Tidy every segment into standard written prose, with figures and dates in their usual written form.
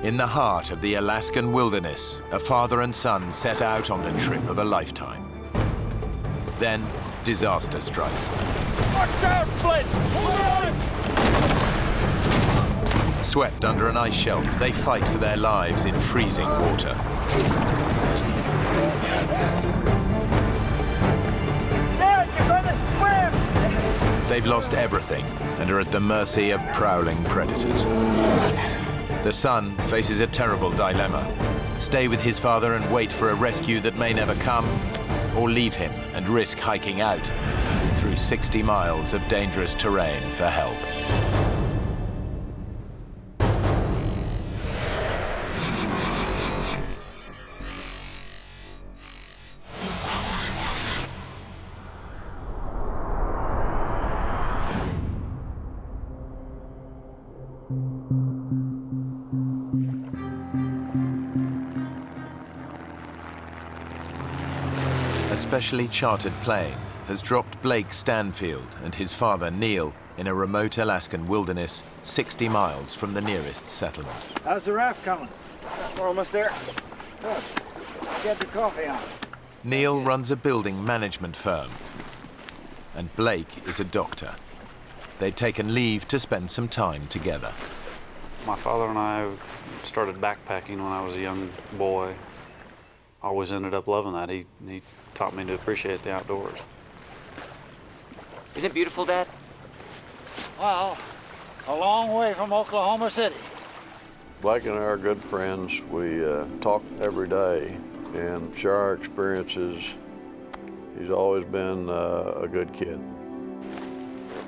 In the heart of the Alaskan wilderness, a father and son set out on the trip of a lifetime. Then, disaster strikes. Watch out, Flint! Hold on! Swept under an ice shelf, they fight for their lives in freezing water. Dad, you're gonna swim! They've lost everything and are at the mercy of prowling predators. The son faces a terrible dilemma. Stay with his father and wait for a rescue that may never come, or leave him and risk hiking out through 60 miles of dangerous terrain for help. A specially chartered plane has dropped Blake Stanfield and his father Neil in a remote Alaskan wilderness 60 miles from the nearest settlement. How's the raft coming? We're almost there. Good. Get the coffee on. Neil runs a building management firm, and Blake is a doctor. They'd taken leave to spend some time together. My father and I started backpacking when I was a young boy. I always ended up loving that. He taught me to appreciate the outdoors. Isn't it beautiful, Dad? Well, a long way from Oklahoma City. Blake and I are good friends. We talk every day and share our experiences. He's always been a good kid.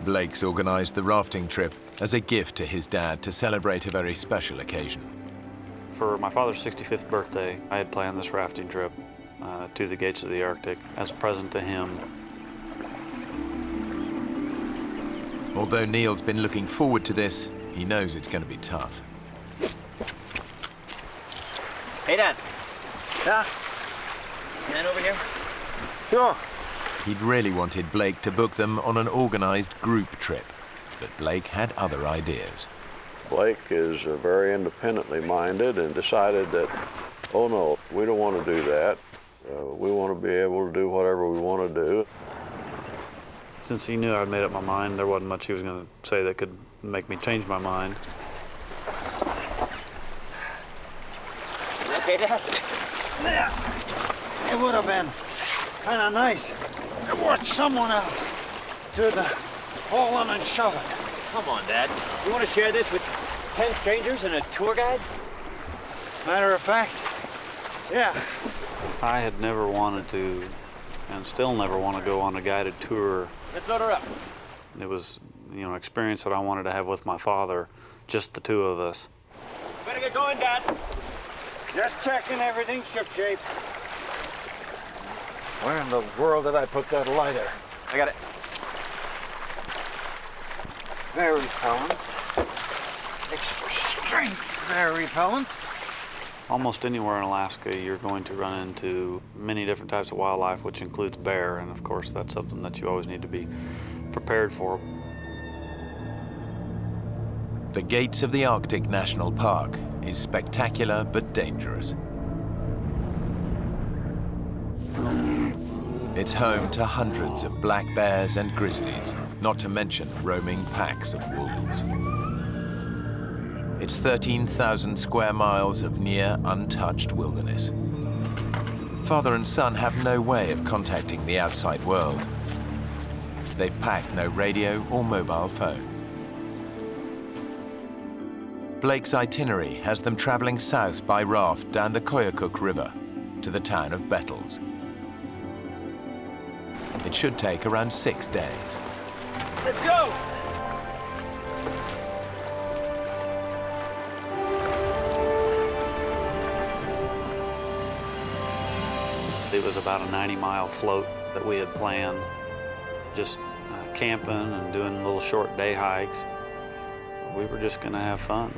Blake's organized the rafting trip as a gift to his dad to celebrate a very special occasion. For my father's 65th birthday, I had planned this rafting trip to the gates of the Arctic as a present to him. Although Neil's been looking forward to this, he knows it's going to be tough. Hey, Dad. Yeah? Can I over here? Sure. He'd really wanted Blake to book them on an organized group trip, but Blake had other ideas. Blake is very independently minded and decided that, oh no, we don't want to do that. We want to be able to do whatever we want to do. Since he knew I'd made up my mind, there wasn't much he was going to say that could make me change my mind. Okay, Dad? Yeah. It would have been kind of nice to watch someone else do the hauling and shoving. Come on, Dad. You want to share this with 10 strangers and a tour guide? Matter of fact, yeah. I had never wanted to, and still never want to go on a guided tour. Let's load her up. It was, an experience that I wanted to have with my father, just the two of us. Better get going, Dad. Just checking everything's shipshape. Where in the world did I put that lighter? I got it. Very repellent. Extra strength, very repellent. Almost anywhere in Alaska, you're going to run into many different types of wildlife, which includes bear, and of course, that's something that you always need to be prepared for. The gates of the Arctic National Park is spectacular but dangerous. It's home to hundreds of black bears and grizzlies, not to mention roaming packs of wolves. It's 13,000 square miles of near untouched wilderness. Father and son have no way of contacting the outside world. They've packed no radio or mobile phone. Blake's itinerary has them traveling south by raft down the Koyukuk River to the town of Bettles. It should take around 6 days. Let's go! It was about a 90-mile float that we had planned, just camping and doing little short day hikes. We were just going to have fun.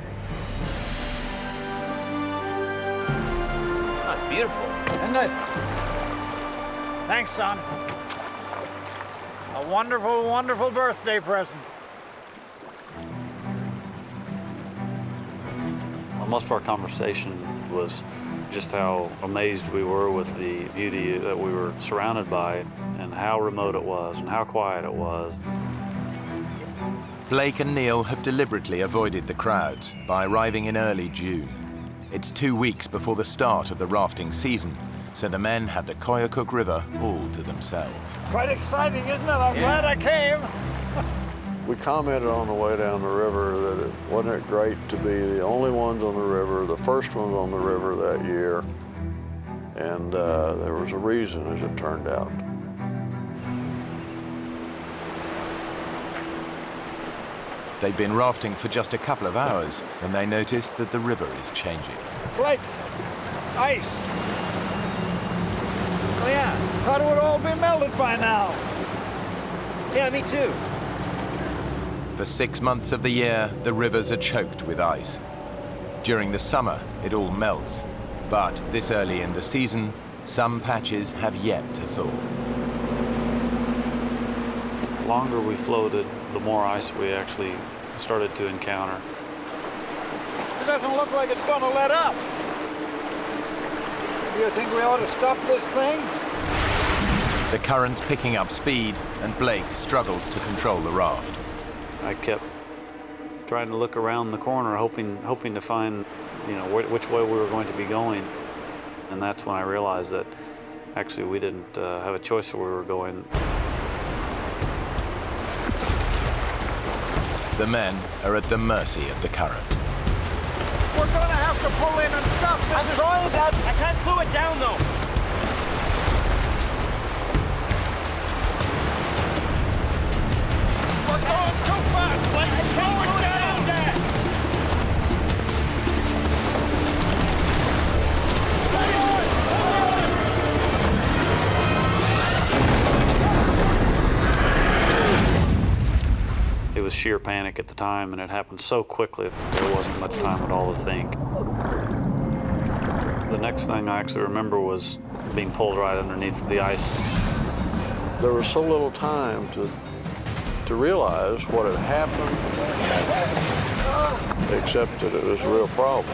Oh, it's beautiful. Isn't it? Thanks, son. A wonderful, wonderful birthday present. Most of our conversation was just how amazed we were with the beauty that we were surrounded by and how remote it was and how quiet it was. Blake and Neil have deliberately avoided the crowds by arriving in early June. It's 2 weeks before the start of the rafting season, so the men have the Koyukuk River all to themselves. Quite exciting, isn't it? I'm glad I came. We commented on the way down the river that wasn't it great to be the only ones on the river, the first ones on the river that year, and there was a reason, as it turned out. They've been rafting for just a couple of hours when they notice that the river is changing. Blake, ice. Oh, yeah. Thought it would all be melted by now. Yeah, me too. For 6 months of the year, the rivers are choked with ice. During the summer, it all melts. But this early in the season, some patches have yet to thaw. The longer we floated, the more ice we actually started to encounter. It doesn't look like it's going to let up. Do you think we ought to stop this thing? The current's picking up speed, and Blake struggles to control the raft. I kept trying to look around the corner, hoping to find, which way we were going to be going. And that's when I realized that actually we didn't have a choice where we were going. The men are at the mercy of the current. We're going to have to pull in and stop this. I'm trying, Dad. I can't slow it down, though. We're going too fast. Let's slow it down, Dad. It was sheer panic at the time, and it happened so quickly there wasn't much time at all to think. The next thing I actually remember was being pulled right underneath the ice. There was so little time to realize what had happened, except that it was a real problem.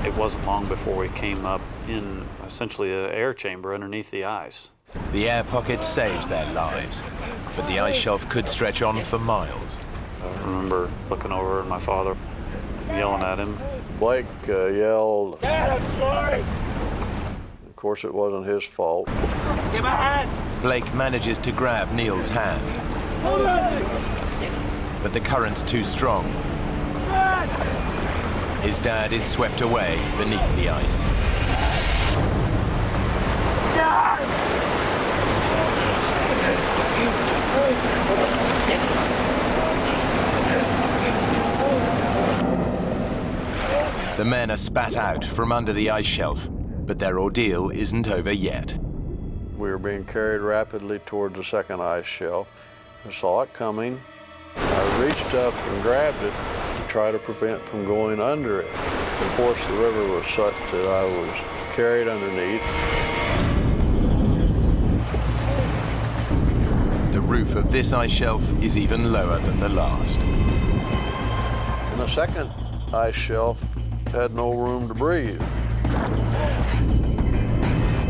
It wasn't long before we came up in essentially an air chamber underneath the ice. The air pocket saves their lives, but the ice shelf could stretch on for miles. I remember looking over at my father, yelling at him. Blake yelled. Dad, I'm sorry. Of course, it wasn't his fault. Give a hand. Blake manages to grab Neil's hand, Hold on. but the current's too strong. Dad. His dad is swept away beneath the ice. Dad. The men are spat out from under the ice shelf, but their ordeal isn't over yet. We were being carried rapidly toward the second ice shelf. I saw it coming. I reached up and grabbed it to try to prevent from going under it. Of course, the river was such that I was carried underneath. The roof of this ice shelf is even lower than the last. And the second ice shelf had no room to breathe.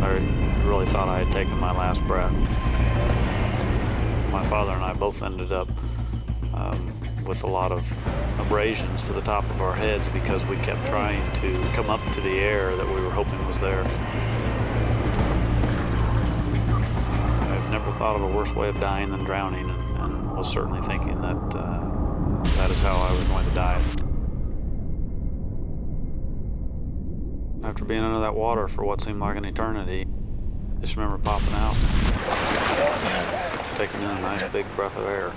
I really thought I had taken my last breath. My father and I both ended up with a lot of abrasions to the top of our heads because we kept trying to come up to the air that we were hoping was there. I've never thought of a worse way of dying than drowning, and was certainly thinking that that is how I was going to die. After being under that water for what seemed like an eternity, I just remember popping out, taking in a nice big breath of air.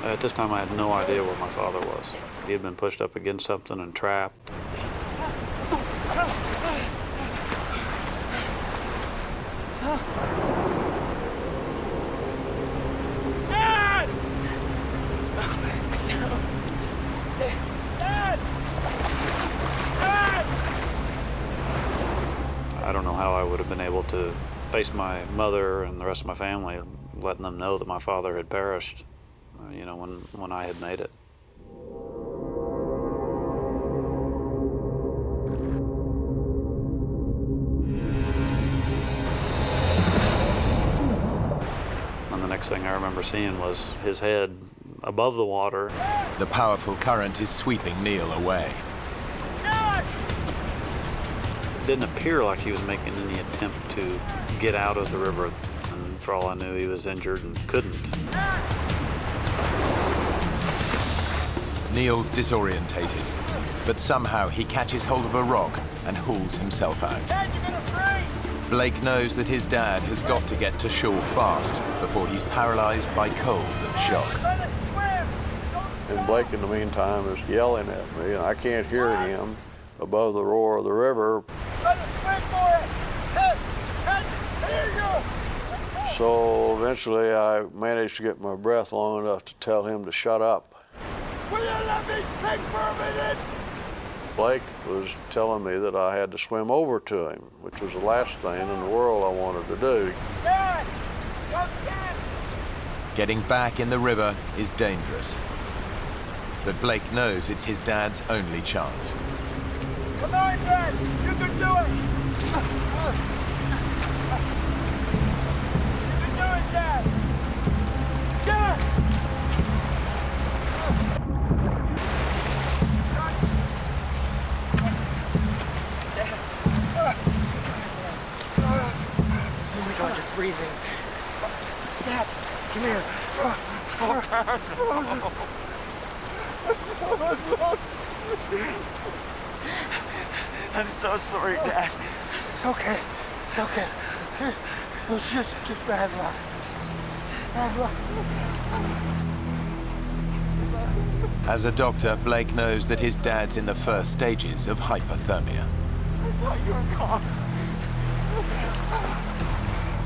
At this time, I had no idea where my father was. He had been pushed up against something and trapped. Dad! Dad! Dad! how I would have been able to face my mother and the rest of my family, letting them know that my father had perished, you know, when I had made it. And the next thing I remember seeing was his head above the water. The powerful current is sweeping Neil away. It didn't appear like he was making any attempt to get out of the river. And for all I knew, he was injured and couldn't. Neil's disorientated, but somehow he catches hold of a rock and hauls himself out. Dad, you're gonna freeze! Blake knows that his dad has got to get to shore fast before he's paralyzed by cold and shock. Trying to swim! And Blake, in the meantime, is yelling at me, and I can't hear him above the roar of the river. Trying to swim for it! Hey, here you go! So eventually I managed to get my breath long enough to tell him to shut up. Will you let me think for a minute? Blake was telling me that I had to swim over to him, which was the last thing in the world I wanted to do. Dad! Come get! Getting back in the river is dangerous. But Blake knows it's his dad's only chance. Come on, Dad! You can do it! You can do it, Dad! Dad! Oh my God, you're freezing. Dad, come here. I'm so sorry, Dad. It's okay. It's okay. It was just bad luck. Bad luck. As a doctor, Blake knows that his dad's in the first stages of hypothermia. I thought you were gone.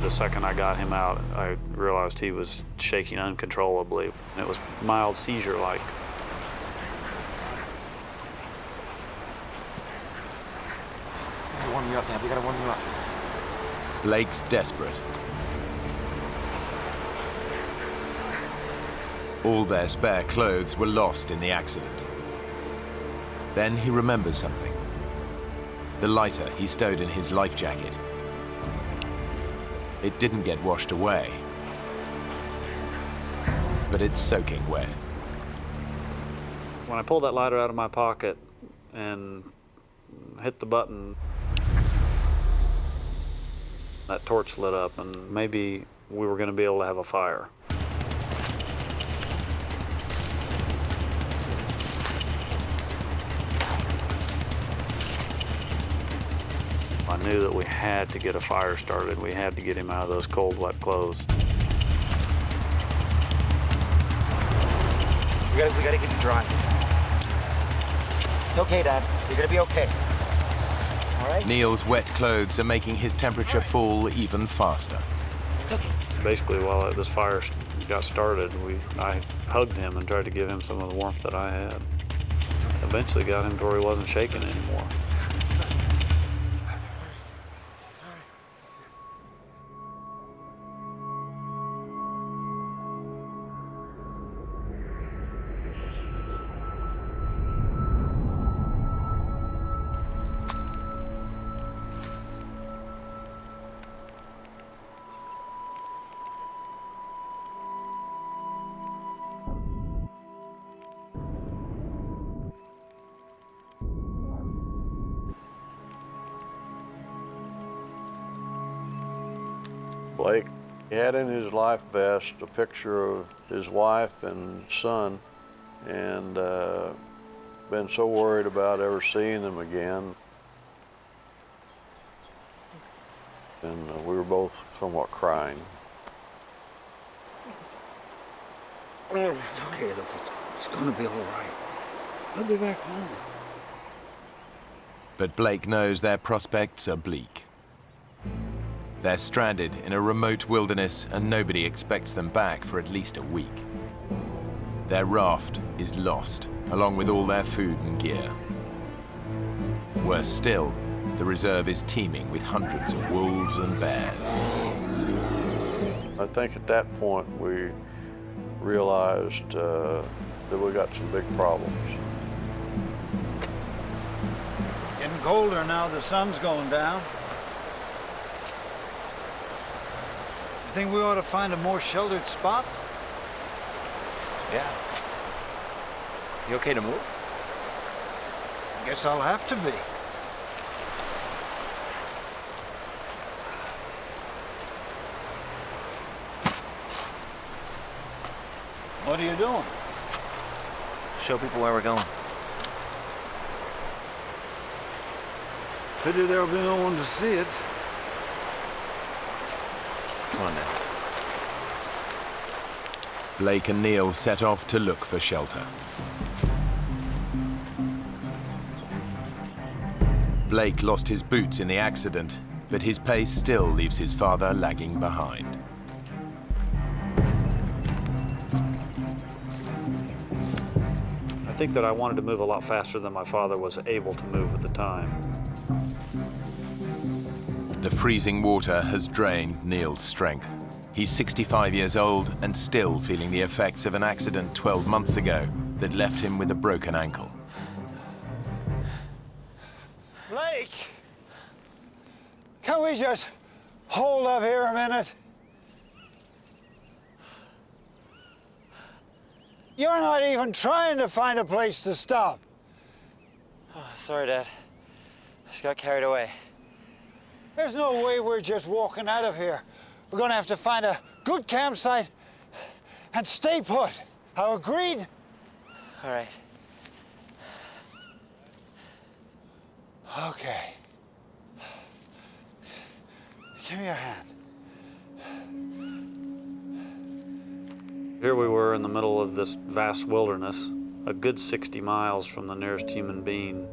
The second I got him out, I realized he was shaking uncontrollably. It was mild seizure-like. We gotta warm you up, Dad. We gotta warm you up. Blake's desperate. All their spare clothes were lost in the accident. Then he remembers something. The lighter he stowed in his life jacket. It didn't get washed away, but it's soaking wet. When I pulled that lighter out of my pocket and hit the button, that torch lit up, and maybe we were going to be able to have a fire. I knew that we had to get a fire started. We had to get him out of those cold, wet clothes. We gotta get you dry. It's okay, Dad. You're gonna be okay. All right? Neil's wet clothes are making his temperature fall even faster. It's okay. Basically, while this fire got started, I hugged him and tried to give him some of the warmth that I had. Eventually got him to where he wasn't shaking anymore. Blake had in his life vest a picture of his wife and son, and been so worried about ever seeing them again. And we were both somewhat crying. It's okay, look. It's gonna be all right. I'll be back home. But Blake knows their prospects are bleak. They're stranded in a remote wilderness and nobody expects them back for at least a week. Their raft is lost, along with all their food and gear. Worse still, The reserve is teeming with hundreds of wolves and bears. I think at that point we realized that we got some big problems. Getting colder now, the sun's going down. You think we ought to find a more sheltered spot? Yeah. You okay to move? Guess I'll have to be. What are you doing? Show people where we're going. Pity there'll be no one to see it. Come on now. Blake and Neil set off to look for shelter. Blake lost his boots in the accident, but his pace still leaves his father lagging behind. I think that I wanted to move a lot faster than my father was able to move at the time. The freezing water has drained Neil's strength. He's 65 years old and still feeling the effects of an accident 12 months ago that left him with a broken ankle. Blake! Can we just hold up here a minute? You're not even trying to find a place to stop. Oh, sorry, Dad. I just got carried away. There's no way we're just walking out of here. We're gonna have to find a good campsite and stay put. How agreed? All right. Okay. Give me your hand. Here we were in the middle of this vast wilderness, a good 60 miles from the nearest human being.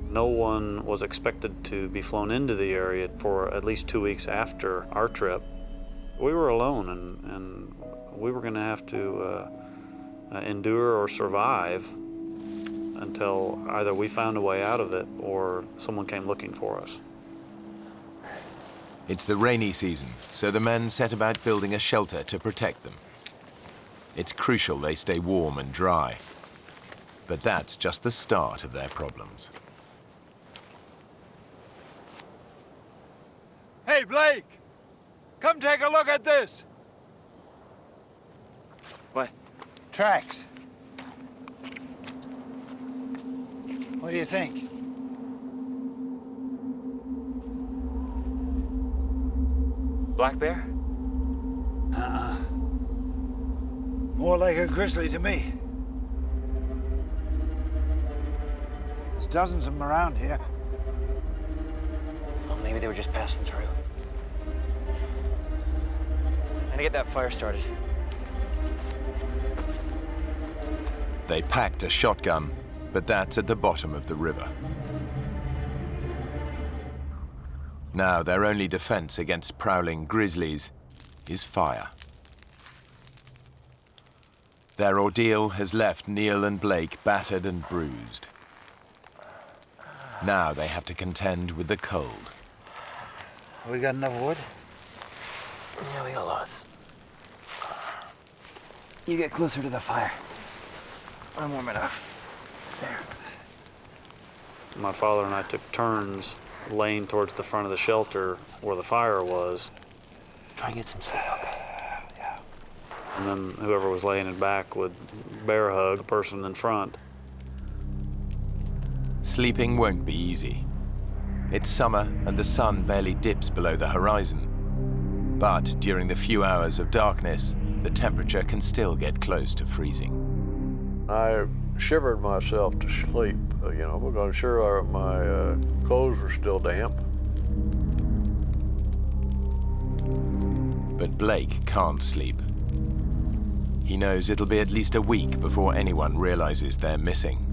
No one was expected to be flown into the area for at least 2 weeks after our trip. We were alone, and we were going to have to endure or survive until either we found a way out of it or someone came looking for us. It's the rainy season, so the men set about building a shelter to protect them. It's crucial they stay warm and dry. But that's just the start of their problems. Hey, Blake! Come take a look at this! What? Tracks. What do you think? Black bear? More like a grizzly to me. There's dozens of them around here. Well, maybe they were just passing through. I'm gonna get that fire started. They packed a shotgun, but that's at the bottom of the river. Now their only defense against prowling grizzlies is fire. Their ordeal has left Neil and Blake battered and bruised. Now they have to contend with the cold. We got enough wood? Yeah, we got lots. You get closer to the fire. I'm warm enough. There. My father and I took turns laying towards the front of the shelter where the fire was. Try and get some sleep, okay? Yeah. And then whoever was laying in back would bear hug the person in front. Sleeping won't be easy. It's summer and the sun barely dips below the horizon. But during the few hours of darkness, the temperature can still get close to freezing. I shivered myself to sleep, because I'm sure my clothes were still damp. But Blake can't sleep. He knows it'll be at least a week before anyone realizes they're missing.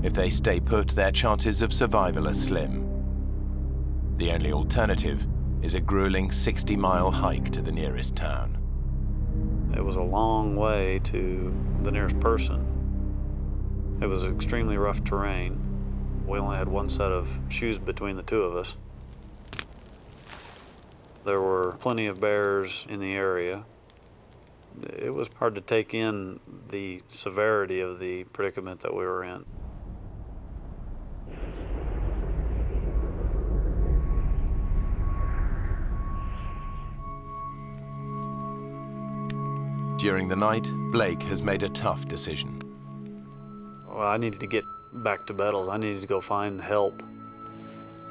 If they stay put, their chances of survival are slim. The only alternative is a grueling 60-mile hike to the nearest town. It was a long way to the nearest person. It was extremely rough terrain. We only had one set of shoes between the two of us. There were plenty of bears in the area. It was hard to take in the severity of the predicament that we were in. During the night, Blake has made a tough decision. Well, I needed to get back to Bettles. I needed to go find help.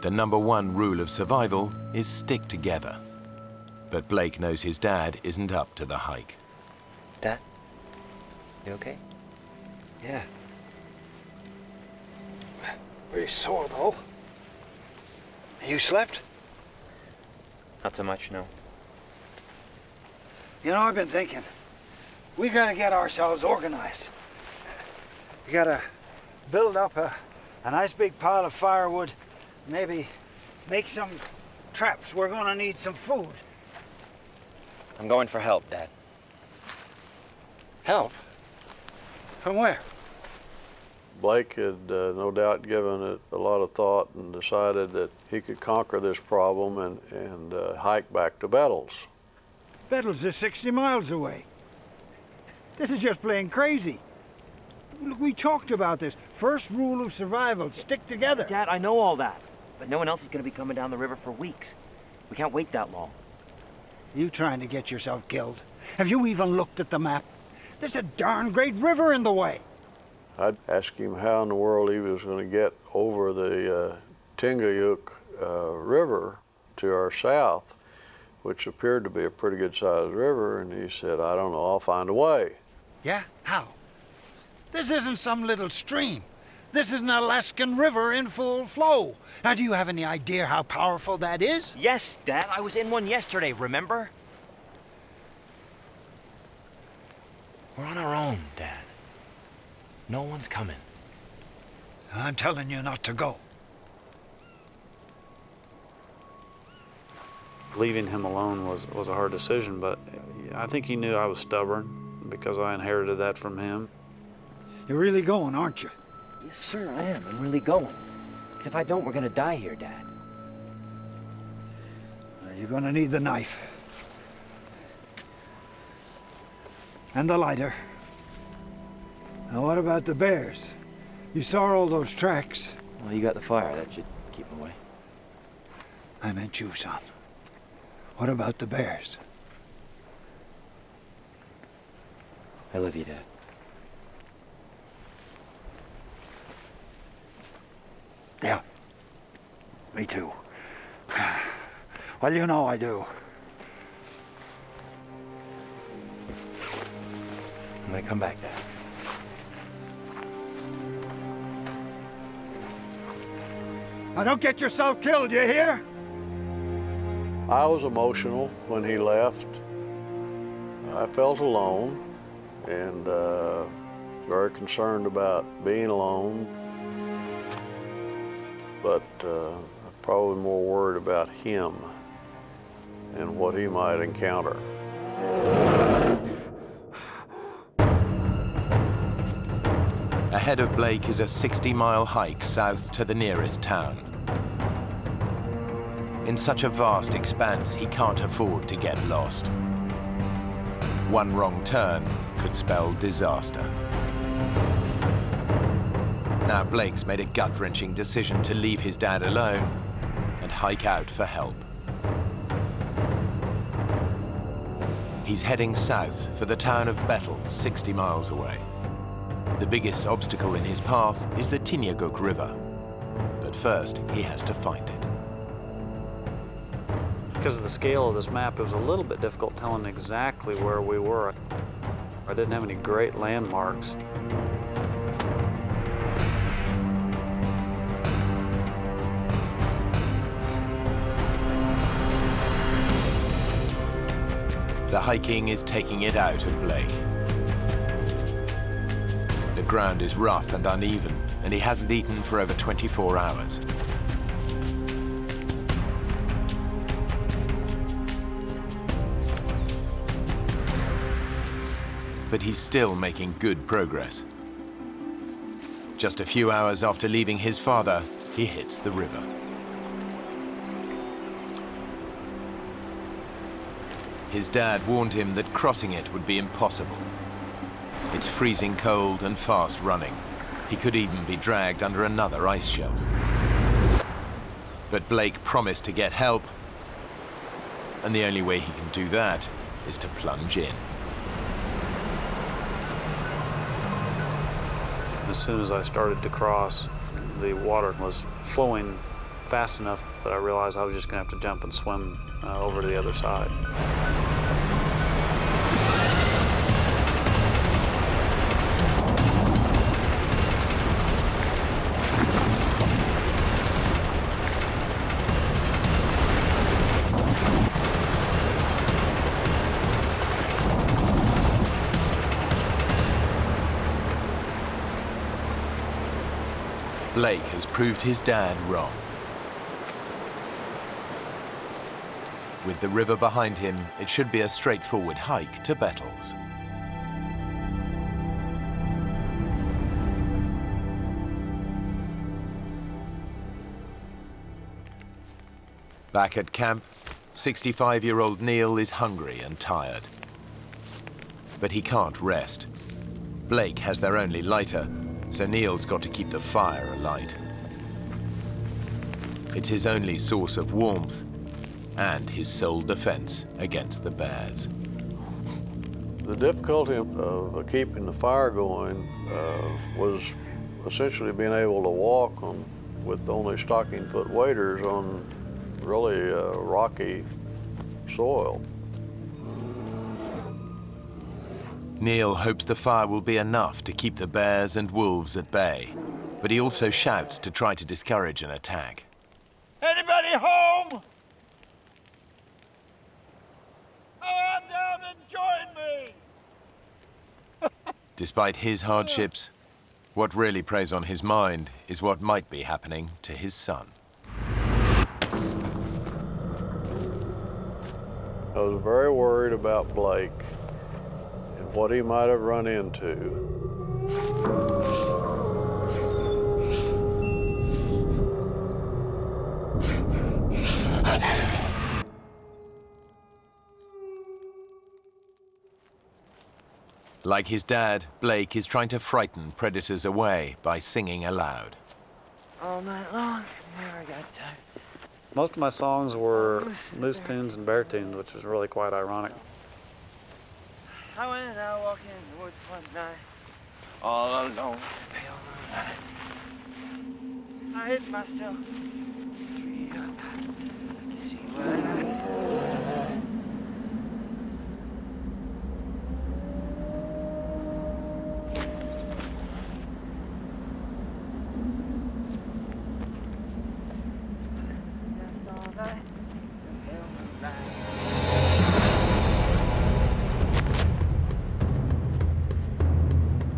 The #1 rule of survival is stick together. But Blake knows his dad isn't up to the hike. Dad, you okay? Yeah. Pretty sore, though. You slept? Not so much, no. You know, I've been thinking. We gotta get ourselves organized. We gotta build up a nice big pile of firewood, maybe make some traps. We're gonna need some food. I'm going for help, Dad. Help? From where? Blake had no doubt given it a lot of thought and decided that he could conquer this problem and hike back to Bettles. Bettles is 60 miles away. This is just plain crazy. Look, we talked about this. First rule of survival, stick together. Dad, I know all that, but no one else is going to be coming down the river for weeks. We can't wait that long. You trying to get yourself killed? Have you even looked at the map? There's a darn great river in the way. I'd ask him how in the world he was going to get over the Tingayuk River to our south, which appeared to be a pretty good-sized river, and he said, I don't know, I'll find a way. Yeah? How? This isn't some little stream. This is an Alaskan river in full flow. Now, do you have any idea how powerful that is? Yes, Dad, I was in one yesterday, remember? We're on our own, Dad. No one's coming. I'm telling you not to go. Leaving him alone was a hard decision, but I think he knew I was stubborn because I inherited that from him. You're really going, aren't you? Yes, sir, I am. I'm really going. Because if I don't, we're going to die here, Dad. You're gonna need the knife. And the lighter. Now, what about the bears? You saw all those tracks. Well, you got the fire. That should keep them away. I meant you, son. What about the bears? I love you, Dad. Yeah. Me too. Well, you know I do. I'm going to come back, Dad. Now, don't get yourself killed, you hear? I was emotional when he left. I felt alone and very concerned about being alone, but probably more worried about him and what he might encounter. Ahead of Blake is a 60-mile hike south to the nearest town. In such a vast expanse, he can't afford to get lost. One wrong turn could spell disaster. Now Blake's made a gut-wrenching decision to leave his dad alone and hike out for help. He's heading south for the town of Bethel, 60 miles away. The biggest obstacle in his path is the Tingayuk River. But first, he has to find it. Because of the scale of this map, it was a little bit difficult telling exactly where we were. I didn't have any great landmarks. The hiking is taking it out of Blake. The ground is rough and uneven, and he hasn't eaten for over 24 hours. But he's still making good progress. Just a few hours after leaving his father, he hits the river. His dad warned him that crossing it would be impossible. It's freezing cold and fast running. He could even be dragged under another ice shelf. But Blake promised to get help, and the only way he can do that is to plunge in. As soon as I started to cross, the water was flowing fast enough that I realized I was just going to have to jump and swim over to the other side. Blake has proved his dad wrong. With the river behind him, it should be a straightforward hike to Bettles. Back at camp, 65-year-old Neil is hungry and tired. But he can't rest. Blake has their only lighter, so Neil's got to keep the fire alight. It's his only source of warmth and his sole defense against the bears. The difficulty of keeping the fire going was essentially being able to walk with only stocking foot waders on really rocky soil. Neil hopes the fire will be enough to keep the bears and wolves at bay, but he also shouts to try to discourage an attack. Anybody home? Oh, I'm down and join me. Despite his hardships, what really preys on his mind is what might be happening to his son. I was very worried about Blake and what he might have run into. Like his dad, Blake is trying to frighten predators away by singing aloud. All night long, never got tired. Most of my songs were moose tunes and bear tunes, which was really quite ironic. I went out walking in the woods one night, all alone, pale moonlight. I hid myself, tree up, to see what I could.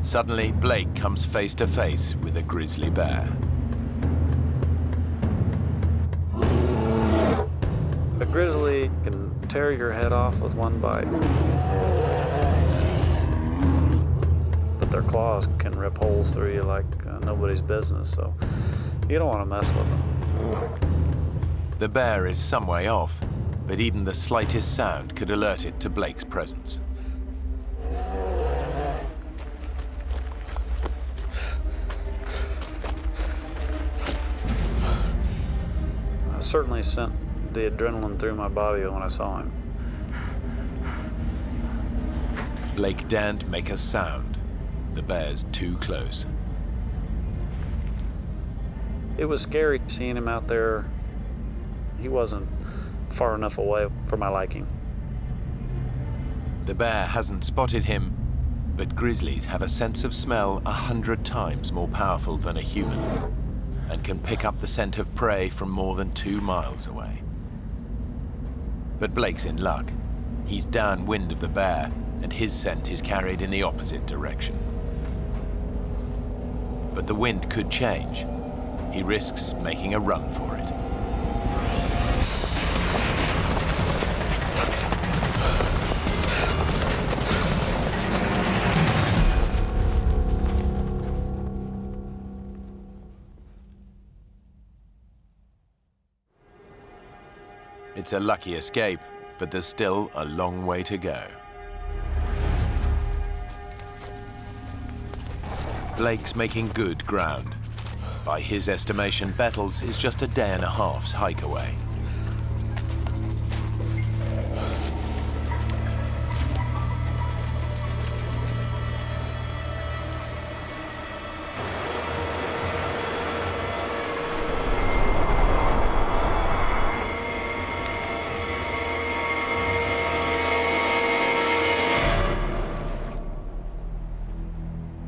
Suddenly, Blake comes face to face with a grizzly bear. A grizzly can tear your head off with one bite, but their claws can rip holes through you like nobody's business, so you don't want to mess with them. The bear is some way off, but even the slightest sound could alert it to Blake's presence. I certainly sent the adrenaline through my body when I saw him. Blake daren't make a sound. The bear's too close. It was scary seeing him out there. He wasn't far enough away for my liking. The bear hasn't spotted him, but grizzlies have a sense of smell 100 times more powerful than a human, and can pick up the scent of prey from more than 2 miles away. But Blake's in luck. He's downwind of the bear, and his scent is carried in the opposite direction. But the wind could change. He risks making a run for it. It's a lucky escape, but there's still a long way to go. Blake's making good ground. By his estimation, Bettles is just a day and a half's hike away.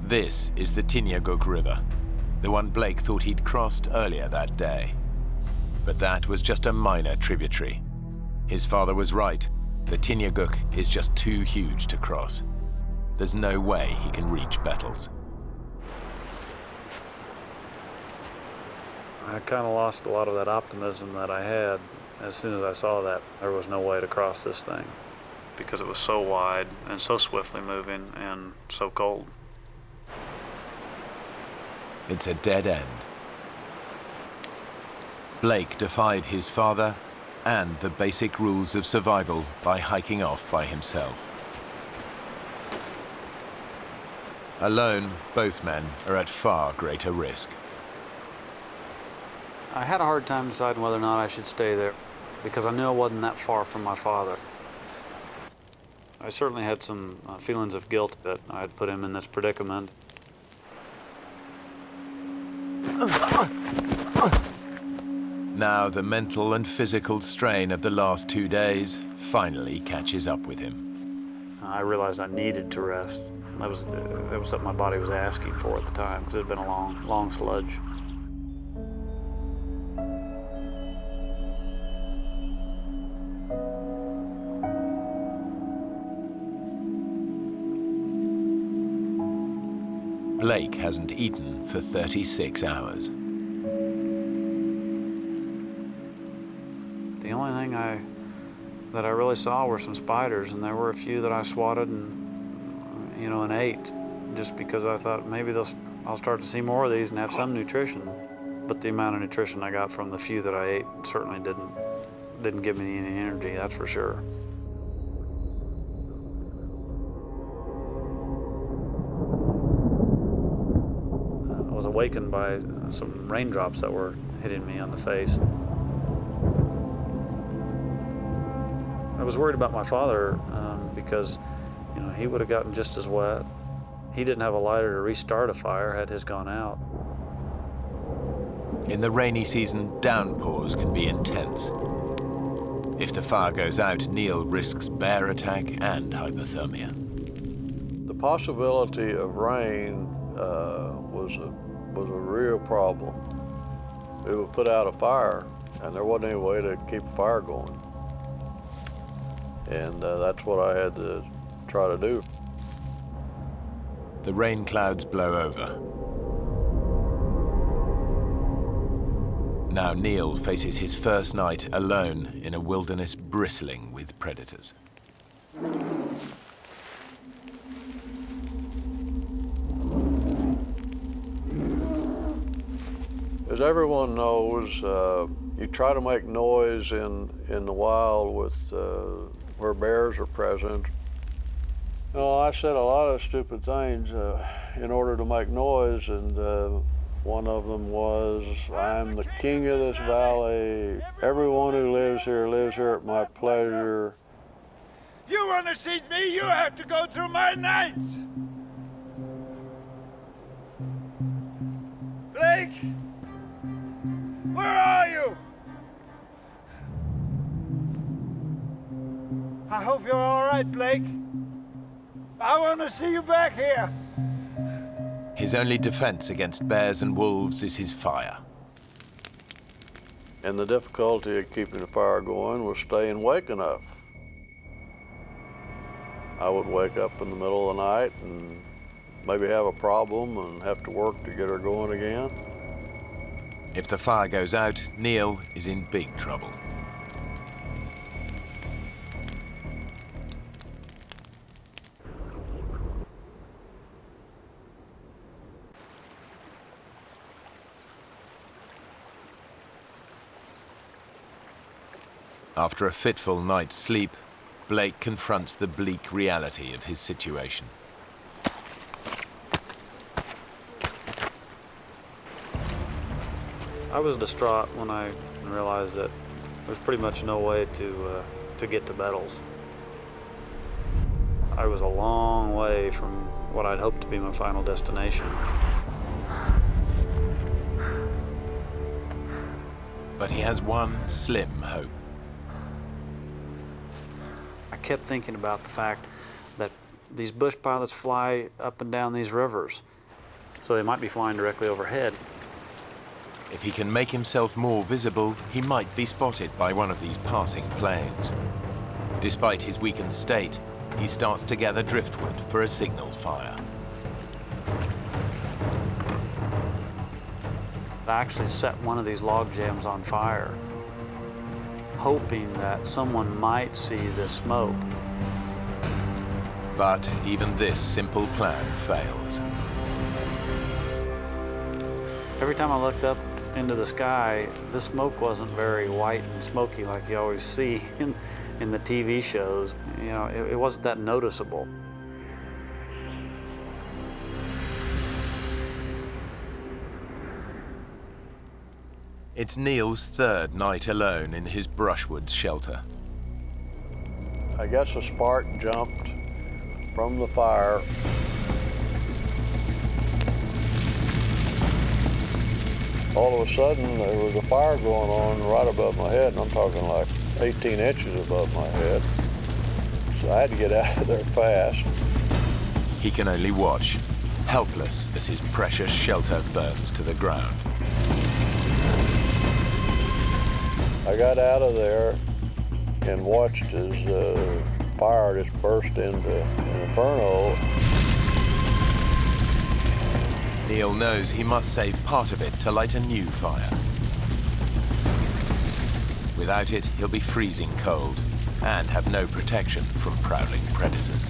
This is the Tinyaguk River, the one Blake thought he'd crossed earlier that day. But that was just a minor tributary. His father was right. The Tinyaguk is just too huge to cross. There's no way he can reach Bettles. I kind of lost a lot of that optimism that I had as soon as I saw that there was no way to cross this thing, because it was so wide and so swiftly moving and so cold. It's a dead end. Blake defied his father and the basic rules of survival by hiking off by himself. Alone, both men are at far greater risk. I had a hard time deciding whether or not I should stay there, because I knew I wasn't that far from my father. I certainly had some feelings of guilt that I had put him in this predicament. Now the mental and physical strain of the last 2 days finally catches up with him. I realized I needed to rest. That was something my body was asking for at the time, because it had been a long sludge. Blake hasn't eaten for 36 hours. The only thing that I really saw were some spiders, and there were a few that I swatted and ate, just because I thought maybe I'll start to see more of these and have some nutrition. But the amount of nutrition I got from the few that I ate certainly didn't give me any energy, that's for sure. I was awakened by some raindrops that were hitting me on the face. I was worried about my father because, he would have gotten just as wet. He didn't have a lighter to restart a fire had his gone out. In the rainy season, downpours can be intense. If the fire goes out, Neil risks bear attack and hypothermia. The possibility of rain was a real problem. It would put out a fire, and there wasn't any way to keep a fire going. And that's what I had to try to do. The rain clouds blow over. Now Neil faces his first night alone in a wilderness bristling with predators. As everyone knows, you try to make noise in the wild with where bears are present. I said a lot of stupid things in order to make noise, and one of them was, "I'm the king of this valley. Everyone who lives here at my pleasure." You want to see me, you have to go through my nights. Blake, where are you? I hope you're all right, Blake. I want to see you back here. His only defense against bears and wolves is his fire. And the difficulty of keeping the fire going was staying awake enough. I would wake up in the middle of the night and maybe have a problem and have to work to get her going again. If the fire goes out, Neil is in big trouble. After a fitful night's sleep, Blake confronts the bleak reality of his situation. I was distraught when I realized that there's pretty much no way to get to Bettles. I was a long way from what I'd hoped to be my final destination. But he has one slim hope. I kept thinking about the fact that these bush pilots fly up and down these rivers, so they might be flying directly overhead. If he can make himself more visible, he might be spotted by one of these passing planes. Despite his weakened state, he starts to gather driftwood for a signal fire. I actually set one of these log jams on fire, hoping that someone might see the smoke. But even this simple plan fails. Every time I looked up into the sky, the smoke wasn't very white and smoky like you always see in the TV shows. You know, it wasn't that noticeable. It's Neil's third night alone in his brushwood shelter. I guess a spark jumped from the fire. All of a sudden, there was a fire going on right above my head, and I'm talking like 18 inches above my head. So I had to get out of there fast. He can only watch, helpless as his precious shelter burns to the ground. I got out of there and watched as fire just burst into an inferno. Neil knows he must save part of it to light a new fire. Without it, he'll be freezing cold and have no protection from prowling predators.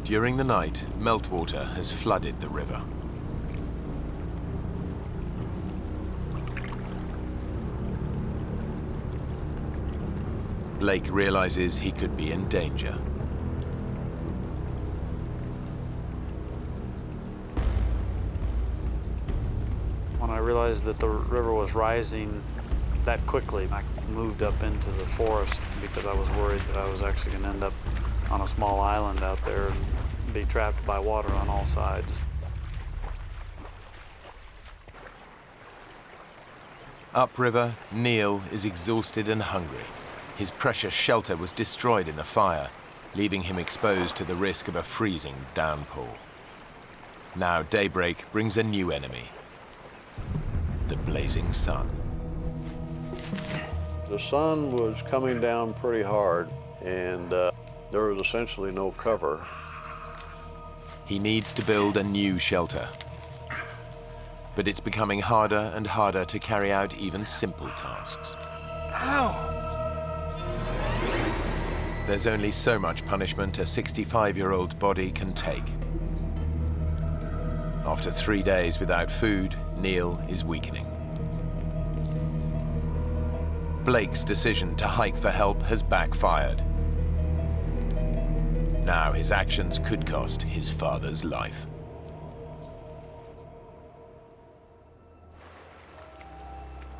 During the night, meltwater has flooded the river. Blake realizes he could be in danger. When I realized that the river was rising that quickly, I moved up into the forest because I was worried that I was actually going to end up on a small island out there and be trapped by water on all sides. Upriver, Neil is exhausted and hungry. His precious shelter was destroyed in the fire, leaving him exposed to the risk of a freezing downpour. Now daybreak brings a new enemy, the blazing sun. The sun was coming down pretty hard, and there was essentially no cover. He needs to build a new shelter. But it's becoming harder and harder to carry out even simple tasks. Ow! There's only so much punishment a 65-year-old body can take. After 3 days without food, Neil is weakening. Blake's decision to hike for help has backfired. Now his actions could cost his father's life.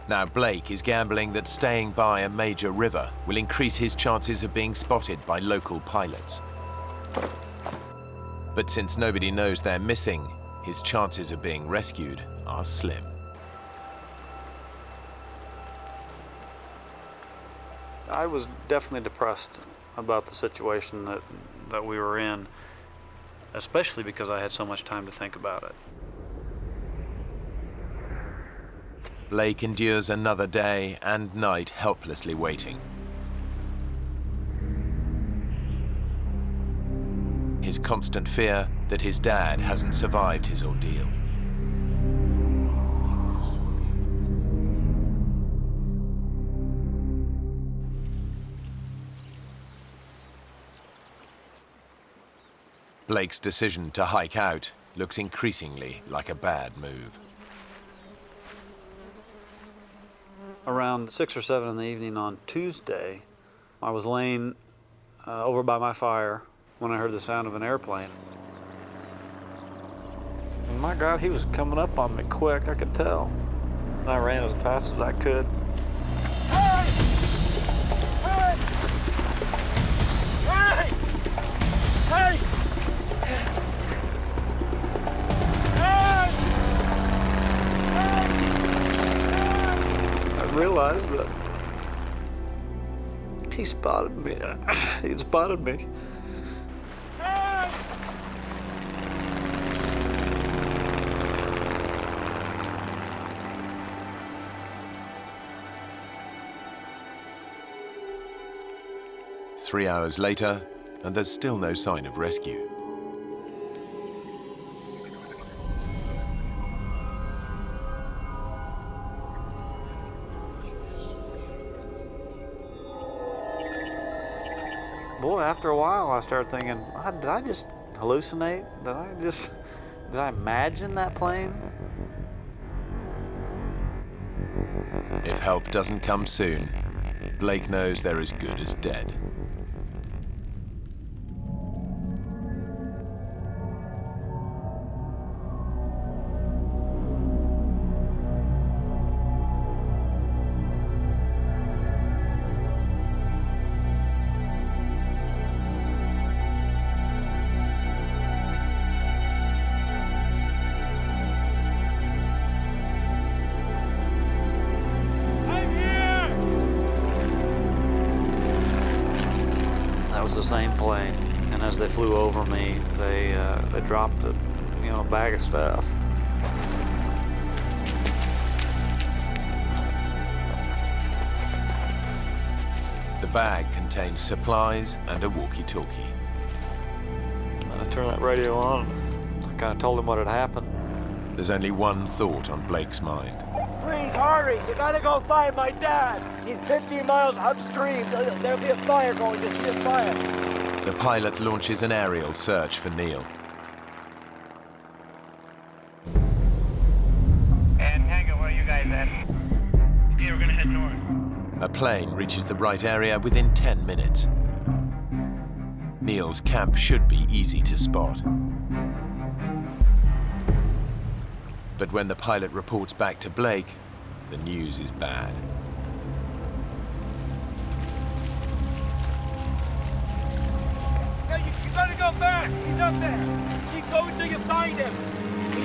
Now Blake is gambling that staying by a major river will increase his chances of being spotted by local pilots. But since nobody knows they're missing, his chances of being rescued are slim. I was definitely depressed about the situation that we were in, especially because I had so much time to think about it. Blake endures another day and night helplessly waiting. his constant fear that his dad hasn't survived his ordeal. Blake's decision to hike out looks increasingly like a bad move. Around 6 or 7 in the evening on Tuesday, I was laying over by my fire when I heard the sound of an airplane. And my God, he was coming up on me quick, I could tell. I ran as fast as I could. Hey! Hey! Hey! Hey! I realized that he spotted me. He'd spotted me. 3 hours later, and there's still no sign of rescue. Boy, after a while, I started thinking, did I just hallucinate? Did I imagine that plane? If help doesn't come soon, Blake knows they're as good as dead. That was the same plane, and as they flew over me, they dropped a bag of stuff. The bag contains supplies and a walkie-talkie. I turned that radio on. I kind of told him what had happened. There's only one thought on Blake's mind. Please hurry! You gotta go find my dad! He's 15 miles upstream. There'll be a fire going. Just see a fire. The pilot launches an aerial search for Neil. And Tango, where are you guys at? Okay, we're gonna head north. A plane reaches the right area within 10 minutes. Neil's camp should be easy to spot. But when the pilot reports back to Blake, the news is bad. Hey, you gotta go back! He's up there! Keep going till you find him! He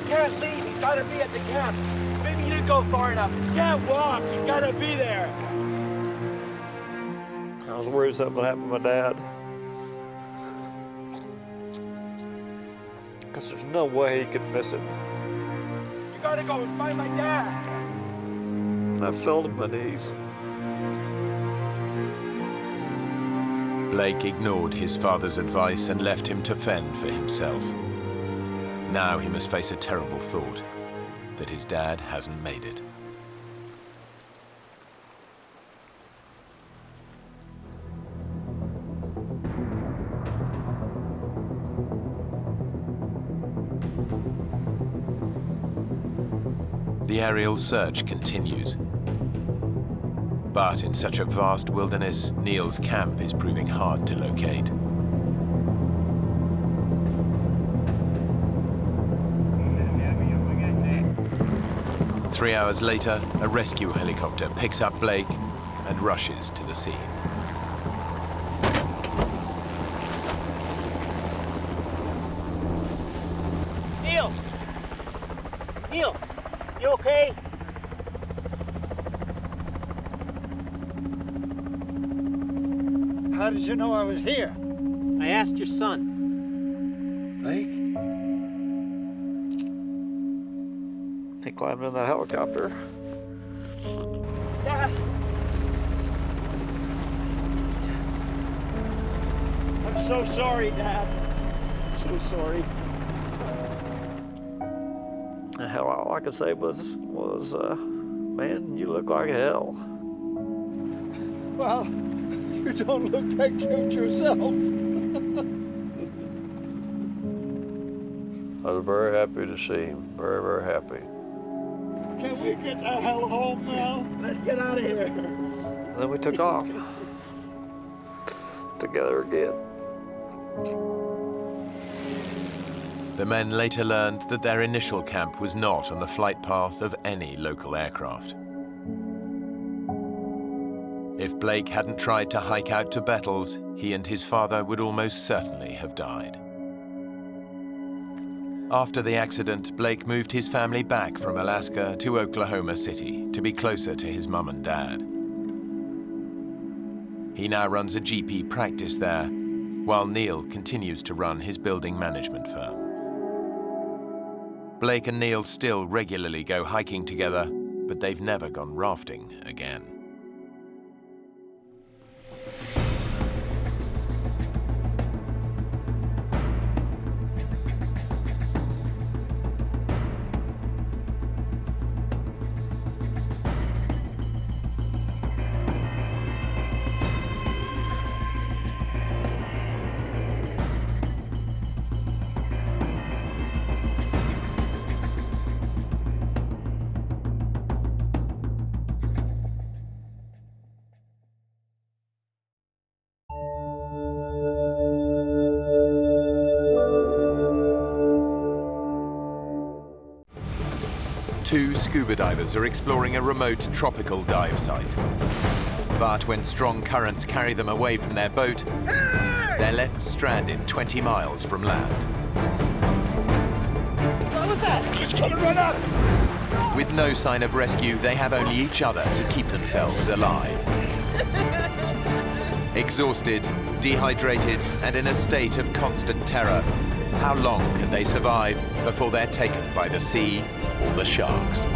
can't leave, he's gotta be at the camp. Maybe you didn't go far enough. He can't walk, he's gotta be there! I was worried something would happen to my dad. Because there's no way he could miss it. You gotta go and find my dad! And I fell to my knees. Blake ignored his father's advice and left him to fend for himself. Now he must face a terrible thought, that his dad hasn't made it. The aerial search continues. But in such a vast wilderness, Neil's camp is proving hard to locate. Three hours later, a rescue helicopter picks up Blake and rushes to the scene. Neil! Neil! You okay? How did you know I was here? I asked your son. Blake? He climbed in that helicopter. Dad! I'm so sorry, Dad. so sorry. Hell, all I could say was, man, you look like hell. Well, you don't look that cute yourself. I was very happy to see him. Very, very happy. Can we get the hell home now? Let's get out of here. And then we took off. Together again. The men later learned that their initial camp was not on the flight path of any local aircraft. If Blake hadn't tried to hike out to Bettles, he and his father would almost certainly have died. After the accident, Blake moved his family back from Alaska to Oklahoma City to be closer to his mum and dad. He now runs a GP practice there, while Neil continues to run his building management firm. Blake and Neil still regularly go hiking together, but they've never gone rafting again. Two scuba divers are exploring a remote tropical dive site. But when strong currents carry them away from their boat, they're left stranded 20 miles from land. What was that? It's coming right up! With no sign of rescue, they have only each other to keep themselves alive. Exhausted, dehydrated, and in a state of constant terror, how long can they survive before they're taken by the sea or the sharks?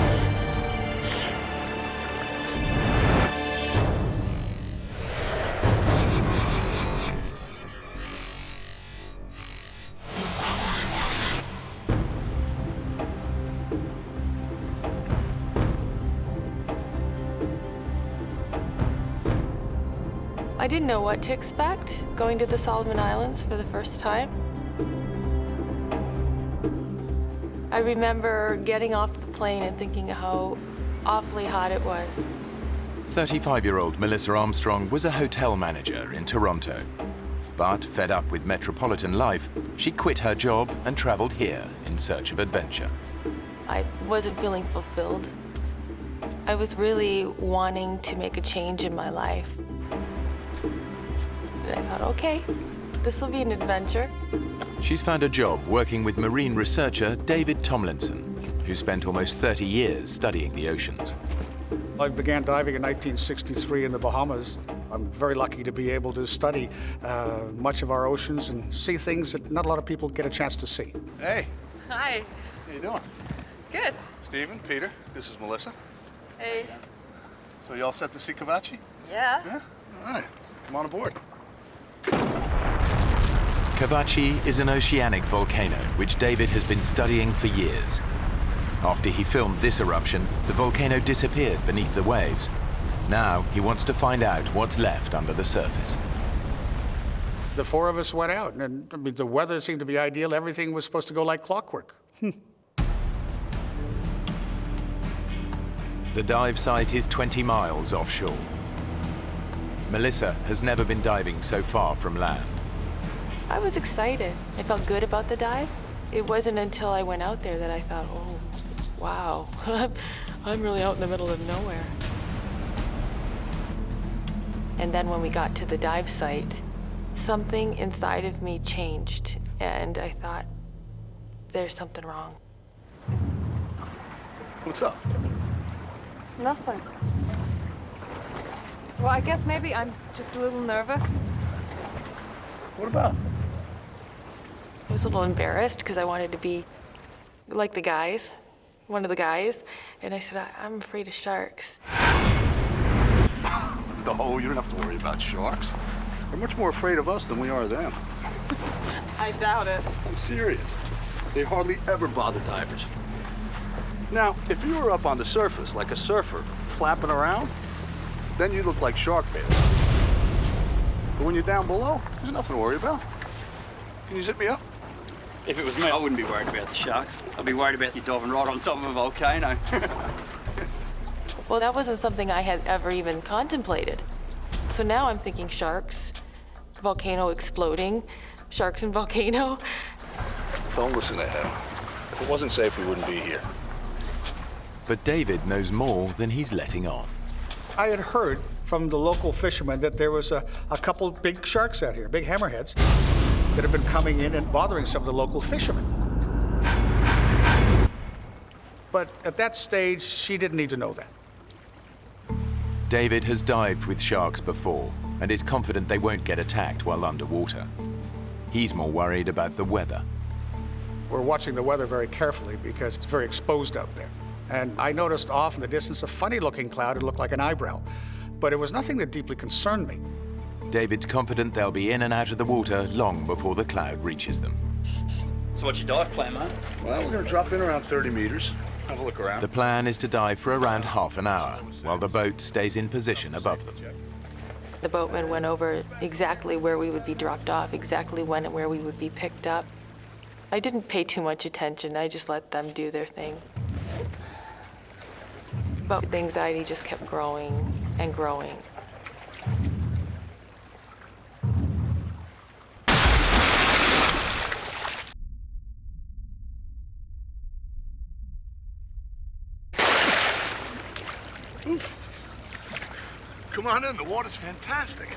I didn't know what to expect going to the Solomon Islands for the first time. I remember getting off the plane and thinking how awfully hot it was. 35-year-old Melissa Armstrong was a hotel manager in Toronto. But fed up with metropolitan life, she quit her job and traveled here in search of adventure. I wasn't feeling fulfilled. I was really wanting to make a change in my life. And I thought, okay, this will be an adventure. She's found a job working with marine researcher David Tomlinson, who spent almost 30 years studying the oceans. I began diving in 1963 in the Bahamas. I'm very lucky to be able to study much of our oceans and see things that not a lot of people get a chance to see. Hey. Hi. How you doing? Good. Stephen, Peter, this is Melissa. Hey. So you all set to see Cavachi? Yeah. Yeah? All right. Come on aboard. Cavachi is an oceanic volcano which David has been studying for years. After he filmed this eruption, the volcano disappeared beneath the waves. Now he wants to find out what's left under the surface. The four of us went out, and I mean, the weather seemed to be ideal. Everything was supposed to go like clockwork. The dive site is 20 miles offshore. Melissa has never been diving so far from land. I was excited. I felt good about the dive. It wasn't until I went out there that I thought, oh, wow, I'm really out in the middle of nowhere. And then when we got to the dive site, something inside of me changed, and I thought, there's something wrong. What's up? Nothing. Well, I guess maybe I'm just a little nervous. What about? I was a little embarrassed because I wanted to be like the guys, one of the guys, and I said, I'm afraid of sharks. No, you don't have to worry about sharks. They're much more afraid of us than we are them. I doubt it. I'm serious. They hardly ever bother divers. Now, if you were up on the surface like a surfer, flapping around, then you look like shark bait. But when you're down below, there's nothing to worry about. Can you zip me up? If it was me, I wouldn't be worried about the sharks. I'd be worried about you diving right on top of a volcano. Well, that wasn't something I had ever even contemplated. So now I'm thinking sharks, volcano exploding, sharks and volcano. Don't listen to him. If it wasn't safe, we wouldn't be here. But David knows more than he's letting on. I had heard from the local fishermen that there was a couple big sharks out here, big hammerheads, that have been coming in and bothering some of the local fishermen. But at that stage, she didn't need to know that. David has dived with sharks before and is confident they won't get attacked while underwater. He's more worried about the weather. We're watching the weather very carefully because it's very exposed out there. And I noticed off in the distance a funny-looking cloud. It looked like an eyebrow, but it was nothing that deeply concerned me. David's confident they'll be in and out of the water long before the cloud reaches them. So what's your dive plan, mate? Well, we're gonna drop in around 30 meters, have a look around. The plan is to dive for around half an hour while the boat stays in position above them. The boatman went over exactly where we would be dropped off, exactly when and where we would be picked up. I didn't pay too much attention. I just let them do their thing. But the anxiety just kept growing and growing. Come on in, the water's fantastic.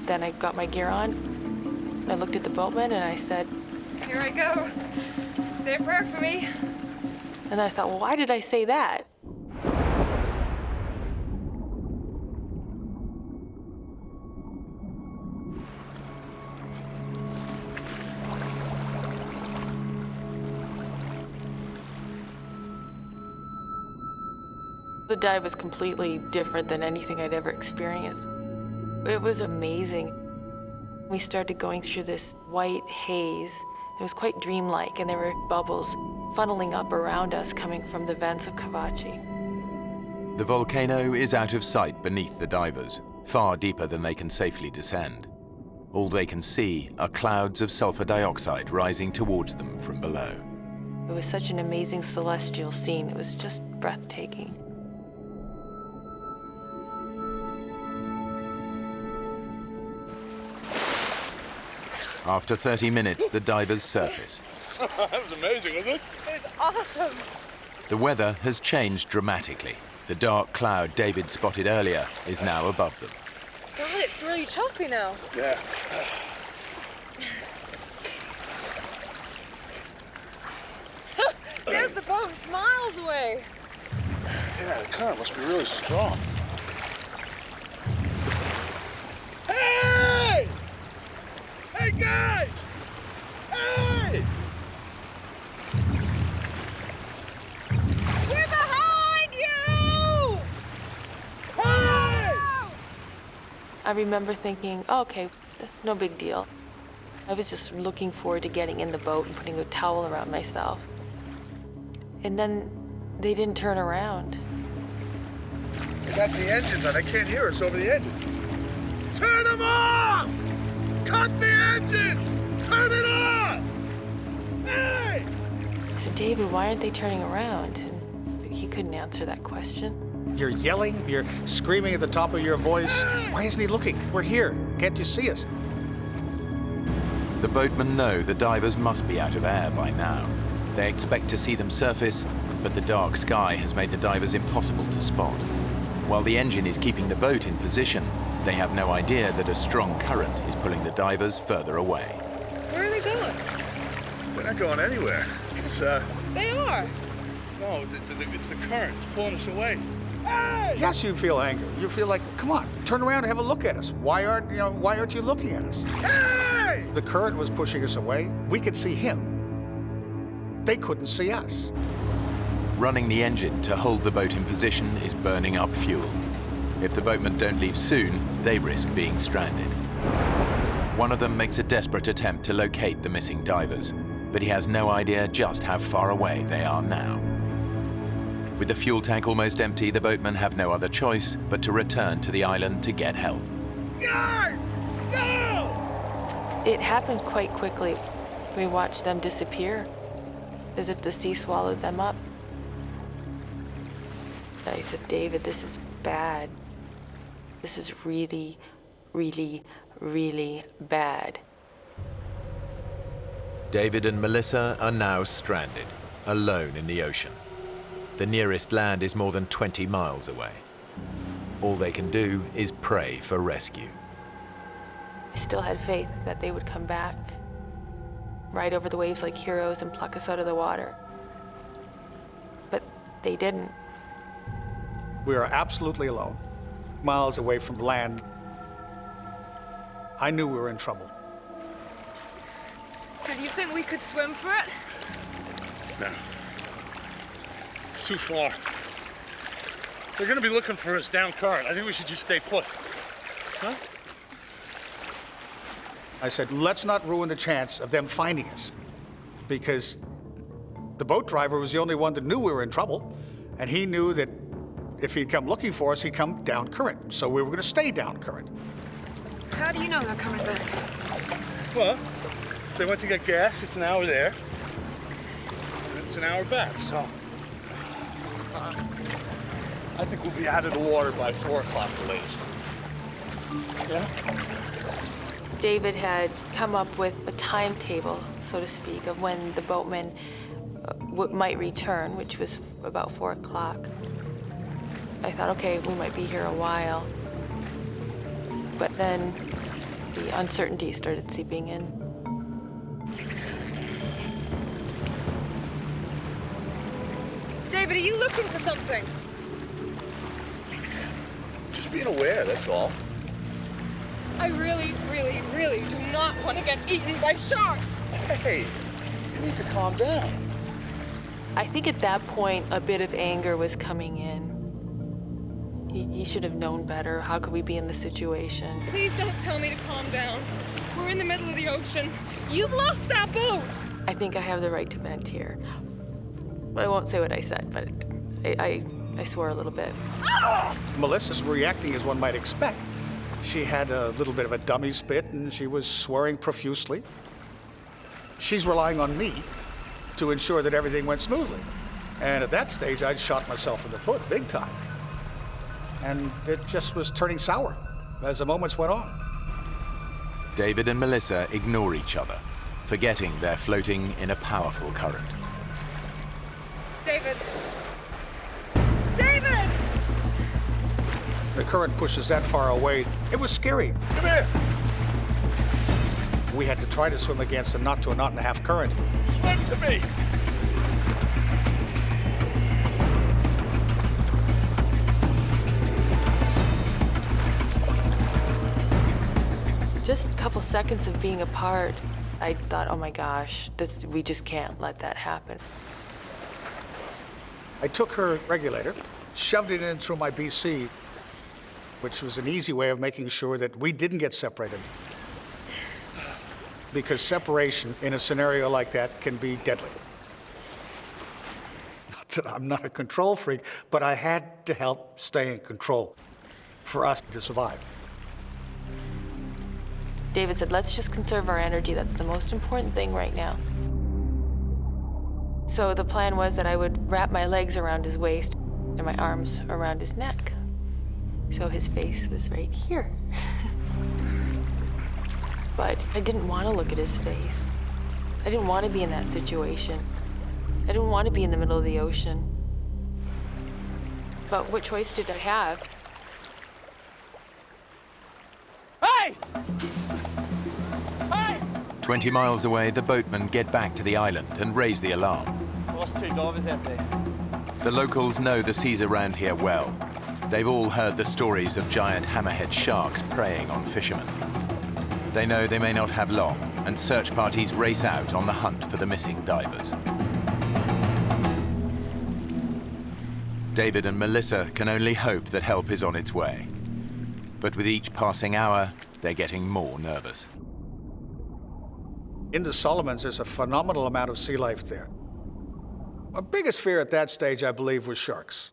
Then I got my gear on. I looked at the boatman and I said, Here I go. Say a prayer for me. and I thought, well, why did I say that? The dive was completely different than anything I'd ever experienced. It was amazing. We started going through this white haze. It was quite dreamlike, and there were bubbles funneling up around us coming from the vents of Kavachi. The volcano is out of sight beneath the divers, far deeper than they can safely descend. All they can see are clouds of sulfur dioxide rising towards them from below. It was such an amazing celestial scene. It was just breathtaking. After 30 minutes, the divers surface. That was amazing, wasn't it? It was awesome. The weather has changed dramatically. The dark cloud David spotted earlier is now above them. God, it's really choppy now. Yeah. There's the boat, it's miles away. Yeah, the current must be really strong. Hey! Hey, guys! Hey! We're behind you! Hey! I remember thinking, oh, okay, that's no big deal. I was just looking forward to getting in the boat and putting a towel around myself. And then they didn't turn around. They got the engines on. I can't hear us over the engines. Turn them off! Cut the engines! Turn it off! Hey! I said, David, why aren't they turning around? And he couldn't answer that question. You're yelling, you're screaming at the top of your voice. Why isn't he looking? We're here. Can't you see us? The boatmen know the divers must be out of air by now. They expect to see them surface, but the dark sky has made the divers impossible to spot. While the engine is keeping the boat in position, they have no idea that a strong current is pulling the divers further away. Where are they going? They're not going anywhere. It's, They are. no, it's the current. It's pulling us away. Hey! Yes, you feel anger. You feel like, come on, turn around and have a look at us. Why aren't you looking at us? Hey! The current was pushing us away. We could see him. they couldn't see us. Running the engine to hold the boat in position is burning up fuel. If the boatmen don't leave soon, they risk being stranded. One of them makes a desperate attempt to locate the missing divers, but he has no idea just how far away they are now. With the fuel tank almost empty, the boatmen have no other choice but to return to the island to get help. Guys! Go! It happened quite quickly. We watched them disappear, as if the sea swallowed them up. I said, David, this is bad. This is really, really, really bad. David and Melissa are now stranded, alone in the ocean. The nearest land is more than 20 miles away. All they can do is pray for rescue. I still had faith that they would come back, ride over the waves like heroes and pluck us out of the water. But they didn't. We were absolutely alone, miles away from land. I knew we were in trouble. So do you think we could swim for it? No. It's too far. They're gonna be looking for us down current. I think we should just stay put. Huh? I said, let's not ruin the chance of them finding us, because the boat driver was the only one that knew we were in trouble, and he knew that if he'd come looking for us, he'd come down current. So we were gonna stay down current. How do you know they're coming back? Well, if they went to get gas, it's an hour there, and it's an hour back, so. I think we'll be out of the water by 4 o'clock the latest. Yeah? David had come up with a timetable, so to speak, of when the boatmen might return, which was about 4 o'clock. I thought, okay, we might be here a while. But then the uncertainty started seeping in. David, are you looking for something? Just being aware, that's all. I really, really, really do not want to get eaten by sharks. Hey, you need to calm down. I think at that point, a bit of anger was coming in. He should have known better. How could we be in this situation? Please don't tell me to calm down. We're in the middle of the ocean. You've lost that boat. I think I have the right to vent here. I won't say what I said, but I swore a little bit. Melissa's reacting as one might expect. She had a little bit of a dummy spit, and she was swearing profusely. She's relying on me to ensure that everything went smoothly. And at that stage, I'd shot myself in the foot big time. And it just was turning sour as the moments went on. David and Melissa ignore each other, forgetting they're floating in a powerful current. David! David! The current pushes that far away. It was scary. Come here! We had to try to swim against a knot to a knot and a half current. Swim to me! Just a couple seconds of being apart, I thought, oh my gosh, we just can't let that happen. I took her regulator, shoved it in through my BC, which was an easy way of making sure that we didn't get separated. Because separation in a scenario like that can be deadly. Not that I'm not a control freak, but I had to help stay in control for us to survive. David said, let's just conserve our energy. That's the most important thing right now. So the plan was that I would wrap my legs around his waist and my arms around his neck. So his face was right here. But I didn't want to look at his face. I didn't want to be in that situation. I didn't want to be in the middle of the ocean. But what choice did I have? Hey! Hey! 20 miles away, the boatmen get back to the island and raise the alarm. Lost 2 divers out there. The locals know the seas around here well. They've all heard the stories of giant hammerhead sharks preying on fishermen. They know they may not have long, and search parties race out on the hunt for the missing divers. David and Melissa can only hope that help is on its way. But with each passing hour, they're getting more nervous. In the Solomons, there's a phenomenal amount of sea life there. My biggest fear at that stage, I believe, was sharks.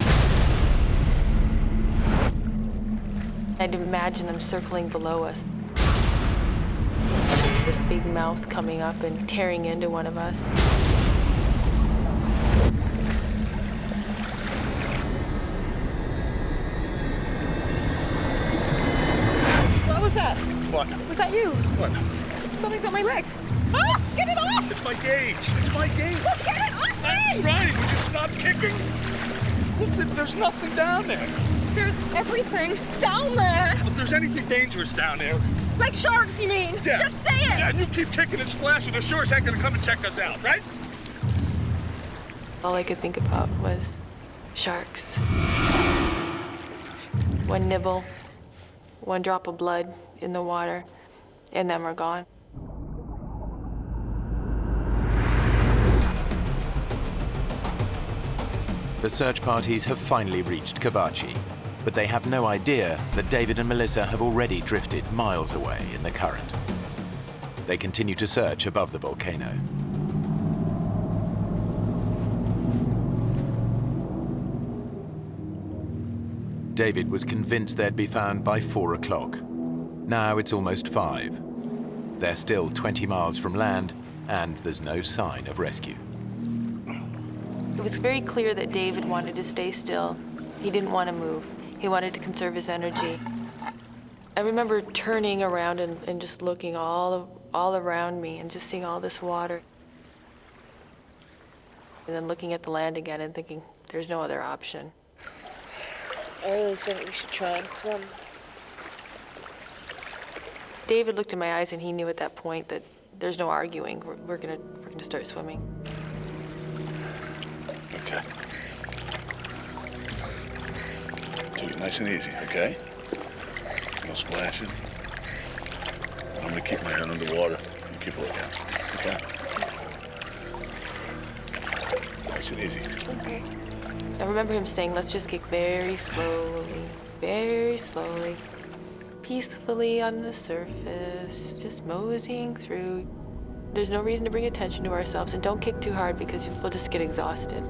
I'd imagine them circling below us. This big mouth coming up and tearing into one of us. What was that? What? Was that you? What? Something's on my leg. Ah! Get it off! It's my gauge. It's my gauge. Just get it off I'm me! trying. Would you stop kicking? Look, there's nothing down there. There's everything down there. If there's anything dangerous down there. Like sharks, you mean? Yeah. Just say it! Yeah, and you keep kicking and splashing, the shores ain't gonna come and check us out, right? All I could think about was sharks. One nibble, one drop of blood in the water, and then we're gone. The search parties have finally reached Kavachi, but they have no idea that David and Melissa have already drifted miles away in the current. They continue to search above the volcano. David was convinced they'd be found by 4 o'clock. Now it's almost 5. They're still 20 miles from land, and there's no sign of rescue. It was very clear that David wanted to stay still. He didn't want to move. He wanted to conserve his energy. I remember turning around and just looking all around me and just seeing all this water. And then looking at the land again and thinking, there's no other option. I really think we should try and swim. David looked in my eyes and he knew at that point that there's no arguing. We're gonna start swimming. Okay. Take it nice and easy, okay? No splashing. I'm gonna keep my head underwater. You keep a lookout, okay? Nice and easy. Okay. I remember him saying, let's just get very slowly, peacefully on the surface, just moseying through. There's no reason to bring attention to ourselves, and don't kick too hard because we'll just get exhausted.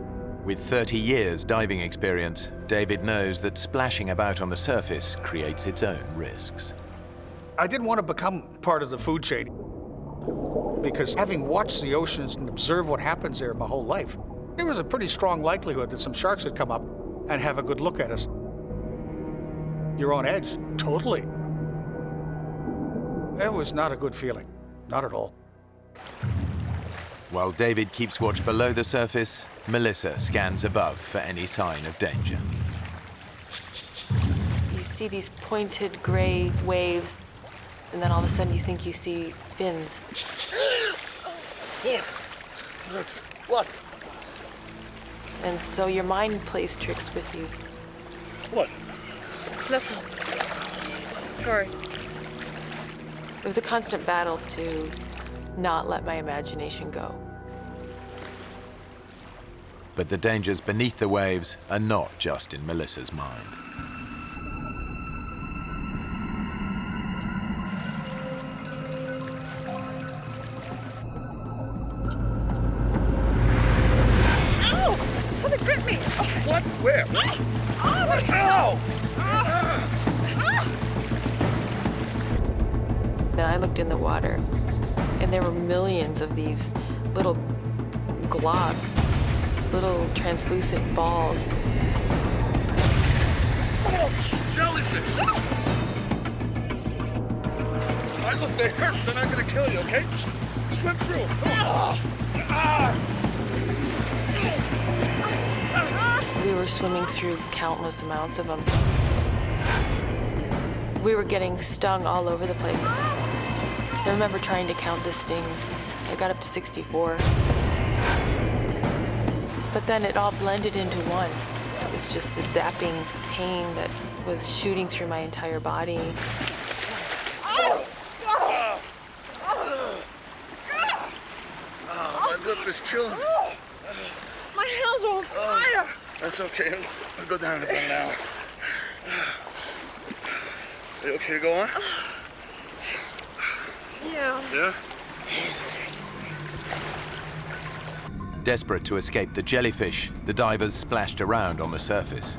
With 30 years diving experience, David knows that splashing about on the surface creates its own risks. I didn't want to become part of the food chain because having watched the oceans and observed what happens there my whole life, there was a pretty strong likelihood that some sharks would come up and have a good look at us. You're on edge, totally. It was not a good feeling, not at all. While David keeps watch below the surface, Melissa scans above for any sign of danger. You see these pointed gray waves, and then all of a sudden you think you see fins. What? And so your mind plays tricks with you. What? Nothing. Sorry. It was a constant battle to not let my imagination go. But the dangers beneath the waves are not just in Melissa's mind. Ow! Something gripped me. What? Where? Oh, my Ow! Then I looked in the water, and there were millions of these little globs, little translucent balls. Oh, jellyfish! All right, look, they hurt. They're not gonna kill you, okay? Just swim through. We were swimming through countless amounts of them. We were getting stung all over the place. I remember trying to count the stings. I got up to 64. But then it all blended into one. It was just the zapping pain that was shooting through my entire body. My lip is killing me. My hands are on fire. That's okay. I'll go down again now. Are you okay to go on? Yeah. Yeah? Desperate to escape the jellyfish, the divers splashed around on the surface.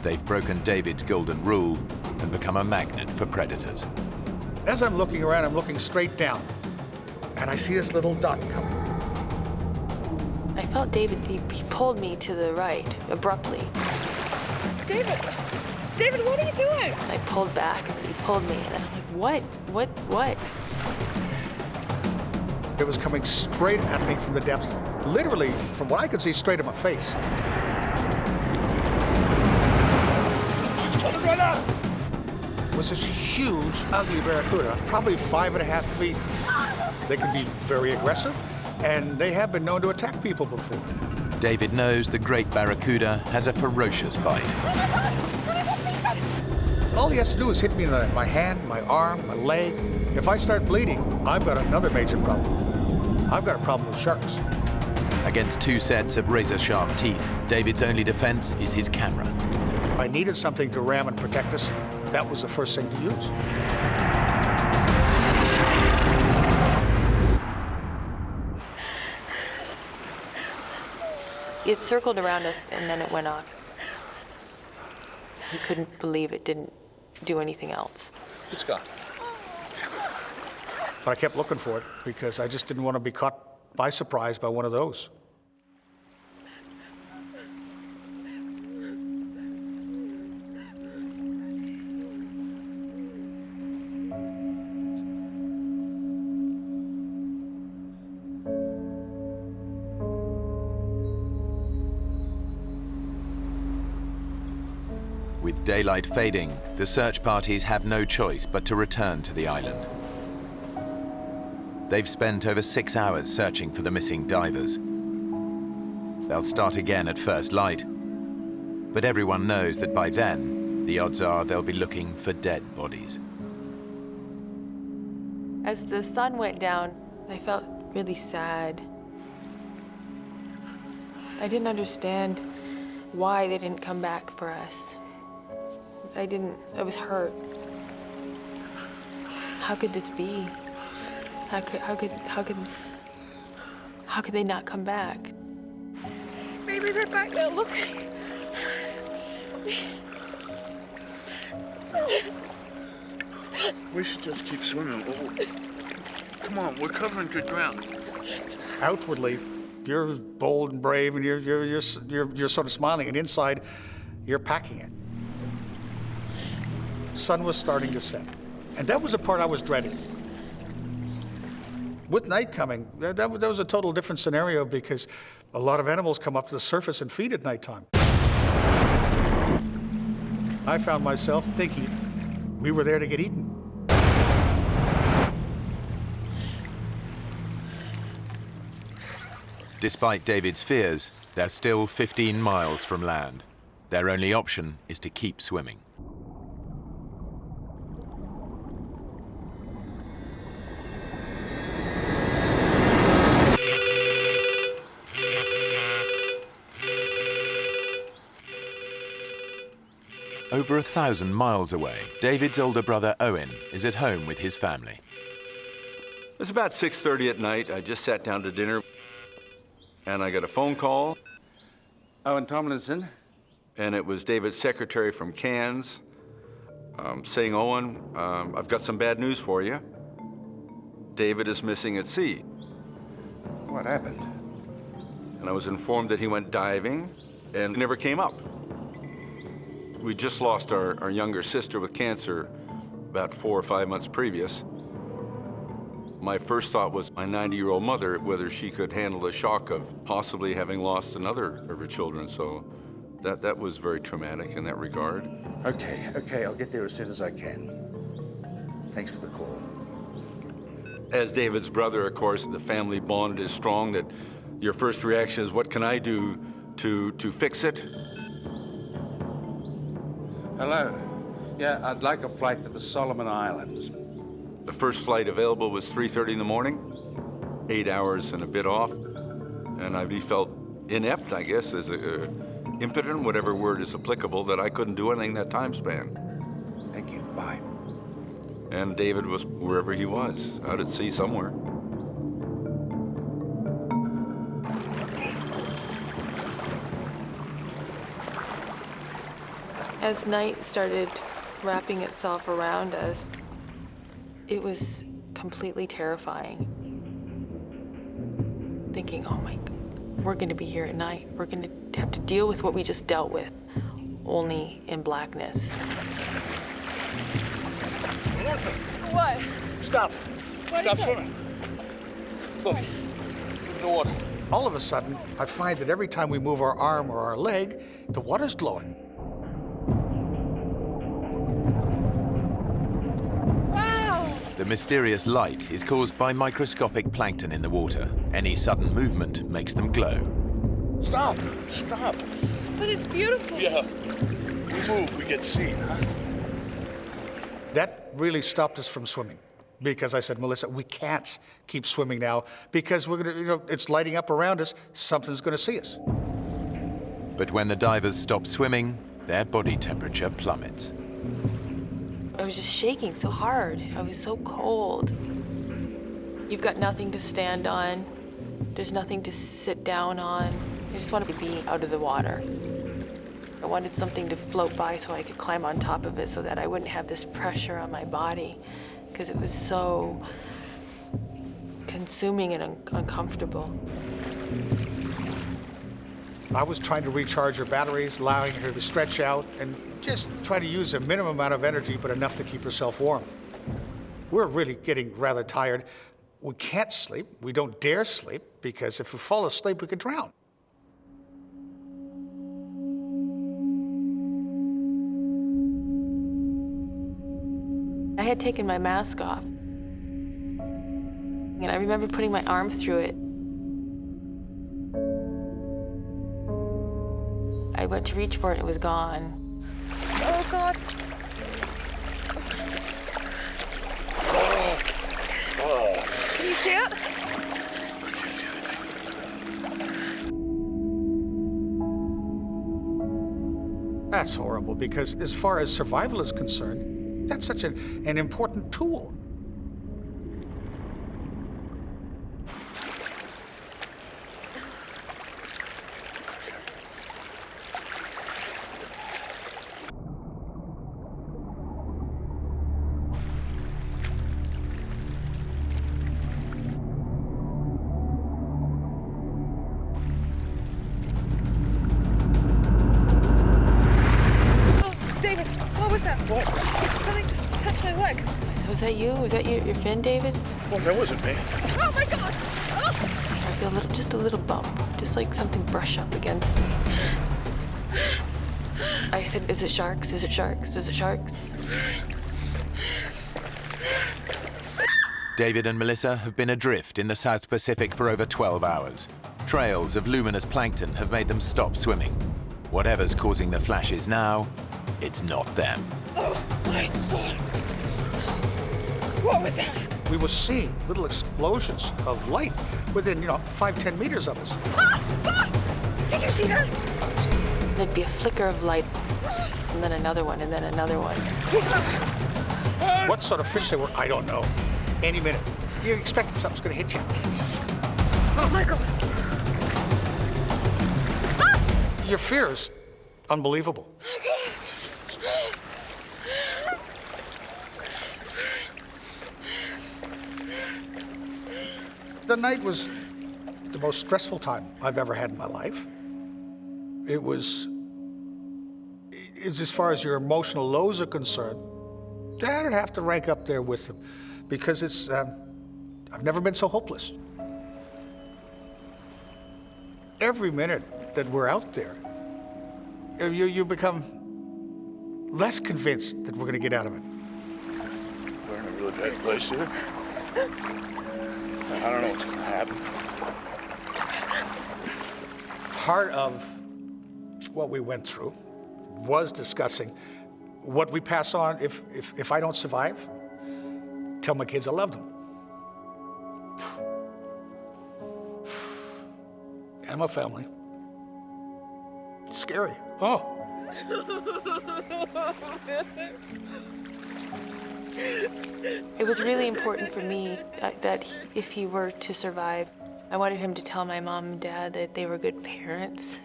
They've broken David's golden rule and become a magnet for predators. As I'm looking around, I'm looking straight down, and I see this little dot coming. I felt David, he pulled me to the right, abruptly. David, what are you doing? I pulled back, and he pulled me, and I'm like, what? It was coming straight at me from the depths, literally, from what I could see, straight at my face. It was this huge, ugly barracuda, probably 5.5 feet. They can be very aggressive, and they have been known to attack people before. David knows the great barracuda has a ferocious bite. All he has to do is hit me in my hand, my arm, my leg. If I start bleeding, I've got another major problem. I've got a problem with sharks. Against 2 sets of razor-sharp teeth, David's only defense is his camera. I needed something to ram and protect us. That was the first thing to use. It circled around us, and then it went off. He couldn't believe it didn't do anything else. It's gone. But I kept looking for it because I just didn't want to be caught by surprise by one of those. With daylight fading, the search parties have no choice but to return to the island. They've spent over 6 hours searching for the missing divers. They'll start again at first light, but everyone knows that by then, the odds are they'll be looking for dead bodies. As the sun went down, I felt really sad. I didn't understand why they didn't come back for us. I was hurt. How could this be? How could they not come back? Maybe they're back there looking. We should just keep swimming. Oh, come on, we're covering good ground. Outwardly, you're bold and brave, and you're sort of smiling, and inside, you're packing it. Sun was starting to set, and that was the part I was dreading. With night coming, that was a total different scenario because a lot of animals come up to the surface and feed at nighttime. I found myself thinking we were there to get eaten. Despite David's fears, they're still 15 miles from land. Their only option is to keep swimming. Over 1,000 miles away, David's older brother Owen is at home with his family. It was about 6:30 at night. I just sat down to dinner, and I got a phone call. Owen Tomlinson. And it was David's secretary from Cairns saying, Owen, I've got some bad news for you. David is missing at sea. What happened? And I was informed that he went diving and never came up. We just lost our younger sister with cancer about 4 or 5 months previous. My first thought was my 90-year-old mother, whether she could handle the shock of possibly having lost another of her children. So that was very traumatic in that regard. Okay, I'll get there as soon as I can. Thanks for the call. As David's brother, of course, the family bond is strong that your first reaction is, what can I do to fix it? Hello. Yeah, I'd like a flight to the Solomon Islands. The first flight available was 3:30 in the morning, 8 hours and a bit off. And I felt inept, I guess, as impotent, whatever word is applicable, that I couldn't do anything that time span. Thank you. Bye. And David was wherever he was, out at sea somewhere. As night started wrapping itself around us, it was completely terrifying. Thinking, oh my, we're gonna be here at night. We're gonna have to deal with what we just dealt with, only in blackness. What? Stop. What Stop is it? swimming. Look, in the water. All of a sudden, I find that every time we move our arm or our leg, the water's glowing. Wow! The mysterious light is caused by microscopic plankton in the water. Any sudden movement makes them glow. Stop. Stop. But it's beautiful. Yeah. We move, we get seen, huh? That really stopped us from swimming because I said, Melissa, we can't keep swimming now because we're gonna, it's lighting up around us. Something's gonna see us. But when the divers stop swimming, their body temperature plummets. I was just shaking so hard. I was so cold. You've got nothing to stand on. There's nothing to sit down on. I just wanted to be out of the water. I wanted something to float by so I could climb on top of it so that I wouldn't have this pressure on my body because it was so consuming and uncomfortable. I was trying to recharge her batteries, allowing her to stretch out and just try to use a minimum amount of energy, but enough to keep herself warm. We're really getting rather tired. We can't sleep. We don't dare sleep because if we fall asleep, we could drown. I had taken my mask off, and I remember putting my arm through it. I went to reach for it, and it was gone. Oh, God. Can you see it? That's horrible because as far as survival is concerned, that's such an important tool. David, what was that? What? Something just touched my leg. Was that you? Was that your fin, David? Well, that wasn't me. Oh my God! Oh! I feel just a little bump, just like something brush up against me. I said, is it sharks? Is it sharks? Is it sharks? David and Melissa have been adrift in the South Pacific for over 12 hours. Trails of luminous plankton have made them stop swimming. Whatever's causing the flashes now, it's not them. Oh my God! What was that? We were seeing little explosions of light within, 5-10 meters of us. Ah! God! Did you see that? There'd be a flicker of light, and then another one, and then another one. What sort of fish they were, I don't know. Any minute, you expect something's gonna hit you. Oh my God! Your fear is unbelievable. The night was the most stressful time I've ever had in my life. It's as far as your emotional lows are concerned, that'd have to rank up there with them because I've never been so hopeless. Every minute that we're out there, you become less convinced that we're gonna get out of it. We're in a really bad place here. I don't know what's gonna happen. Part of what we went through was discussing what we pass on if I don't survive. Tell my kids I love them. And my family. scary. Oh. It was really important for me that if he were to survive, I wanted him to tell my mom and dad that they were good parents.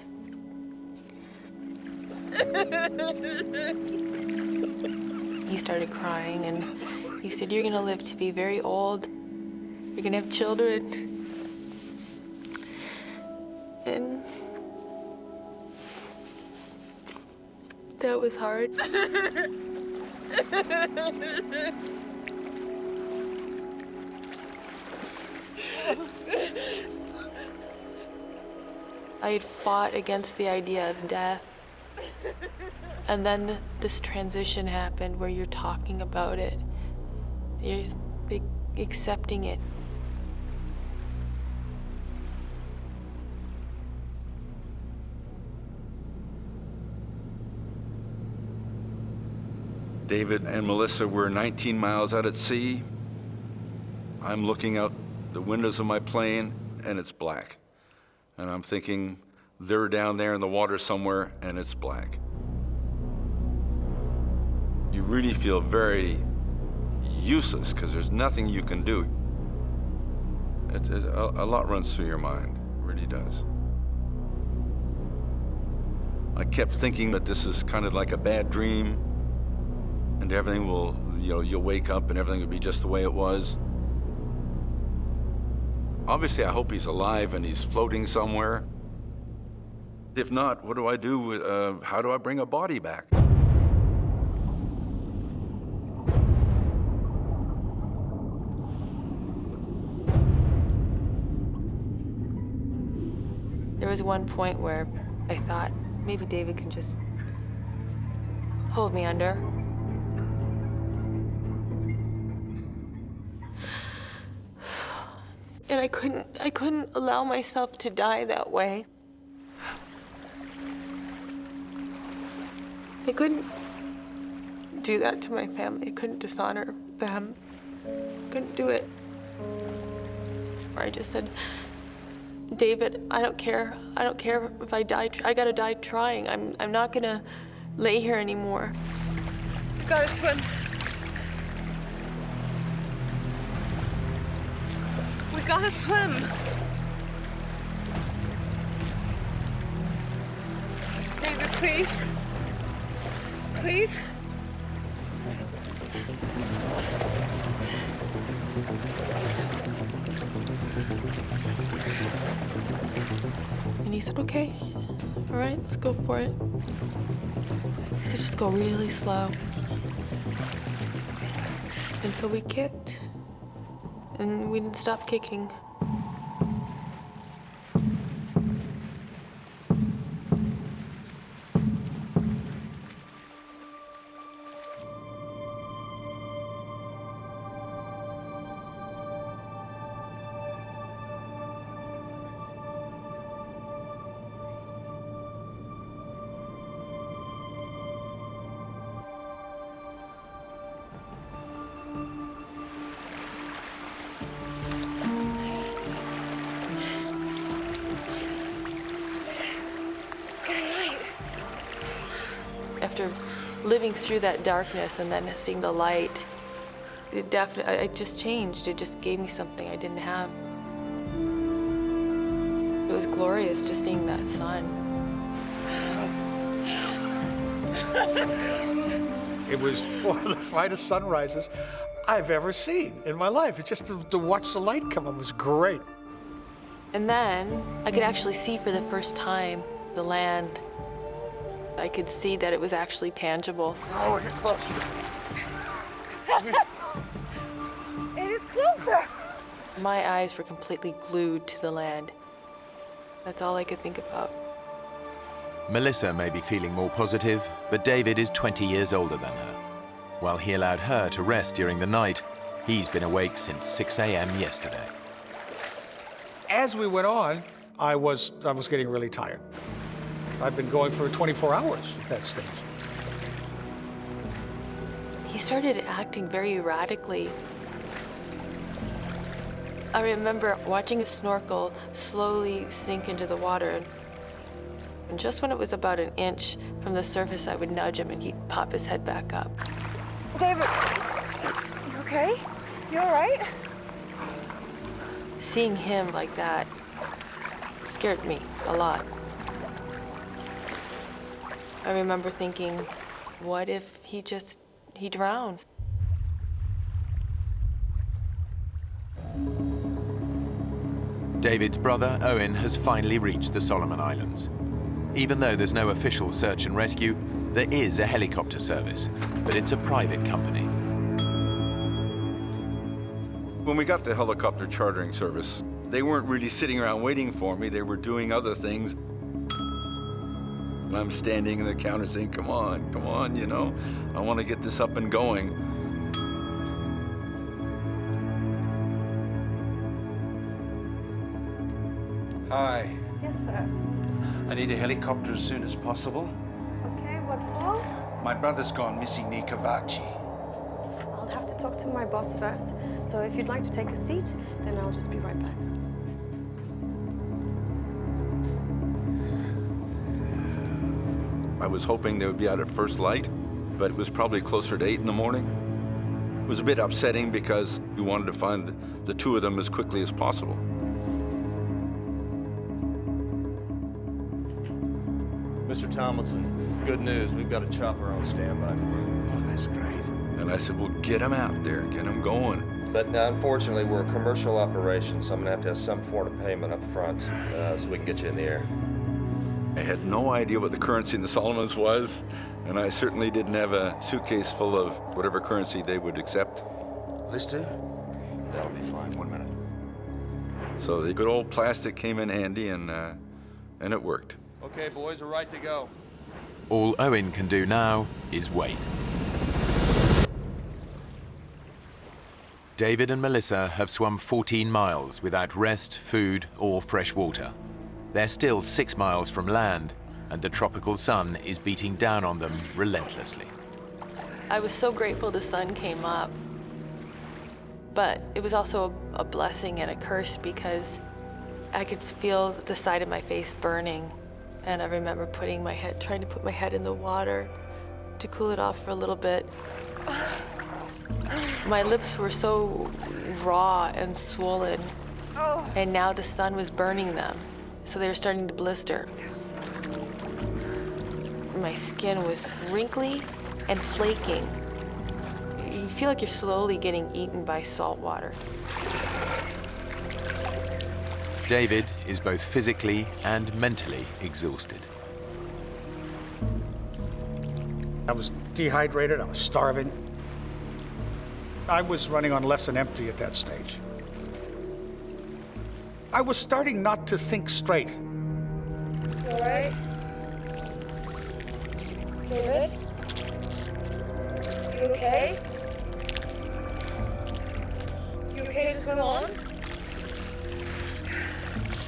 He started crying and he said, "You're gonna live to be very old. You're gonna have children." And that was hard. I had fought against the idea of death. And then this transition happened where you're talking about it. You're accepting it. David and Melissa were 19 miles out at sea. I'm looking out the windows of my plane, and it's black. And I'm thinking, they're down there in the water somewhere, and it's black. You really feel very useless, because there's nothing you can do. A lot runs through your mind, it really does. I kept thinking that this is kind of like a bad dream, and everything will, you'll wake up and everything will be just the way it was. Obviously, I hope he's alive and he's floating somewhere. If not, what do I do? How do I bring a body back? There was one point where I thought maybe David can just hold me under. And I couldn't allow myself to die that way. I couldn't do that to my family. I couldn't dishonor them. I couldn't do it. I just said, "David, I don't care. I don't care if I die. I gotta die trying. I'm not gonna lay here anymore." Gotta swim. We gotta swim. David, please. Please. And he said, "Okay, all right, let's go for it." He said, "Just go really slow." And so we kicked, and we didn't stop kicking. After living through that darkness and then seeing the light, it just changed. It just gave me something I didn't have. It was glorious just seeing that sun. It was one of the finest sunrises I've ever seen in my life. It's just to watch the light come up was great. And then I could actually see for the first time the land. I could see that it was actually tangible. Oh, you're closer. It is closer. My eyes were completely glued to the land. That's all I could think about. Melissa may be feeling more positive, but David is 20 years older than her. While he allowed her to rest during the night, he's been awake since 6 a.m. yesterday. As we went on, I was getting really tired. I've been going for 24 hours at that stage. He started acting very erratically. I remember watching a snorkel slowly sink into the water. And just when it was about an inch from the surface, I would nudge him and he'd pop his head back up. David, you okay? You all right? Seeing him like that scared me a lot. I remember thinking, what if he drowns? David's brother, Owen, has finally reached the Solomon Islands. Even though there's no official search and rescue, there is a helicopter service, but it's a private company. When we got the helicopter chartering service, they weren't really sitting around waiting for me. They were doing other things. And I'm standing in the counter saying, come on, you know, I want to get this up and going. Hi. Yes, sir. I need a helicopter as soon as possible. Okay, what for? My brother's gone missing near Kavachi. I'll have to talk to my boss first. So if you'd like to take a seat, then I'll just be right back. I was hoping they would be out at first light, but it was probably closer to 8 in the morning. It was a bit upsetting because we wanted to find the two of them as quickly as possible. Mr. Tomlinson, good news. We've got a chopper on standby for you. Oh, that's great. And I said, well, get them out there, get them going. But unfortunately, we're a commercial operation, so I'm gonna have to have some form of payment up front so we can get you in the air. I had no idea what the currency in the Solomons was, and I certainly didn't have a suitcase full of whatever currency they would accept. This do? That'll be fine. 1 minute. So the good old plastic came in handy, and it worked. Okay, boys, we're right to go. All Owen can do now is wait. David and Melissa have swum 14 miles without rest, food, or fresh water. They're still 6 miles from land, and the tropical sun is beating down on them relentlessly. I was so grateful the sun came up. But it was also a blessing and a curse because I could feel the side of my face burning. And I remember trying to put my head in the water to cool it off for a little bit. My lips were so raw and swollen, and now the sun was burning them, so they were starting to blister. My skin was wrinkly and flaking. You feel like you're slowly getting eaten by salt water. David is both physically and mentally exhausted. I was dehydrated, I was starving. I was running on less than empty at that stage. I was starting not to think straight. All right? David? You okay? You okay to swim on?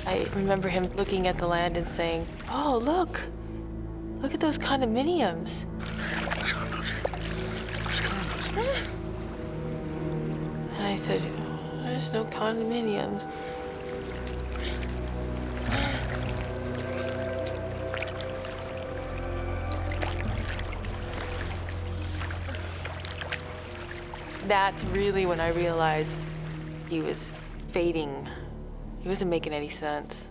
I remember him looking at the land and saying, oh, look at those condominiums. And I said, there's no condominiums. That's really when I realized he was fading. He wasn't making any sense.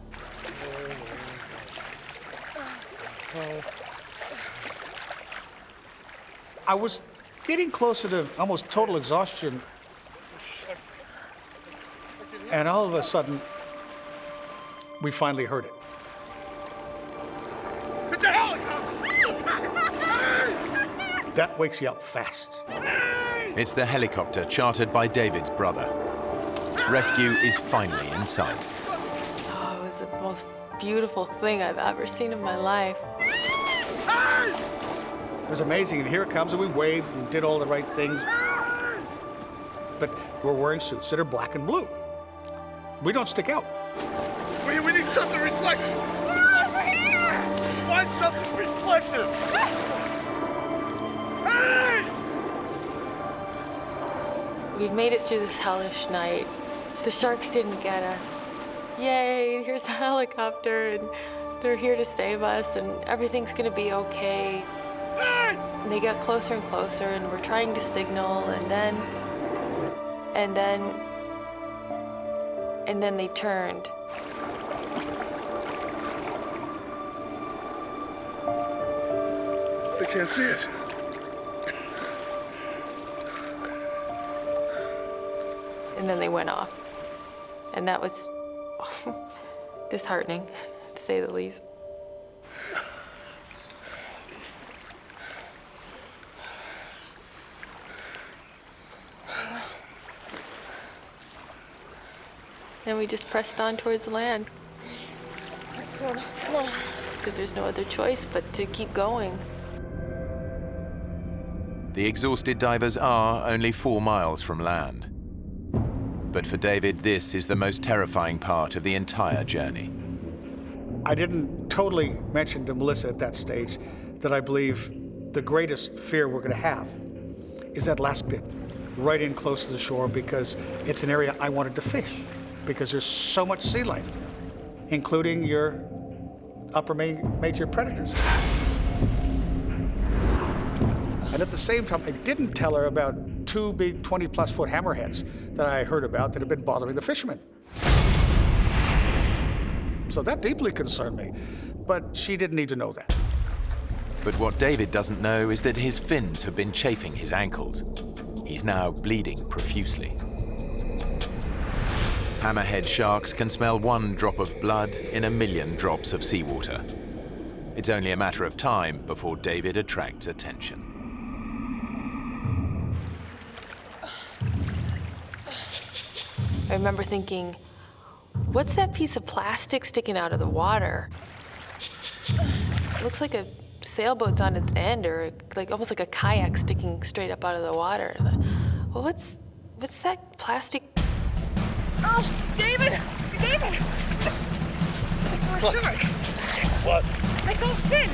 I was getting closer to almost total exhaustion. And all of a sudden, we finally heard it. It's a helicopter! That wakes you up fast. It's the helicopter chartered by David's brother. Rescue is finally in sight. Oh, it was the most beautiful thing I've ever seen in my life. It was amazing, and here it comes, and we waved and did all the right things. But we're wearing suits that are black and blue. We don't stick out. We need something reflective. Over here! Find something reflective. Hey! We've made it through this hellish night. The sharks didn't get us. Yay, here's the helicopter, and they're here to save us and everything's gonna be okay. And they got closer and closer and we're trying to signal and then they turned. They can't see us. And then they went off. And that was disheartening, to say the least. Then we just pressed on towards land. Come on. Because there's no other choice but to keep going. The exhausted divers are only 4 miles from land. But for David, this is the most terrifying part of the entire journey. I didn't totally mention to Melissa at that stage that I believe the greatest fear we're going to have is that last bit, right in close to the shore, because it's an area I wanted to fish, because there's so much sea life there, including your upper major predators. And at the same time, I didn't tell her about 2 big 20-plus foot hammerheads that I heard about that had been bothering the fishermen. So that deeply concerned me, but she didn't need to know that. But what David doesn't know is that his fins have been chafing his ankles. He's now bleeding profusely. Hammerhead sharks can smell 1 drop of blood in 1,000,000 drops of seawater. It's only a matter of time before David attracts attention. I remember thinking, what's that piece of plastic sticking out of the water? It looks like a sailboat's on its end, or like almost like a kayak sticking straight up out of the water. Well, what's that plastic? Oh, David! David! We're shark. What? I saw a fin.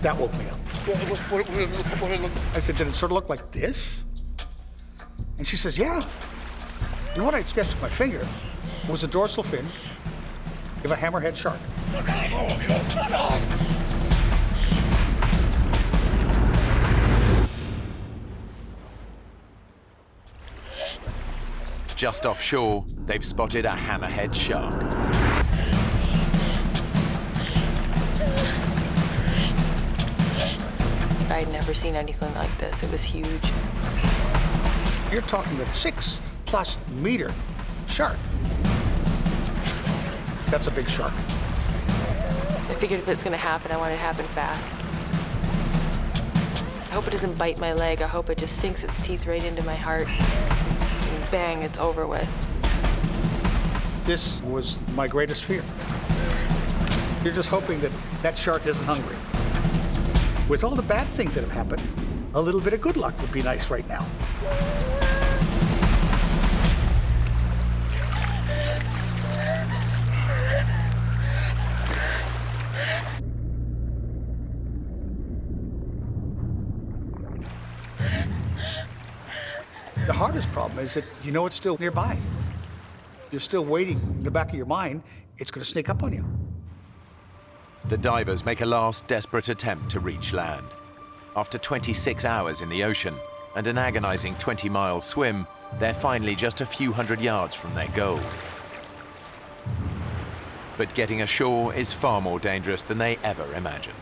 That woke me up. What I said, did it sort of look like this? And she says, yeah. And what I sketched with my finger was a dorsal fin of a hammerhead shark. Just offshore, they've spotted a hammerhead shark. I'd never seen anything like this. It was huge. You're talking a 6+ meter shark. That's a big shark. I figured if it's gonna happen, I want it to happen fast. I hope it doesn't bite my leg. I hope it just sinks its teeth right into my heart. And bang, it's over with. This was my greatest fear. You're just hoping that that shark isn't hungry. With all the bad things that have happened, a little bit of good luck would be nice right now. The hardest problem is that you know it's still nearby. You're still waiting in the back of your mind, it's going to sneak up on you. The divers make a last desperate attempt to reach land. After 26 hours in the ocean and an agonizing 20-mile swim, they're finally just a few hundred yards from their goal. But getting ashore is far more dangerous than they ever imagined.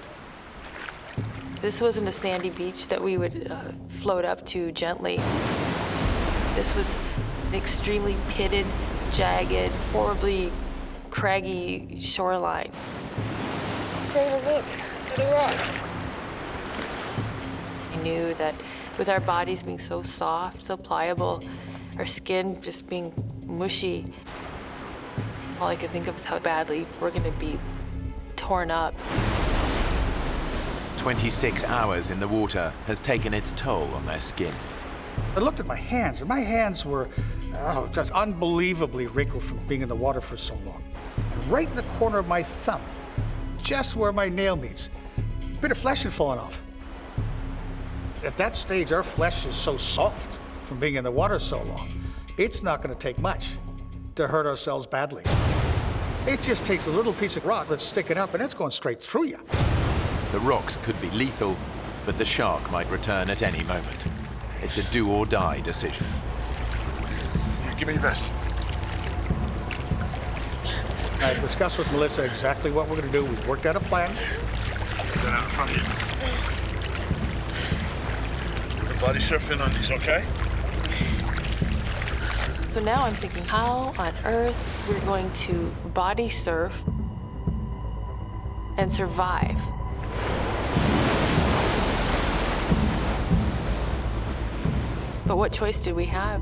This wasn't a sandy beach that we would float up to gently. This was an extremely pitted, jagged, horribly craggy shoreline. David, look at the rocks. I knew that with our bodies being so soft, so pliable, our skin just being mushy, all I could think of was how badly we're gonna be torn up. 26 hours in the water has taken its toll on their skin. I looked at my hands, and my hands were just unbelievably wrinkled from being in the water for so long. And right in the corner of my thumb, just where my nail meets, a bit of flesh had fallen off. At that stage, our flesh is so soft from being in the water so long, it's not going to take much to hurt ourselves badly. It just takes a little piece of rock that's sticking up and it's going straight through you. The rocks could be lethal, but the shark might return at any moment. It's a do-or-die decision. Give me your vest. I discussed with Melissa exactly what we're going to do. We've worked out a plan. Get that out in front of you. The body surfing on these, okay? So now I'm thinking, how on earth we're going to body surf and survive? But what choice did we have?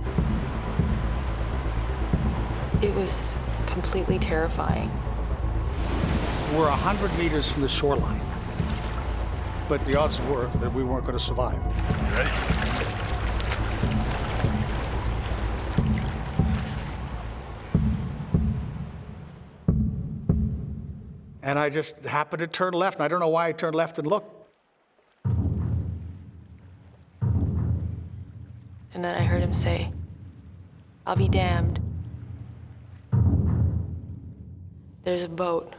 It was completely terrifying. We're 100 meters from the shoreline, but the odds were that we weren't going to survive. You ready? And I just happened to turn left, and I don't know why I turned left and looked. And then I heard him say, "I'll be damned. There's a boat."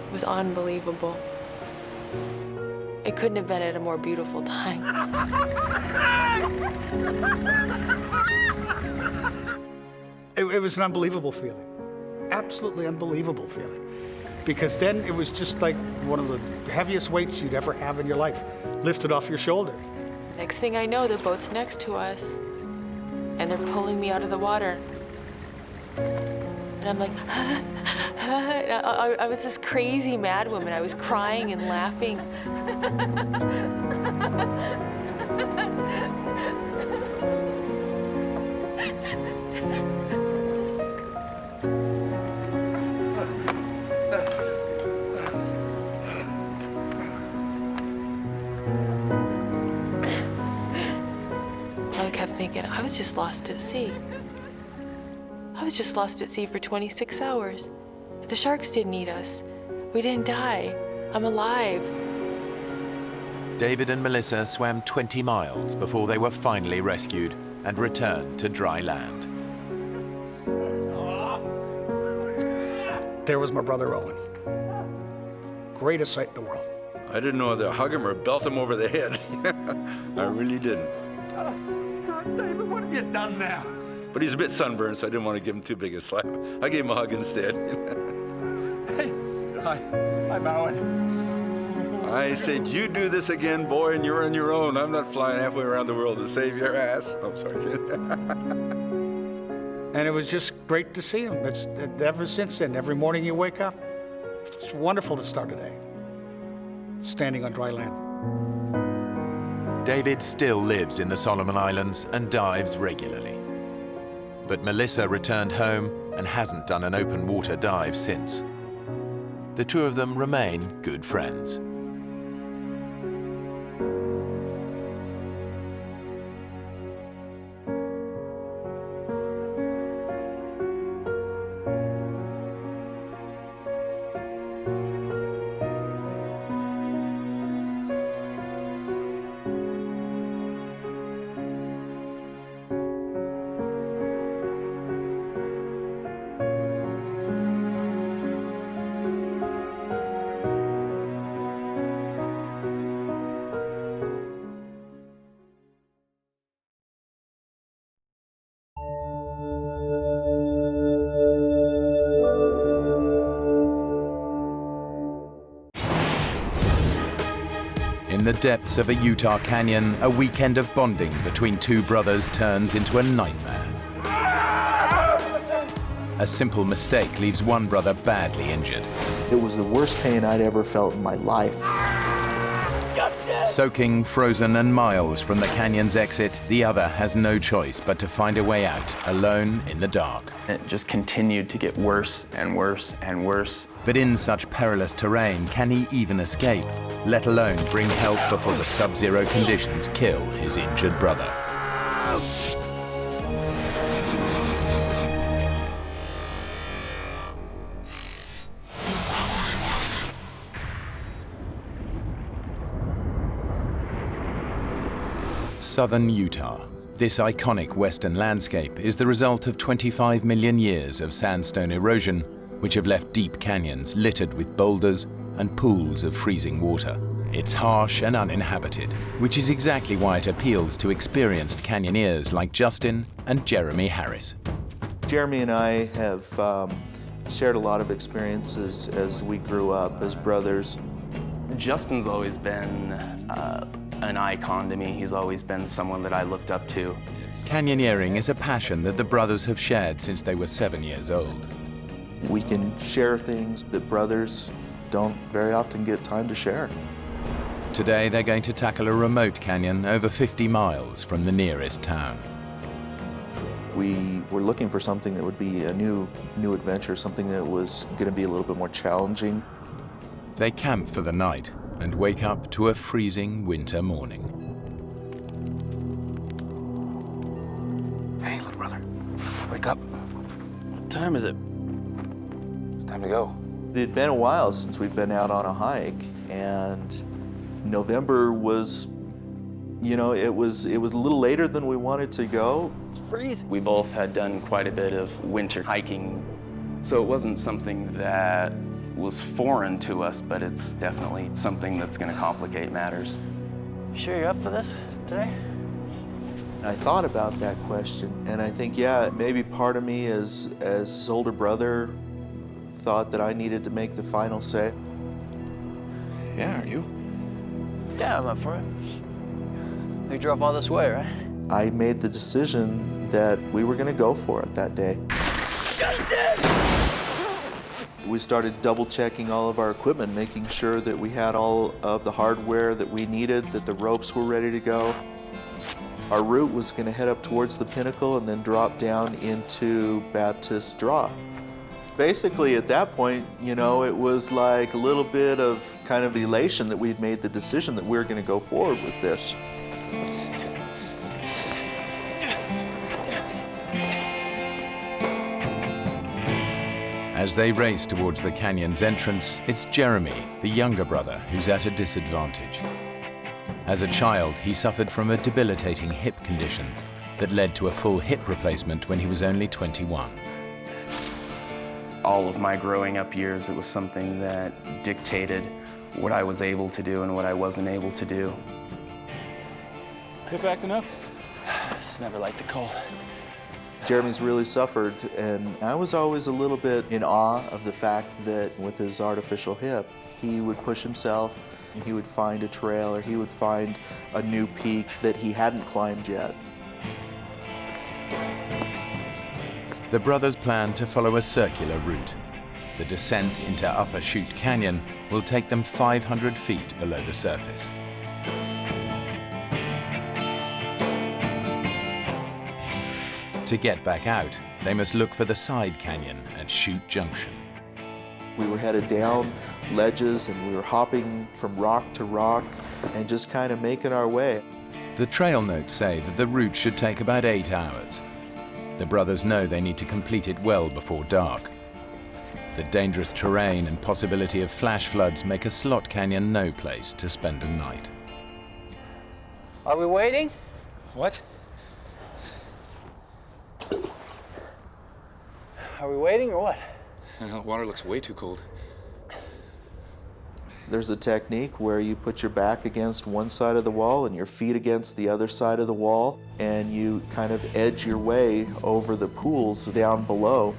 It was unbelievable. It couldn't have been at a more beautiful time. It was an unbelievable feeling. Absolutely unbelievable feeling. Because then it was just like one of the heaviest weights you'd ever have in your life lifted off your shoulder. Next thing I know, the boat's next to us, and they're pulling me out of the water. And I'm like, I was this crazy mad woman. I was crying and laughing. I kept thinking, I was just lost at sea. I was just lost at sea for 26 hours. The sharks didn't eat us. We didn't die. I'm alive. David and Melissa swam 20 miles before they were finally rescued and returned to dry land. There was my brother Owen. Greatest sight in the world. I didn't know whether to hug him or belt him over the head. I really didn't. God, David, what have you done now? But he's a bit sunburned, so I didn't want to give him too big a slap. I gave him a hug instead. I'm Owen. I said, you do this again, boy, and you're on your own. I'm not flying halfway around the world to save your ass. Oh, sorry, kid. And it was just great to see him. Ever since then, every morning you wake up, it's wonderful to start a day, standing on dry land. David still lives in the Solomon Islands and dives regularly. But Melissa returned home and hasn't done an open water dive since. The two of them remain good friends. In the depths of a Utah canyon, a weekend of bonding between two brothers turns into a nightmare. A simple mistake leaves one brother badly injured. It was the worst pain I'd ever felt in my life. Soaking, frozen, and miles from the canyon's exit, the other has no choice but to find a way out, alone in the dark. It just continued to get worse and worse and worse. But in such perilous terrain, can he even escape, let alone bring help before the sub-zero conditions kill his injured brother? Southern Utah. This iconic western landscape is the result of 25 million years of sandstone erosion, which have left deep canyons littered with boulders and pools of freezing water. It's harsh and uninhabited, which is exactly why it appeals to experienced canyoneers like Justin and Jeremy Harris. Jeremy and I have shared a lot of experiences as we grew up as brothers. Justin's always been an icon to me. He's always been someone that I looked up to. Canyoneering is a passion that the brothers have shared since they were 7 years old. We can share things that brothers don't very often get time to share. Today they're going to tackle a remote canyon over 50 miles from the nearest town. We were looking for something that would be a new adventure, something that was going to be a little bit more challenging. They camp for the night and wake up to a freezing winter morning. Hey, little brother, wake up. What time is it? It's time to go. It had been a while since we'd been out on a hike, and November was, you know, it was a little later than we wanted to go. It's freezing. We both had done quite a bit of winter hiking, so it wasn't something that was foreign to us, but it's definitely something that's going to complicate matters. You sure you're up for this today? I thought about that question, and I think, yeah, maybe part of me as his older brother thought that I needed to make the final say. Yeah, are you? Yeah, I'm up for it. We drove all this way, right? I made the decision that we were going to go for it that day. Justin! We started double-checking all of our equipment, making sure that we had all of the hardware that we needed, that the ropes were ready to go. Our route was going to head up towards the pinnacle and then drop down into Baptist Draw. Basically, at that point, you know, it was like a little bit of kind of elation that we'd made the decision that we were going to go forward with this. As they race towards the canyon's entrance, it's Jeremy, the younger brother, who's at a disadvantage. As a child, he suffered from a debilitating hip condition that led to a full hip replacement when he was only 21. All of my growing up years, it was something that dictated what I was able to do and what I wasn't able to do. Hip acting up? Just never liked the cold. Jeremy's really suffered, and I was always a little bit in awe of the fact that with his artificial hip, he would push himself, and he would find a trail, or he would find a new peak that he hadn't climbed yet. The brothers plan to follow a circular route. The descent into Upper Chute Canyon will take them 500 feet below the surface. To get back out, they must look for the side canyon at Chute Junction. We were headed down ledges, and we were hopping from rock to rock and just kind of making our way. The trail notes say that the route should take about 8 hours. The brothers know they need to complete it well before dark. The dangerous terrain and possibility of flash floods make a slot canyon no place to spend a night. Are we waiting? What? Are we waiting or what? I know, water looks way too cold. There's a technique where you put your back against one side of the wall and your feet against the other side of the wall, and you kind of edge your way over the pools down below.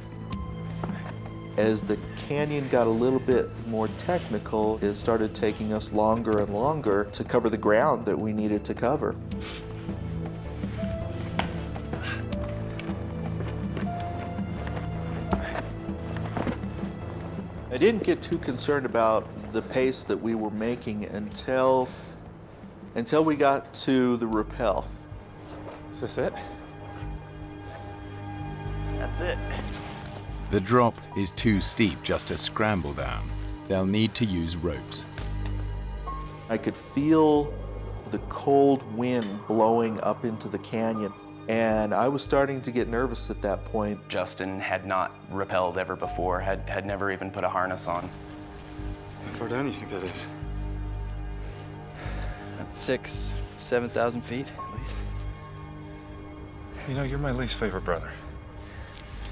As the canyon got a little bit more technical, it started taking us longer and longer to cover the ground that we needed to cover. I didn't get too concerned about the pace that we were making until we got to the rappel. Is this it? That's it. The drop is too steep just to scramble down. They'll need to use ropes. I could feel the cold wind blowing up into the canyon, and I was starting to get nervous at that point. Justin had not rappelled ever before, had never even put a harness on. How far down do you think that is? 6,000 to 7,000 feet, at least. You know, you're my least favorite brother.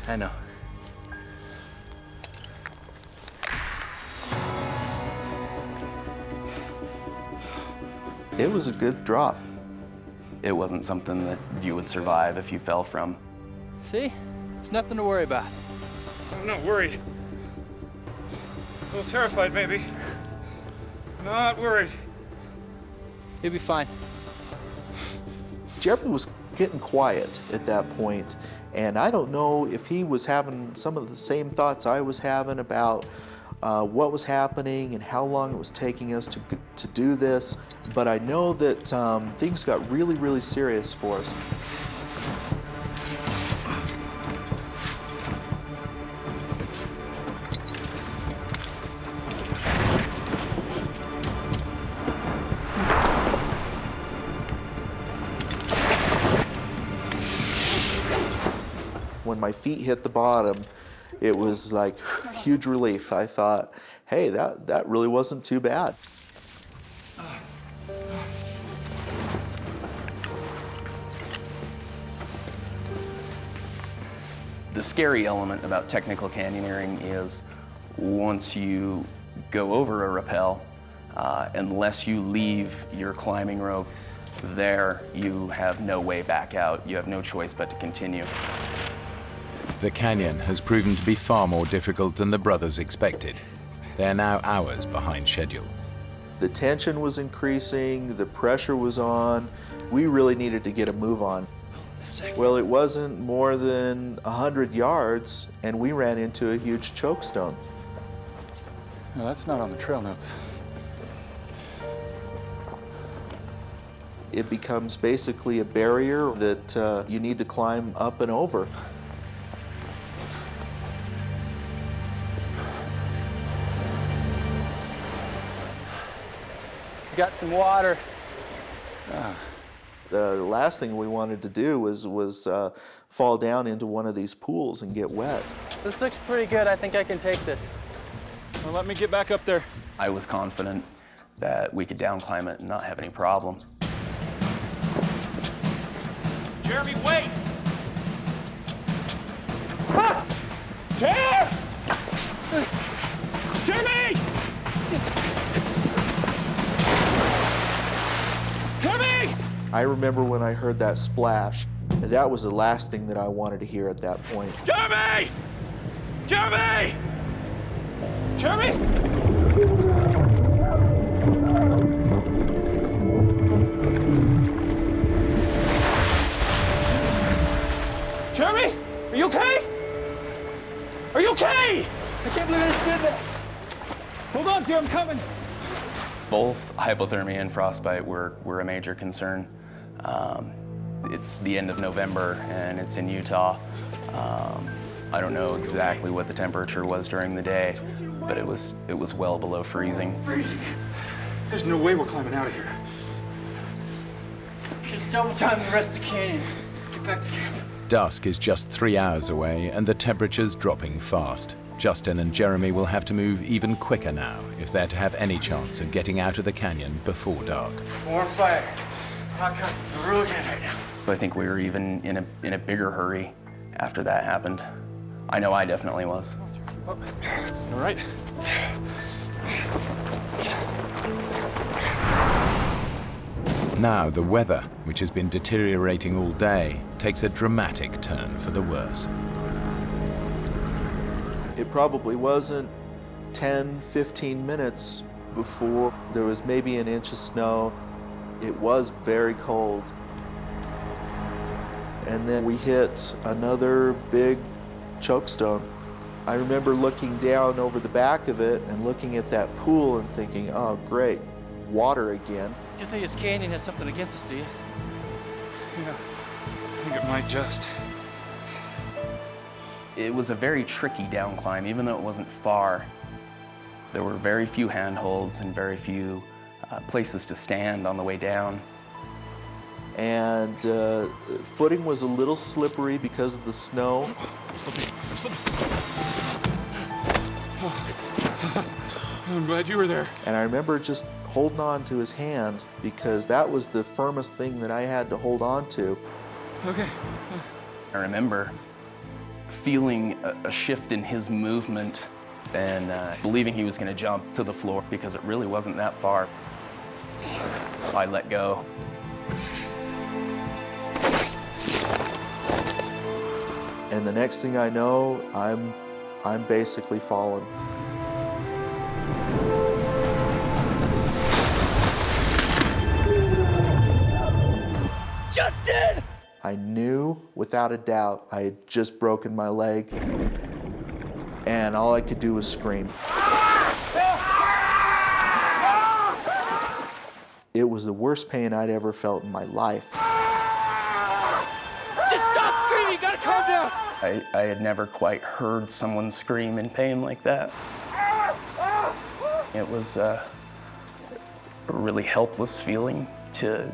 I know. It was a good drop. It wasn't something that you would survive if you fell from. See? It's nothing to worry about. I'm not worried. A little terrified, maybe. Not worried. You'll be fine. Jeremy was getting quiet at that point, and I don't know if he was having some of the same thoughts I was having about what was happening and how long it was taking us to do this, but I know that things got really, really serious for us. When my feet hit the bottom, it was like huge relief. I thought, hey, that really wasn't too bad. The scary element about technical canyoneering is once you go over a rappel, unless you leave your climbing rope there, you have no way back out. You have no choice but to continue. The canyon has proven to be far more difficult than the brothers expected. They're now hours behind schedule. The tension was increasing, the pressure was on. We really needed to get a move on. Well, it wasn't more than 100 yards, and we ran into a huge chokestone. No, that's not on the trail notes. It becomes basically a barrier that you need to climb up and over. Got some water. The last thing we wanted to do was fall down into one of these pools and get wet. This looks pretty good. I think I can take this. Well, let me get back up there. I was confident that we could down climb it and not have any problem. Jeremy, wait! Ah! Jeremy! Jeremy! I remember when I heard that splash, that was the last thing that I wanted to hear at that point. Jeremy! Jeremy! Jeremy! Jeremy, are you okay? Are you okay? I can't believe I just did that. Hold on, dear, I'm coming. Both hypothermia and frostbite were a major concern. It's the end of November and it's in Utah. I don't know exactly what the temperature was during the day, but it was well below freezing. Freezing? There's no way we're climbing out of here. Just double time the rest of the canyon. Get back to camp. Dusk is just 3 hours away and the temperature's dropping fast. Justin and Jeremy will have to move even quicker now if they're to have any chance of getting out of the canyon before dark. More fire. Hot cuts are really good right now. I think we were even in a bigger hurry after that happened. I know I definitely was. All right. Now the weather, which has been deteriorating all day, takes a dramatic turn for the worse. It probably wasn't 10, 15 minutes before there was maybe an inch of snow. It was very cold. And then we hit another big chokestone. I remember looking down over the back of it and looking at that pool and thinking, oh great, water again. You think this canyon has something against us, do you? Yeah, I think it might just. It was a very tricky down climb, even though it wasn't far. There were very few handholds and very few places to stand on the way down. And footing was a little slippery because of the snow. I'm glad you were there. And I remember just holding on to his hand because that was the firmest thing that I had to hold on to. Okay. I remember feeling a shift in his movement and believing he was going to jump to the floor because it really wasn't that far. I let go. And the next thing I know, I'm basically falling. Justin! I knew without a doubt I had just broken my leg, and all I could do was scream. It was the worst pain I'd ever felt in my life. Just stop screaming, you gotta calm down! I had never quite heard someone scream in pain like that. It was a really helpless feeling to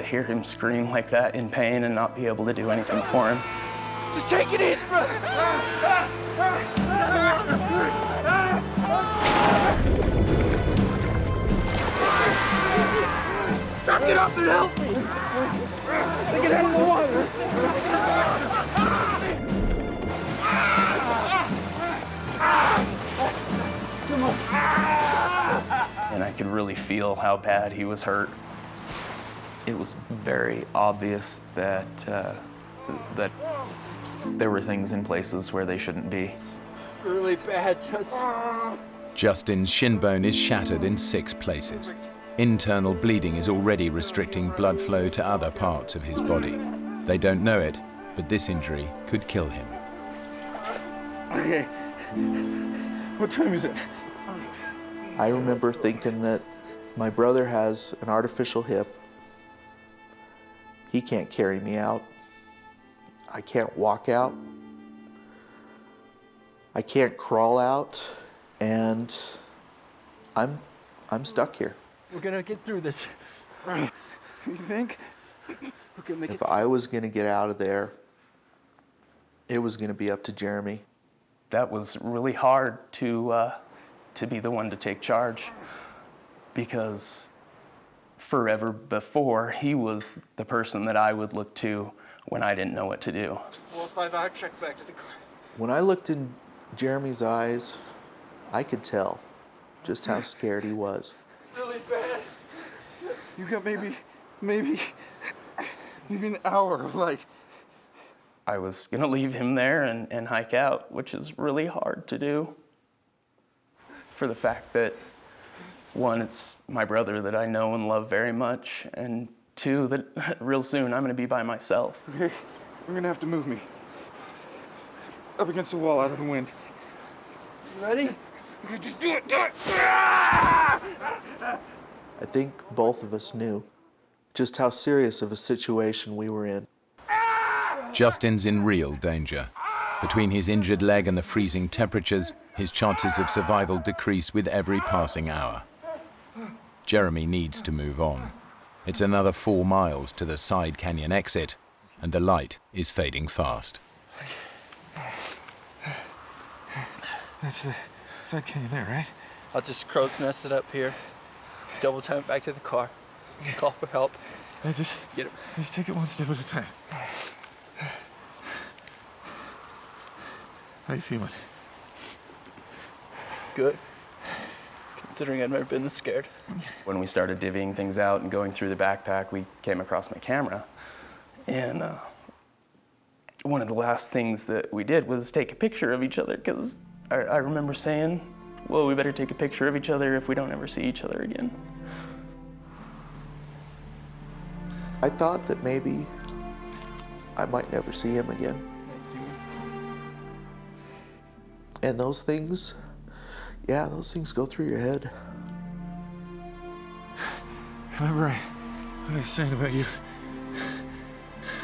hear him scream like that in pain and not be able to do anything for him. Just take it easy, bro! Stop, get up and help me! Take it out of the water! Come on! And I could really feel how bad he was hurt. It was very obvious that that there were things in places where they shouldn't be. It's really bad, Justin. Justin's shin bone is shattered in 6 places. Internal bleeding is already restricting blood flow to other parts of his body. They don't know it, but this injury could kill him. Okay. What time is it? I remember thinking that my brother has an artificial hip. He can't carry me out. I can't walk out. I can't crawl out, and I'm stuck here. We're gonna get through this. You think? We can make it. If I was gonna get out of there, it was gonna be up to Jeremy. That was really hard to be the one to take charge, because forever before, he was the person that I would look to when I didn't know what to do. 4-5-hour check back to the car. When I looked in Jeremy's eyes, I could tell just how scared he was. Really bad. You got maybe an hour of light. I was gonna leave him there and hike out, which is really hard to do for the fact that, one, it's my brother that I know and love very much, and two, that real soon I'm gonna be by myself. Okay, you're gonna have to move me. Up against the wall, out of the wind. You ready? Okay, just do it, do it! I think both of us knew just how serious of a situation we were in. Justin's in real danger. Between his injured leg and the freezing temperatures, his chances of survival decrease with every passing hour. Jeremy needs to move on. It's another 4 miles to the side canyon exit, and the light is fading fast. That's the side canyon there, right? I'll just crow's nest it up here, double time it back to the car, call for help. Yeah, just take it one step at a time. How you feeling? Good. Considering I've never been this scared. When we started divvying things out and going through the backpack, we came across my camera. And one of the last things that we did was take a picture of each other, because I remember saying, well, we better take a picture of each other if we don't ever see each other again. I thought that maybe I might never see him again. And those things, yeah, those things go through your head. Remember what I was saying about you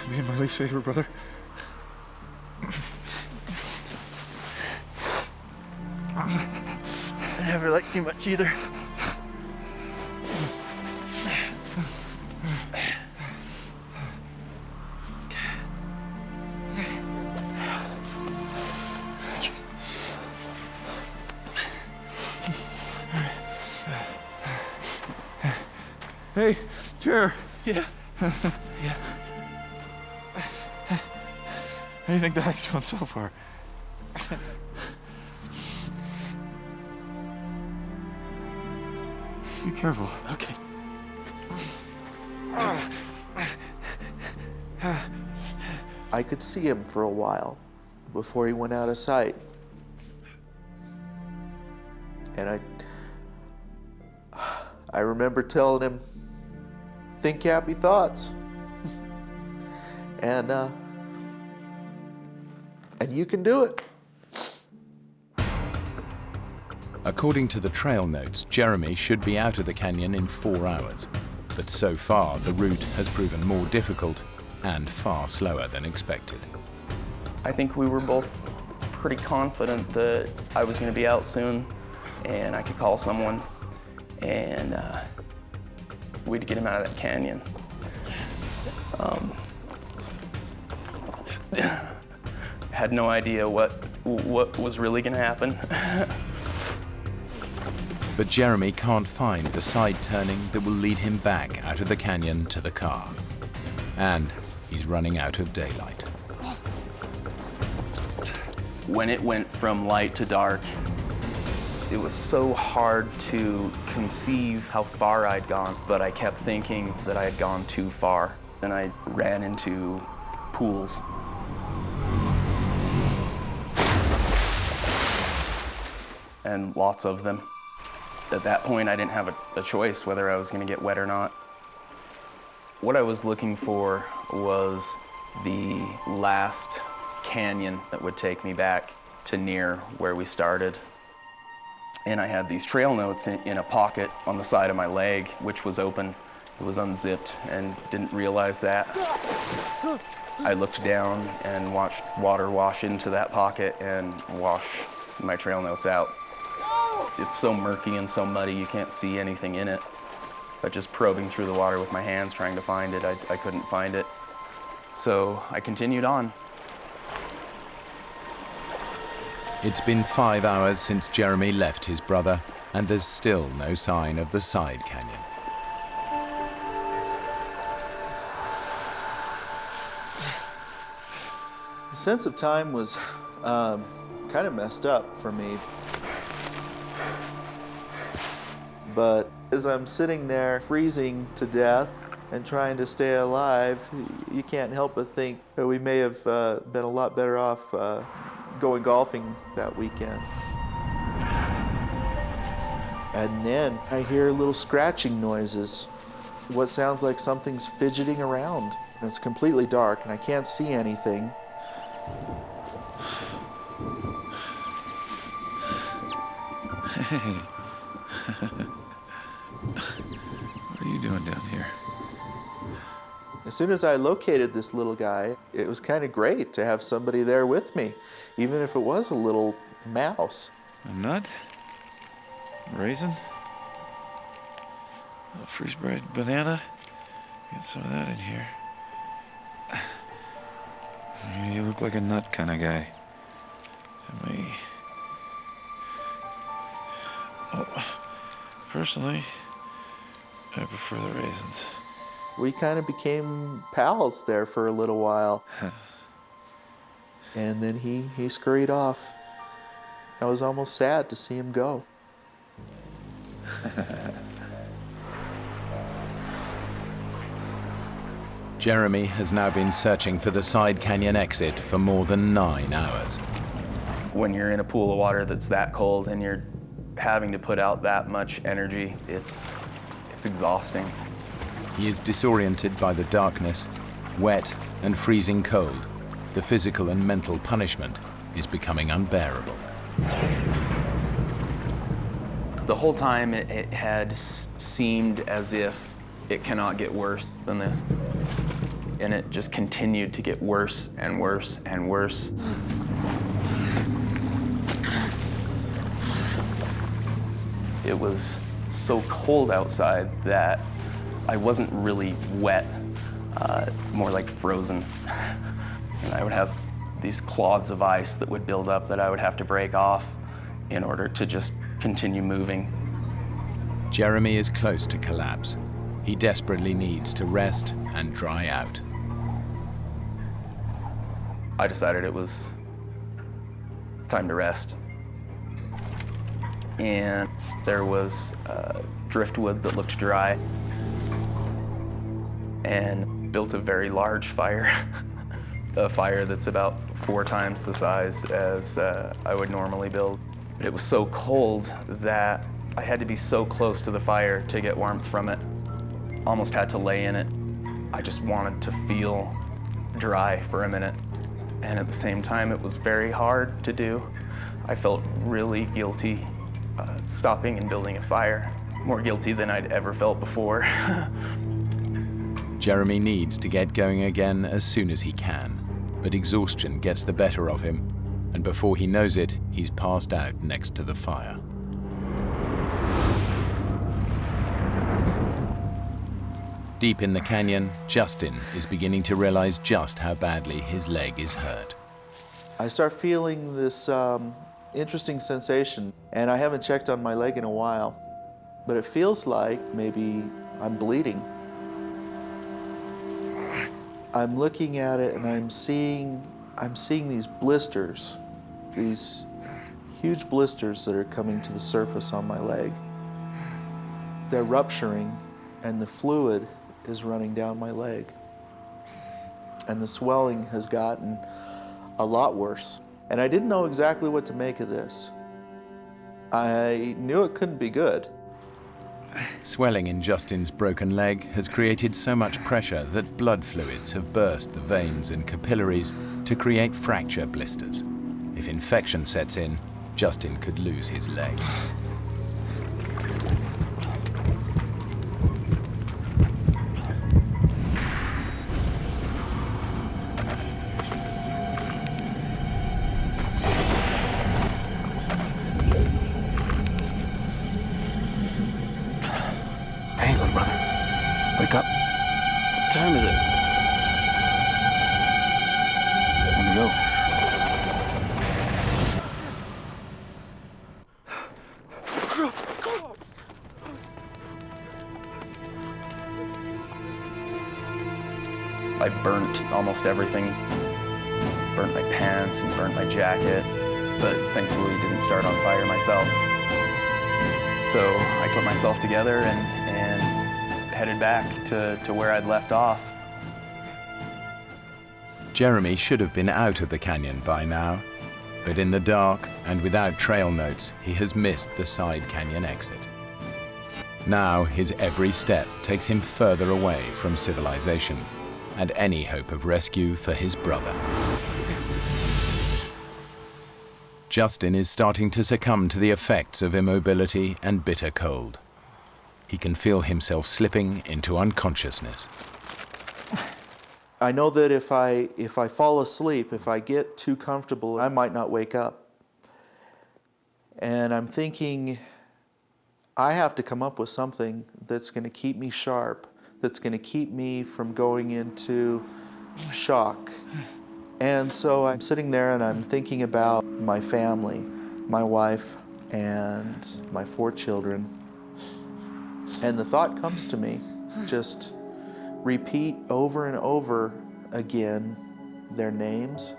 being my least favorite brother? I never liked you much either. Hey, chair. Yeah. Yeah. do you think the hike's going so far? Be careful. Okay. I could see him for a while before he went out of sight. And I remember telling him, think happy thoughts. and you can do it. According to the trail notes, Jeremy should be out of the canyon in 4 hours. But so far, the route has proven more difficult and far slower than expected. I think we were both pretty confident that I was going to be out soon and I could call someone and we'd get him out of that canyon. Had no idea what was really going to happen. But Jeremy can't find the side turning that will lead him back out of the canyon to the car. And he's running out of daylight. When it went from light to dark, it was so hard to conceive how far I'd gone, but I kept thinking that I had gone too far. And I ran into pools. And lots of them. At that point, I didn't have a choice whether I was going to get wet or not. What I was looking for was the last canyon that would take me back to near where we started. And I had these trail notes in a pocket on the side of my leg, which was open. It was unzipped and didn't realize that. I looked down and watched water wash into that pocket and wash my trail notes out. It's so murky and so muddy, you can't see anything in it. But just probing through the water with my hands, trying to find it, I couldn't find it. So I continued on. It's been 5 hours since Jeremy left his brother, and there's still no sign of the side canyon. The sense of time was kind of messed up for me. But as I'm sitting there freezing to death and trying to stay alive, you can't help but think that we may have been a lot better off going golfing that weekend. And then I hear little scratching noises, what sounds like something's fidgeting around. And it's completely dark and I can't see anything. Hey. What are you doing down here? As soon as I located this little guy, it was kind of great to have somebody there with me, even if it was a little mouse. A nut? A raisin? A freeze-dried banana? Get some of that in here. Yeah, you look like a nut kind of guy to me. Oh, personally, I prefer the raisins. We kind of became pals there for a little while. And then he scurried off. I was almost sad to see him go. Jeremy has now been searching for the side canyon exit for more than 9 hours. When you're in a pool of water that's that cold and you're having to put out that much energy, it's exhausting. He is disoriented by the darkness, wet and freezing cold. The physical and mental punishment is becoming unbearable. The whole time it had seemed as if it cannot get worse than this. And it just continued to get worse and worse and worse. It was so cold outside that I wasn't really wet, more like frozen. And I would have these clods of ice that would build up that I would have to break off in order to just continue moving. Jeremy is close to collapse. He desperately needs to rest and dry out. I decided it was time to rest. And there was driftwood that looked dry, and built a very large fire, a fire that's about 4 times the size as I would normally build. But it was so cold that I had to be so close to the fire to get warmth from it. Almost had to lay in it. I just wanted to feel dry for a minute. And at the same time, it was very hard to do. I felt really guilty stopping and building a fire. More guilty than I'd ever felt before. Jeremy needs to get going again as soon as he can, but exhaustion gets the better of him, and before he knows it, he's passed out next to the fire. Deep in the canyon, Justin is beginning to realize just how badly his leg is hurt. I start feeling this interesting sensation, and I haven't checked on my leg in a while, but it feels like maybe I'm bleeding. I'm looking at it and I'm seeing these blisters, these huge blisters that are coming to the surface on my leg. They're rupturing and the fluid is running down my leg. And the swelling has gotten a lot worse. And I didn't know exactly what to make of this. I knew it couldn't be good. Swelling in Justin's broken leg has created so much pressure that blood fluids have burst the veins and capillaries to create fracture blisters. If infection sets in, Justin could lose his leg. Hey, little brother. Wake up. What time is it? Time to go. I burnt almost everything. Burnt my pants and burnt my jacket, but thankfully didn't start on fire myself. So I put myself together and headed back to where I'd left off. Jeremy should have been out of the canyon by now, but in the dark and without trail notes, he has missed the side canyon exit. Now his every step takes him further away from civilization and any hope of rescue for his brother. Justin is starting to succumb to the effects of immobility and bitter cold. He can feel himself slipping into unconsciousness. I know that if I fall asleep, if I get too comfortable, I might not wake up. And I'm thinking, I have to come up with something that's going to keep me sharp, that's going to keep me from going into shock. And so I'm sitting there and I'm thinking about my family, my wife, and my 4 children. And the thought comes to me, just repeat over and over again their names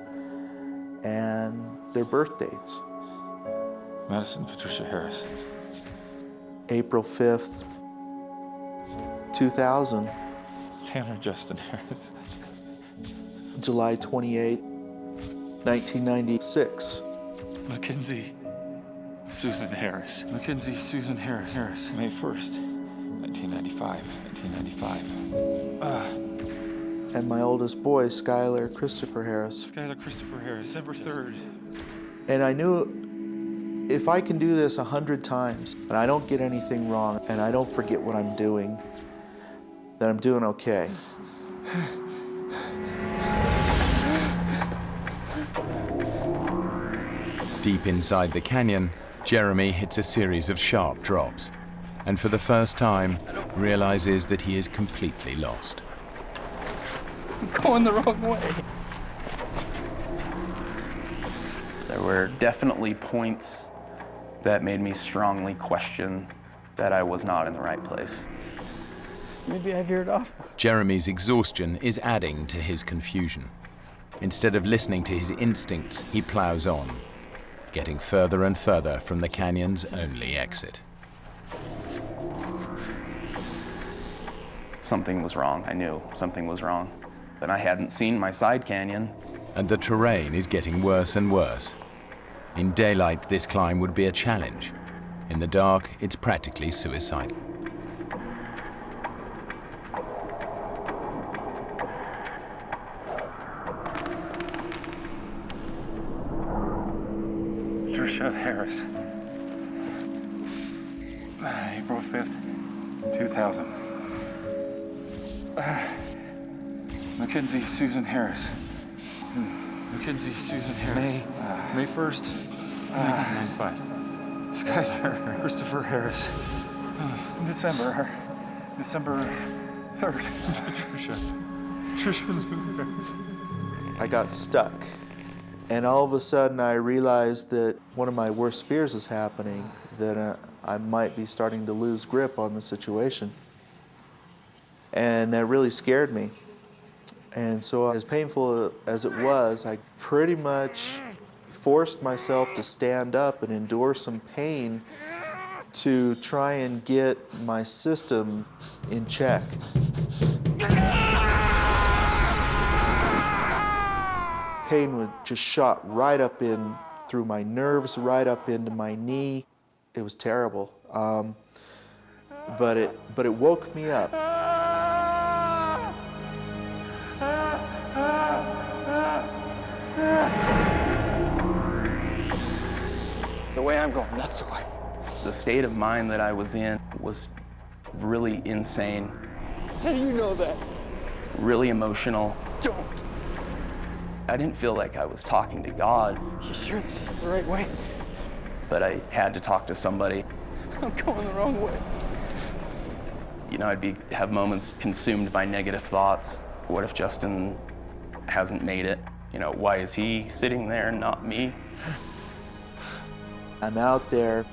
and their birth dates. Madison Patricia Harris. April 5th, 2000. Tanner Justin Harris. July 28th, 1996. Mackenzie Susan Harris. Mackenzie Susan Harris. May 1st, 1995. And my oldest boy, Skylar Christopher Harris. Skylar Christopher Harris, December 3rd. And I knew if I can do this 100 times, and I don't get anything wrong, and I don't forget what I'm doing, then I'm doing okay. Deep inside the canyon, Jeremy hits a series of sharp drops, and for the first time, realizes that he is completely lost. I'm going the wrong way. There were definitely points that made me strongly question that I was not in the right place. Maybe I veered off. Jeremy's exhaustion is adding to his confusion. Instead of listening to his instincts, he plows on, getting further and further from the canyon's only exit. Something was wrong. I knew something was wrong. But I hadn't seen my side canyon. And the terrain is getting worse and worse. In daylight, this climb would be a challenge. In the dark, it's practically suicidal. Patricia Harris. April 5th, 2000. Mackenzie Susan Harris. Mackenzie Susan Harris. May 1st, 1995. Skylar Christopher Harris. December 3rd. Patricia Harris. I got stuck. And all of a sudden I realized that one of my worst fears is happening, that I might be starting to lose grip on the situation. And that really scared me. And so as painful as it was, I pretty much forced myself to stand up and endure some pain to try and get my system in check. Pain would just shot right up in through my nerves, right up into my knee. It was terrible, but it woke me up. The way I'm going, that's the way. The state of mind that I was in was really insane. How do you know that? Really emotional. Don't. I didn't feel like I was talking to God. You sure this is the right way? But I had to talk to somebody. I'm going the wrong way. You know, I'd have moments consumed by negative thoughts. What if Justin hasn't made it? You know, why is he sitting there and not me? I'm out there,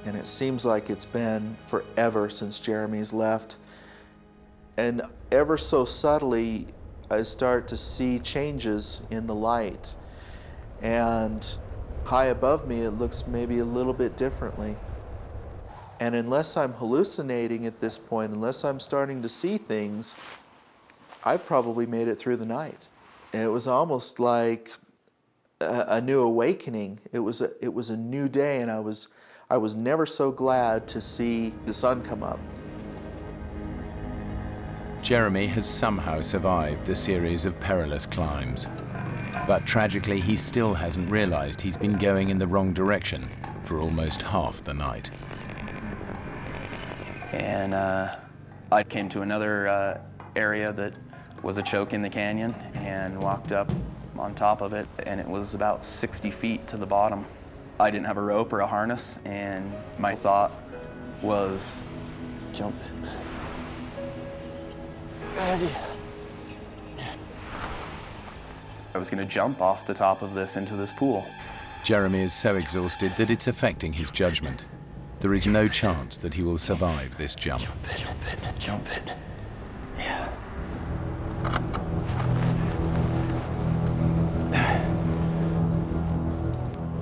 and it seems like it's been forever since Jeremy's left. And ever so subtly, I start to see changes in the light. And high above me, it looks maybe a little bit differently. And unless I'm hallucinating at this point, unless I'm starting to see things, I've probably made it through the night. And it was almost like a new awakening. It was a new day, and I was never so glad to see the sun come up. Jeremy has somehow survived the series of perilous climbs. But tragically, he still hasn't realized he's been going in the wrong direction for almost half the night. And I came to another area that was a choke in the canyon and walked up on top of it, and it was about 60 feet to the bottom. I didn't have a rope or a harness, and my thought was, jump in. Good idea. I was going to jump off the top of this into this pool. Jeremy is so exhausted that it's affecting his judgment. There is no chance that he will survive this jump. Jump in. Yeah.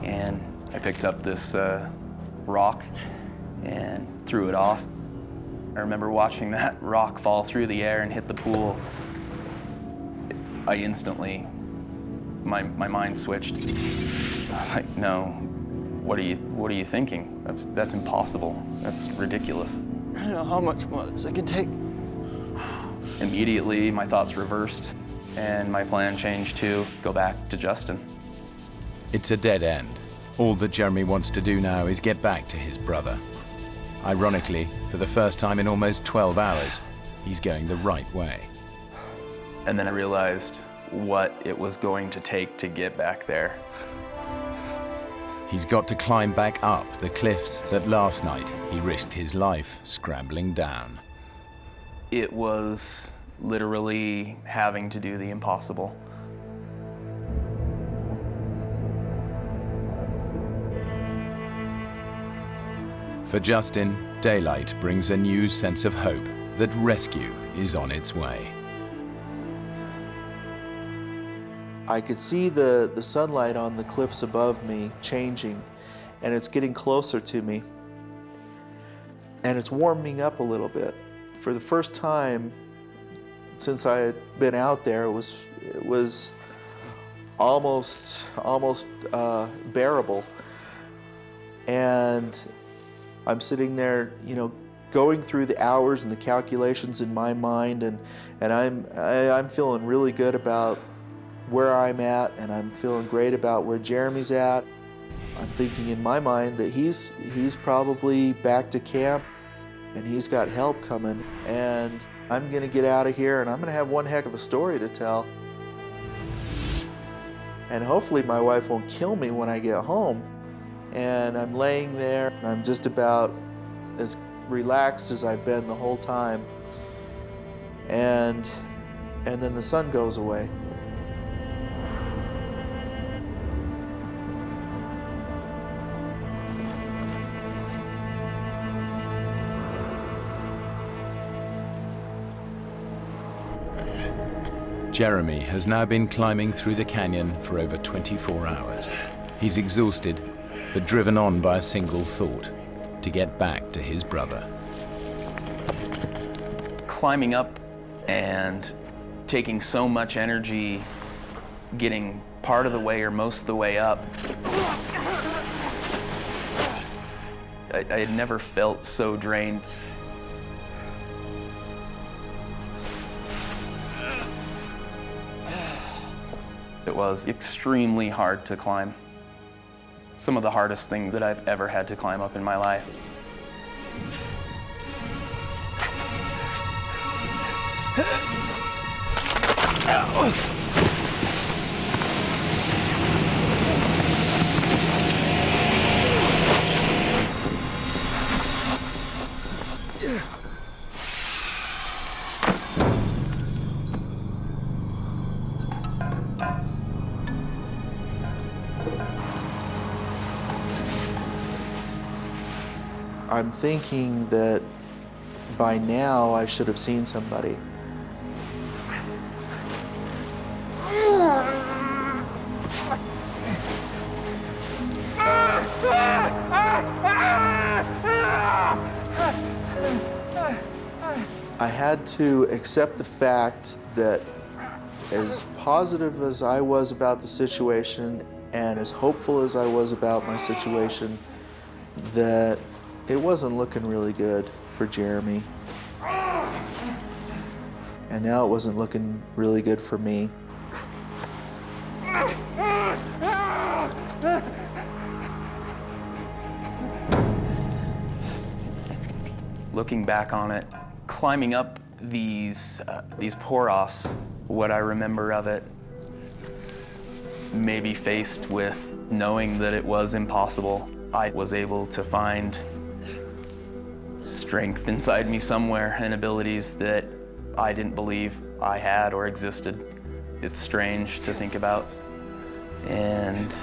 And I picked up this rock and threw it off. I remember watching that rock fall through the air and hit the pool. I instantly, my mind switched. I was like, no, what are you thinking? That's impossible. That's ridiculous. I don't know how much more this I can take. Immediately, my thoughts reversed, and my plan changed to go back to Justin. It's a dead end. All that Jeremy wants to do now is get back to his brother. Ironically, for the first time in almost 12 hours, he's going the right way. And then I realized what it was going to take to get back there. He's got to climb back up the cliffs that last night he risked his life scrambling down. It was literally having to do the impossible. For Justin, daylight brings a new sense of hope that rescue is on its way. I could see the sunlight on the cliffs above me changing, and it's getting closer to me. And it's warming up a little bit. For the first time since I had been out there, it was almost bearable. And I'm sitting there, you know, going through the hours and the calculations in my mind, and I'm feeling really good about where I'm at, and I'm feeling great about where Jeremy's at. I'm thinking in my mind that he's probably back to camp, and he's got help coming, and I'm gonna get out of here, and I'm gonna have one heck of a story to tell. And hopefully my wife won't kill me when I get home. And I'm laying there, and I'm just about as relaxed as I've been the whole time. And then the sun goes away. Jeremy has now been climbing through the canyon for over 24 hours. He's exhausted, but driven on by a single thought: to get back to his brother. Climbing up and taking so much energy, getting part of the way or most of the way up, I had never felt so drained. It was extremely hard to climb. Some of the hardest things that I've ever had to climb up in my life. I'm thinking that by now I should have seen somebody. I had to accept the fact that as positive as I was about the situation and as hopeful as I was about my situation, that it wasn't looking really good for Jeremy. And now it wasn't looking really good for me. Looking back on it, climbing up these pour-offs, what I remember of it, maybe faced with knowing that it was impossible, I was able to find strength inside me somewhere and abilities that I didn't believe I had or existed. It's strange to think about, and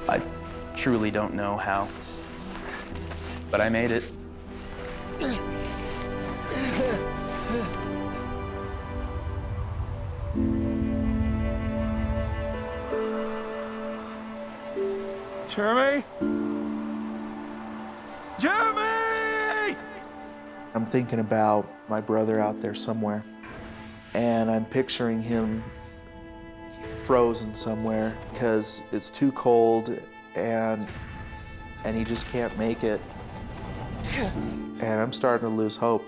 I truly don't know how, but I made it. Jeremy? Jeremy! I'm thinking about my brother out there somewhere, and I'm picturing him frozen somewhere because it's too cold and he just can't make it. And I'm starting to lose hope.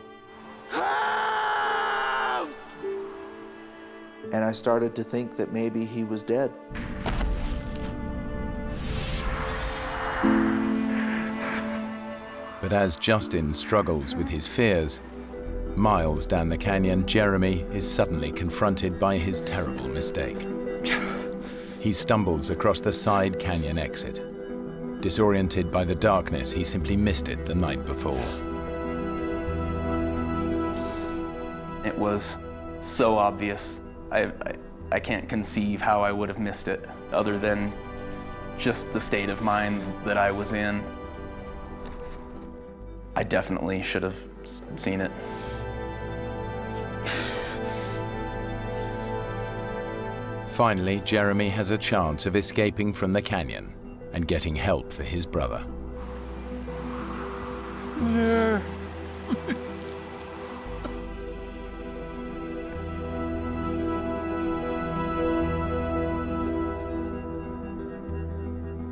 And I started to think that maybe he was dead. But as Justin struggles with his fears, miles down the canyon, Jeremy is suddenly confronted by his terrible mistake. He stumbles across the side canyon exit. Disoriented by the darkness, he simply missed it the night before. It was so obvious. I can't conceive how I would have missed it, other than just the state of mind that I was in. I definitely should have seen it. Finally, Jeremy has a chance of escaping from the canyon and getting help for his brother.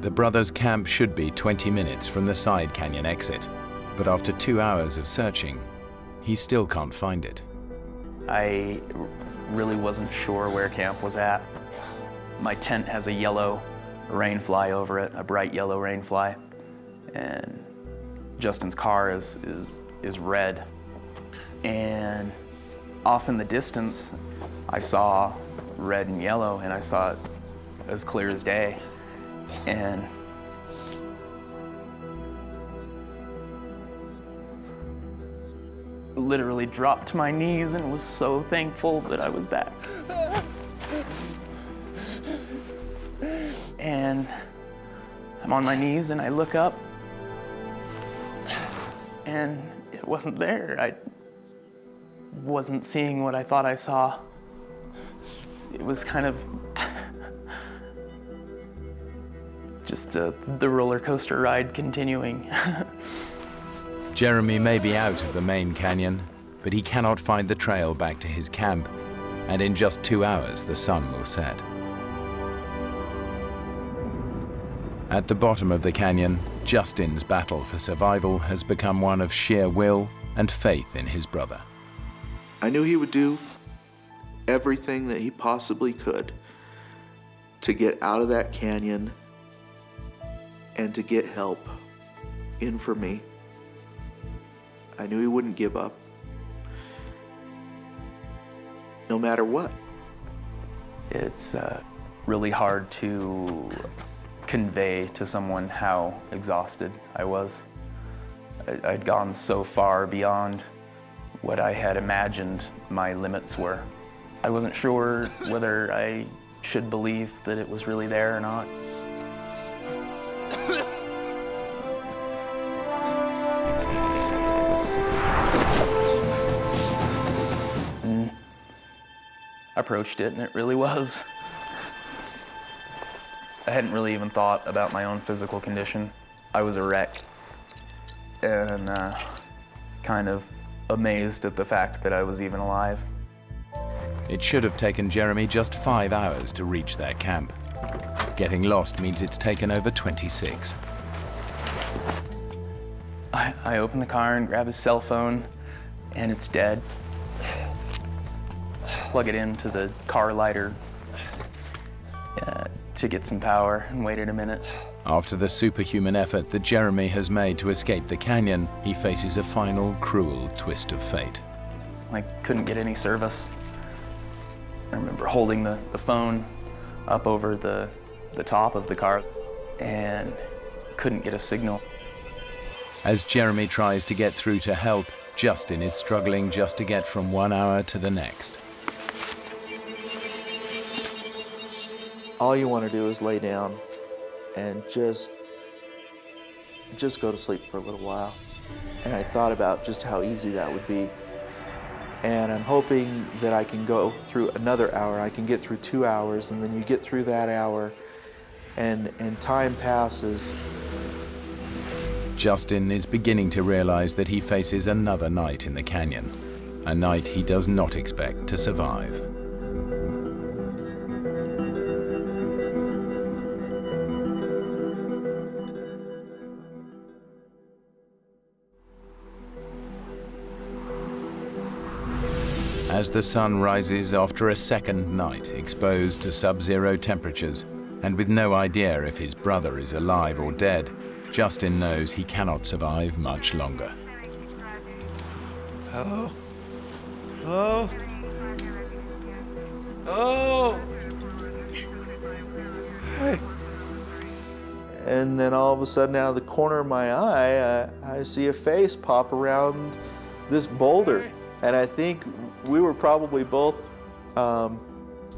The brothers' camp should be 20 minutes from the side canyon exit, but after 2 hours of searching, he still can't find it. I really wasn't sure where camp was at. My tent has a yellow rainfly over it, a bright yellow rainfly, and Justin's car is red. And off in the distance, I saw red and yellow, and I saw it as clear as day. And literally dropped to my knees and was so thankful that I was back. And I'm on my knees and I look up and it wasn't there. I wasn't seeing what I thought I saw. It was kind of just the roller coaster ride continuing. Jeremy may be out of the main canyon, but he cannot find the trail back to his camp, and in just 2 hours the sun will set. At the bottom of the canyon, Justin's battle for survival has become one of sheer will and faith in his brother. I knew he would do everything that he possibly could to get out of that canyon and to get help in for me. I knew he wouldn't give up, no matter what. It's really hard to convey to someone how exhausted I was. I'd gone so far beyond what I had imagined my limits were. I wasn't sure whether I should believe that it was really there or not. And I approached it and it really was. I hadn't really even thought about my own physical condition. I was a wreck and kind of amazed at the fact that I was even alive. It should have taken Jeremy just 5 hours to reach their camp. Getting lost means it's taken over 26. I open the car and grab his cell phone, and it's dead. Plug it into the car lighter to get some power and waited a minute. After the superhuman effort that Jeremy has made to escape the canyon, he faces a final cruel twist of fate. I couldn't get any service. I remember holding the phone up over the top of the car and couldn't get a signal. As Jeremy tries to get through to help, Justin is struggling just to get from 1 hour to the next. All you want to do is lay down and just go to sleep for a little while. And I thought about just how easy that would be. And I'm hoping that I can go through another hour. I can get through 2 hours, and then you get through that hour, and time passes. Justin is beginning to realize that he faces another night in the canyon, a night he does not expect to survive. As the sun rises after a second night exposed to sub-zero temperatures, and with no idea if his brother is alive or dead, Justin knows he cannot survive much longer. Hello? Hello? Oh! Hey. And then all of a sudden, out of the corner of my eye, I see a face pop around this boulder. And I think we were probably both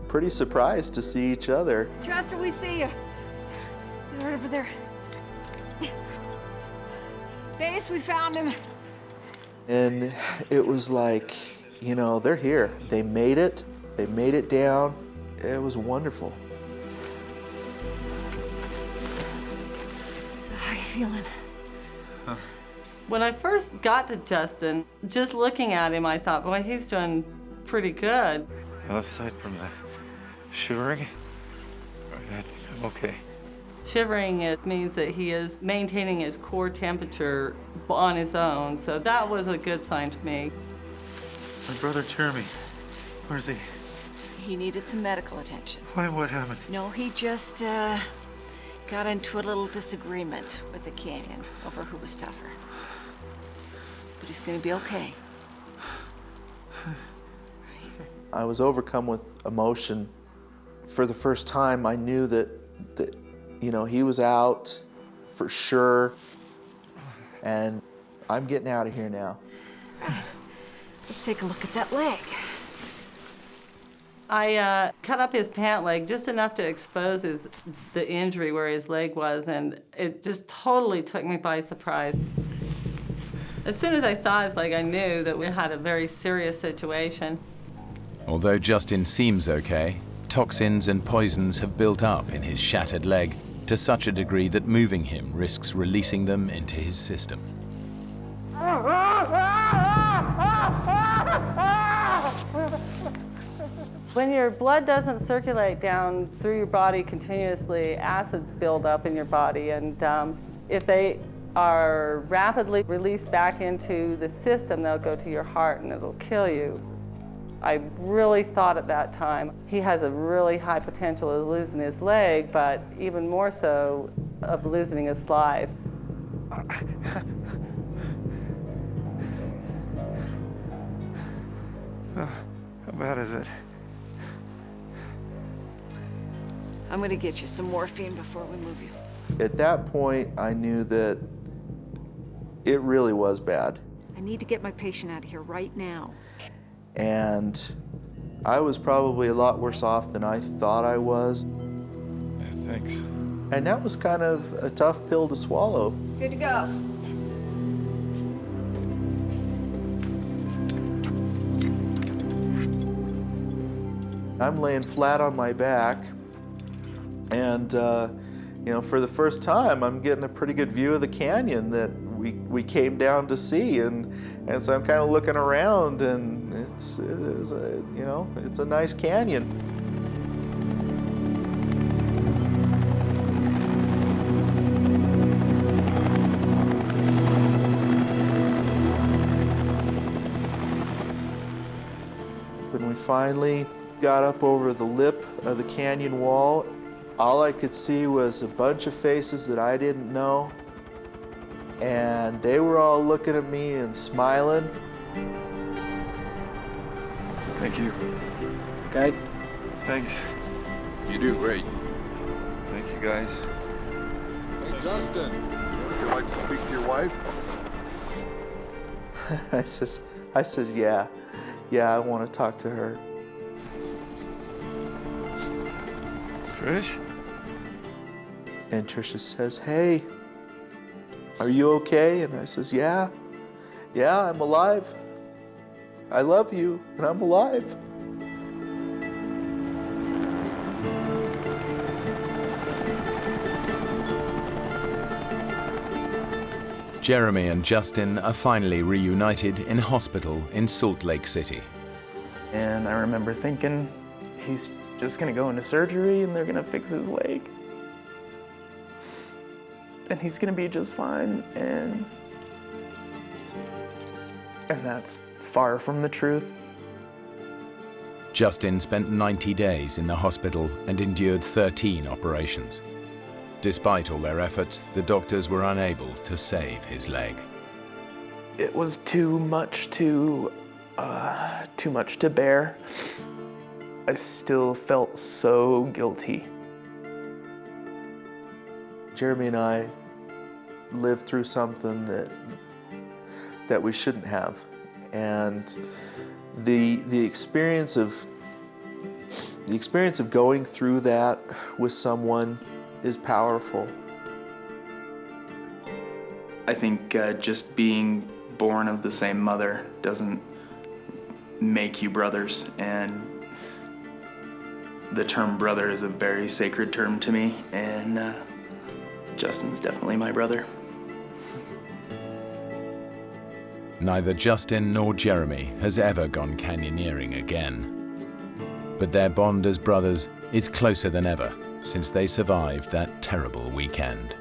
pretty surprised to see each other. Chester, we see you. He's right over there. Base, we found him. And it was like, you know, they're here. They made it down. It was wonderful. So how are you feeling? When I first got to Justin, just looking at him, I thought, boy, he's doing pretty good. Well, aside from the shivering, I'm okay. Shivering, it means that he is maintaining his core temperature on his own, so that was a good sign to me. My brother Jeremy, where's he? He needed some medical attention. Why, what happened? No, he just got into a little disagreement with the canyon over who was tougher. But he's gonna be okay. I was overcome with emotion. For the first time, I knew that you know, he was out for sure, and I'm getting out of here now. Right. Let's take a look at that leg. I cut up his pant leg just enough to expose the injury where his leg was, and it just totally took me by surprise. As soon as I saw his leg, I knew that we had a very serious situation. Although Justin seems okay, toxins and poisons have built up in his shattered leg to such a degree that moving him risks releasing them into his system. When your blood doesn't circulate down through your body continuously, acids build up in your body, and if they are rapidly released back into the system, they'll go to your heart and it'll kill you. I really thought at that time, he has a really high potential of losing his leg, but even more so of losing his life. How bad is it? I'm gonna get you some morphine before we move you. At that point, I knew that it really was bad. I need to get my patient out of here right now. And I was probably a lot worse off than I thought I was. Yeah, thanks. And that was kind of a tough pill to swallow. Good to go. I'm laying flat on my back, and you know, for the first time, I'm getting a pretty good view of the canyon that we came down to see, and so I'm kind of looking around, and it's a nice canyon. When we finally got up over the lip of the canyon wall, all I could see was a bunch of faces that I didn't know, and they were all looking at me and smiling. Thank you. Okay. Thanks. You do great. Thank you, guys. Hey, Justin, would you like to speak to your wife? I says, yeah, I want to talk to her. Trish? And Tricia says, hey, are you okay? And I says, yeah, I'm alive. I love you, and I'm alive. Jeremy and Justin are finally reunited in hospital in Salt Lake City. And I remember thinking, he's just gonna go into surgery and they're gonna fix his leg. And he's gonna be just fine, and that's far from the truth. Justin spent 90 days in the hospital and endured 13 operations. Despite all their efforts, the doctors were unable to save his leg. It was too much to bear. I still felt so guilty. Jeremy and I lived through something that we shouldn't have, and the experience of going through that with someone is powerful. I think just being born of the same mother doesn't make you brothers, and The term brother is a very sacred term to me, and Justin's definitely my brother. Neither Justin nor Jeremy has ever gone canyoneering again. But their bond as brothers is closer than ever since they survived that terrible weekend.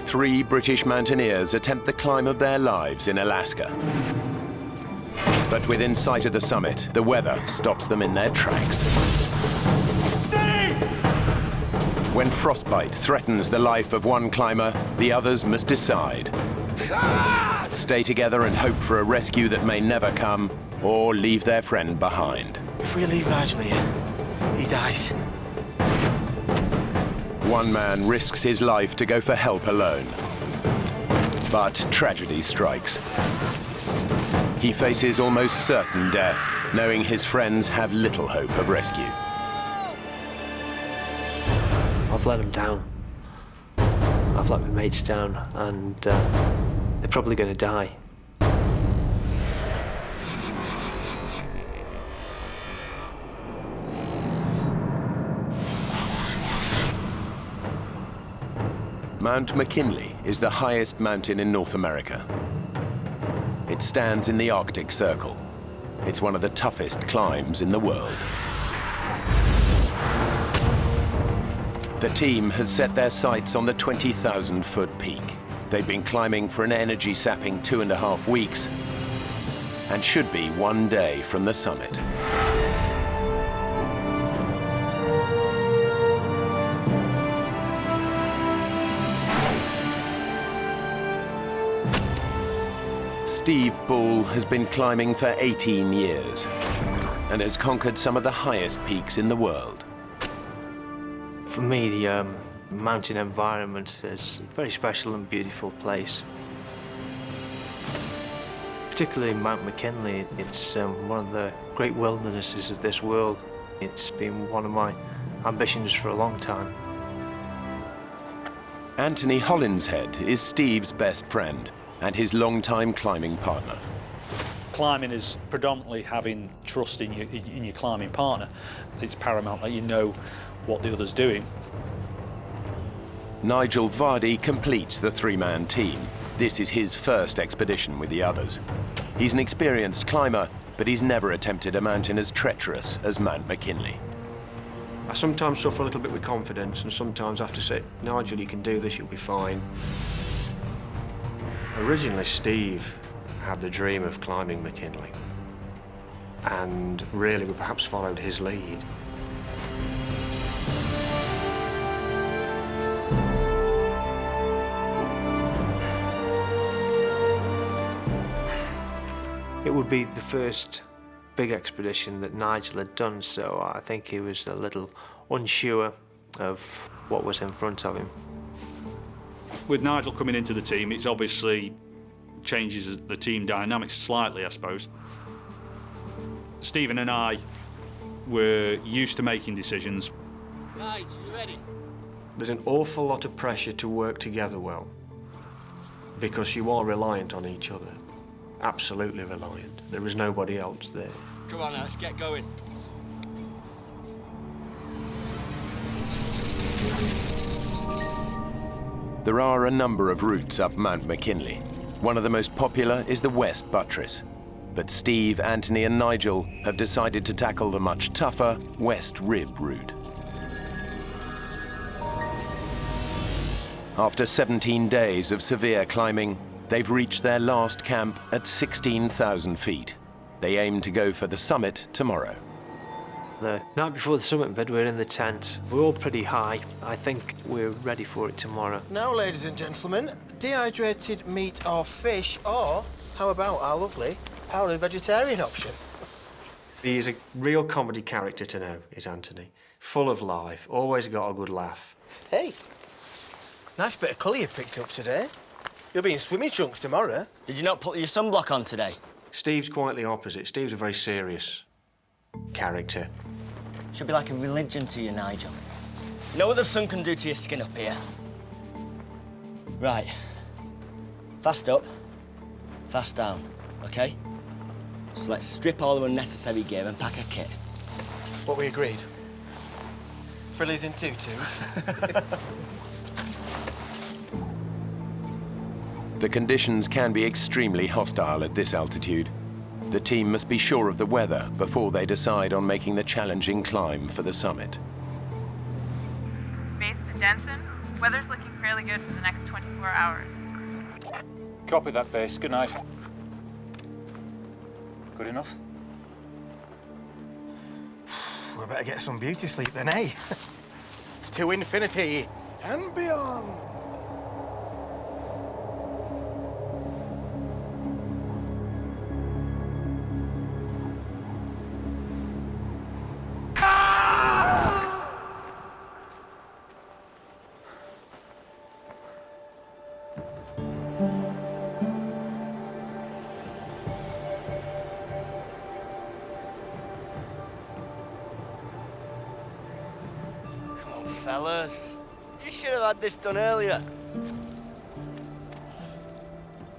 Three British mountaineers attempt the climb of their lives in Alaska. But within sight of the summit, the weather stops them in their tracks. Steve! When frostbite threatens the life of one climber, the others must decide. Stay together and hope for a rescue that may never come, or leave their friend behind. If we leave Nigel here, he dies. One man risks his life to go for help alone. But tragedy strikes. He faces almost certain death, knowing his friends have little hope of rescue. I've let them down. I've let my mates down, and they're probably going to die. Mount McKinley is the highest mountain in North America. It stands in the Arctic Circle. It's one of the toughest climbs in the world. The team has set their sights on the 20,000-foot peak. They've been climbing for an energy-sapping 2.5 weeks and should be one day from the summit. Steve Bull has been climbing for 18 years and has conquered some of the highest peaks in the world. For me, the mountain environment is a very special and beautiful place. Particularly Mount McKinley, it's one of the great wildernesses of this world. It's been one of my ambitions for a long time. Anthony Hollinshead is Steve's best friend and his longtime climbing partner. Climbing is predominantly having trust in your climbing partner. It's paramount that you know what the other's doing. Nigel Vardy completes the three-man team. This is his first expedition with the others. He's an experienced climber, but he's never attempted a mountain as treacherous as Mount McKinley. I sometimes suffer a little bit with confidence, and sometimes I have to say, Nigel, you can do this, you'll be fine. Originally, Steve had the dream of climbing McKinley, and really we perhaps followed his lead. It would be the first big expedition that Nigel had done, so I think he was a little unsure of what was in front of him. With Nigel coming into the team, it's obviously changes the team dynamics slightly, I suppose. Stephen and I were used to making decisions. Right, you ready? There's an awful lot of pressure to work together well, because you are reliant on each other. Absolutely reliant. There is nobody else there. Come on now, let's get going. There are a number of routes up Mount McKinley. One of the most popular is the West Buttress. But Steve, Anthony and Nigel have decided to tackle the much tougher West Rib route. After 17 days of severe climbing, they've reached their last camp at 16,000 feet. They aim to go for the summit tomorrow. The night before the summit bed, we're in the tent. We're all pretty high. I think we're ready for it tomorrow. Now, ladies and gentlemen, dehydrated meat or fish, or how about our lovely powdered vegetarian option? He is a real comedy character to know, is Anthony. Full of life, always got a good laugh. Hey, nice bit of colour you picked up today. You'll be in swimming trunks tomorrow. Did you not put your sunblock on today? Steve's quite the opposite. Steve's a very serious character. Should be like a religion to you, Nigel. You know what the sun can do to your skin up here? Right. Fast up, fast down, OK? So let's strip all the unnecessary gear and pack a kit. What we agreed? Frillies in tutus. The conditions can be extremely hostile at this altitude. The team must be sure of the weather before they decide on making the challenging climb for the summit. Base to Denson. Weather's looking fairly good for the next 24 hours. Copy that, base. Good night. Good enough? We better get some beauty sleep then, eh? To infinity and beyond. Fellas, you should have had this done earlier.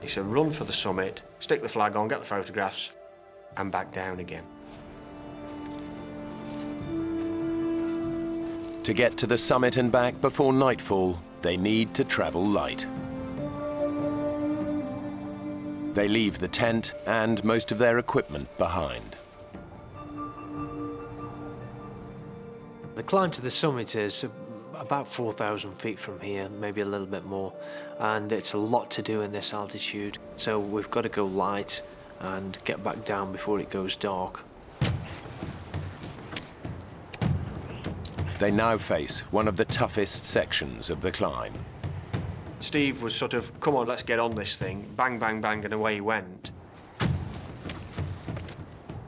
It's a run for the summit, stick the flag on, get the photographs, and back down again. To get to the summit and back before nightfall, they need to travel light. They leave the tent and most of their equipment behind. The climb to the summit is about 4,000 feet from here, maybe a little bit more, and it's a lot to do in this altitude, so we've got to go light and get back down before it goes dark. They now face one of the toughest sections of the climb. Steve was sort of, come on, let's get on this thing, bang, bang, bang, and away he went.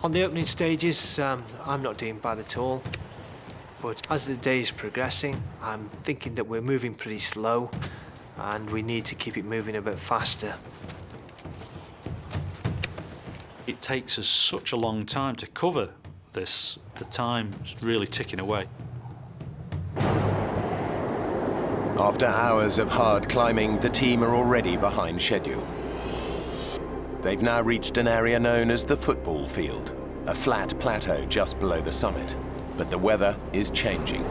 On the opening stages, I'm not doing bad at all. But as the day is progressing, I'm thinking that we're moving pretty slow and we need to keep it moving a bit faster. It takes us such a long time to cover this. The time's really ticking away. After hours of hard climbing, the team are already behind schedule. They've now reached an area known as the football field, a flat plateau just below the summit. But the weather is changing.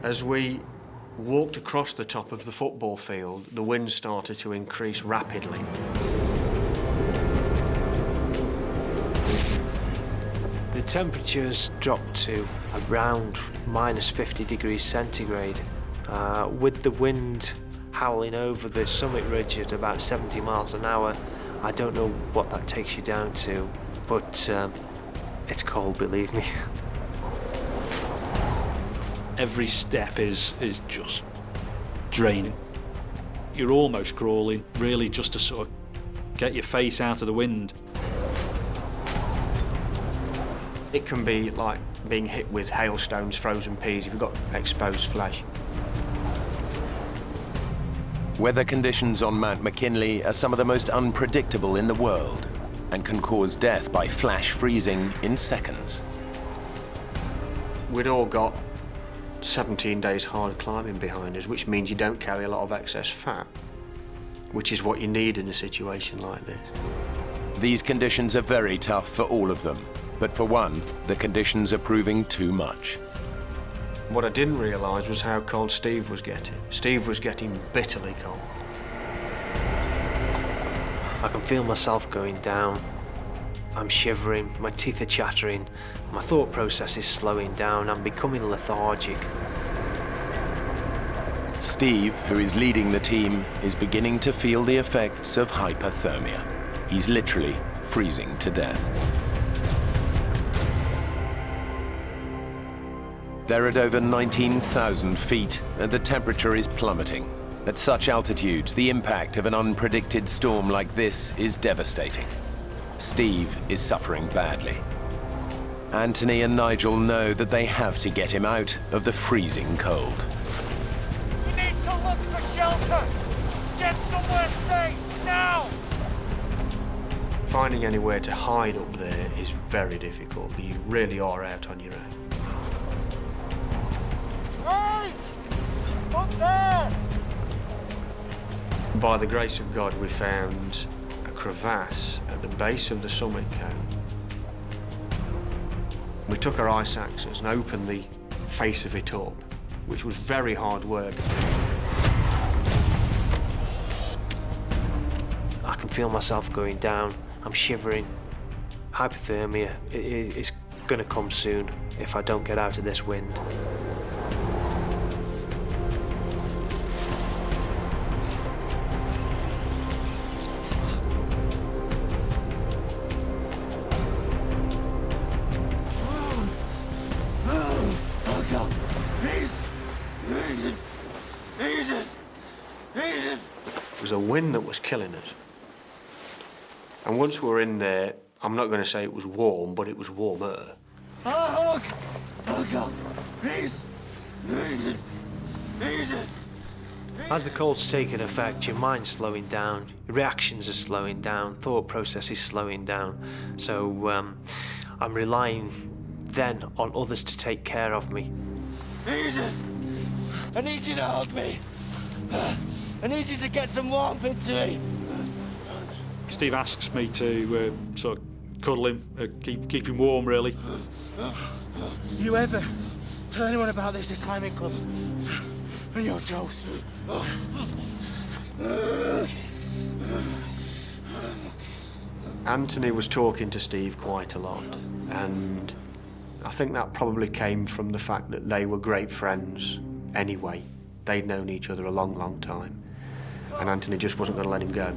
As we walked across the top of the football field, the wind started to increase rapidly. The temperatures dropped to around minus 50 degrees centigrade, with the wind howling over the summit ridge at about 70 miles an hour. I don't know what that takes you down to, but it's cold, believe me. Every step is just draining. You're almost crawling, really, just to sort of get your face out of the wind. It can be like being hit with hailstones, frozen peas, if you've got exposed flesh. Weather conditions on Mount McKinley are some of the most unpredictable in the world and can cause death by flash freezing in seconds. We'd all got 17 days hard climbing behind us, which means you don't carry a lot of excess fat, which is what you need in a situation like this. These conditions are very tough for all of them. But for one, the conditions are proving too much. What I didn't realise was how cold Steve was getting. Steve was getting bitterly cold. I can feel myself going down. I'm shivering, my teeth are chattering, my thought process is slowing down, I'm becoming lethargic. Steve, who is leading the team, is beginning to feel the effects of hypothermia. He's literally freezing to death. They're at over 19,000 feet, and the temperature is plummeting. At such altitudes, the impact of an unpredicted storm like this is devastating. Steve is suffering badly. Anthony and Nigel know that they have to get him out of the freezing cold. We need to look for shelter! Get somewhere safe, now! Finding anywhere to hide up there is very difficult. You really are out on your own. Right! Up there! By the grace of God, we found a crevasse at the base of the summit cone. We took our ice axes and opened the face of it up, which was very hard work. I can feel myself going down. I'm shivering. Hypothermia is going to come soon if I don't get out of this wind. It was a wind that was killing us. And once we were in there, I'm not going to say it was warm, but it was warmer. As the cold's taking effect, your mind's slowing down, your reactions are slowing down, thought process is slowing down. So I'm relying then on others to take care of me. I need you to hug me. I need you to get some warmth into me. Steve asks me to sort of cuddle him, keep him warm, really. You ever tell anyone about this at climbing club? And you're toast. Anthony was talking to Steve quite a lot, and I think that probably came from the fact that they were great friends anyway. They'd known each other a long, long time, and Anthony just wasn't going to let him go.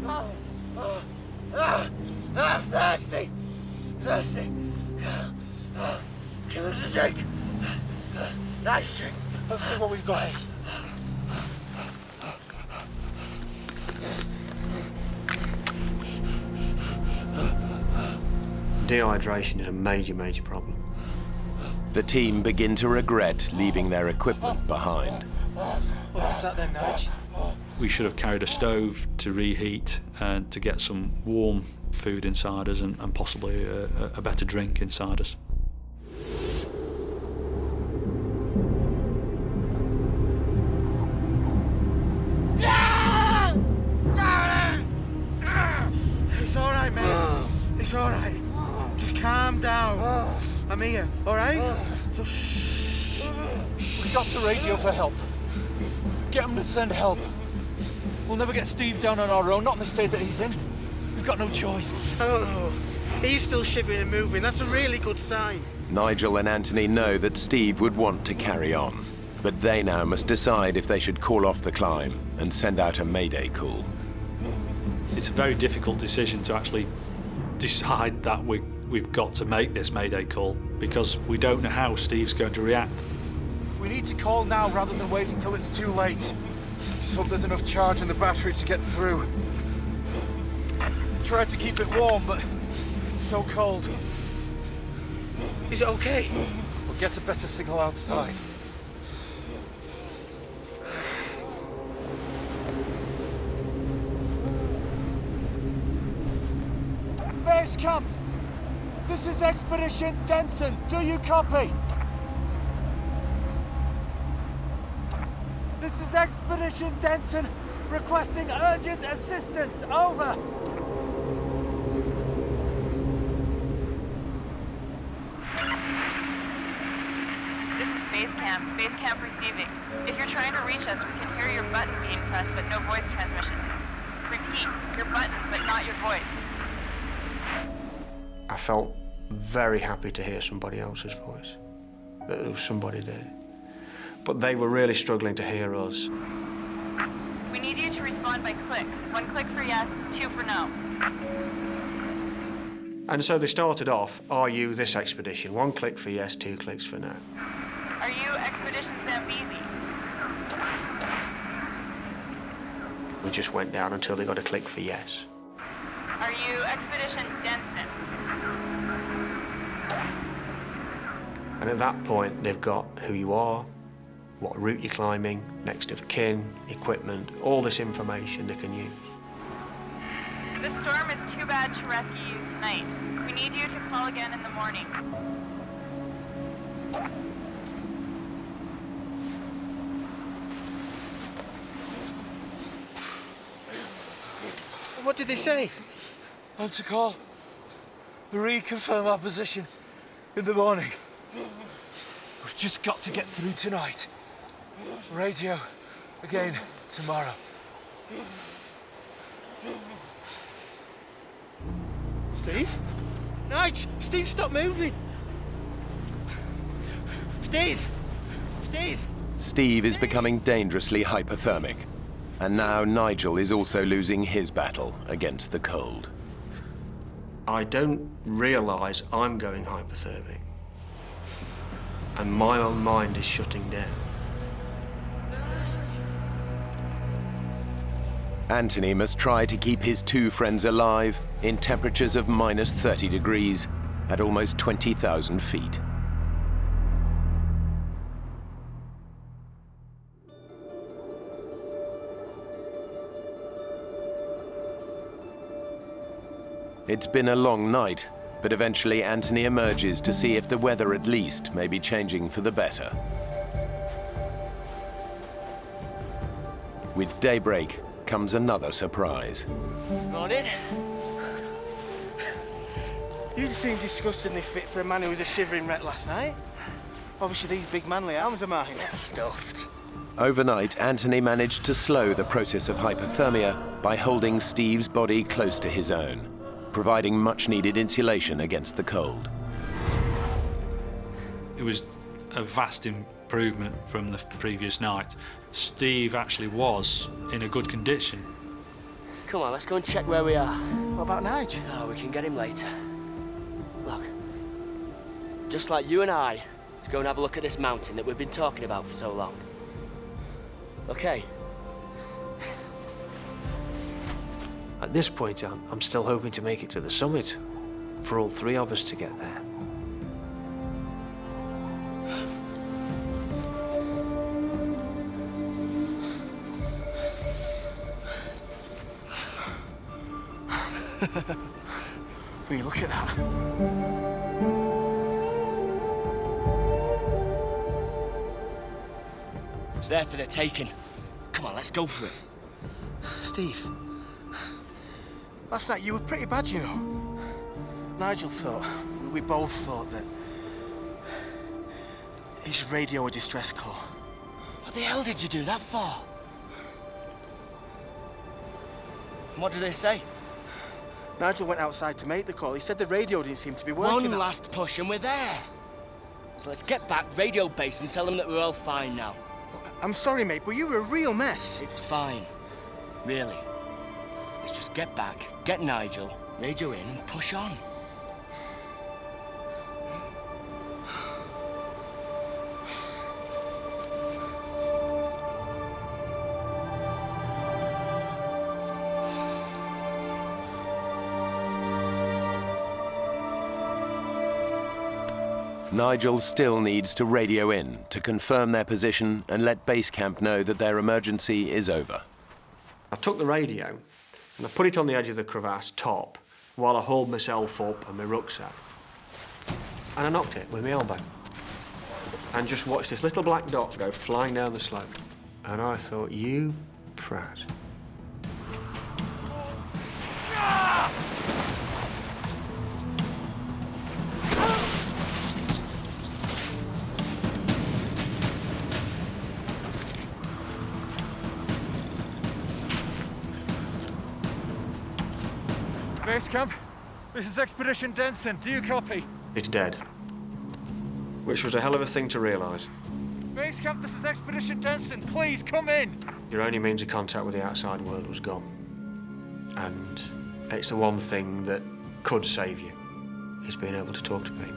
Thirsty! Thirsty! Give us a drink. Nice drink. Let's see what we've got here. Dehydration is a major, major problem. The team begin to regret leaving their equipment behind. What's that then, Nige? We should have carried a stove to reheat and to get some warm food inside us and possibly a better drink inside us. It's all right, mate. It's all right. Just calm down. I'm here, all right? So shh. We got to radio for help. Get them to send help. We'll never get Steve down on our own, not in the state that he's in. We've got no choice. I don't know. He's still shivering and moving. That's a really good sign. Nigel and Anthony know that Steve would want to carry on, but they now must decide if they should call off the climb and send out a Mayday call. It's a very difficult decision to actually decide that we've got to make this Mayday call because we don't know how Steve's going to react. We need to call now rather than waiting till it's too late. Just hope there's enough charge in the battery to get through. Try to keep it warm, but it's so cold. Is it okay? We'll get a better signal outside. Base camp! This is Expedition Denson. Do you copy? This is Expedition Denson requesting urgent assistance. Over. base camp. Base camp receiving. If you're trying to reach us, we can hear your button being pressed, but no voice transmission. Repeat, your button, but not your voice. I felt very happy to hear somebody else's voice, that there was somebody there. But they were really struggling to hear us. We need you to respond by clicks. 1 click for yes, 2 for no. And so they started off, are you this expedition? 1 click for yes, 2 clicks for no. Are you Expedition Zambesi? We just went down until they got a click for yes. Are you Expedition Denson? And at that point, they've got who you are, what route you're climbing, next of kin, equipment, all this information they can use. The storm is too bad to rescue you tonight. We need you to call again in the morning. What did they say? I'm to call. Reconfirm our position in the morning. We've just got to get through tonight. Radio again tomorrow. Steve? Nige! Steve, stop moving! Steve! Steve! Steve is becoming dangerously hypothermic. And now Nigel is also losing his battle against the cold. I don't realise I'm going hypothermic. And my own mind is shutting down. Anthony must try to keep his 2 friends alive in temperatures of minus 30 degrees at almost 20,000 feet. It's been a long night, but eventually Anthony emerges to see if the weather at least may be changing for the better. With daybreak comes another surprise. Morning. You seem disgustingly fit for a man who was a shivering wreck last night. Obviously these big manly arms of mine are stuffed. Overnight, Anthony managed to slow the process of hypothermia by holding Steve's body close to his own, providing much-needed insulation against the cold. It was a vast improvement from the previous night. Steve actually was in a good condition. Come on, let's go and check where we are. What about Nige? Oh, we can get him later. Look, just like you and I, let's go and have a look at this mountain that we've been talking about for so long. Okay. At this point, I'm still hoping to make it to the summit, for all 3 of us to get there. Will you look at that? It's there for the taking. Come on, let's go for it. Steve, last night you were pretty bad, you know. Nigel thought, we both thought that he should radio a distress call. What the hell did you do that for? And what did they say? Nigel went outside to make the call. He said the radio didn't seem to be working. One last push and we're there. So let's get back, radio base, and tell them that we're all fine now. I'm sorry, mate, but you were a real mess. It's fine. Really. Let's just get back, get Nigel, radio in, and push on. Nigel still needs to radio in to confirm their position and let base camp know that their emergency is over. I took the radio and I put it on the edge of the crevasse top while I hauled myself up and my rucksack. And I knocked it with my elbow. And just watched this little black dot go flying down the slope. And I thought, you prat. Base camp, this is Expedition Denson. Do you copy? It's dead. Which was a hell of a thing to realise. Base camp, this is Expedition Denson. Please, come in. Your only means of contact with the outside world was gone. And it's the one thing that could save you, is being able to talk to people.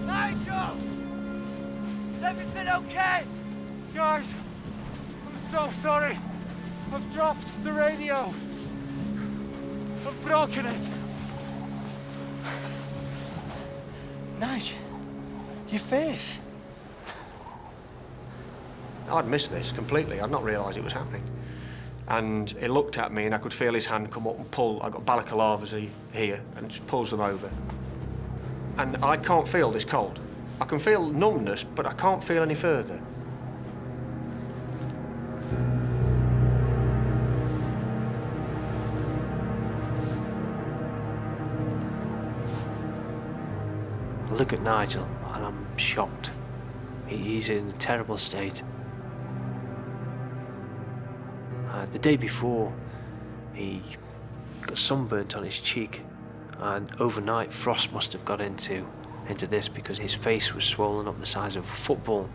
Nigel! Is everything okay? Guys, I'm so sorry. I've dropped the radio. I've broken it. Nigel, your face. I'd missed this completely. I'd not realised it was happening. And he looked at me and I could feel his hand come up and pull. I got balaclavas here and just pulls them over. And I can't feel this cold. I can feel numbness, but I can't feel any further. I look at Nigel and I'm shocked. He's in a terrible state. The day before, he got sunburnt on his cheek, and overnight frost must have got into this because his face was swollen up the size of a football.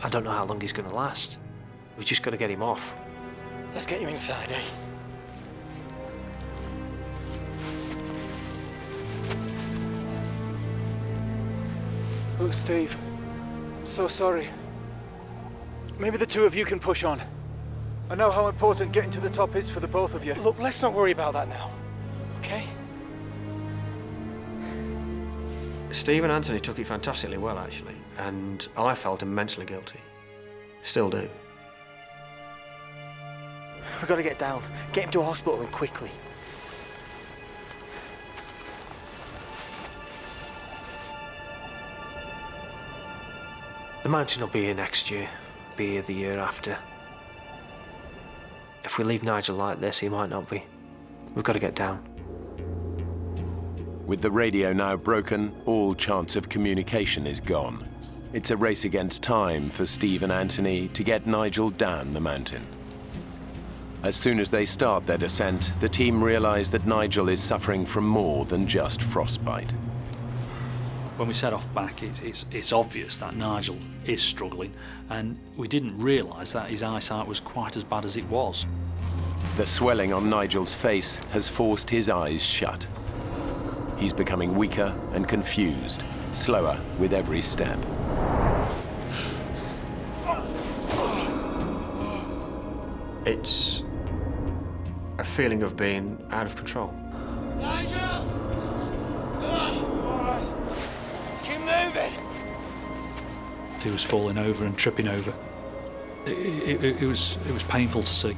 I don't know how long he's going to last. We've just got to get him off. Let's get you inside, eh? Look, Steve, I'm so sorry. Maybe the two of you can push on. I know how important getting to the top is for the both of you. Look, let's not worry about that now, okay? Steve and Anthony took it fantastically well, actually, and I felt immensely guilty. Still do. We've got to get down. Get him to a hospital and quickly. The mountain will be here next year, be here the year after. If we leave Nigel like this, he might not be. We've got to get down. With the radio now broken, all chance of communication is gone. It's a race against time for Steve and Anthony to get Nigel down the mountain. As soon as they start their descent, the team realize that Nigel is suffering from more than just frostbite. When we set off back, it's obvious that Nigel is struggling, and we didn't realise that his eyesight was quite as bad as it was. The swelling on Nigel's face has forced his eyes shut. He's becoming weaker and confused, slower with every step. It's a feeling of being out of control. Nigel! Come on! Keep moving! He was falling over and tripping over. It was painful to see.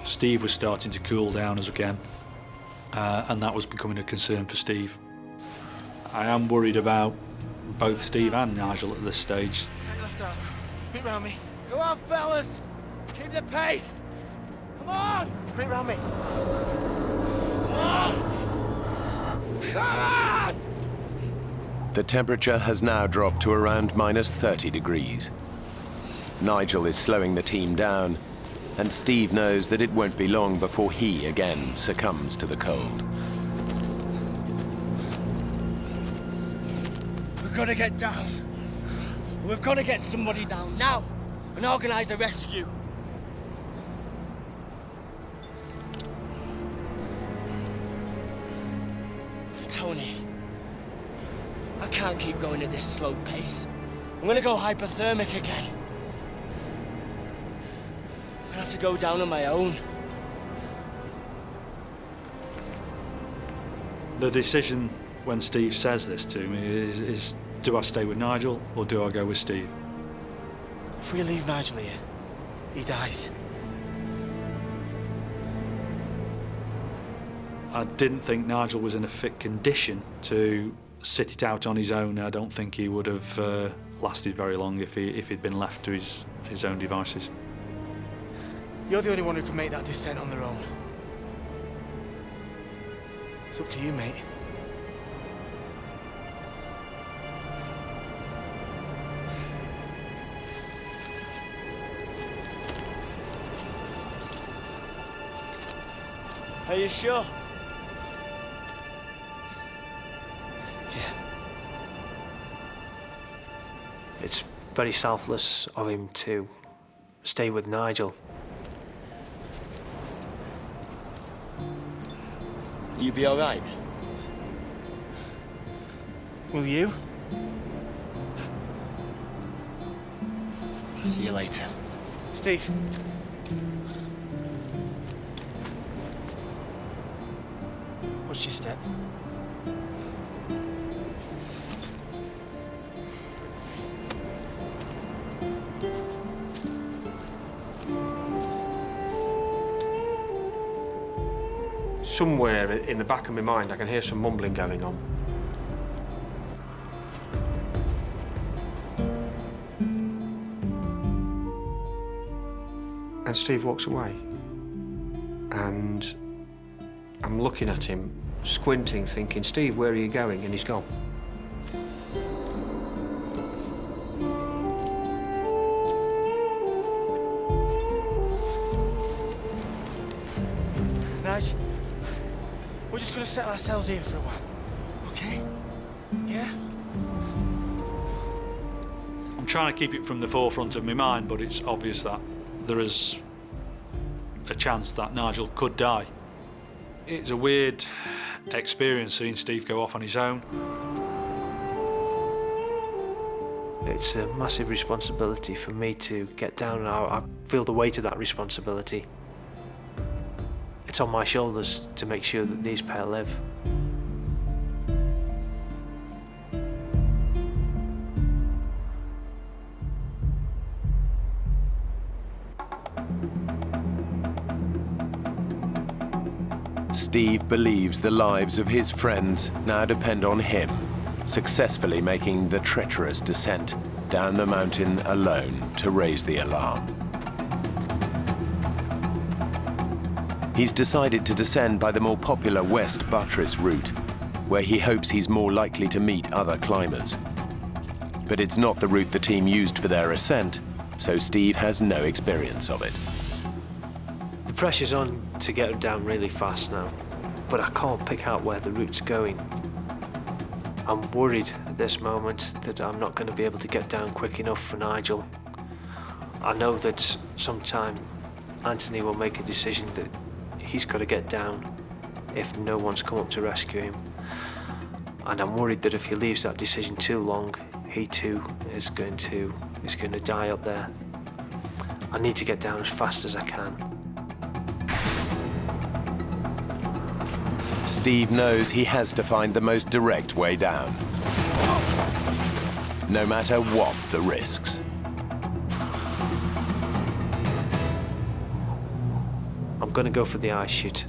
Steve was starting to cool down as again, and that was becoming a concern for Steve. I am worried about both Steve and Nigel at this stage. Left out. Bit round me. Go on, fellas! Keep the pace! Come on! Bit round me. Come on! Come on! The temperature has now dropped to around -30 degrees. Nigel is slowing the team down, and Steve knows that it won't be long before he again succumbs to the cold. We've got to get down. We've got to get somebody down now and organise a rescue. Tony, I can't keep going at this slow pace. I'm gonna go hypothermic again. I have to go down on my own. The decision when Steve says this to me is do I stay with Nigel or do I go with Steve? If we leave Nigel here, he dies. I didn't think Nigel was in a fit condition to sit it out on his own. I don't think he would have lasted very long if he'd been left to his own devices. You're the only one who can make that descent on their own. It's up to you, mate. Are you sure? It's very selfless of him to stay with Nigel. You be all right? Will you? See you later. Steve. What's your step? Somewhere in the back of my mind, I can hear some mumbling going on. And Steve walks away. And I'm looking at him, squinting, thinking, Steve, where are you going? And he's gone. Nige, we're just gonna settle ourselves here for a while, okay? Yeah? I'm trying to keep it from the forefront of my mind, but it's obvious that there is a chance that Nigel could die. It's a weird experience seeing Steve go off on his own. It's a massive responsibility for me to get down, and I feel the weight of that responsibility. It's on my shoulders to make sure that these pair live. Steve believes the lives of his friends now depend on him, successfully making the treacherous descent down the mountain alone to raise the alarm. He's decided to descend by the more popular West Buttress route, where he hopes he's more likely to meet other climbers. But it's not the route the team used for their ascent, so Steve has no experience of it. The pressure's on to get down really fast now, but I can't pick out where the route's going. I'm worried at this moment that I'm not going to be able to get down quick enough for Nigel. I know that sometime Anthony will make a decision that he's got to get down if no one's come up to rescue him. And I'm worried that if he leaves that decision too long, he too is going to die up there. I need to get down as fast as I can. Steve knows he has to find the most direct way down, no matter what the risks. I'm going to go for the ice chute.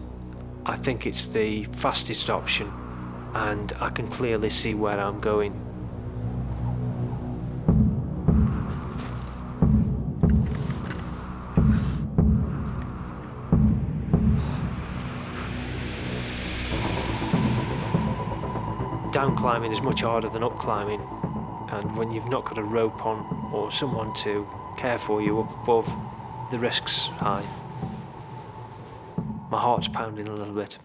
I think it's the fastest option, and I can clearly see where I'm going. Down climbing is much harder than up climbing, and when you've not got a rope on or someone to care for you up above, the risk's high. My heart's pounding a little bit.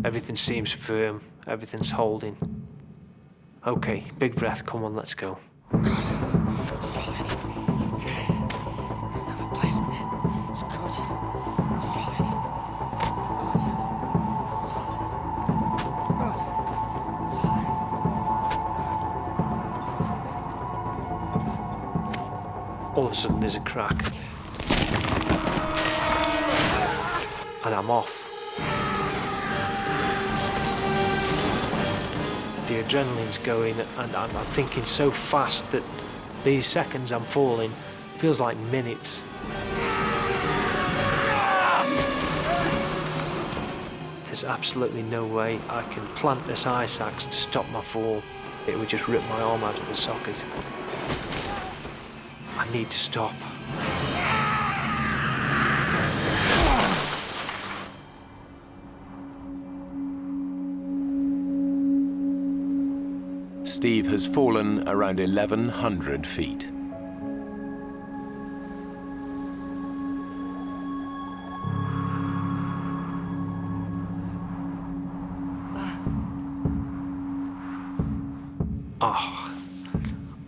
Everything seems firm, everything's holding. Okay, big breath, come on, let's go. God, solid. Okay. Another placement. It's good. Solid. All of a sudden there's a crack. And I'm off. The adrenaline's going, and I'm thinking so fast that these seconds I'm falling feels like minutes. There's absolutely no way I can plant this ice axe to stop my fall. It would just rip my arm out of the socket. I need to stop. Steve has fallen around 1,100 feet. Oh,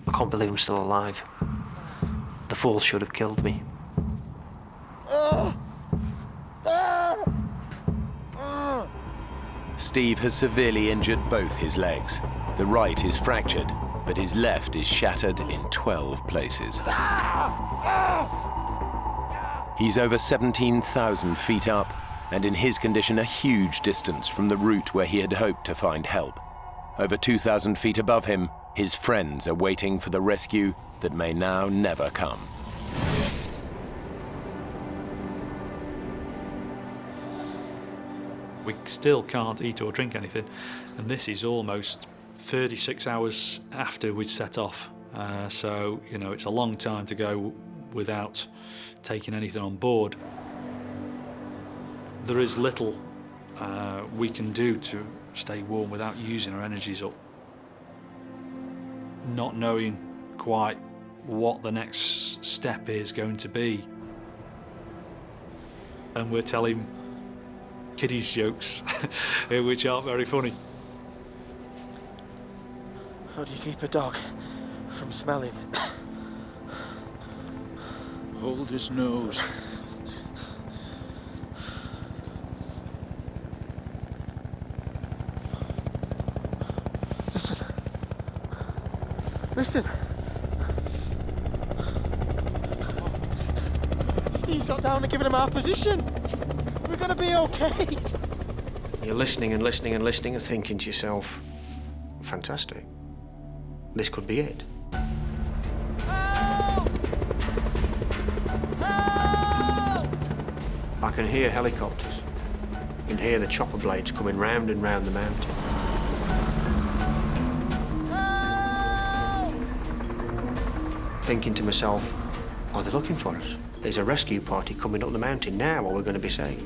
I can't believe I'm still alive. The fall should have killed me. Steve has severely injured both his legs. The right is fractured, but his left is shattered in 12 places. He's over 17,000 feet up, and in his condition a huge distance from the route where he had hoped to find help. Over 2,000 feet above him, his friends are waiting for the rescue that may now never come. We still can't eat or drink anything, and this is almost 36 hours after we'd set off. So, you know, it's a long time to go without taking anything on board. There is little we can do to stay warm without using our energies up. Not knowing quite what the next step is going to be. And we're telling kiddies jokes, which aren't very funny. How do you keep a dog from smelling? Hold his nose. Listen. Listen. Steve's got down and given him our position. We're gonna be okay. You're listening and listening and listening and thinking to yourself, fantastic. This could be it. Help! Help! I can hear helicopters. You can hear the chopper blades coming round and round the mountain. Help! Thinking to myself, are they looking for us? There's a rescue party coming up the mountain now, or we're going to be saved.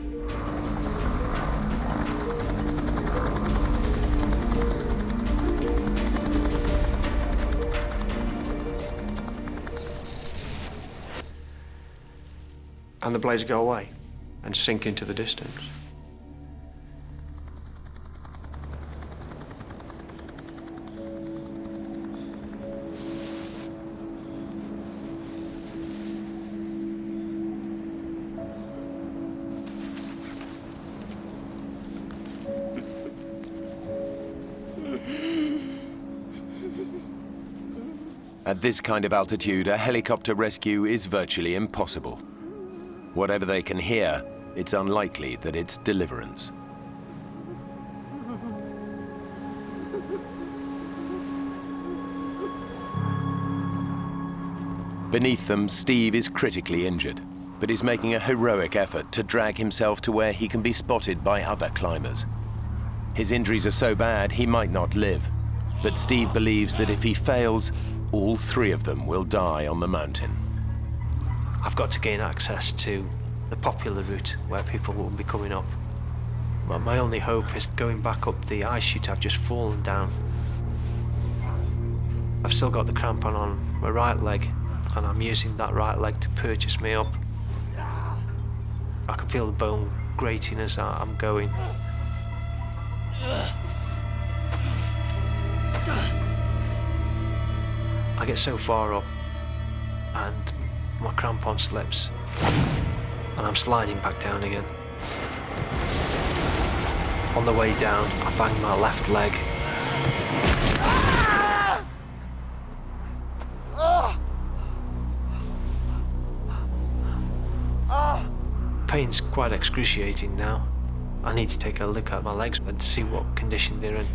And the blades go away and sink into the distance. At this kind of altitude, a helicopter rescue is virtually impossible. Whatever they can hear, it's unlikely that it's deliverance. Beneath them, Steve is critically injured, but is making a heroic effort to drag himself to where he can be spotted by other climbers. His injuries are so bad he might not live, but Steve believes that if he fails, all three of them will die on the mountain. I've got to gain access to the popular route where people will be coming up. But my only hope is going back up the ice chute I've just fallen down. I've still got the crampon on my right leg, and I'm using that right leg to purchase me up. I can feel the bone grating as I'm going. I get so far up, and my crampon slips, and I'm sliding back down again. On the way down, I bang my left leg. Pain's quite excruciating now. I need to take a look at my legs and see what condition they're in.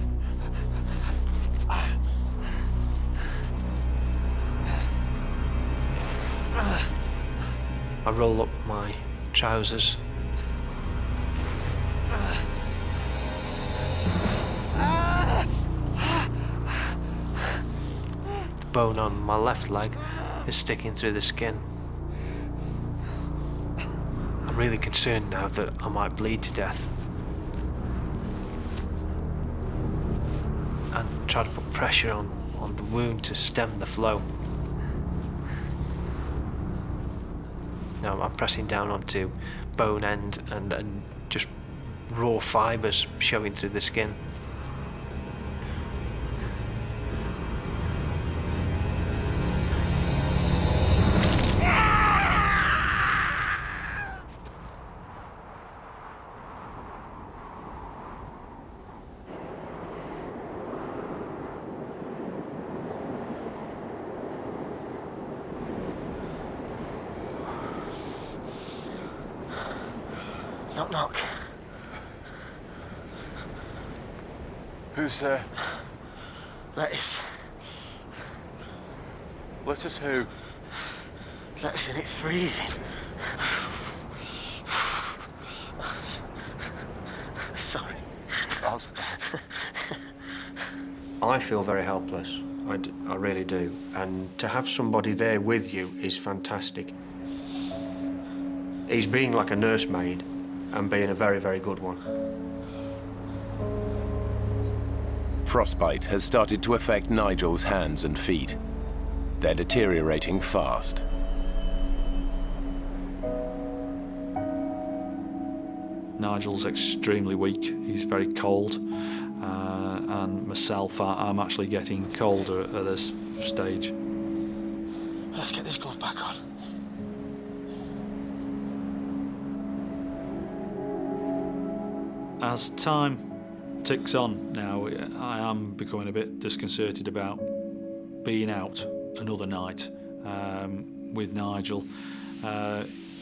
I roll up my trousers. The bone on my left leg is sticking through the skin. I'm really concerned now that I might bleed to death. And try to put pressure on on the wound to stem the flow. Now I'm pressing down onto bone end and just raw fibres showing through the skin. Knock, knock. Who's there? Lettuce. Lettuce who? Lettuce, and it's freezing. Sorry. That's bad. I feel very helpless. I really do. And to have somebody there with you is fantastic. He's being like a nursemaid and being a very, very good one. Frostbite has started to affect Nigel's hands and feet. They're deteriorating fast. Nigel's extremely weak. He's very cold. And myself, I'm actually getting colder at this stage. Let's get this glove back on. As time ticks on now, I am becoming a bit disconcerted about being out another night with Nigel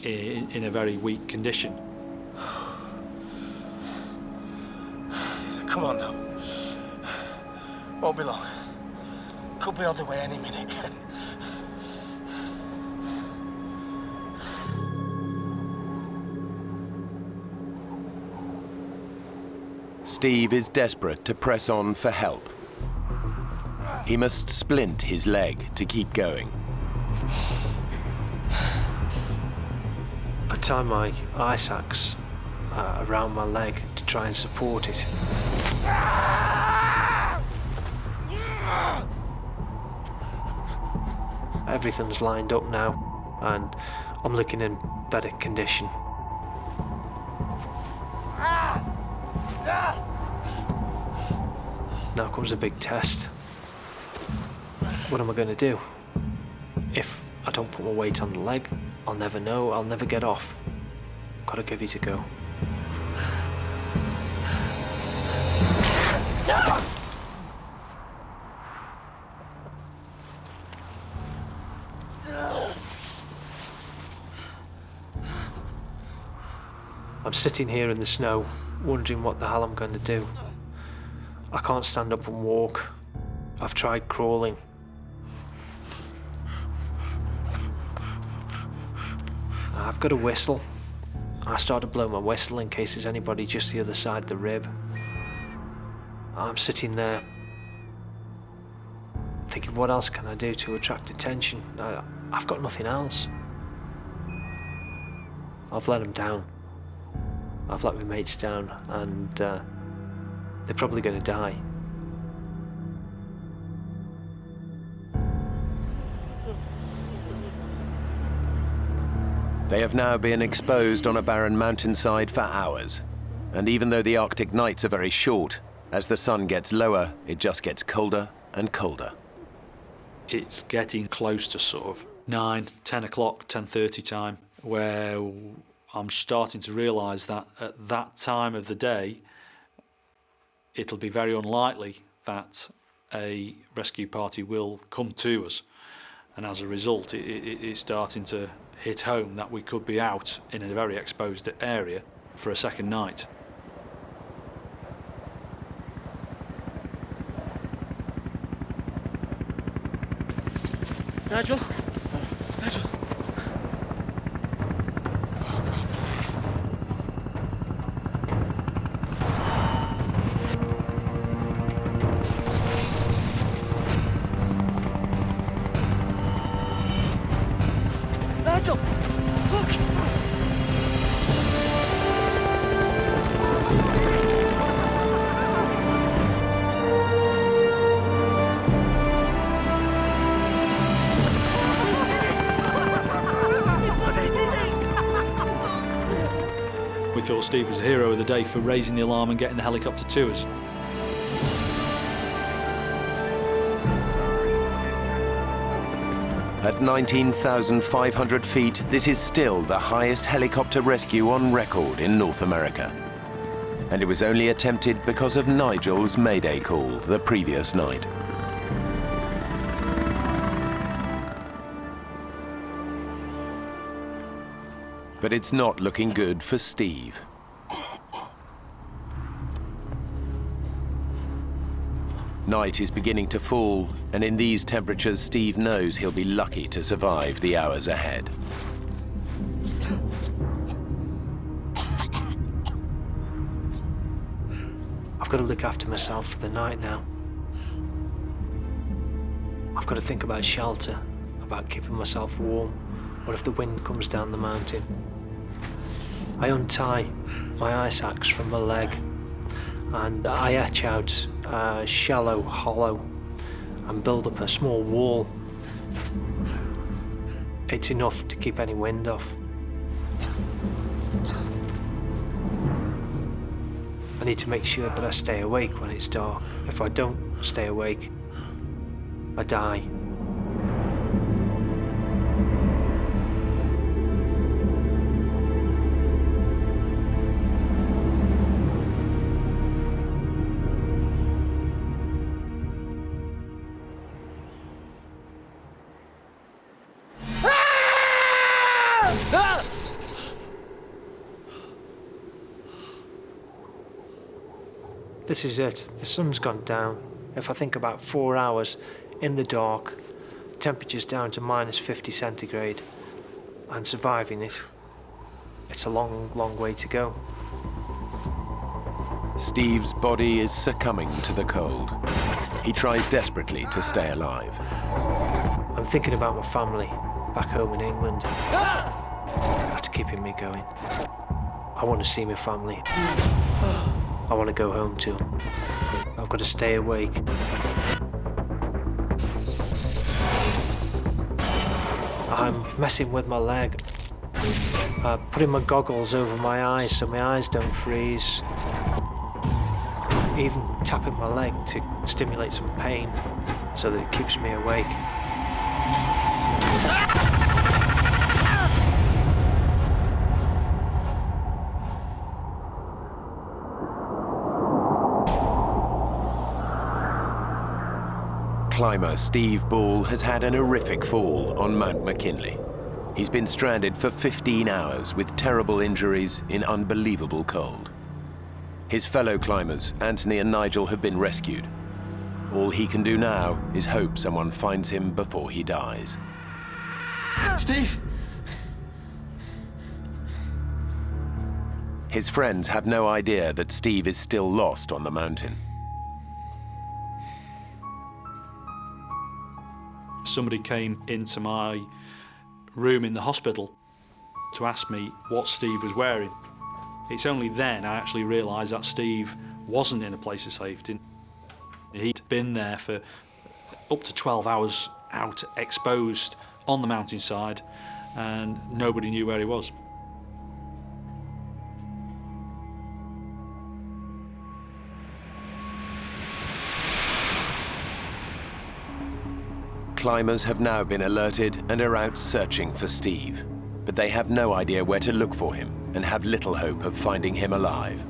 in a very weak condition. Come on now. Won't be long. Could be on the way any minute. Steve is desperate to press on for help. He must splint his leg to keep going. I tie my ice axe around my leg to try and support it. Everything's lined up now, and I'm looking in better condition. Now comes a big test. What am I going to do? If I don't put my weight on the leg, I'll never know, I'll never get off. Gotta give it a go. I'm sitting here in the snow, wondering what the hell I'm going to do. I can't stand up and walk. I've tried crawling. I've got a whistle. I start to blow my whistle in case there's anybody just the other side of the rib. I'm sitting there thinking, what else can I do to attract attention? I've got nothing else. I've let them down. I've let my mates down, and they're probably going to die. They have now been exposed on a barren mountainside for hours. And even though the Arctic nights are very short, as the sun gets lower, it just gets colder and colder. It's getting close to sort of 9, 10 o'clock, 10:30 time, where I'm starting to realise that at that time of the day, it'll be very unlikely that a rescue party will come to us. And as a result, it's starting to hit home that we could be out in a very exposed area for a second night. Nigel? Nigel? Nigel! Look! We thought Steve was the hero of the day for raising the alarm and getting the helicopter to us. At 19,500 feet, this is still the highest helicopter rescue on record in North America. And it was only attempted because of Nigel's Mayday call the previous night. But it's not looking good for Steve. Night is beginning to fall, and in these temperatures, Steve knows he'll be lucky to survive the hours ahead. I've got to look after myself for the night now. I've got to think about shelter, about keeping myself warm. What if the wind comes down the mountain? I untie my ice axe from my leg and I etch out a shallow hollow and build up a small wall. It's enough to keep any wind off. I need to make sure that I stay awake when it's dark. If I don't stay awake, I die. This is it. The sun's gone down. If I think about 4 hours in the dark, temperature's down to -50 centigrade, and surviving it, it's a long, long way to go. Steve's body is succumbing to the cold. He tries desperately to stay alive. I'm thinking about my family back home in England. That's keeping me going. I want to see my family. I want to go home to them. I've got to stay awake. I'm messing with my leg. Putting my goggles over my eyes so my eyes don't freeze. Even tapping my leg to stimulate some pain so that it keeps me awake. Climber Steve Ball has had an horrific fall on Mount McKinley. He's been stranded for 15 hours with terrible injuries in unbelievable cold. His fellow climbers, Anthony and Nigel, have been rescued. All he can do now is hope someone finds him before he dies. Steve! His friends have no idea that Steve is still lost on the mountain. Somebody came into my room in the hospital to ask me what Steve was wearing. It's only then I actually realised that Steve wasn't in a place of safety. He'd been there for up to 12 hours out, exposed on the mountainside, and nobody knew where he was. Climbers have now been alerted and are out searching for Steve, but they have no idea where to look for him and have little hope of finding him alive.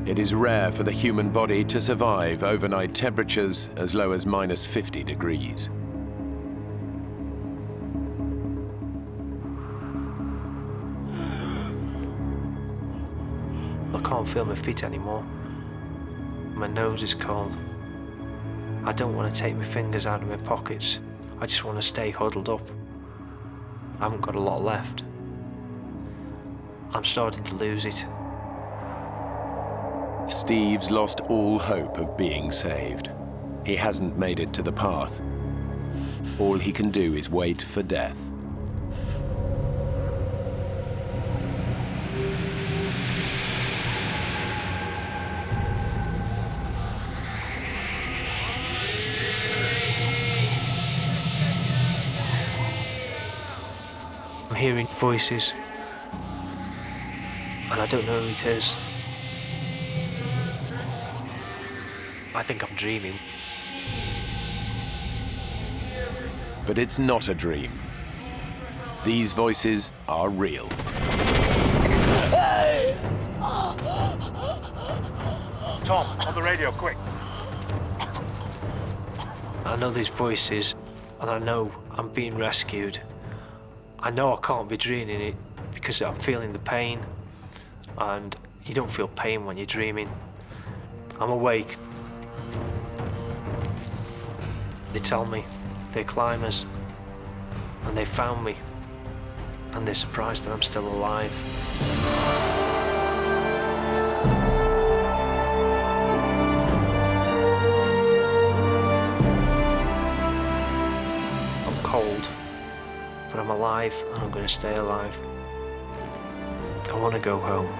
It is rare for the human body to survive overnight temperatures as low as -50 degrees. I can't feel my feet anymore. My nose is cold. I don't want to take my fingers out of my pockets. I just want to stay huddled up. I haven't got a lot left. I'm starting to lose it. Steve's lost all hope of being saved. He hasn't made it to the path. All he can do is wait for death. I'm hearing voices. and I don't know who it is. I think I'm dreaming. But it's not a dream. These voices are real. Tom, on the radio, quick. I know these voices, and I know I'm being rescued. I know I can't be dreaming it because I'm feeling the pain, and you don't feel pain when you're dreaming. I'm awake. They tell me they're climbers, and they found me, and they're surprised that I'm still alive. I'm cold, but I'm alive, and I'm going to stay alive. I want to go home.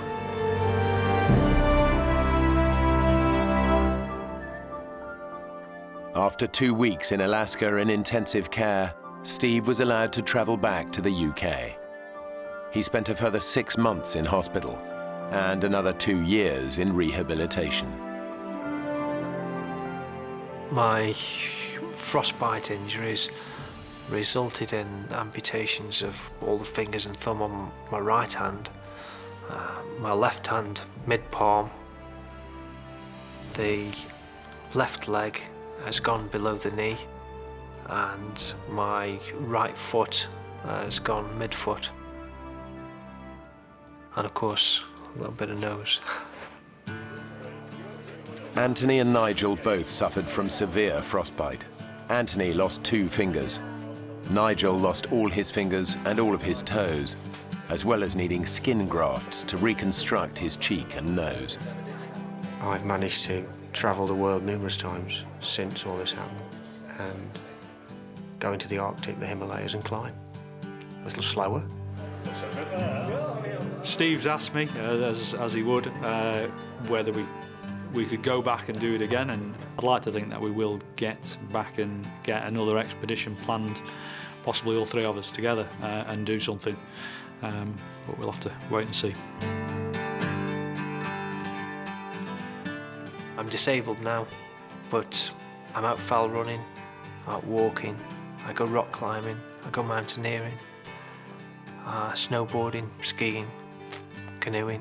After 2 weeks in Alaska in intensive care, Steve was allowed to travel back to the UK. He spent a further 6 months in hospital and another 2 years in rehabilitation. My frostbite injuries resulted in amputations of all the fingers and thumb on my right hand, my left hand mid-palm, the left leg has gone below the knee, and my right foot has gone mid-foot, and of course a little bit of nose. Anthony and Nigel both suffered from severe frostbite. Anthony lost 2 fingers. Nigel lost all his fingers and all of his toes, as well as needing skin grafts to reconstruct his cheek and nose. I've managed to travel the world numerous times since all this happened, and go into the Arctic, the Himalayas, and climb. A little slower. Steve's asked me, as he would, whether we could go back and do it again, and I'd like to think that we will get back and get another expedition planned, possibly all 3 of us together, and do something. But we'll have to wait and see. I'm disabled now, but I'm out fell running, out walking, I go rock climbing, I go mountaineering, snowboarding, skiing, canoeing.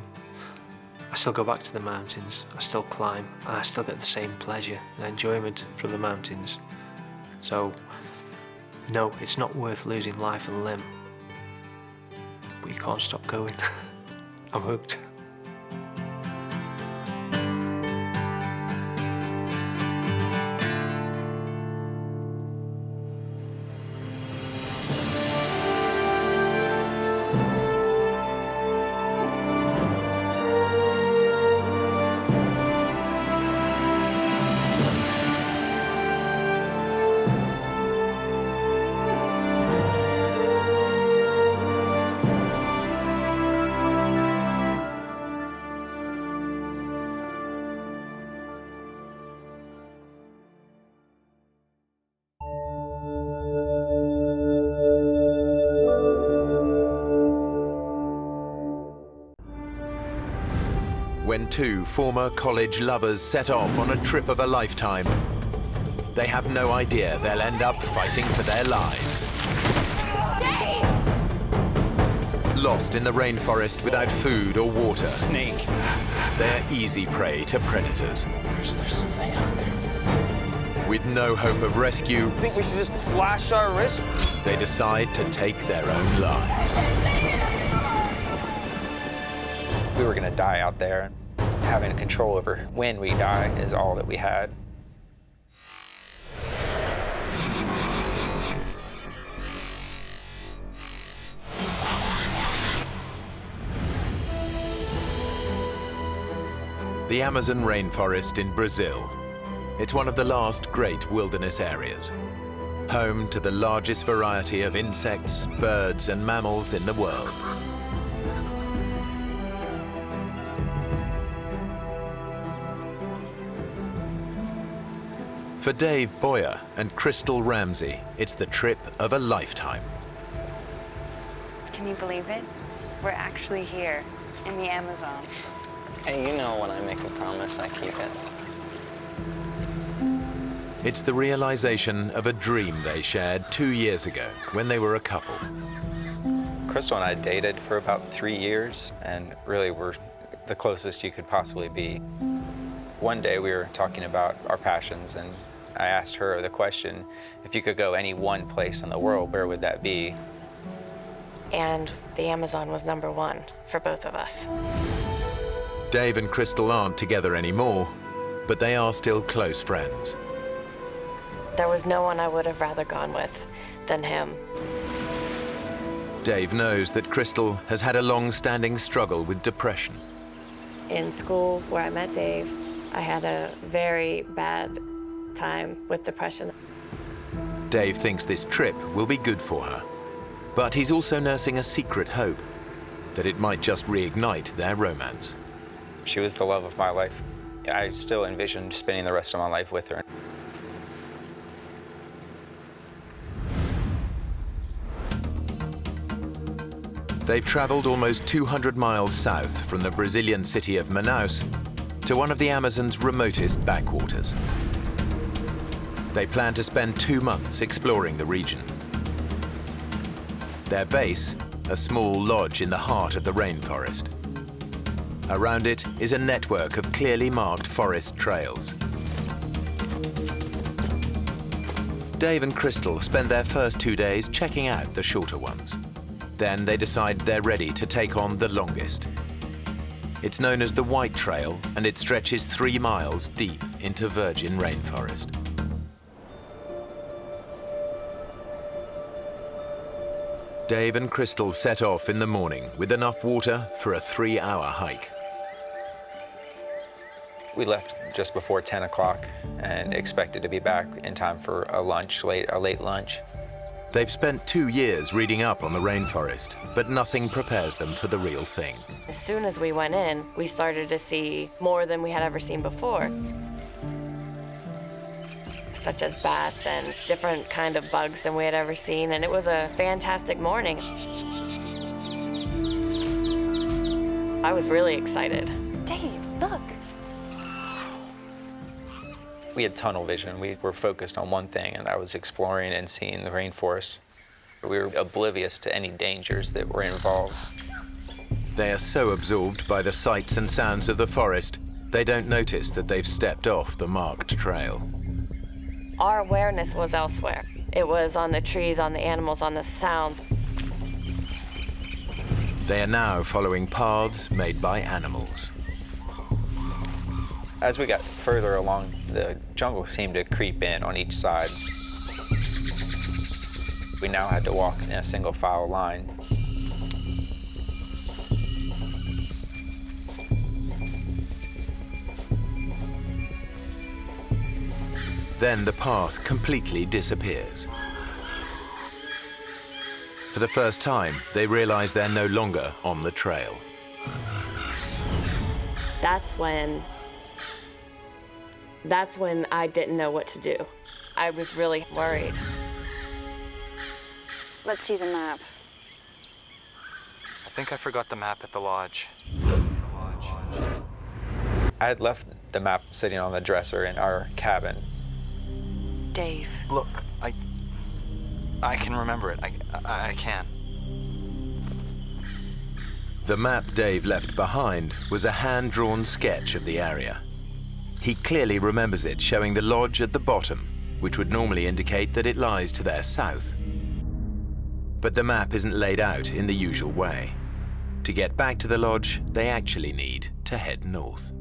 I still go back to the mountains, I still climb, and I still get the same pleasure and enjoyment from the mountains. So, no, it's not worth losing life and limb, but you can't stop going. I'm hooked. When 2 former college lovers set off on a trip of a lifetime, they have no idea they'll end up fighting for their lives. Dave! Lost in the rainforest without food or water. Snake. They're easy prey to predators. There's something out there. With no hope of rescue, I think we should just slash our wrists. they decide to take their own lives. We were gonna die out there, and having control over when we die is all that we had. The Amazon rainforest in Brazil. It's one of the last great wilderness areas, home to the largest variety of insects, birds, and mammals in the world. For Dave Boyer and Crystal Ramsey, it's the trip of a lifetime. Can you believe it? We're actually here. in the Amazon. Hey, you know when I make a promise, I keep it. It's the realization of a dream they shared 2 years ago when they were a couple. Crystal and I dated for about 3 years, and really were the closest you could possibly be. One day we were talking about our passions, and I asked her the question, if you could go any one place in the world, where would that be? And the Amazon was #1 for both of us. Dave and Crystal aren't together anymore, but they are still close friends. There was no one I would have rather gone with than him. Dave knows that Crystal has had a long-standing struggle with depression. In school, where I met Dave, I had a very bad time with depression. Dave thinks this trip will be good for her, but he's also nursing a secret hope that it might just reignite their romance. She was the love of my life. I still envisioned spending the rest of my life with her. They've traveled almost 200 miles south from the Brazilian city of Manaus to one of the Amazon's remotest backwaters. They plan to spend 2 months exploring the region. Their base, a small lodge in the heart of the rainforest. Around it is a network of clearly marked forest trails. Dave and Crystal spend their first 2 days checking out the shorter ones. Then they decide they're ready to take on the longest. It's known as the White Trail, and it stretches 3 miles deep into virgin rainforest. Dave and Crystal set off in the morning with enough water for a 3-hour hike. We left just before 10 o'clock and expected to be back in time for a late lunch. They've spent 2 years reading up on the rainforest, but nothing prepares them for the real thing. As soon as we went in, we started to see more than we had ever seen before, such as bats and different kind of bugs than we had ever seen, and it was a fantastic morning. I was really excited. Dave, look. We had tunnel vision. We were focused on one thing, and that was exploring and seeing the rainforest. We were oblivious to any dangers that were involved. They are so absorbed by the sights and sounds of the forest, they don't notice that they've stepped off the marked trail. Our awareness was elsewhere. It was on the trees, on the animals, on the sounds. They are now following paths made by animals. As we got further along, the jungle seemed to creep in on each side. We now had to walk in a single file line. Then the path completely disappears. For the first time, they realize they're no longer on the trail. That's when I didn't know what to do. I was really worried. Let's see the map. I think I forgot the map at the lodge. I had left the map sitting on the dresser in our cabin. Dave. Look, I can remember it. I can. The map Dave left behind was a hand-drawn sketch of the area. He clearly remembers it showing the lodge at the bottom, which would normally indicate that it lies to their south. But the map isn't laid out in the usual way. To get back to the lodge, they actually need to head north.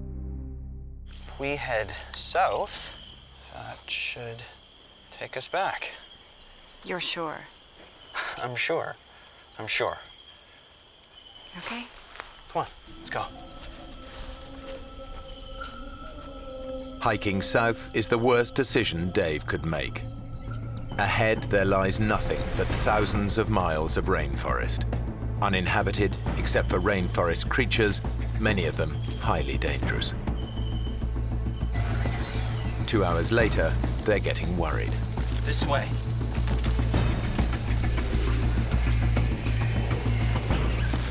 If we head south, that should take us back. You're sure? I'm sure. I'm sure. Okay. Come on, let's go. Hiking south is the worst decision Dave could make. Ahead, there lies nothing but thousands of miles of rainforest. Uninhabited, except for rainforest creatures, many of them highly dangerous. 2 hours later, they're getting worried. This way.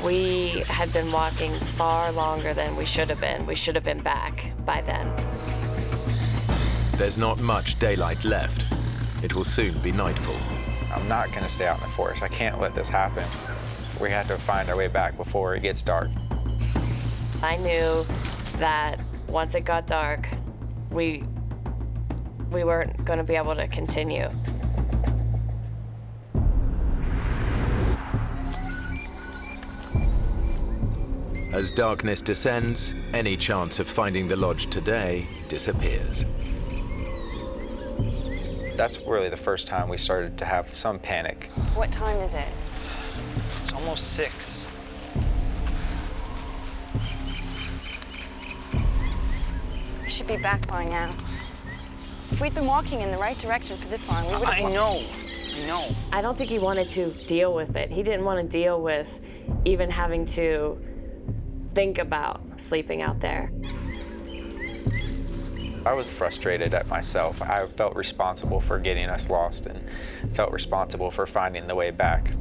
We had been walking far longer than we should have been. We should have been back by then. There's not much daylight left. It will soon be nightfall. I'm not going to stay out in the forest. I can't let this happen. We have to find our way back before it gets dark. I knew that once it got dark, we weren't going to be able to continue. As darkness descends, any chance of finding the lodge today disappears. That's really the first time we started to have some panic. What time is it? It's almost 6. We should be back by now. If we'd been walking in the right direction for this long, we would have... I know. I don't think he wanted to deal with it. He didn't want to deal with even having to think about sleeping out there. I was frustrated at myself. I felt responsible for getting us lost and felt responsible for finding the way back.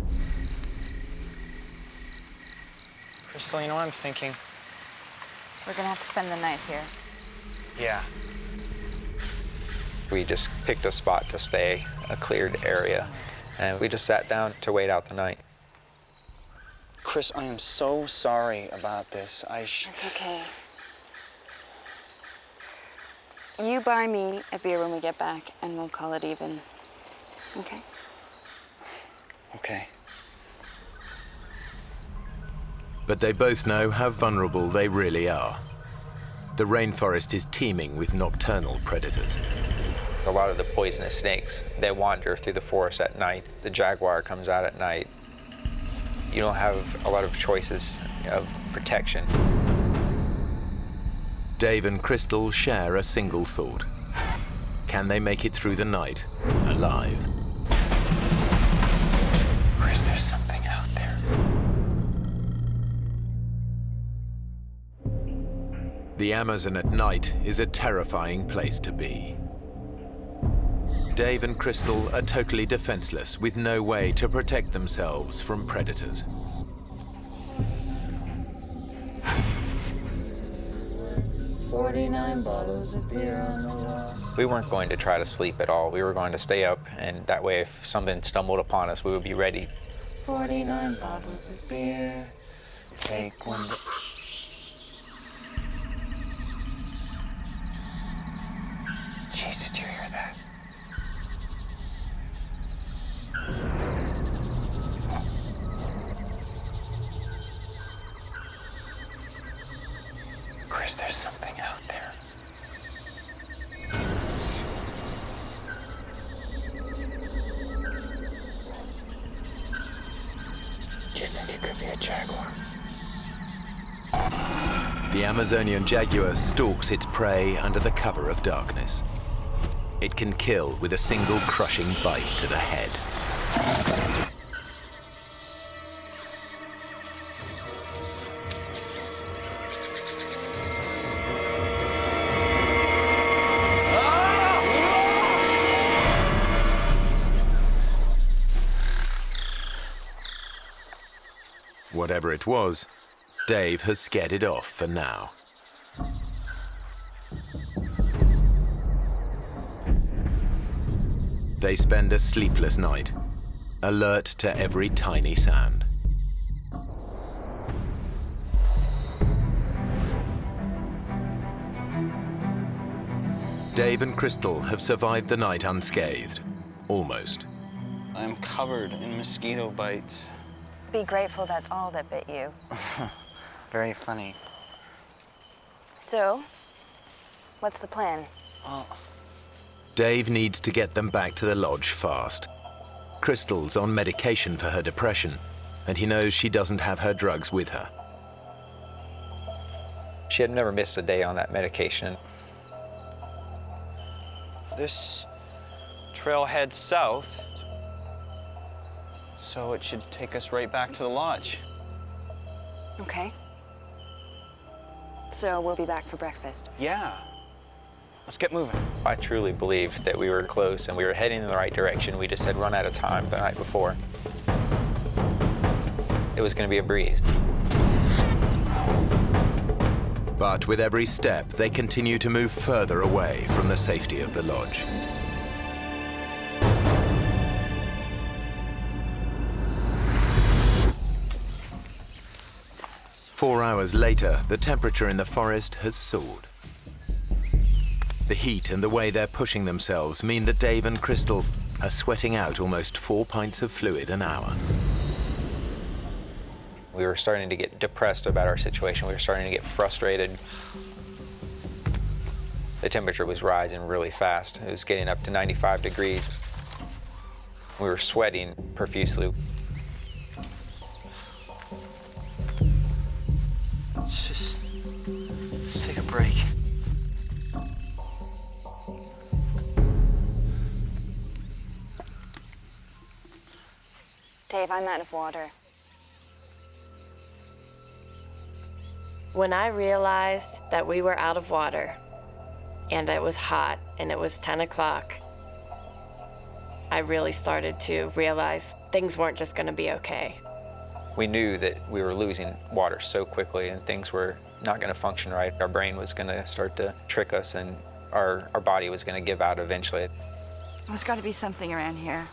Crystal, you know what I'm thinking? We're gonna have to spend the night here. Yeah. We just picked a spot to stay, a cleared area, and we just sat down to wait out the night. Chris, I am so sorry about this. It's okay. You buy me a beer when we get back, and we'll call it even. Okay? Okay. But they both know how vulnerable they really are. The rainforest is teeming with nocturnal predators. A lot of the poisonous snakes, they wander through the forest at night. The jaguar comes out at night. You don't have a lot of choices of protection. Dave and Crystal share a single thought. Can they make it through the night alive? Chris, there's something out there. The Amazon at night is a terrifying place to be. Dave and Crystal are totally defenseless, with no way to protect themselves from predators. "49 bottles of beer on the wall." We weren't going to try to sleep at all. We were going to stay up, and that way if something stumbled upon us, we would be ready. 49 bottles of beer. Take one. Jeez, did you hear that? Chris, there's something out there. Do you think it could be a jaguar? The Amazonian jaguar stalks its prey under the cover of darkness. It can kill with a single crushing bite to the head. Whatever it was, Dave has scared it off for now. They spend a sleepless night, alert to every tiny sound. Dave and Crystal have survived the night unscathed, almost. I'm covered in mosquito bites. Be grateful that's all that bit you. Very funny. So, what's the plan? Well, Dave needs to get them back to the lodge fast. Crystal's on medication for her depression, and he knows she doesn't have her drugs with her. She had never missed a day on that medication. this trail heads south, so it should take us right back to the lodge. Okay. So we'll be back for breakfast. Yeah. Let's get moving. I truly believed that we were close and we were heading in the right direction. We just had run out of time the night before. It was going to be a breeze. But with every step, they continue to move further away from the safety of the lodge. Four hours later, the temperature in the forest has soared. The heat and the way they're pushing themselves mean that Dave and Crystal are sweating out almost 4 pints of fluid an hour. We were starting to get depressed about our situation. We were starting to get frustrated. The temperature was rising really fast. It was getting up to 95 degrees. We were sweating profusely. Let's take a break. Dave, I'm out of water. When I realized that we were out of water and it was hot and it was 10 o'clock, I really started to realize things weren't just going to be okay. We knew that we were losing water so quickly and things were not going to function right. Our brain was going to start to trick us and our body was going to give out eventually. There's got to be something around here.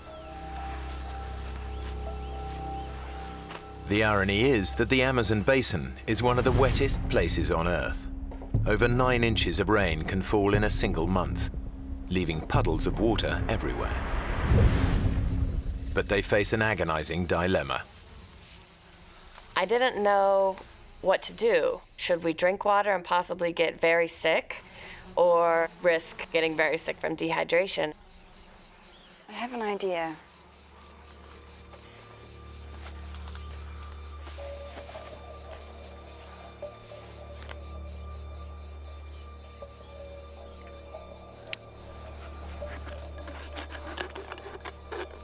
The irony is that the Amazon basin is one of the wettest places on Earth. Over 9 inches of rain can fall in a single month, leaving puddles of water everywhere. But they face an agonizing dilemma. I didn't know what to do. Should we drink water and possibly get very sick, or risk getting very sick from dehydration? I have an idea.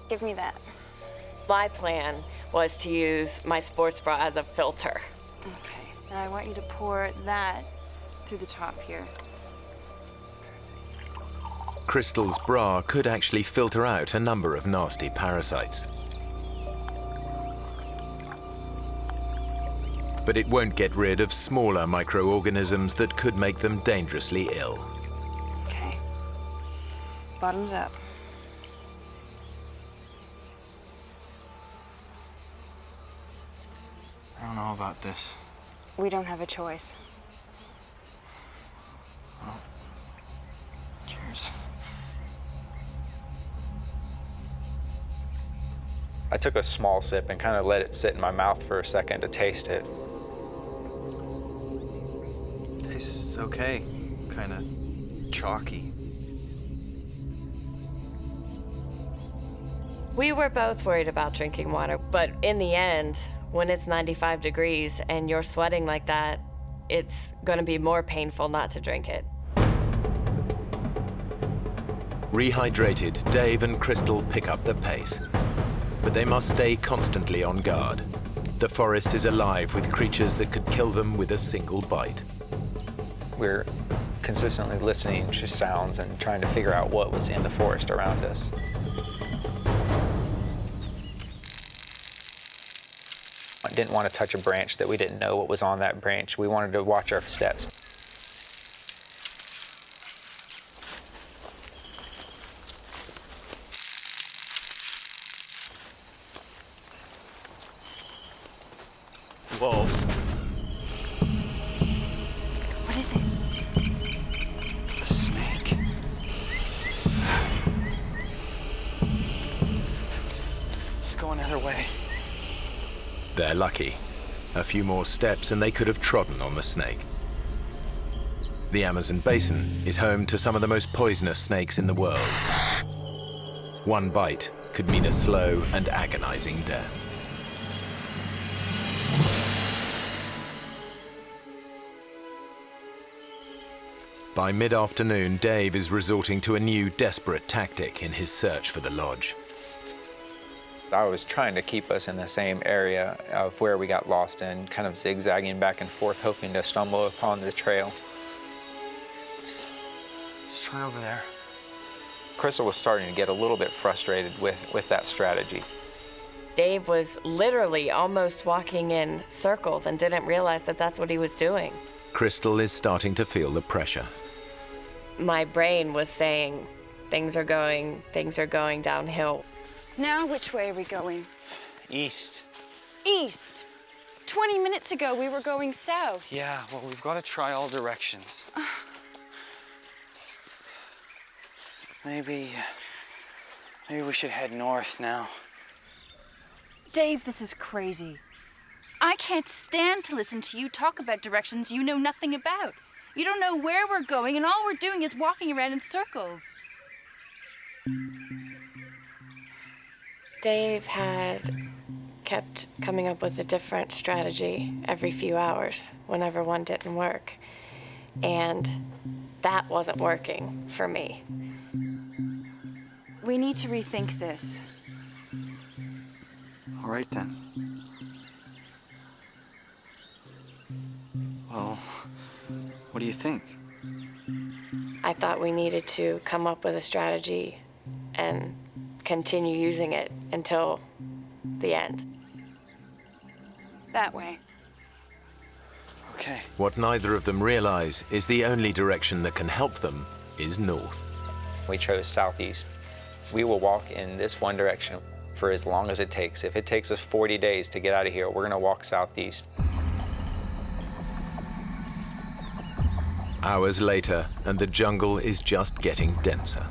Give me that. My plan was to use my sports bra as a filter. Okay. Now I want you to pour that through the top here. Crystal's bra could actually filter out a number of nasty parasites. But it won't get rid of smaller microorganisms that could make them dangerously ill. Okay. Bottoms up. I don't know about this. We don't have a choice. Well, cheers. I took a small sip and kind of let it sit in my mouth for a second to taste it. Tastes okay. Kind of chalky. We were both worried about drinking water, but in the end, when it's 95 degrees and you're sweating like that, it's going to be more painful not to drink it. Rehydrated, Dave and Crystal pick up the pace. But they must stay constantly on guard. The forest is alive with creatures that could kill them with a single bite. We're consistently listening to sounds and trying to figure out what was in the forest around us. I didn't want to touch a branch that we didn't know what was on that branch. We wanted to watch our steps. Whoa. What is it? A snake. Let's go another way. They're lucky. A few more steps and they could have trodden on the snake. The Amazon basin is home to some of the most poisonous snakes in the world. One bite could mean a slow and agonizing death. By mid-afternoon, Dave is resorting to a new desperate tactic in his search for the lodge. I was trying to keep us in the same area of where we got lost in, kind of zigzagging back and forth, hoping to stumble upon the trail. Let's try over there. Crystal was starting to get a little bit frustrated with that strategy. Dave was literally almost walking in circles and didn't realize that that's what he was doing. Crystal is starting to feel the pressure. My brain was saying, things are going downhill. Now, which way are we going? East. East. 20 minutes ago, we were going south. Yeah, well, we've got to try all directions. Maybe we should head north now. Dave, this is crazy. I can't stand to listen to you talk about directions you know nothing about. You don't know where we're going, and all we're doing is walking around in circles. Dave had kept coming up with a different strategy every few hours whenever one didn't work. And that wasn't working for me. We need to rethink this. All right, then. Well, what do you think? I thought we needed to come up with a strategy and continue using it until the end. That way. Okay. What neither of them realize is the only direction that can help them is north. We chose southeast. We will walk in this one direction for as long as it takes. If it takes us 40 days to get out of here, we're gonna walk southeast. Hours later, and the jungle is just getting denser.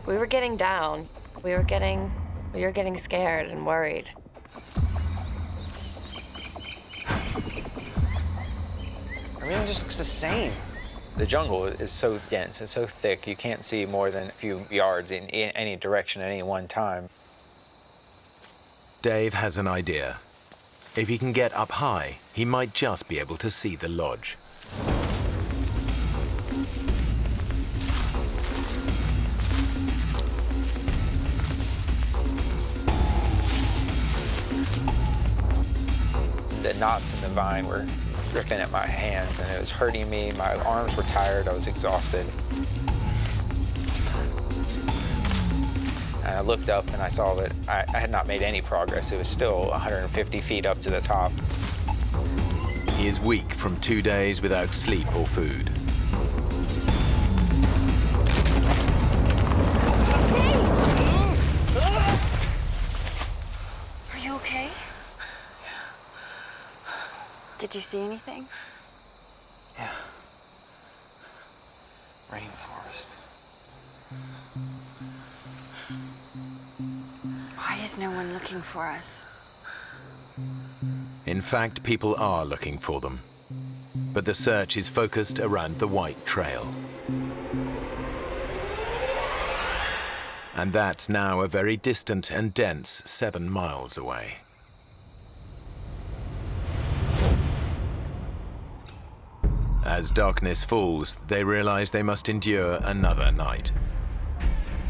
We were getting down. We were getting scared and worried. Everything just looks the same. The jungle is so dense and so thick, you can't see more than a few yards in any direction at any one time. Dave has an idea. If he can get up high, he might just be able to see the lodge. The knots in the vine were ripping at my hands, and it was hurting me. My arms were tired, I was exhausted. And I looked up and I saw that I had not made any progress. It was still 150 feet up to the top. He is weak from 2 days without sleep or food. Are you okay? Did you see anything? Yeah. Rainforest. Why is no one looking for us? In fact, people are looking for them. But the search is focused around the White Trail. And that's now a very distant and dense 7 miles away. As darkness falls, they realize they must endure another night.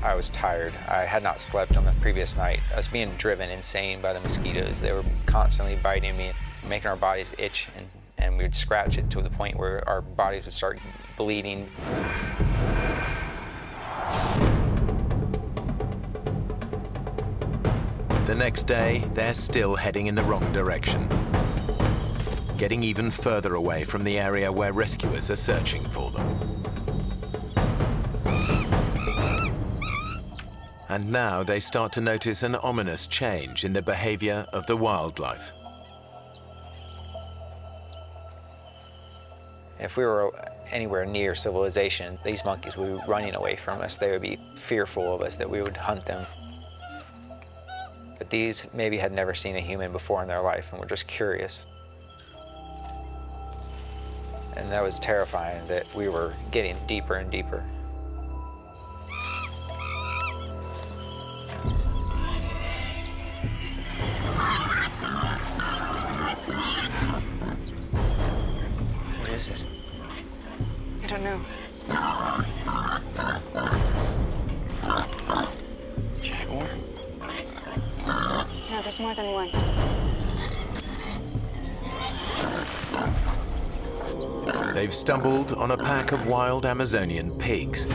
I was tired. I had not slept on the previous night. I was being driven insane by the mosquitoes. They were constantly biting me, making our bodies itch, and we would scratch it to the point where our bodies would start bleeding. The next day, they're still heading in the wrong direction, getting even further away from the area where rescuers are searching for them. And now they start to notice an ominous change in the behavior of the wildlife. If we were anywhere near civilization, these monkeys would be running away from us. They would be fearful of us, that we would hunt them. But these maybe had never seen a human before in their life and were just curious. And that was terrifying, that we were getting deeper and deeper. What is it? I don't know. Jaguar? No, there's more than one. They've stumbled on a pack of wild Amazonian pigs.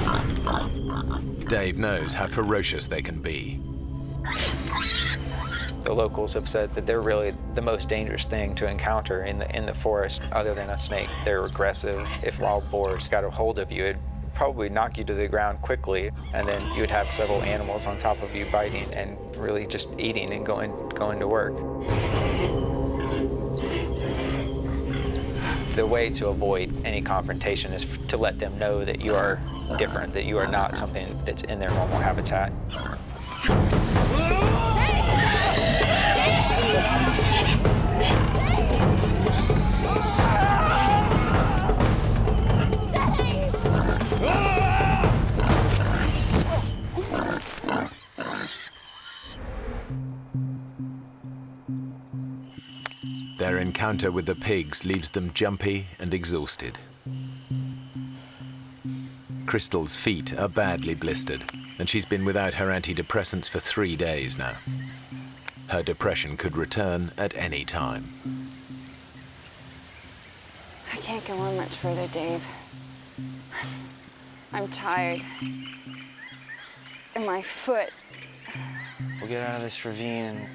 Dave knows how ferocious they can be. The locals have said that they're really the most dangerous thing to encounter in the forest other than a snake. They're aggressive. If wild boars got a hold of you, it'd probably knock you to the ground quickly, and then you would have several animals on top of you biting and really just eating and going to work. The way to avoid any confrontation is to let them know that you are different, that you are not something that's in their normal habitat. Their encounter with the pigs leaves them jumpy and exhausted. Crystal's feet are badly blistered, and she's been without her antidepressants for 3 days now. Her depression could return at any time. I can't go on much further, Dave. I'm tired. And my foot. We'll get out of this ravine and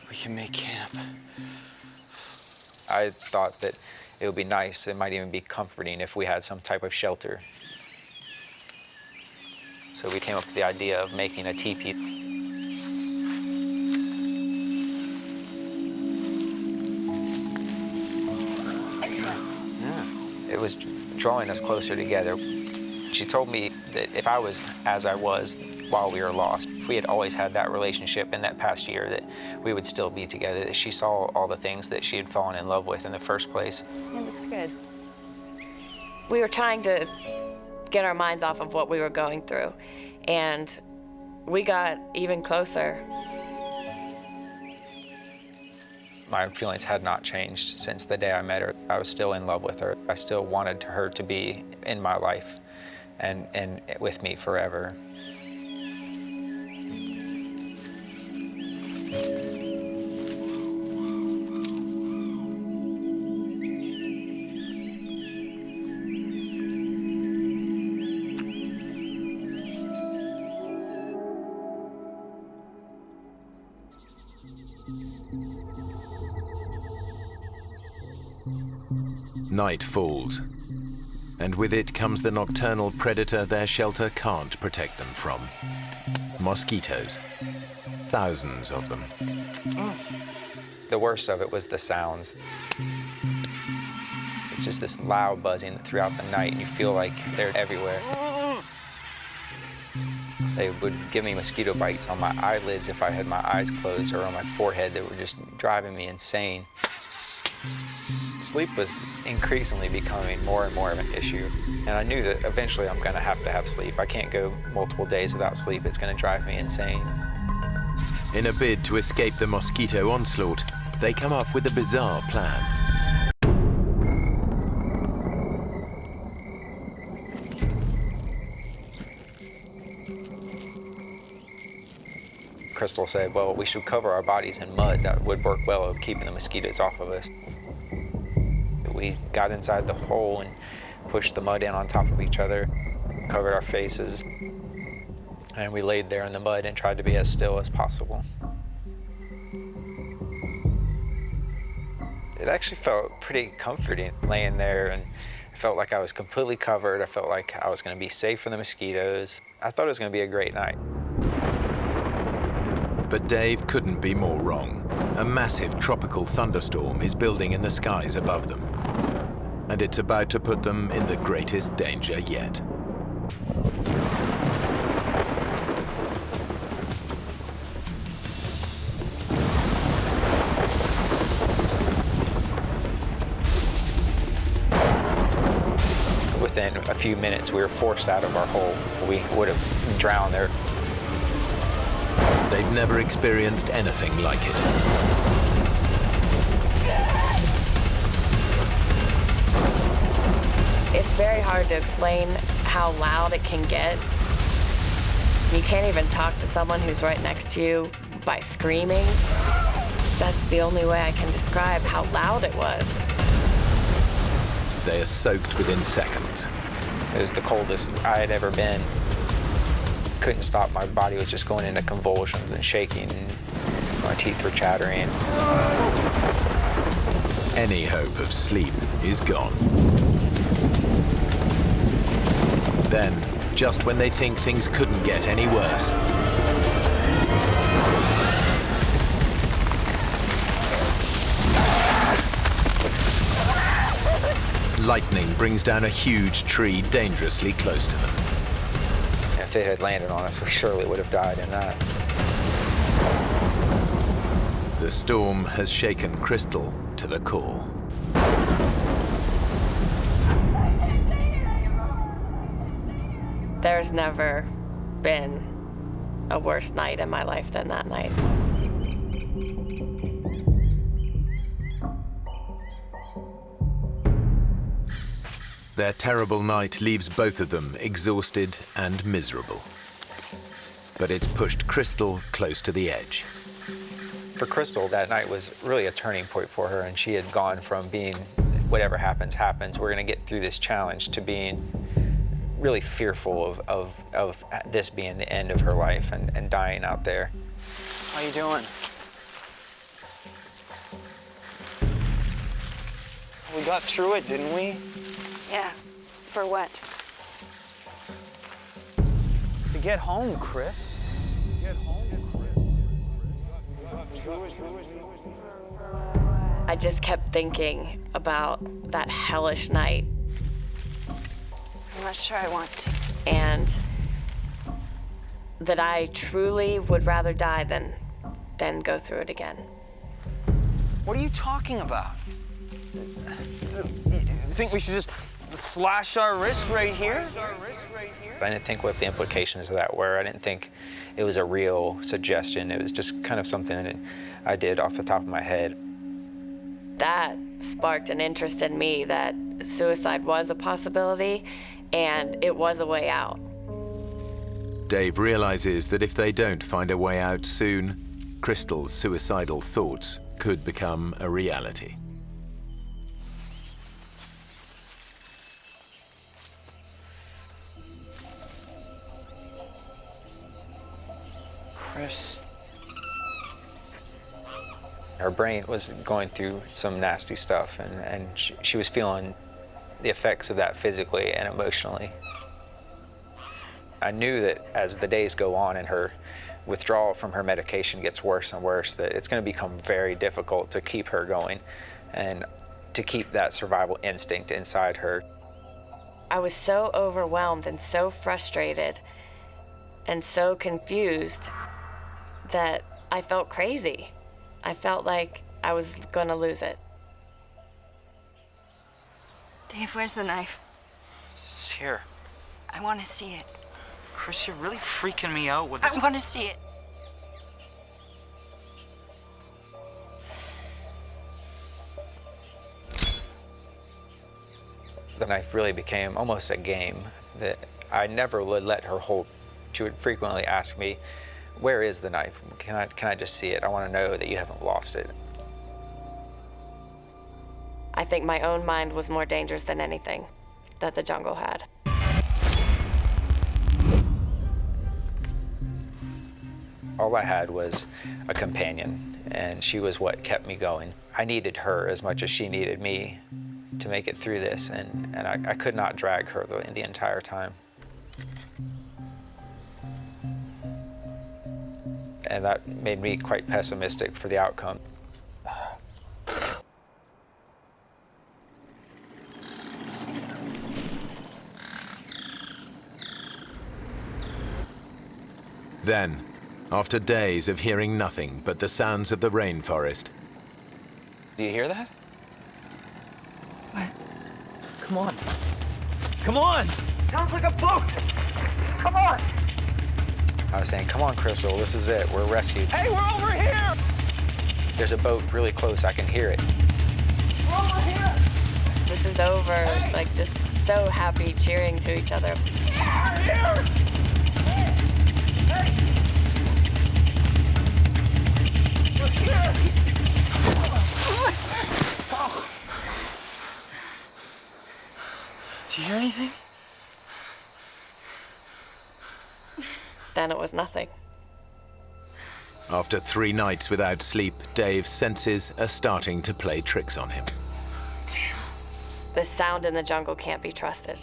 we can make camp. I thought that it would be nice, it might even be comforting if we had some type of shelter. So we came up with the idea of making a teepee. Excellent. Yeah. It was drawing us closer together. She told me that if I was as I was while we were lost, if we had always had that relationship in that past year, that we would still be together, that she saw all the things that she had fallen in love with in the first place. It looks good. We were trying to get our minds off of what we were going through, and we got even closer. My feelings had not changed since the day I met her. I was still in love with her. I still wanted her to be in my life and with me forever. Night falls, and with it comes the nocturnal predator their shelter can't protect them from. Mosquitoes. Thousands of them. The worst of it was the sounds. It's just this loud buzzing throughout the night, and you feel like they're everywhere. They would give me mosquito bites on my eyelids if I had my eyes closed, or on my forehead. They were just driving me insane. Sleep was increasingly becoming more and more of an issue, and I knew that eventually I'm going to have sleep. I can't go multiple days without sleep. It's going to drive me insane. In a bid to escape the mosquito onslaught, they come up with a bizarre plan. Crystal said, well, we should cover our bodies in mud. That would work well of keeping the mosquitoes off of us. We got inside the hole and pushed the mud in on top of each other, covered our faces, and we laid there in the mud and tried to be as still as possible. It actually felt pretty comforting laying there, and I felt like I was completely covered. I felt like I was going to be safe from the mosquitoes. I thought it was going to be a great night. But Dave couldn't be more wrong. A massive tropical thunderstorm is building in the skies above them, and it's about to put them in the greatest danger yet. Within a few minutes, we were forced out of our hole. We would have drowned there. They've never experienced anything like it. It's very hard to explain how loud it can get. You can't even talk to someone who's right next to you by screaming. That's the only way I can describe how loud it was. They are soaked within seconds. It was the coldest I had ever been. Couldn't stop. My body was just going into convulsions and shaking. My teeth were chattering. Any hope of sleep is gone. Then, just when they think things couldn't get any worse, lightning brings down a huge tree dangerously close to them. If it had landed on us, we surely would have died in that. The storm has shaken Crystal to the core. There's never been a worse night in my life than that night. Their terrible night leaves both of them exhausted and miserable. But it's pushed Crystal close to the edge. For Crystal, that night was really a turning point for her, and she had gone from being whatever happens, happens, we're going to get through this challenge, to being really fearful of this being the end of her life and dying out there. How you doing? We got through it, didn't we? Yeah. For what? To get home, Chris. Get home, Chris. I just kept thinking about that hellish night. I'm not sure I want to. And that I truly would rather die than go through it again. What are you talking about? You think we should just slash our wrists right here? I didn't think what the implications of that were. I didn't think it was a real suggestion. It was just kind of something that I did off the top of my head. That sparked an interest in me that suicide was a possibility and it was a way out. Dave realizes that if they don't find a way out soon, Crystal's suicidal thoughts could become a reality. Chris. Her brain was going through some nasty stuff, and she was feeling the effects of that physically and emotionally. I knew that as the days go on and her withdrawal from her medication gets worse and worse, that it's going to become very difficult to keep her going and to keep that survival instinct inside her. I was so overwhelmed and so frustrated and so confused that I felt crazy. I felt like I was gonna lose it. Dave, where's the knife? It's here. I want to see it. Chris, you're really freaking me out with this. I want to see it. The knife really became almost a game that I never would let her hold. She would frequently ask me, "Where is the knife? Can I just see it? I want to know that you haven't lost it." I think my own mind was more dangerous than anything that the jungle had. All I had was a companion, and she was what kept me going. I needed her as much as she needed me to make it through this, and I could not drag her the entire time. And that made me quite pessimistic for the outcome. Then, after days of hearing nothing but the sounds of the rainforest. Do you hear that? What? Come on. Come on! Sounds like a boat! Come on! I was saying, "Come on, Crystal, this is it. We're rescued." Hey, we're over here! There's a boat really close. I can hear it. We're over here! This is over, like just so happy, cheering to each other. Yeah, here! Hey! We're here! Oh. Do you hear anything? Then it was nothing. After 3 nights without sleep, Dave's senses are starting to play tricks on him. The sound in the jungle can't be trusted.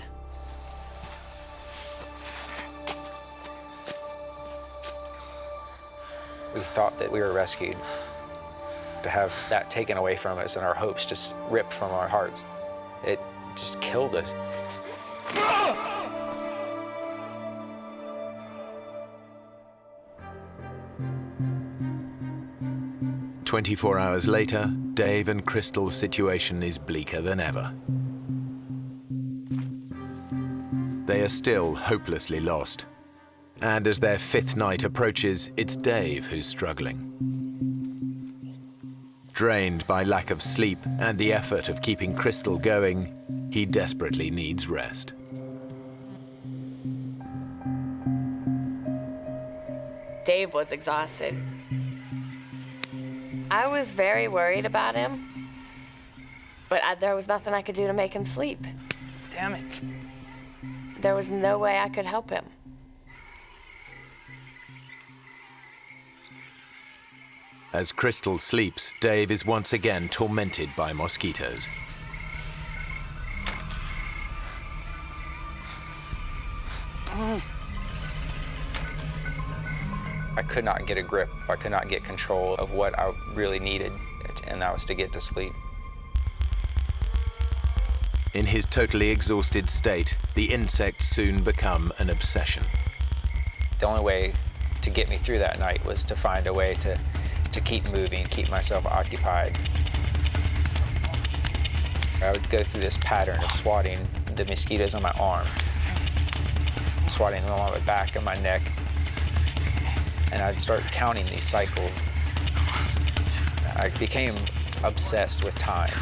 We thought that we were rescued. To have that taken away from us and our hopes just ripped from our hearts, it just killed us. 24 hours later, Dave and Crystal's situation is bleaker than ever. They are still hopelessly lost. And as their 5th night approaches, it's Dave who's struggling. Drained by lack of sleep and the effort of keeping Crystal going, he desperately needs rest. Dave was exhausted. I was very worried about him, but there was nothing I could do to make him sleep. Damn it. There was no way I could help him. As Crystal sleeps, Dave is once again tormented by mosquitoes. I could not get a grip. I could not get control of what I really needed, and that was to get to sleep. In his totally exhausted state, the insects soon become an obsession. The only way to get me through that night was to find a way to keep moving, keep myself occupied. I would go through this pattern of swatting the mosquitoes on my arm, swatting them on my back and my neck, and I'd start counting these cycles. I became obsessed with time.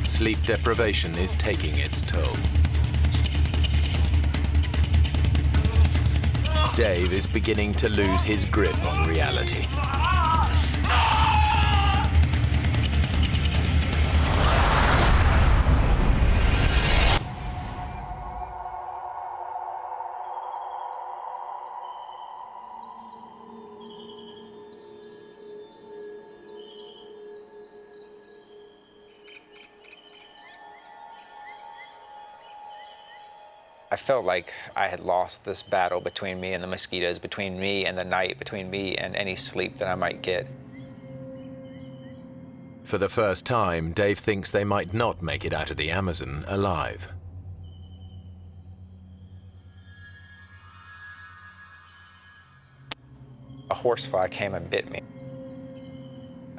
Sleep deprivation is taking its toll. Dave is beginning to lose his grip on reality. I felt like I had lost this battle between me and the mosquitoes, between me and the night, between me and any sleep that I might get. For the first time, Dave thinks they might not make it out of the Amazon alive. A horsefly came and bit me.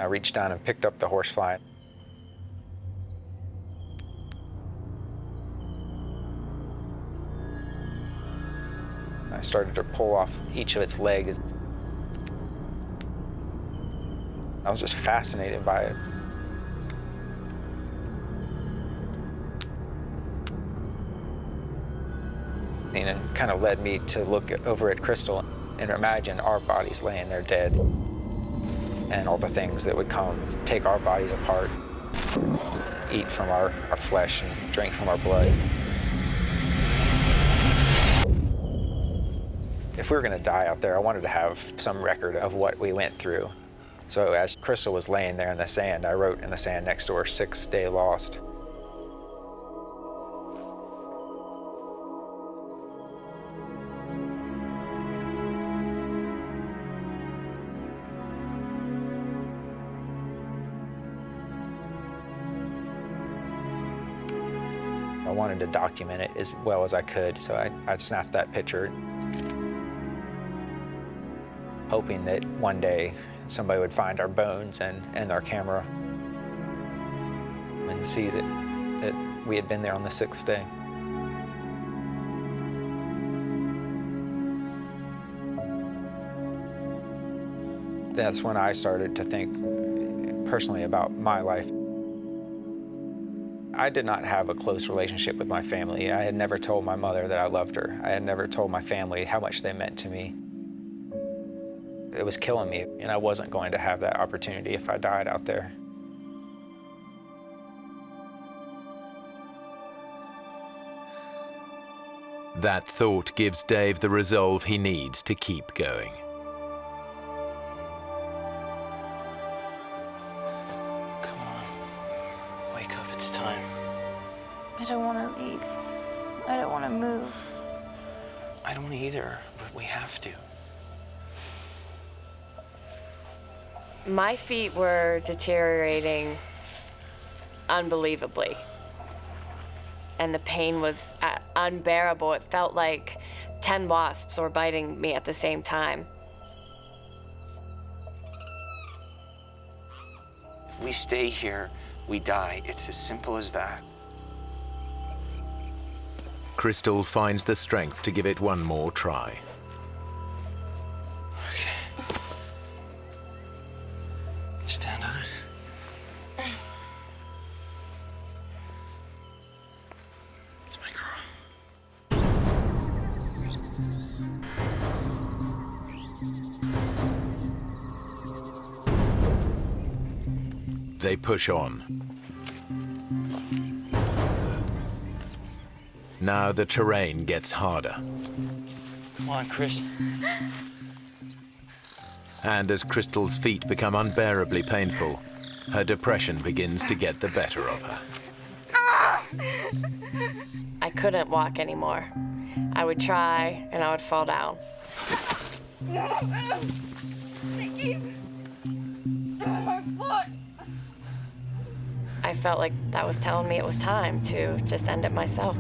I reached down and picked up the horsefly. I started to pull off each of its legs. I was just fascinated by it. And it kind of led me to look over at Crystal and imagine our bodies laying there dead, and all the things that would come, take our bodies apart, eat from our flesh and drink from our blood. If we were going to die out there, I wanted to have some record of what we went through. So as Crystal was laying there in the sand, I wrote in the sand next to her, 6th day lost. I wanted to document it as well as I could, so I'd snap that picture, hoping that one day somebody would find our bones and our camera and see that we had been there on the 6th day. That's when I started to think personally about my life. I did not have a close relationship with my family. I had never told my mother that I loved her. I had never told my family how much they meant to me. It was killing me, and I wasn't going to have that opportunity if I died out there. That thought gives Dave the resolve he needs to keep going. Wake up, it's time. I don't want to leave. I don't want to move. I don't either, but we have to. My feet were deteriorating unbelievably. And the pain was unbearable. It felt like 10 wasps were biting me at the same time. If we stay here, we die. It's as simple as that. Crystal finds the strength to give it one more try. Okay. Stand on it. They push on. Now the terrain gets harder. Come on, Chris. And as Crystal's feet become unbearably painful, her depression begins to get the better of her. I couldn't walk anymore. I would try, and I would fall down. I felt like that was telling me it was time to just end it myself.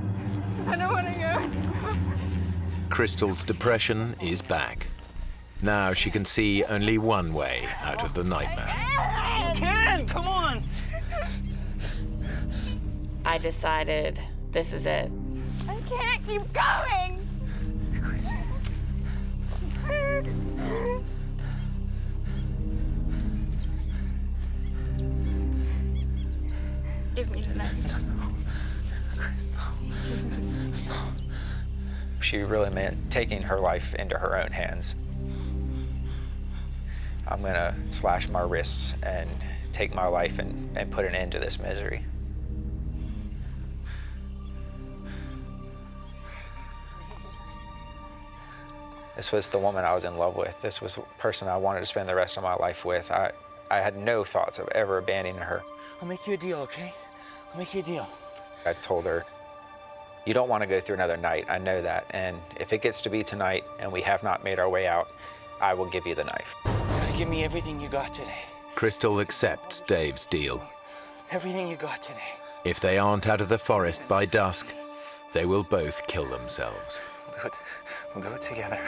I don't want to go. Crystal's depression is back. Now she can see only one way out of the nightmare. Ken, come on! I decided this is it. I can't keep going. Give me the knife. She really meant taking her life into her own hands. I'm gonna slash my wrists and take my life and put an end to this misery. This was the woman I was in love with. This was the person I wanted to spend the rest of my life with. I had no thoughts of ever abandoning her. I'll make you a deal, okay? I'll make you a deal. I told her, you don't want to go through another night, I know that, and if it gets to be tonight and we have not made our way out, I will give you the knife. You gotta give me everything you got today. Crystal accepts Dave's deal. Everything you got today. If they aren't out of the forest by dusk, they will both kill themselves. We'll do it together.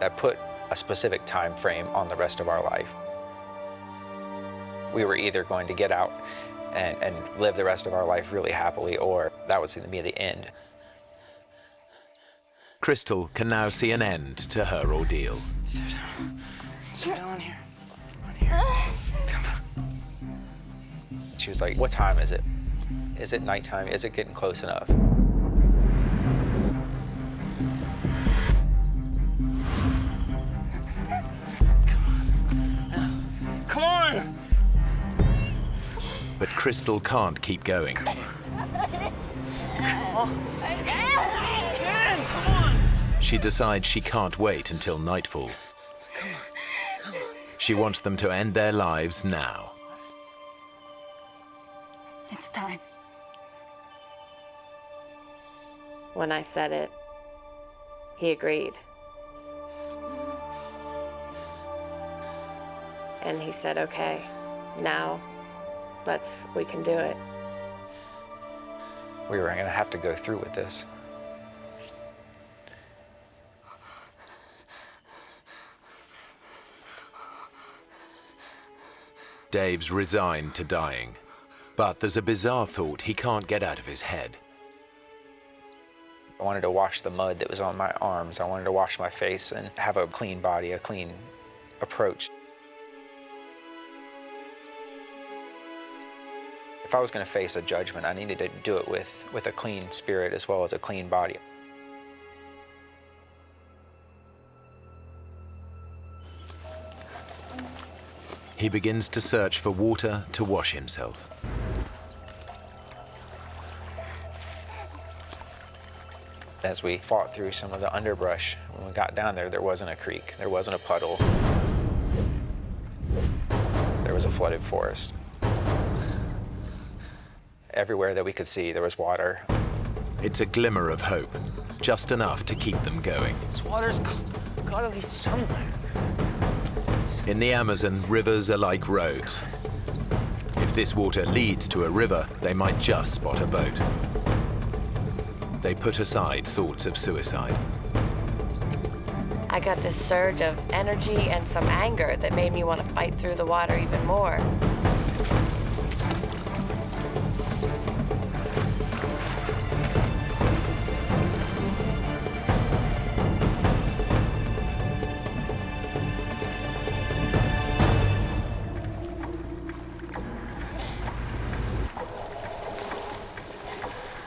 I put a specific time frame on the rest of our life. We were either going to get out and live the rest of our life really happily, or that was going to be the end. Crystal can now see an end to her ordeal. Sit down. Sit down here. On here. Come on. She was like, what time is it? Is it nighttime? Is it getting close enough? Come on! But Crystal can't keep going. Ken, come on! She decides she can't wait until nightfall. She wants them to end their lives now. It's time. When I said it, he agreed. And he said, okay, now we can do it. We were going to have to go through with this. Dave's resigned to dying, but there's a bizarre thought he can't get out of his head. I wanted to wash the mud that was on my arms. I wanted to wash my face and have a clean body, a clean approach. If I was going to face a judgment, I needed to do it with a clean spirit as well as a clean body. He begins to search for water to wash himself. As we fought through some of the underbrush, when we got down there, there wasn't a creek, there wasn't a puddle. There was a flooded forest. Everywhere that we could see, there was water. It's a glimmer of hope, just enough to keep them going. This water's gotta lead somewhere. In the Amazon, rivers are like roads. If this water leads to a river, they might just spot a boat. They put aside thoughts of suicide. I got this surge of energy and some anger that made me want to fight through the water even more.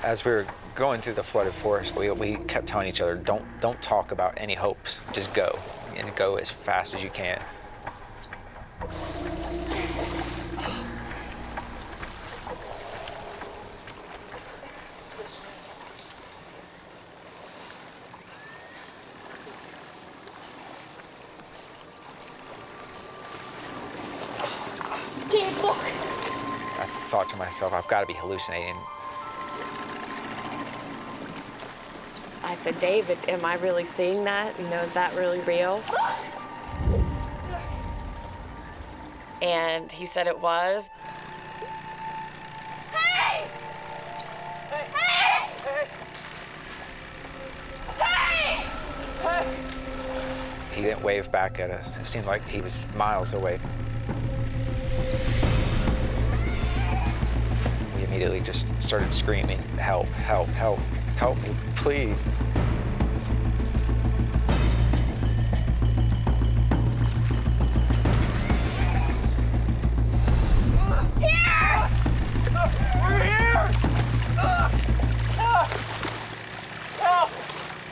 As we were going through the flooded forest, we kept telling each other, don't talk about any hopes, just go, and go as fast as you can. Dave, look! I thought to myself, I've got to be hallucinating. I said, David, am I really seeing that? You know, is that really real? And he said it was. Hey! Hey! Hey! Hey! He didn't wave back at us. It seemed like he was miles away. We immediately just started screaming, help, help, help, help me, please. Here! We're here! Help!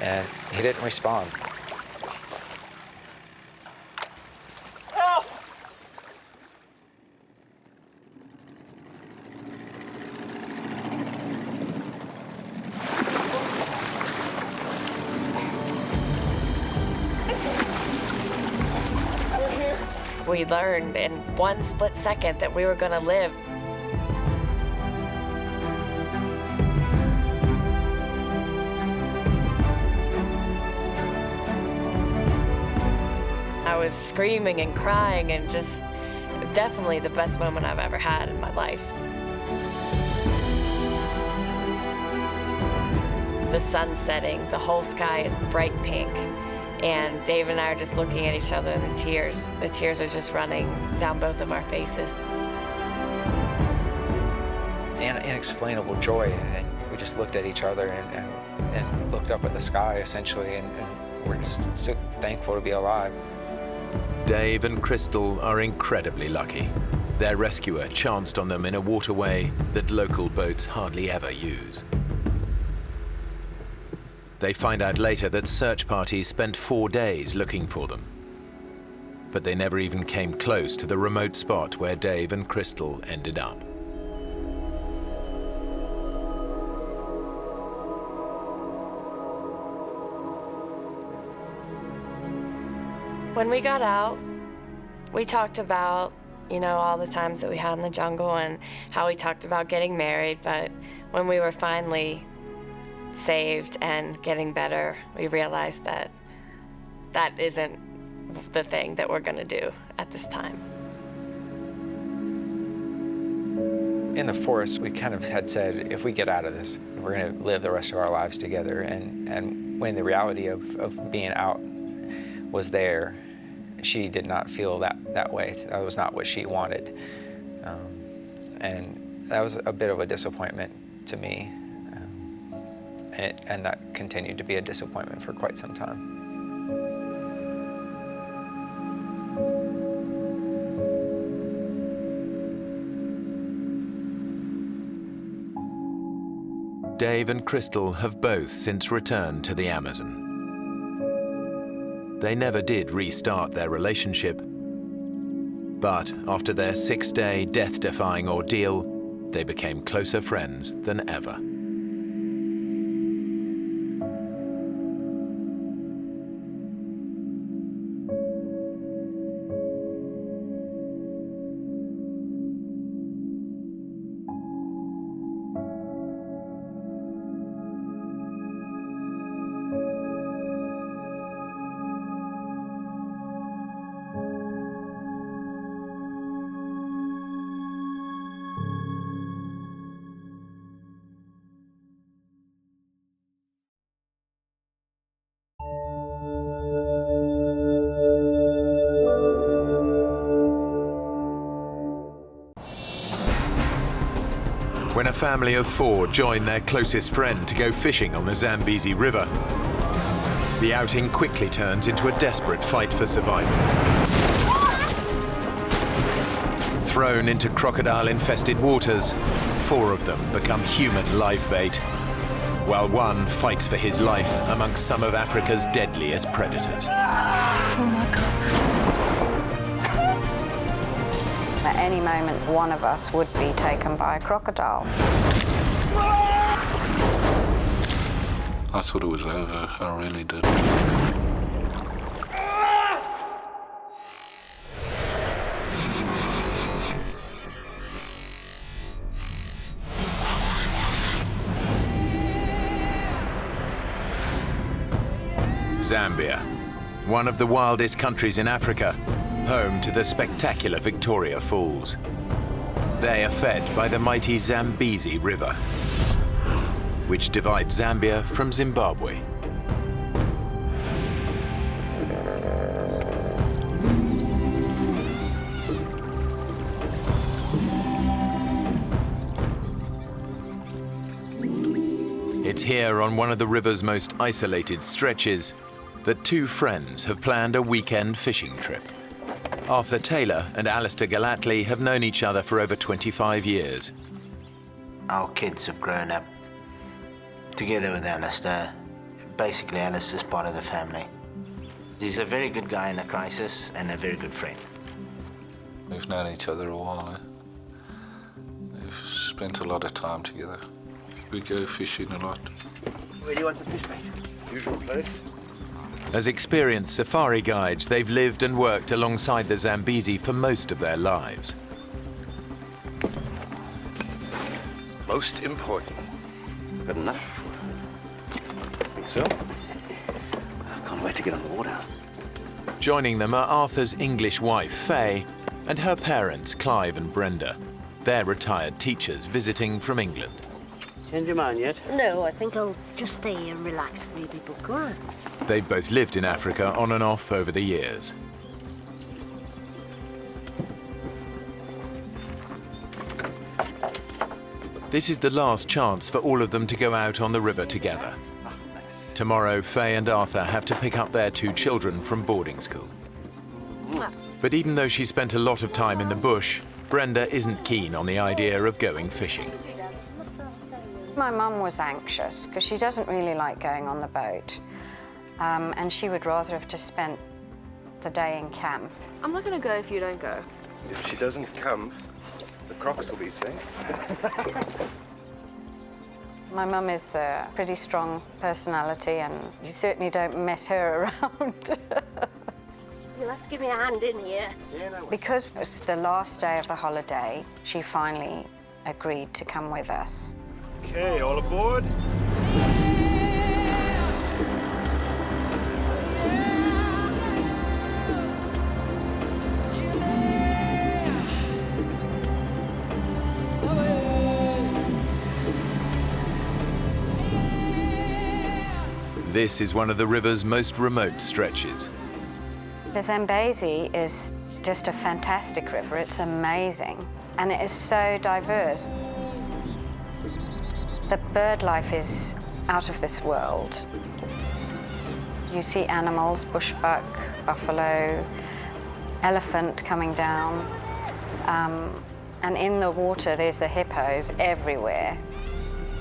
And he didn't respond. Help! We learned in one split second that we were going to live. I was screaming and crying and just definitely the best moment I've ever had in my life. The sun's setting, the whole sky is bright pink. And Dave and I are just looking at each other, and the tears are just running down both of our faces. And inexplainable joy, and we just looked at each other and looked up at the sky, essentially, and we're just so thankful to be alive. Dave and Crystal are incredibly lucky. Their rescuer chanced on them in a waterway that local boats hardly ever use. They find out later that search parties spent 4 days looking for them. But they never even came close to the remote spot where Dave and Crystal ended up. When we got out, we talked about, you know, all the times that we had in the jungle and how we talked about getting married, but when we were finally saved and getting better, we realized that that isn't the thing that we're going to do at this time. In the forest, we kind of had said, if we get out of this, we're going to live the rest of our lives together. And when the reality of being out was there, she did not feel that way. That was not what she wanted. And that was a bit of a disappointment to me. And that continued to be a disappointment for quite some time. Dave and Crystal have both since returned to the Amazon. They never did restart their relationship, but after their 6-day death-defying ordeal, they became closer friends than ever. When a family of 4 join their closest friend to go fishing on the Zambesi River, the outing quickly turns into a desperate fight for survival. Thrown into crocodile-infested waters, 4 of them become human live bait, while one fights for his life amongst some of Africa's deadliest predators. Oh my God. At any moment, one of us would be taken by a crocodile. I thought it was over, I really did. Zambia, one of the wildest countries in Africa, home to the spectacular Victoria Falls. They are fed by the mighty Zambesi River, which divides Zambia from Zimbabwe. It's here on one of the river's most isolated stretches that 2 friends have planned a weekend fishing trip. Arthur Taylor and Alistair Gallatley have known each other for over 25 years. Our kids have grown up together with Alistair. Basically, Alistair's part of the family. He's a very good guy in a crisis and a very good friend. We've known each other a while, eh? We've spent a lot of time together. We go fishing a lot. Where do you want the fish bait? Usual place. As experienced safari guides, they've lived and worked alongside the Zambesi for most of their lives. Most important. Good enough? Think so? I can't wait to get on the water. Joining them are Arthur's English wife, Faye, and her parents, Clive and Brenda. They're retired teachers visiting from England. Change your mind yet? No, I think I'll just stay here and relax and read my book, all right? They've both lived in Africa on and off over the years. This is the last chance for all of them to go out on the river together. Tomorrow, Faye and Arthur have to pick up their 2 children from boarding school. But even though she spent a lot of time in the bush, Brenda isn't keen on the idea of going fishing. My mum was anxious because she doesn't really like going on the boat. And she would rather have just spent the day in camp. I'm not going to go if you don't go. If she doesn't come, the crocs will be safe. My mum is a pretty strong personality, and you certainly don't mess her around. You'll have to give me a hand in here. Because it was the last day of the holiday, she finally agreed to come with us. Okay, all aboard. This is one of the river's most remote stretches. The Zambesi is just a fantastic river. It's amazing, and it is so diverse. The bird life is out of this world. You see animals, bushbuck, buffalo, elephant coming down, and in the water there's the hippos everywhere.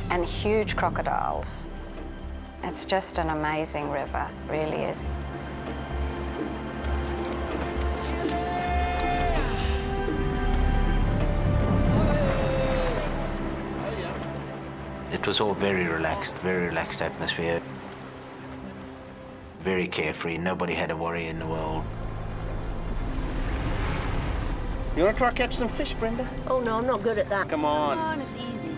and huge crocodiles. It's just an amazing river, really is. It was all very relaxed atmosphere. Very carefree, nobody had a worry in the world. You want to try catch some fish, Brenda? Oh, no, I'm not good at that. Come on. Come on, it's easy.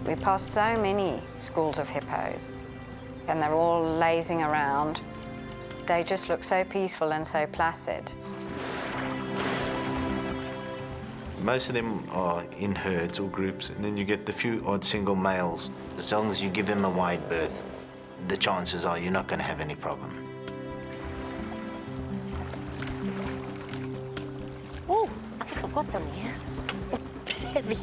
We passed so many schools of hippos, and they're all lazing around. They just look so peaceful and so placid. Most of them are in herds or groups, and then you get the few odd single males. As long as you give them a wide berth, the chances are you're not going to have any problem. Oh, I think I've got something here. It's heavy.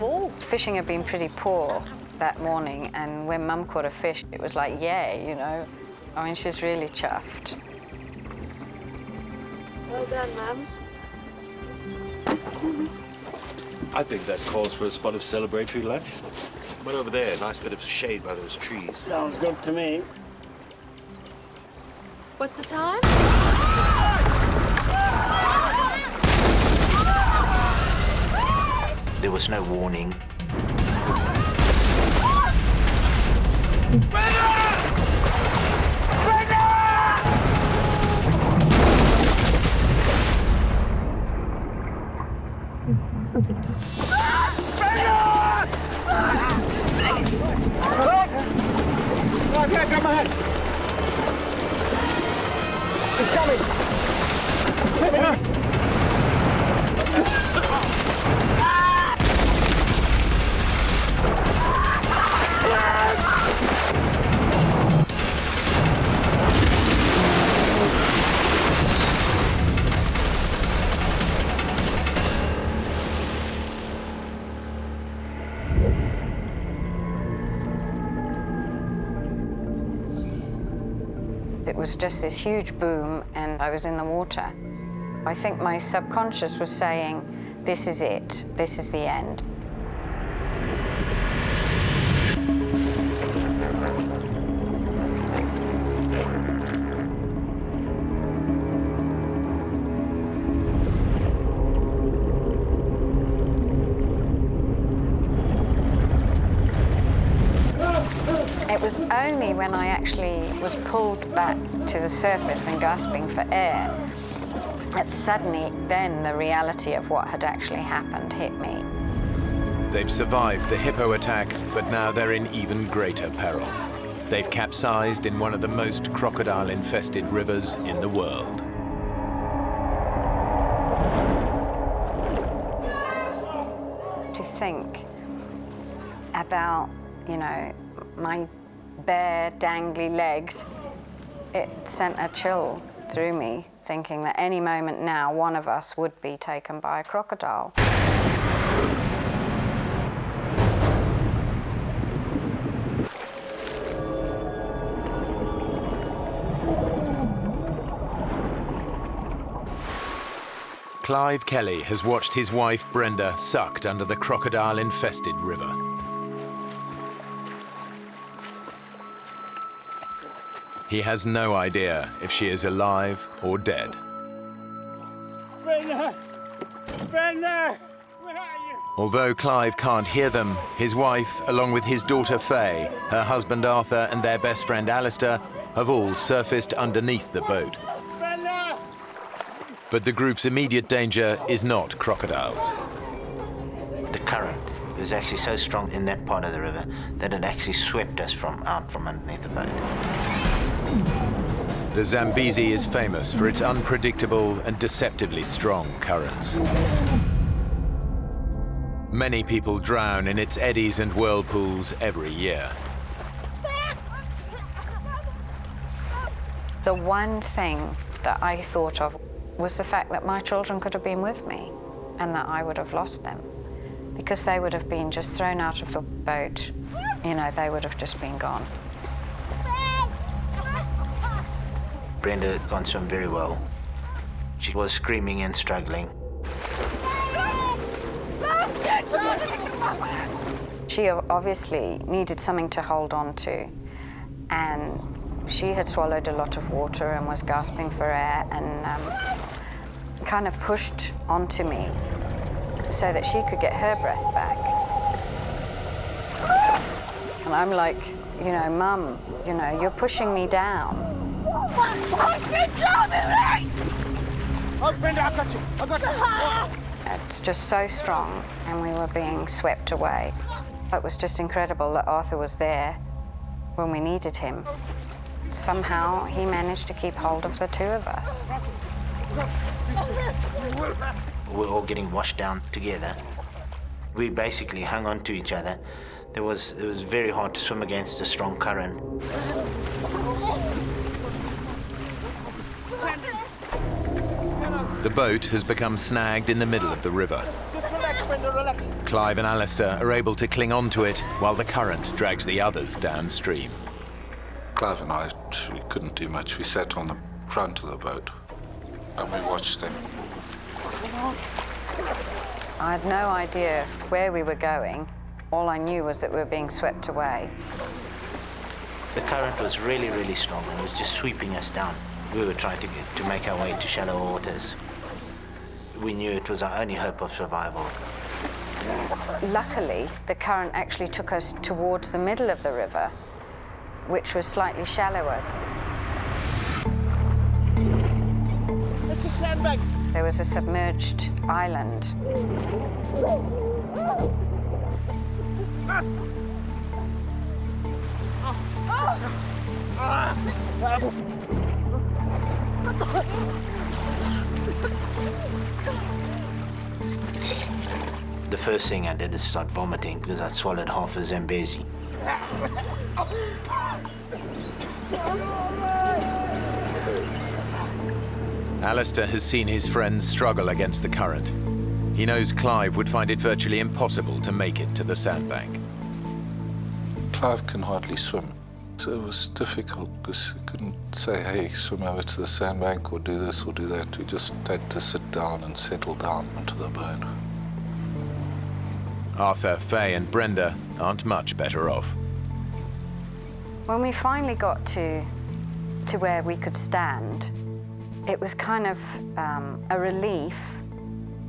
Oh. Fishing had been pretty poor that morning, and when Mum caught a fish, it was like, yay, you know. I mean, she's really chuffed. Well done, Mum. I think that calls for a spot of celebratory lunch. Right over there, a nice bit of shade by those trees. Sounds good to me. What's the time? There was no warning. Grab my hand. He's coming. Let me go. It was just this huge boom, and I was in the water. I think my subconscious was saying, this is it, this is the end. It was only when I actually was pulled back to the surface and gasping for air that suddenly then the reality of what had actually happened hit me. They've survived the hippo attack, but now they're in even greater peril. They've capsized in one of the most crocodile-infested rivers in the world. To think about, you know, my bare, dangly legs, it sent a chill through me, thinking that any moment now, one of us would be taken by a crocodile. Clive Kelly has watched his wife Brenda sucked under the crocodile-infested river. He has no idea if she is alive or dead. Brenda! Brenda! Where are you? Although Clive can't hear them, his wife, along with his daughter Faye, her husband Arthur and their best friend Alistair, have all surfaced underneath the boat. Brenda! But the group's immediate danger is not crocodiles. The current was actually so strong in that part of the river that it actually swept us out from underneath the boat. The Zambesi is famous for its unpredictable and deceptively strong currents. Many people drown in its eddies and whirlpools every year. The one thing that I thought of was the fact that my children could have been with me and that I would have lost them because they would have been just thrown out of the boat. You know, they would have just been gone. Brenda can't swim very well. She was screaming and struggling. She obviously needed something to hold on to, and she had swallowed a lot of water and was gasping for air, and kind of pushed onto me so that she could get her breath back. And I'm like, you know, Mum, you know, you're pushing me down. Oh, Brenda, I got you. I got you. It's just so strong, and we were being swept away. It was just incredible that Arthur was there when we needed him. Somehow he managed to keep hold of the two of us. We're all getting washed down together. We basically hung on to each other. It was very hard to swim against a strong current. The boat has become snagged in the middle of the river. Just relax, Brenda, relax. Clive and Alistair are able to cling on to it while the current drags the others downstream. Clive and I, we couldn't do much. We sat on the front of the boat and we watched them. I had no idea where we were going. All I knew was that we were being swept away. The current was really, really strong and was just sweeping us down. We were trying to make our way to shallow waters. We knew it was our only hope of survival. Luckily, the current actually took us towards the middle of the river, which was slightly shallower. It's a sandbank. There was a submerged island. The first thing I did is start vomiting because I swallowed half a Zambesi. Alistair has seen his friends struggle against the current. He knows Clive would find it virtually impossible to make it to the sandbank. Clive can hardly swim, so it was difficult because he couldn't say, hey, swim over to the sandbank or do this or do that. We just had to sit down and settle down onto the boat. Arthur, Faye and Brenda aren't much better off. When we finally got to where we could stand, it was kind of a relief,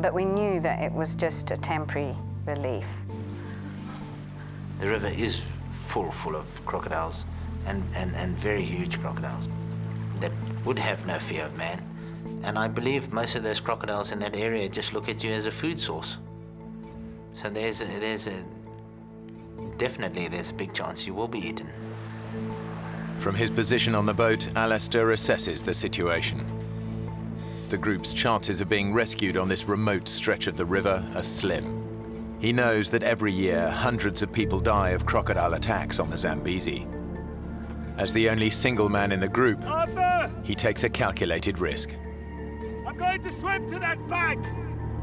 but we knew that it was just a temporary relief. The river is full of crocodiles and very huge crocodiles that would have no fear of man. And I believe most of those crocodiles in that area just look at you as a food source. So definitely there's a big chance you will be eaten. From his position on the boat, Alistair assesses the situation. The group's chances of being rescued on this remote stretch of the river are slim. He knows that every year hundreds of people die of crocodile attacks on the Zambesi. As the only single man in the group, Arthur! he takes a calculated risk. I'm going to swim to that bank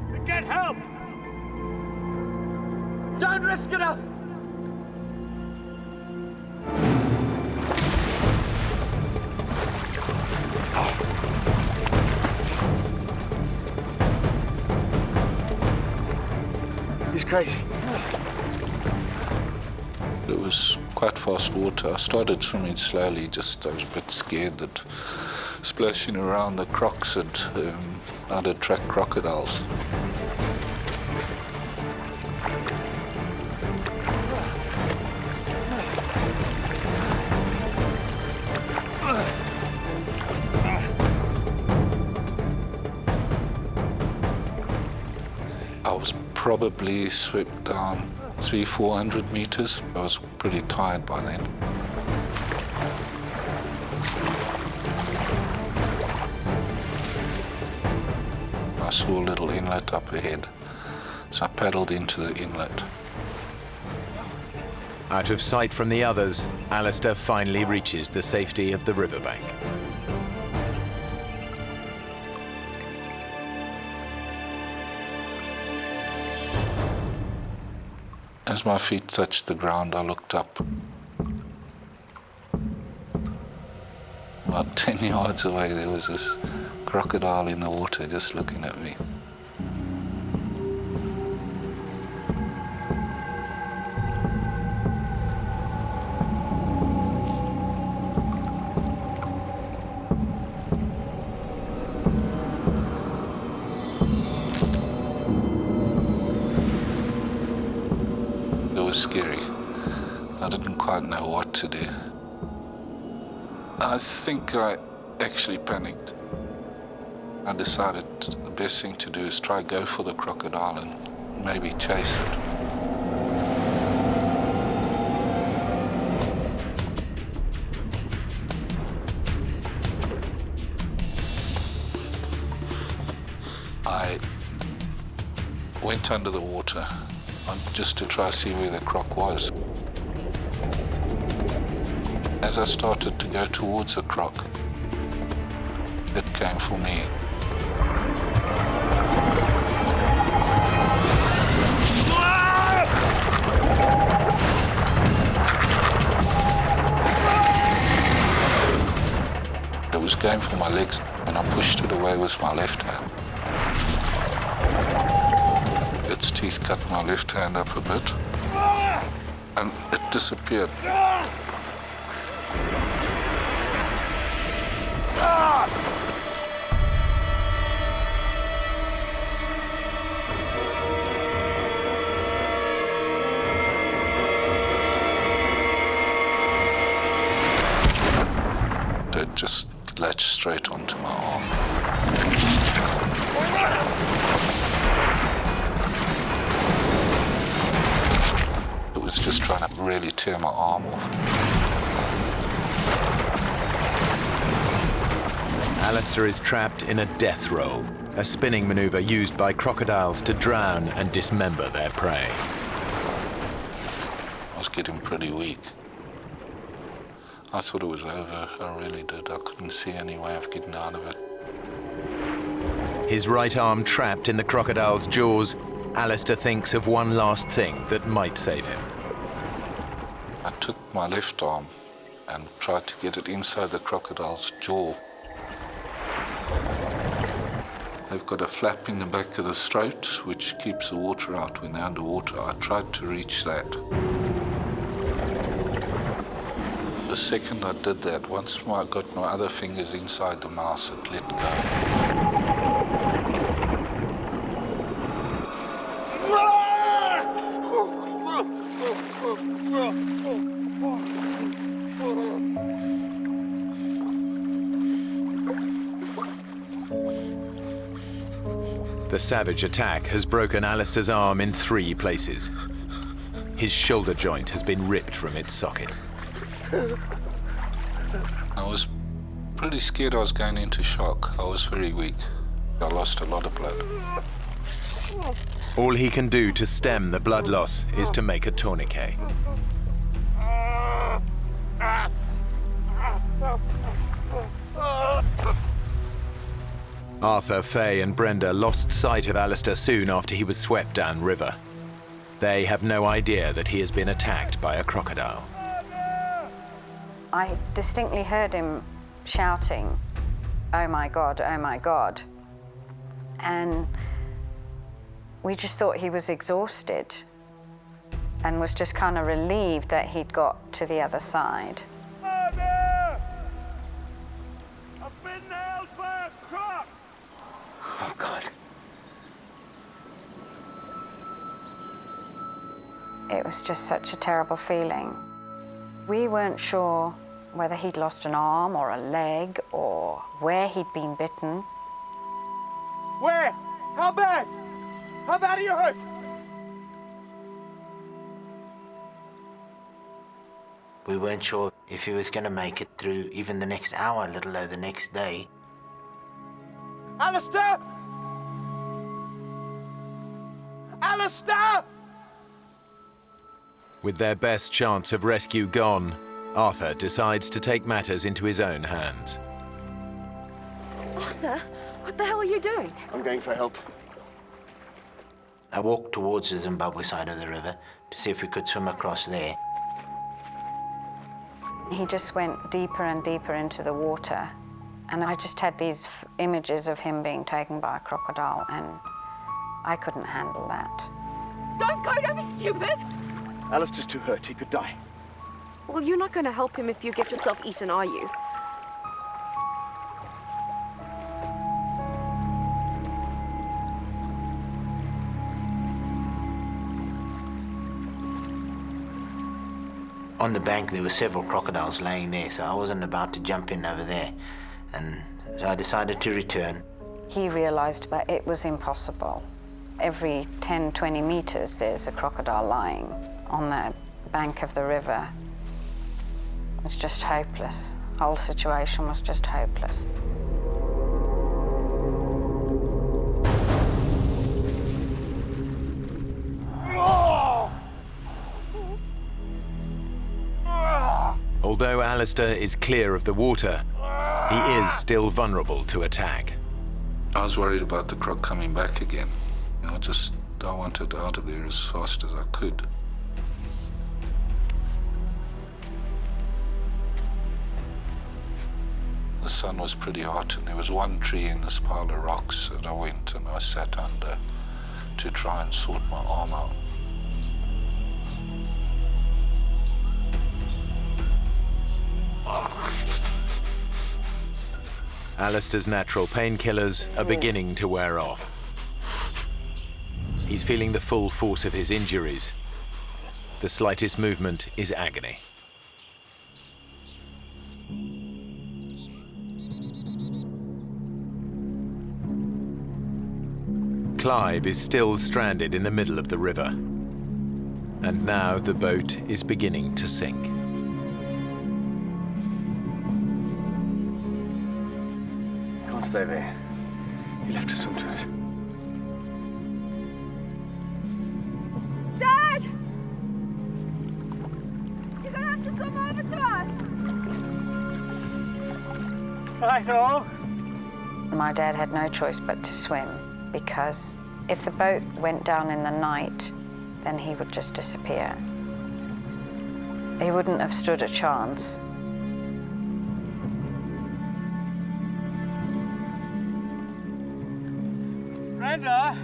and get help. Don't risk it up. He's crazy. It was quite fast water. I started swimming slowly, I was a bit scared that splashing around the crocs I'd attract crocodiles. I was probably swept down 300-400 meters. I was pretty tired by then. I saw a little inlet up ahead, so I paddled into the inlet. Out of sight from the others, Alistair finally reaches the safety of the riverbank. As my feet touched the ground, I looked up. About 10 yards away, there was this crocodile in the water just looking at me. It was scary. I didn't quite know what to do. I think I actually panicked. I decided the best thing to do is try go for the crocodile and maybe chase it. I went under the water just to try to see where the croc was. As I started to go towards the croc, it came for me. It was going for my legs, and I pushed it away with my left hand. Its teeth cut my left hand up a bit, and it disappeared. It just latched straight onto my arm. It was just trying to really tear my arm off. Alistair is trapped in a death roll, a spinning maneuver used by crocodiles to drown and dismember their prey. I was getting pretty weak. I thought it was over, I really did. I couldn't see any way of getting out of it. His right arm trapped in the crocodile's jaws, Alistair thinks of one last thing that might save him. I took my left arm and tried to get it inside the crocodile's jaw. They've got a flap in the back of the throat which keeps the water out when they're underwater. I tried to reach that. The second I did that, once I got my other fingers inside the mouth, it let go. The savage attack has broken Alistair's arm in 3 places. His shoulder joint has been ripped from its socket. I was pretty scared I was going into shock. I was very weak. I lost a lot of blood. All he can do to stem the blood loss is to make a tourniquet. Arthur, Faye and Brenda lost sight of Alistair soon after he was swept downriver. They have no idea that he has been attacked by a crocodile. I distinctly heard him shouting, "Oh my God, oh my God." And we just thought he was exhausted and was just kind of relieved that he'd got to the other side. I've been nailed by a croc! Oh, God. It was just such a terrible feeling. We weren't sure whether he'd lost an arm or a leg or where he'd been bitten. Where? How bad? How bad are you hurt? We weren't sure if he was going to make it through even the next hour, let alone the next day. Alistair! Alistair! With their best chance of rescue gone, Arthur decides to take matters into his own hands. Arthur, what the hell are you doing? I'm going for help. I walked towards the Zimbabwe side of the river to see if we could swim across there. He just went deeper and deeper into the water. And I just had these images of him being taken by a crocodile, and I couldn't handle that. Don't go, don't be stupid! Alistair's too hurt, he could die. Well, you're not going to help him if you get yourself eaten, are you? On the bank there were several crocodiles laying there, so I wasn't about to jump in over there, and so I decided to return. He realized that it was impossible. Every 10, 20 meters there's a crocodile lying on the bank of the river. It's just hopeless. The whole situation was just hopeless. Although Alistair is clear of the water, he is still vulnerable to attack. I was worried about the croc coming back again. I wanted out of there as fast as I could. The sun was pretty hot, and there was one tree in this pile of rocks that I went and I sat under to try and sort my arm out. Alistair's natural painkillers are beginning to wear off. He's feeling the full force of his injuries. The slightest movement is agony. Clive is still stranded in the middle of the river. And now the boat is beginning to sink. Can't stay there. He left us onto it. Dad! You're gonna have to swim over to us! I know. My dad had no choice but to swim, because if the boat went down in the night, then he would just disappear. He wouldn't have stood a chance. Brenda!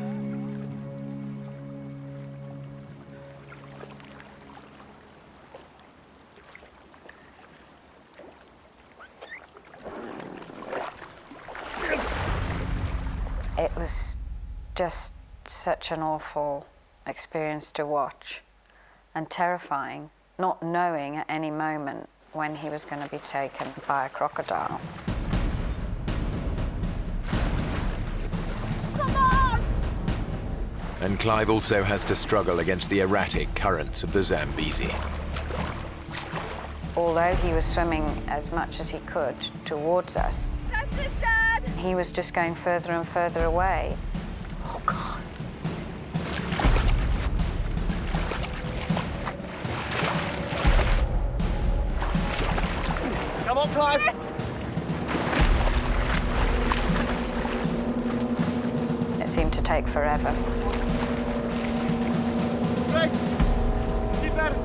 It was just such an awful experience to watch, and terrifying, not knowing at any moment when he was going to be taken by a crocodile. Come on! And Clive also has to struggle against the erratic currents of the Zambesi. Although he was swimming as much as he could towards us, That's it, Dad! he was just going further and further away. Oh, God. Come on, Clive! Yes! It seemed to take forever. Greg! Keep at it!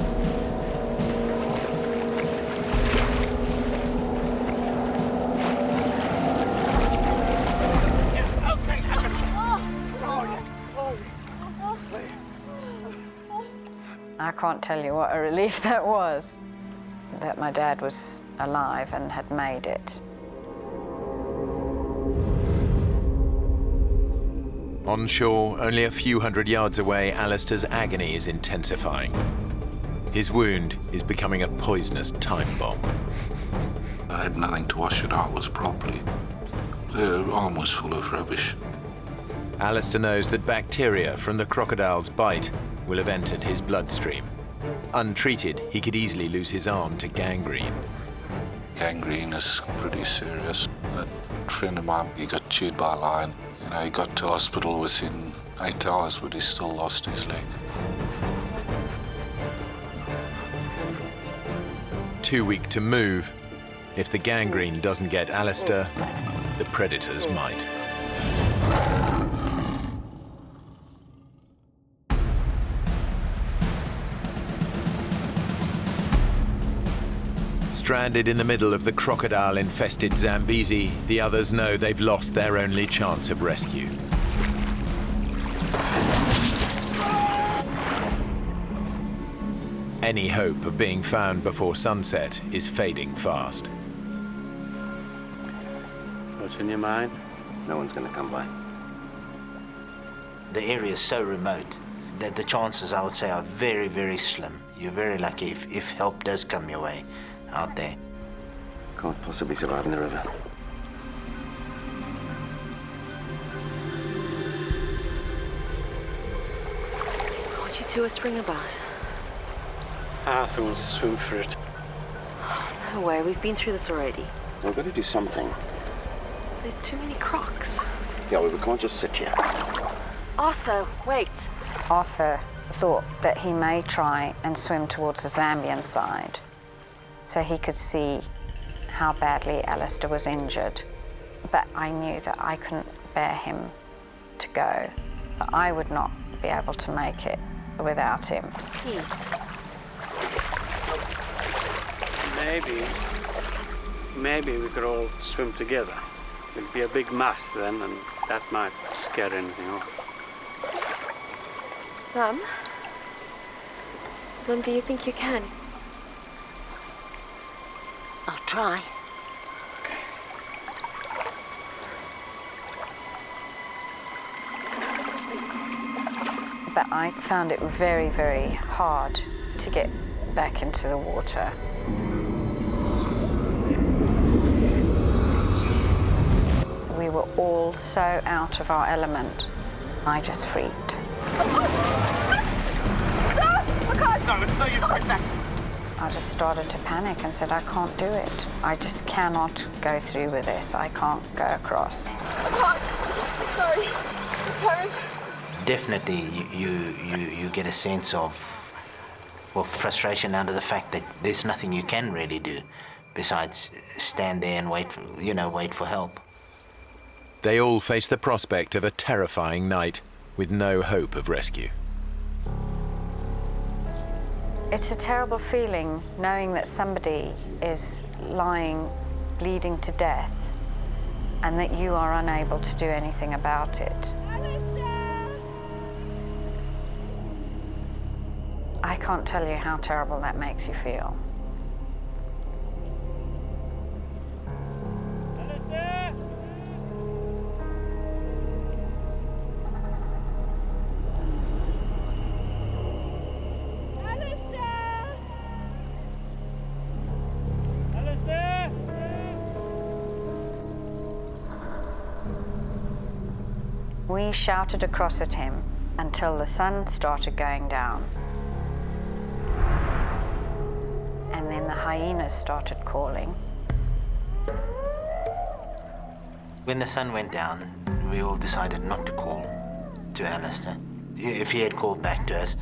Yeah, okay, I got you. I can't tell you what a relief that was, that my dad was alive and had made it. On shore, only a few hundred yards away, Alistair's agony is intensifying. His wound is becoming a poisonous time bomb. I had nothing to wash it out with properly. The arm was full of rubbish. Alistair knows that bacteria from the crocodile's bite will have entered his bloodstream. Untreated, he could easily lose his arm to gangrene. Gangrene is pretty serious. A friend of mine, he got chewed by a lion. You know, he got to hospital within 8 hours, but he still lost his leg. Too weak to move. If the gangrene doesn't get Alistair, the predators might. Stranded in the middle of the crocodile-infested Zambesi, the others know they've lost their only chance of rescue. Any hope of being found before sunset is fading fast. What's in your mind? No one's gonna come by. The area is so remote that the chances, I would say, are very, very slim. You're very lucky if help does come your way out there. Can't possibly survive in the river. What you two whispering about? Arthur wants to swim for it. No way, we've been through this already. We've got to do something. There are too many crocs. Yeah, we can't just sit here. Arthur, wait. Arthur thought that he may try and swim towards the Zambian side so he could see how badly Alistair was injured. But I knew that I couldn't bear him to go. That I would not be able to make it without him. Please. Maybe we could all swim together. There'd be a big mass then, and that might scare anything off. Mum? Mum, do you think you can? I'll try. But I found it very, very hard to get back into the water. We were all so out of our element. I just freaked. No, it's no use like that. I just started to panic and said, I can't do it. I just cannot go through with this. I can't go across. Sorry. Current. Definitely you get a sense of, well, frustration out of the fact that there's nothing you can really do besides stand there and wait for help. They all face the prospect of a terrifying night with no hope of rescue. It's a terrible feeling knowing that somebody is lying, bleeding to death, and that you are unable to do anything about it. I can't tell you how terrible that makes you feel. We shouted across at him until the sun started going down. And then the hyenas started calling. When the sun went down, we all decided not to call to Alistair. If he had called back to us,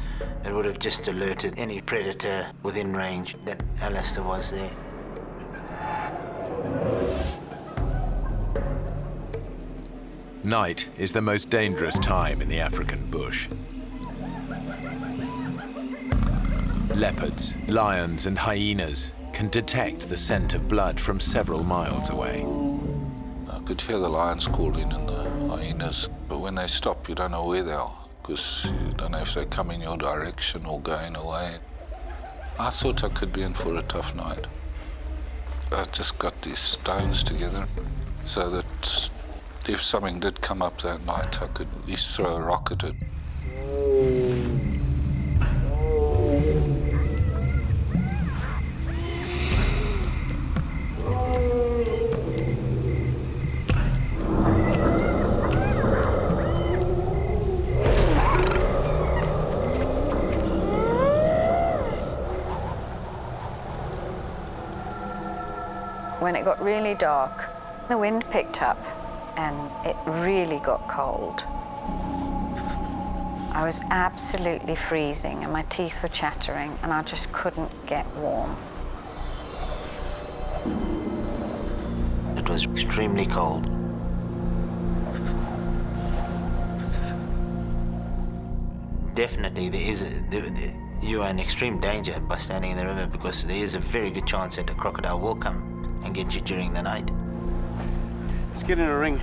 it would have just alerted any predator within range that Alistair was there. Night is the most dangerous time in the African bush. Leopards, lions, and hyenas can detect the scent of blood from several miles away. I could hear the lions calling and the hyenas, but when they stop, you don't know where they are, because you don't know if they're coming your direction or going away. I thought I could be in for a tough night. I just got these stones together so that if something did come up that night, I could at least throw a rock at it. When it got really dark, the wind picked up and it really got cold. I was absolutely freezing and my teeth were chattering and I just couldn't get warm. It was extremely cold. Definitely, you are in extreme danger by standing in the river, because there is a very good chance that a crocodile will come and get you during the night. Let's get in a ring.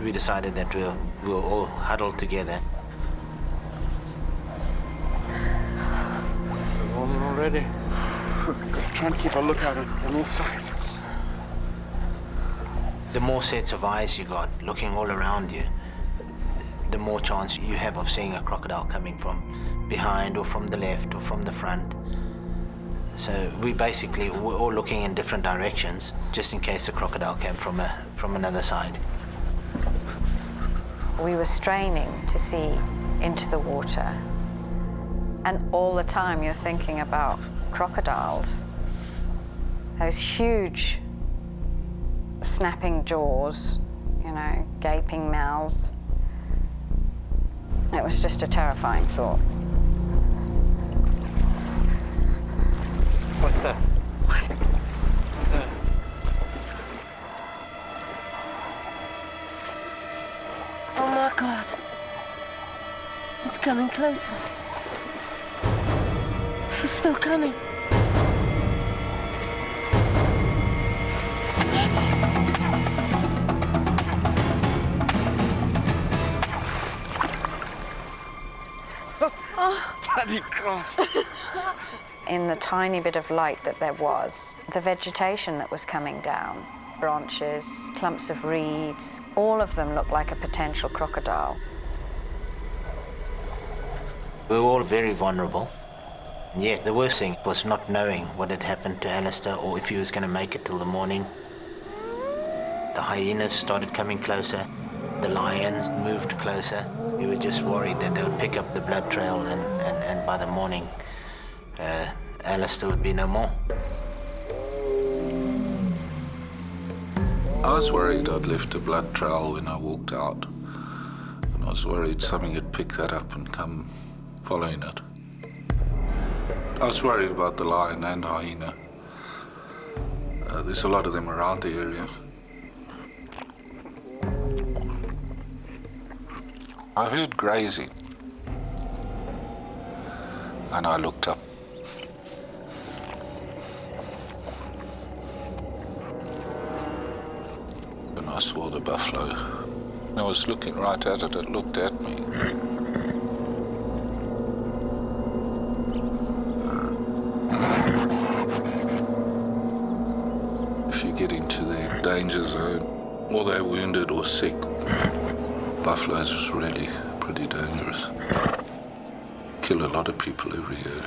We decided that we'll all huddle together. We're rolling already. Try and keep a lookout on all sides. The more sets of eyes you got looking all around you, the more chance you have of seeing a crocodile coming from behind or from the left or from the front. So we're all looking in different directions, just in case the crocodile came from another side. We were straining to see into the water, and all the time you're thinking about crocodiles. Those huge snapping jaws, you know, gaping mouths. It was just a terrifying thought. What's that? Oh my God. It's coming closer. It's still coming. Bloody cross. In the tiny bit of light that there was, the vegetation that was coming down, branches, clumps of reeds, all of them looked like a potential crocodile. We were all very vulnerable. Yet the worst thing was not knowing what had happened to Alistair or if he was going to make it till the morning. The hyenas started coming closer. The lions moved closer. We were just worried that they would pick up the blood trail and by the morning, Alistair would be no more. I was worried I'd left a blood trail when I walked out. And I was worried something had picked that up and come following it. I was worried about the lion and hyena. There's a lot of them around the area. I heard grazing, and I looked up. And I saw the buffalo. I was looking right at it, it looked at me. If you get into their danger zone, or they're wounded or sick, buffaloes is really pretty dangerous. Kill a lot of people every year.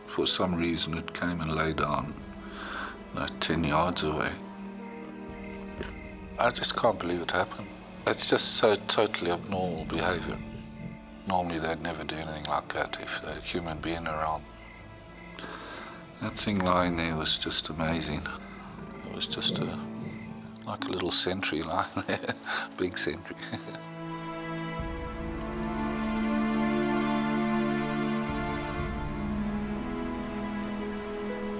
For some reason it came and lay down 10 yards away. I just can't believe it happened. It's just so totally abnormal behavior. Normally they'd never do anything like that if there was a human being around. That thing lying there was just amazing. It was just like a little sentry lying there, big sentry.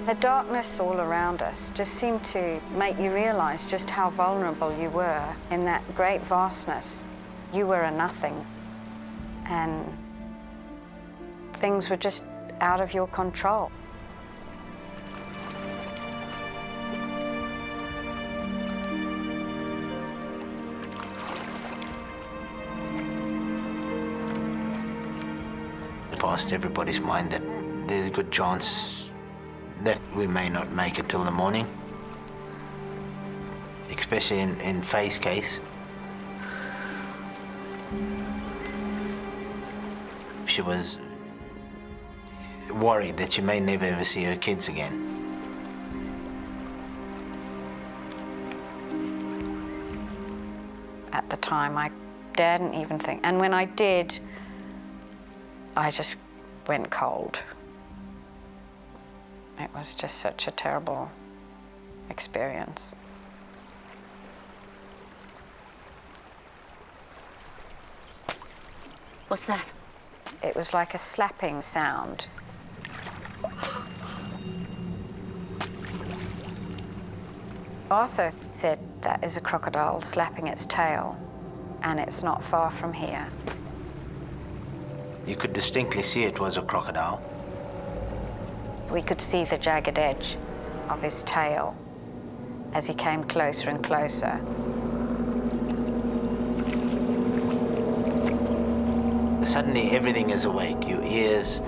The darkness all around us just seemed to make you realize just how vulnerable you were in that great vastness. You were a nothing, and things were just out of your control. It passed everybody's mind that there's a good chance that we may not make it till the morning, especially in Faye's case. She was worried that she may never ever see her kids again. At the time, I daredn't even think. And when I did, I just went cold. It was just such a terrible experience. What's that? It was like a slapping sound. Arthur said that is a crocodile slapping its tail, and it's not far from here. You could distinctly see it was a crocodile. We could see the jagged edge of his tail as he came closer and closer. Suddenly everything is awake. Your ears,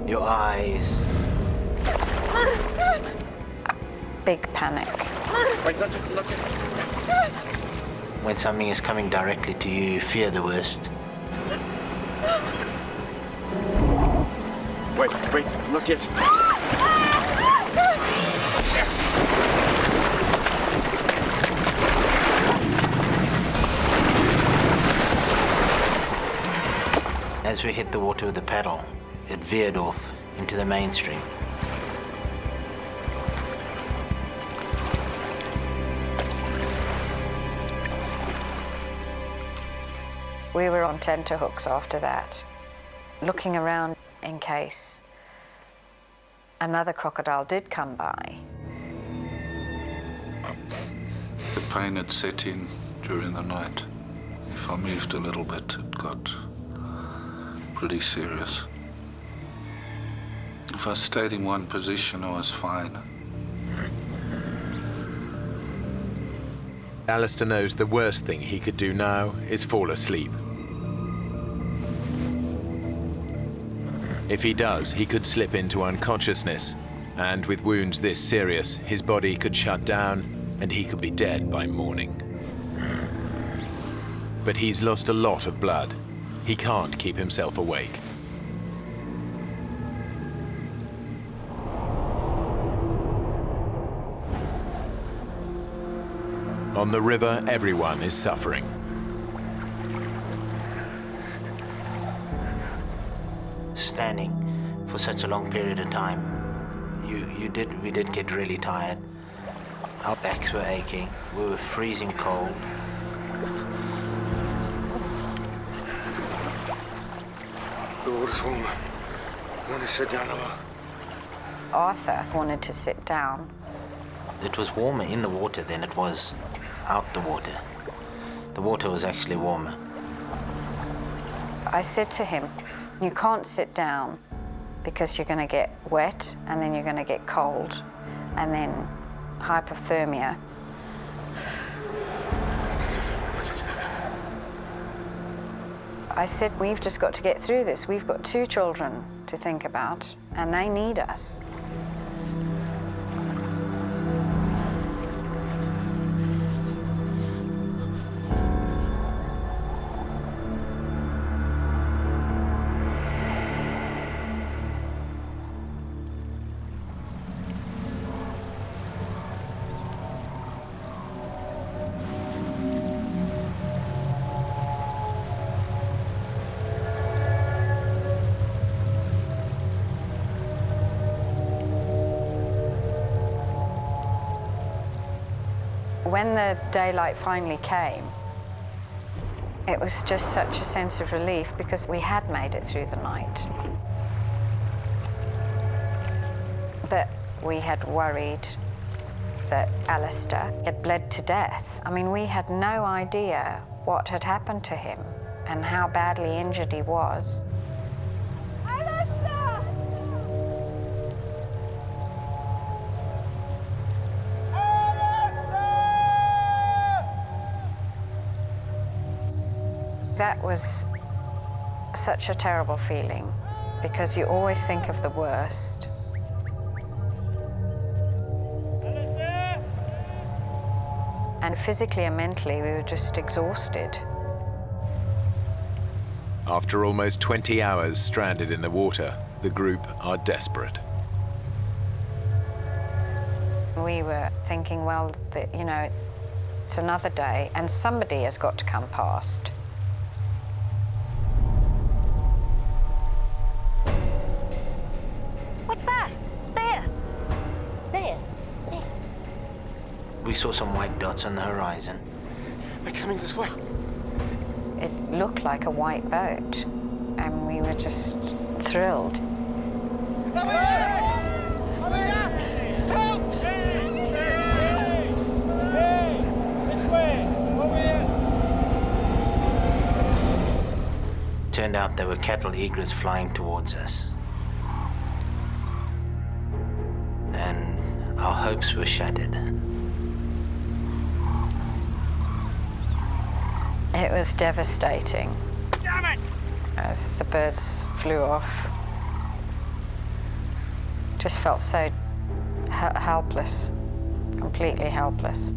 your eyes. Big panic. Wait, not yet. When something is coming directly to you, you fear the worst. Wait, not yet. As we hit the water with the paddle, it veered off into the mainstream. We were on tenterhooks after that, looking around in case another crocodile did come by. The pain had set in during the night. If I moved a little bit, it got pretty serious. If I stayed in one position, I was fine. Alistair knows the worst thing he could do now is fall asleep. If he does, he could slip into unconsciousness, and with wounds this serious, his body could shut down and he could be dead by morning. But he's lost a lot of blood. He can't keep himself awake. On the river, everyone is suffering. Standing for such a long period of time, we did get really tired. Our backs were aching. We were freezing cold. The water's warm. I want to sit down a while. Arthur wanted to sit down. It was warmer in the water than it was out the water. The water was actually warmer. I said to him, you can't sit down because you're going to get wet and then you're going to get cold and then hypothermia. I said, we've just got to get through this. We've got 2 children to think about and they need us. When the daylight finally came, it was just such a sense of relief because we had made it through the night. But we had worried that Alistair had bled to death. I mean, we had no idea what had happened to him and how badly injured he was. That was such a terrible feeling because you always think of the worst. And physically and mentally, we were just exhausted. After almost 20 hours stranded in the water, the group are desperate. We were thinking, well, you know, it's another day and somebody has got to come past. What's that? There. There. There. We saw some white dots on the horizon. They're coming this way. It looked like a white boat. and we were just thrilled. Turned out there were cattle egrets flying towards us. And our hopes were shattered. It was devastating. Damn it! As the birds flew off. Just felt so helpless, completely helpless.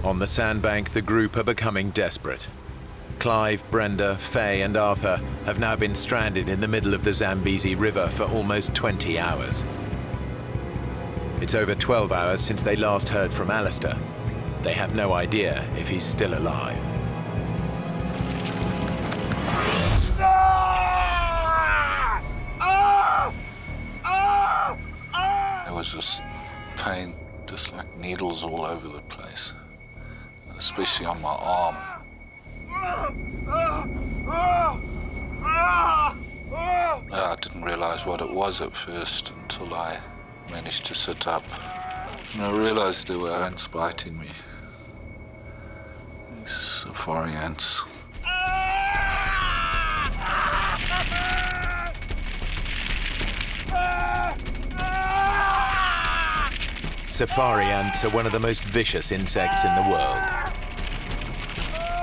On the sandbank, the group are becoming desperate. Clive, Brenda, Faye and Arthur have now been stranded in the middle of the Zambesi River for almost 20 hours. It's over 12 hours since they last heard from Alistair. They have no idea if he's still alive. There was this pain, just like needles all over the place, especially on my arm. I didn't realize what it was at first until I managed to sit up. And I realized there were ants biting me. These safari ants. Safari ants are one of the most vicious insects in the world.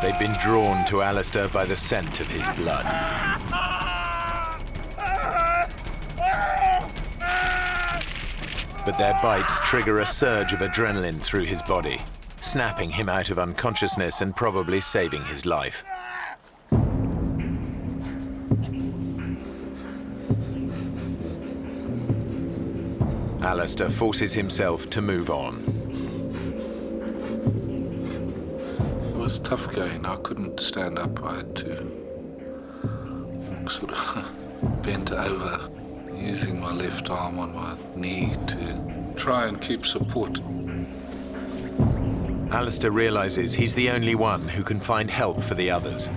They've been drawn to Alistair by the scent of his blood. But their bites trigger a surge of adrenaline through his body, snapping him out of unconsciousness and probably saving his life. Alistair forces himself to move on. It was tough going. I couldn't stand up. I had to sort of bent over, using my left arm on my knee to try and keep support. Alistair realizes he's the only one who can find help for the others.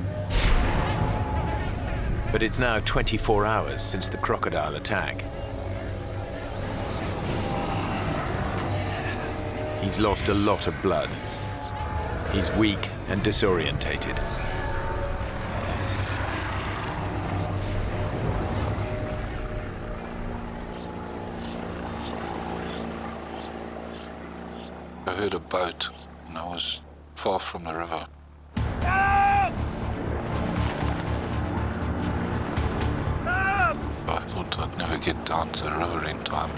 But it's now 24 hours since the crocodile attack. He's lost a lot of blood. He's weak and disorientated. I heard a boat, and I was far from the river. I thought I'd never get down to the river in time.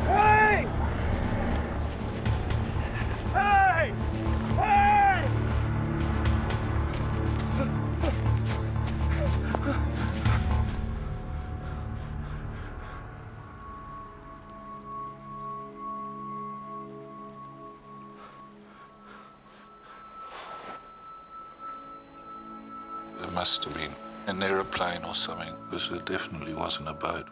Hey! Hey! Hey! There must have been an aeroplane or something, because it definitely wasn't a boat.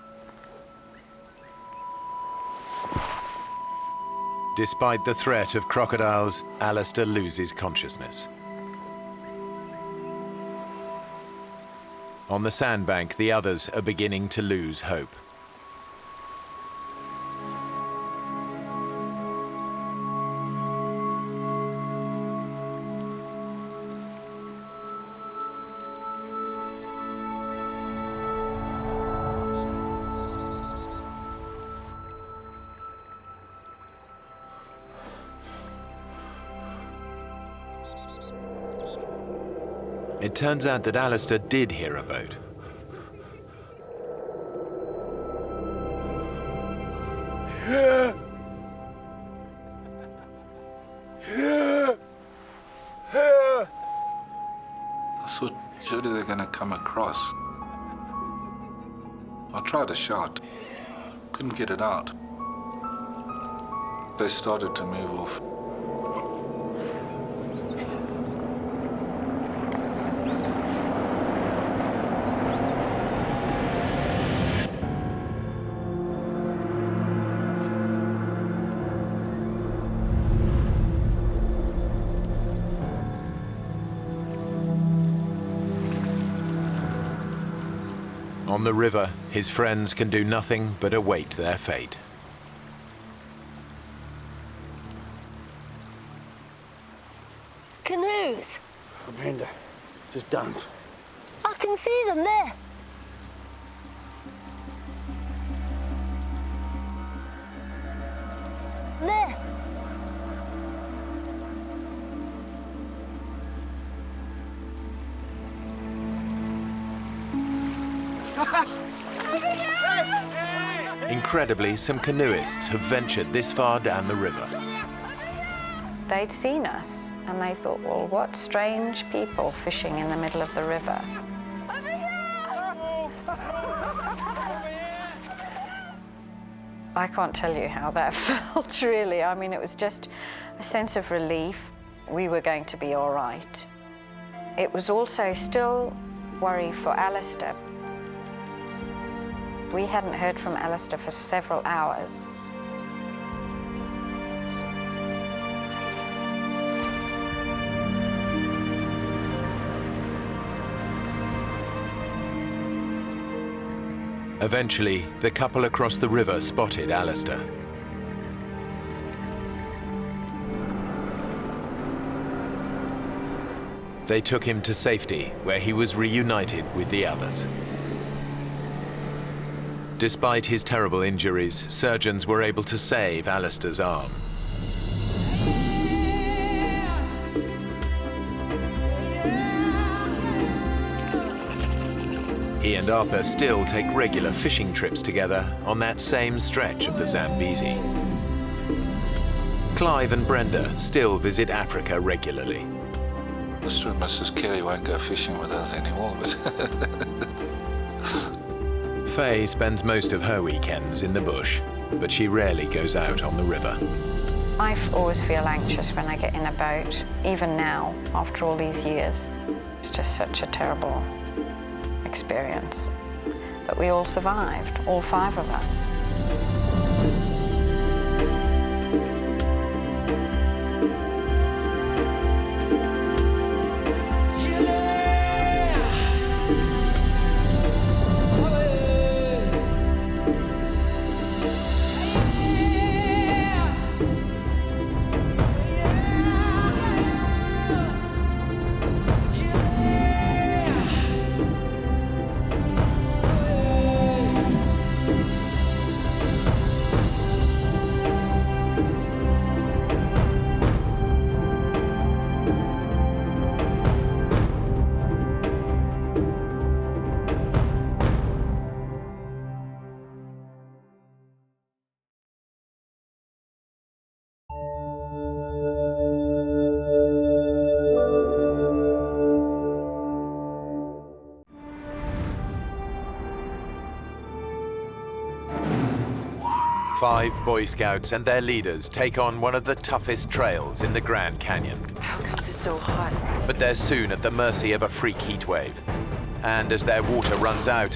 Despite the threat of crocodiles, Alistair loses consciousness. On the sandbank, the others are beginning to lose hope. It turns out that Alistair did hear a boat. I thought, surely they're going to come across. I tried to shout, couldn't get it out. They started to move off. On the river, his friends can do nothing but await their fate. Canoes. Amanda, just dance. I can see them there. There. Incredibly, some canoeists have ventured this far down the river. They'd seen us and they thought, well, what strange people fishing in the middle of the river. I can't tell you how that felt, really. I mean, it was just a sense of relief. We were going to be all right. It was also still worry for Alistair. We hadn't heard from Alistair for several hours. Eventually, the couple across the river spotted Alistair. They took him to safety, where he was reunited with the others. Despite his terrible injuries, surgeons were able to save Alistair's arm. He and Arthur still take regular fishing trips together on that same stretch of the Zambesi. Clive and Brenda still visit Africa regularly. Mr. and Mrs. Carey won't go fishing with us anymore, but... Faye spends most of her weekends in the bush, but she rarely goes out on the river. I always feel anxious when I get in a boat, even now, after all these years. It's just such a terrible experience. But we all survived, all 5 of us. Five Boy Scouts and their leaders take on one of the toughest trails in the Grand Canyon. How comes it's so hot? But they're soon at the mercy of a freak heat wave. And as their water runs out,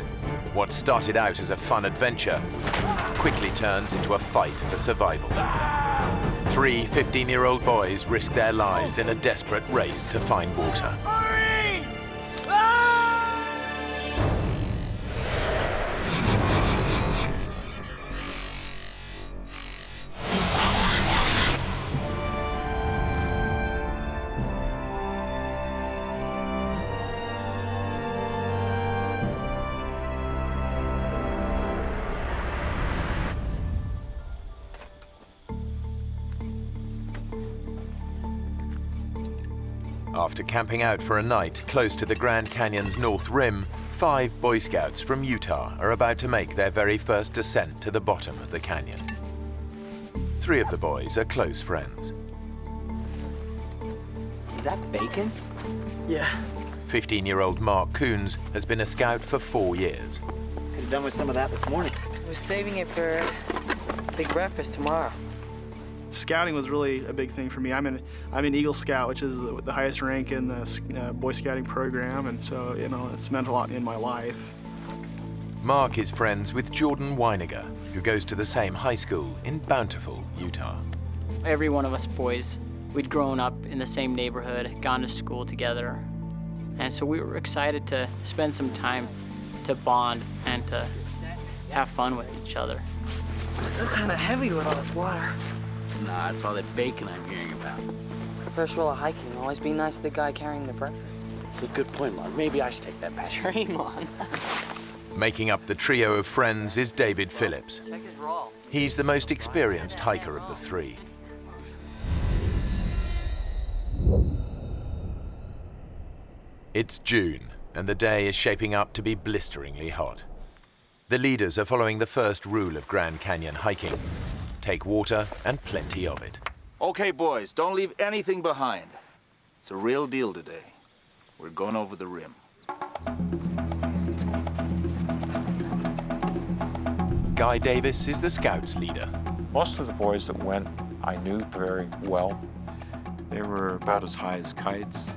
what started out as a fun adventure quickly turns into a fight for survival. 3 15-year-old boys risk their lives in a desperate race to find water. After camping out for a night close to the Grand Canyon's north rim, 5 Boy Scouts from Utah are about to make their very first descent to the bottom of the canyon. 3 of the boys are close friends. Is that bacon? Yeah. 15-year-old Mark Coons has been a scout for 4 years. Could have done with some of that this morning. I was saving it for a big breakfast tomorrow. Scouting was really a big thing for me. I'm an Eagle Scout, which is the highest rank in the Boy Scouting program, and so it's meant a lot in my life. Mark is friends with Jordan Weiniger, who goes to the same high school in Bountiful, Utah. Every one of us boys, we'd grown up in the same neighborhood, gone to school together, and so we were excited to spend some time to bond and to have fun with each other. It's still kind of heavy with all this water. Nah, it's all that bacon I'm hearing about. First rule of hiking, always be nice to the guy carrying the breakfast. It's a good point, Mark. Maybe I should take that back. Dream on. Making up the trio of friends is David Phillips. Check his roll. He's the most experienced hiker of the three. It's June, and the day is shaping up to be blisteringly hot. The leaders are following the first rule of Grand Canyon hiking. Take water and plenty of it. Okay, boys, don't leave anything behind. It's a real deal today. We're going over the rim. Guy Davis is the Scouts leader. Most of the boys that went, I knew very well. They were about as high as kites.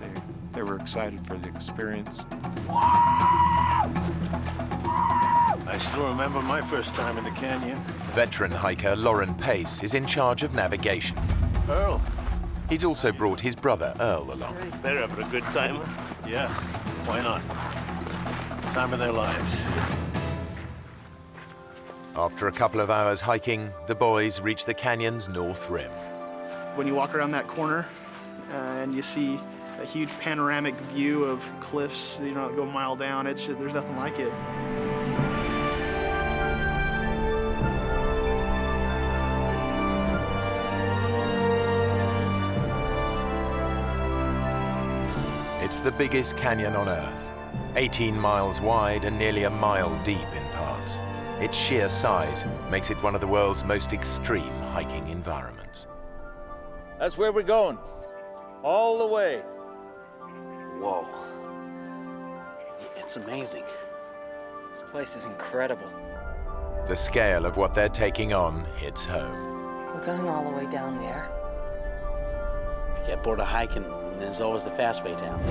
They were excited for the experience. I still remember my first time in the canyon. Veteran hiker Lauren Pace is in charge of navigation. Earl. He's also brought his brother Earl along. They're having a good time. Yeah, why not? Time of their lives. After a couple of hours hiking, the boys reach the canyon's north rim. When you walk around that corner and you see a huge panoramic view of cliffs, that go a mile down, there's nothing like it. It's the biggest canyon on Earth, 18 miles wide and nearly a mile deep in parts. Its sheer size makes it one of the world's most extreme hiking environments. That's where we're going. All the way. Whoa. It's amazing. This place is incredible. The scale of what they're taking on hits home. We're going all the way down there. If you get bored of hiking, there's always the fast way down.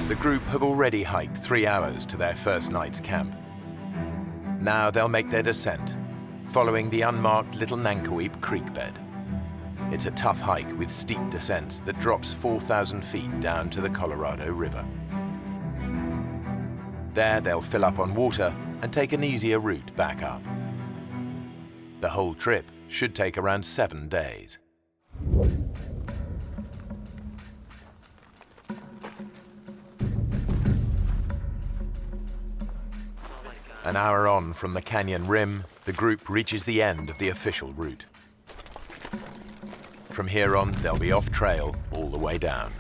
The group have already hiked 3 hours to their first night's camp. Now they'll make their descent, following the unmarked Little Nankoweap Creek bed. It's a tough hike with steep descents that drops 4,000 feet down to the Colorado River. There they'll fill up on water and take an easier route back up. The whole trip should take around 7 days. An hour on from the canyon rim, the group reaches the end of the official route. From here on, they'll be off trail all the way down.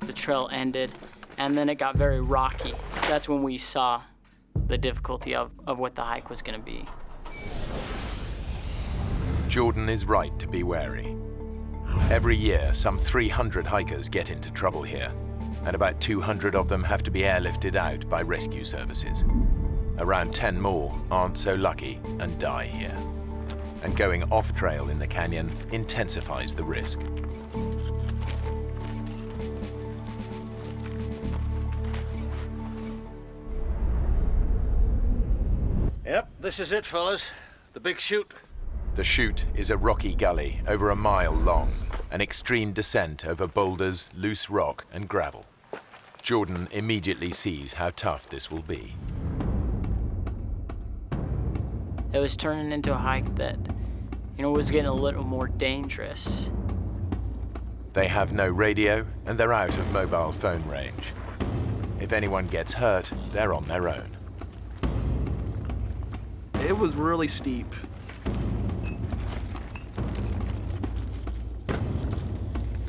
The trail ended, and then it got very rocky. That's when we saw the difficulty of what the hike was going to be. Jordan is right to be wary. Every year, some 300 hikers get into trouble here, and about 200 of them have to be airlifted out by rescue services. Around 10 more aren't so lucky and die here. And going off-trail in the canyon intensifies the risk. Yep, this is it, fellas. The big chute. The chute is a rocky gully over a mile long, an extreme descent over boulders, loose rock, and gravel. Jordan immediately sees how tough this will be. It was turning into a hike that, was getting a little more dangerous. They have no radio, and they're out of mobile phone range. If anyone gets hurt, they're on their own. It was really steep.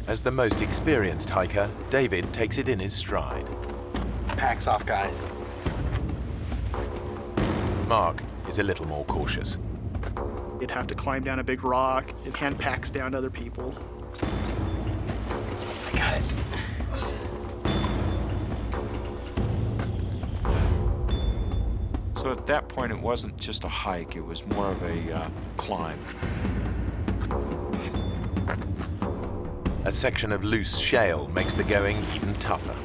As the most experienced hiker, David takes it in his stride. Pack's off, guys. Mark is a little more cautious. You'd have to climb down a big rock and hand packs down to other people. I got it. So at that point, it wasn't just a hike, it was more of a climb. A section of loose shale makes the going even tougher.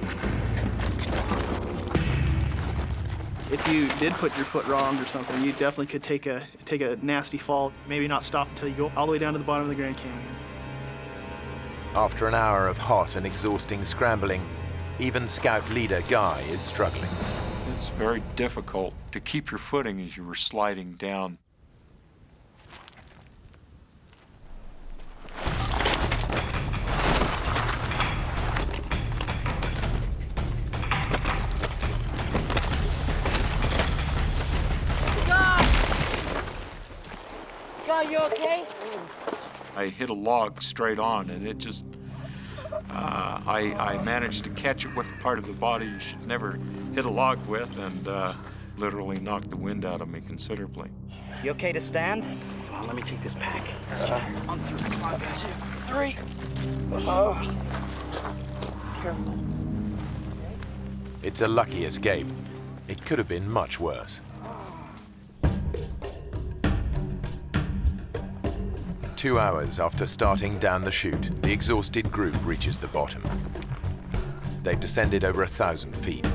If you did put your foot wrong or something, you definitely could take a nasty fall. Maybe not stop until you go all the way down to the bottom of the Grand Canyon. After an hour of hot and exhausting scrambling, even Scout leader Guy is struggling. It's very difficult to keep your footing as you were sliding down. God, you okay? I hit a log straight on, and it just, I managed to catch it with the part of the body you should never hit a log with, and literally knocked the wind out of me considerably. You okay to stand? Come on, let me take this pack. On through. Come on, 2, 3. Oh. Careful. It's a lucky escape. It could have been much worse. 2 hours after starting down the chute, the exhausted group reaches the bottom. They've descended over 1,000 feet.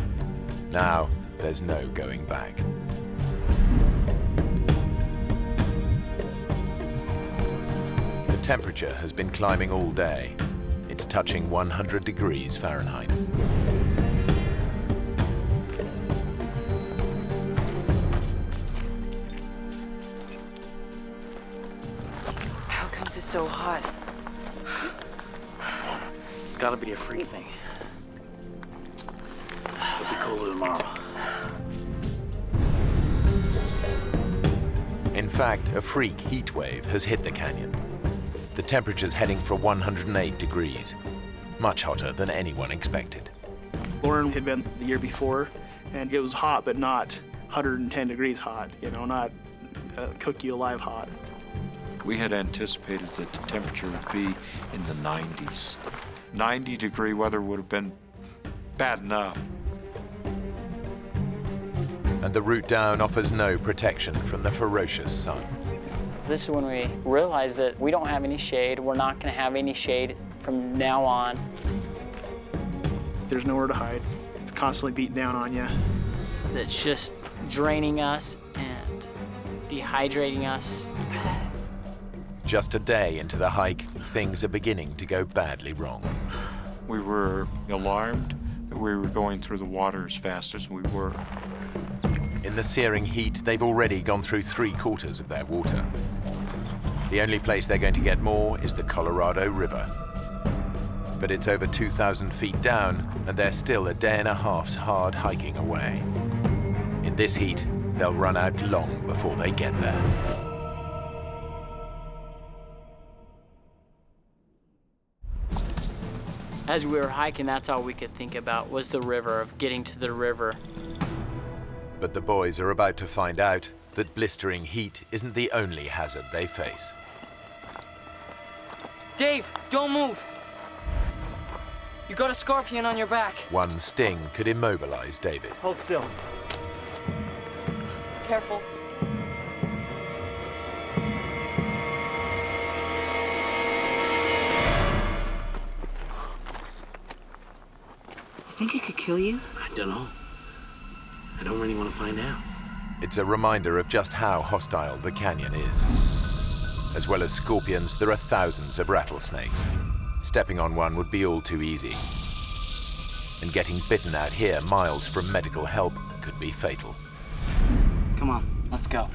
Now, there's no going back. The temperature has been climbing all day. It's touching 100 degrees Fahrenheit. So hot. It's gotta be a freak thing. It'll be colder tomorrow. In fact, a freak heat wave has hit the canyon. The temperature's heading for 108 degrees, much hotter than anyone expected. Lauren had been the year before, and it was hot, but not 110 degrees hot, you know, not cook you alive hot. We had anticipated that the temperature would be in the 90s. 90-degree weather would have been bad enough. And the route down offers no protection from the ferocious sun. This is when we realized that we don't have any shade. We're not going to have any shade from now on. There's nowhere to hide. It's constantly beating down on you. That's just draining us and dehydrating us. Just a day into the hike, things are beginning to go badly wrong. We were alarmed that we were going through the water as fast as we were. In the searing heat, they've already gone through 3/4 of their water. The only place they're going to get more is the Colorado River. But it's over 2,000 feet down, and they're still a day and a half's hard hiking away. In this heat, they'll run out long before they get there. As we were hiking, that's all we could think about was the river, of getting to the river. But the boys are about to find out that blistering heat isn't the only hazard they face. Dave, don't move. You got a scorpion on your back. One sting could immobilize David. Hold still. Careful. Think it could kill you? I don't know. I don't really want to find out. It's a reminder of just how hostile the canyon is. As well as scorpions, there are thousands of rattlesnakes. Stepping on one would be all too easy. And getting bitten out here miles from medical help could be fatal. Come on, let's go.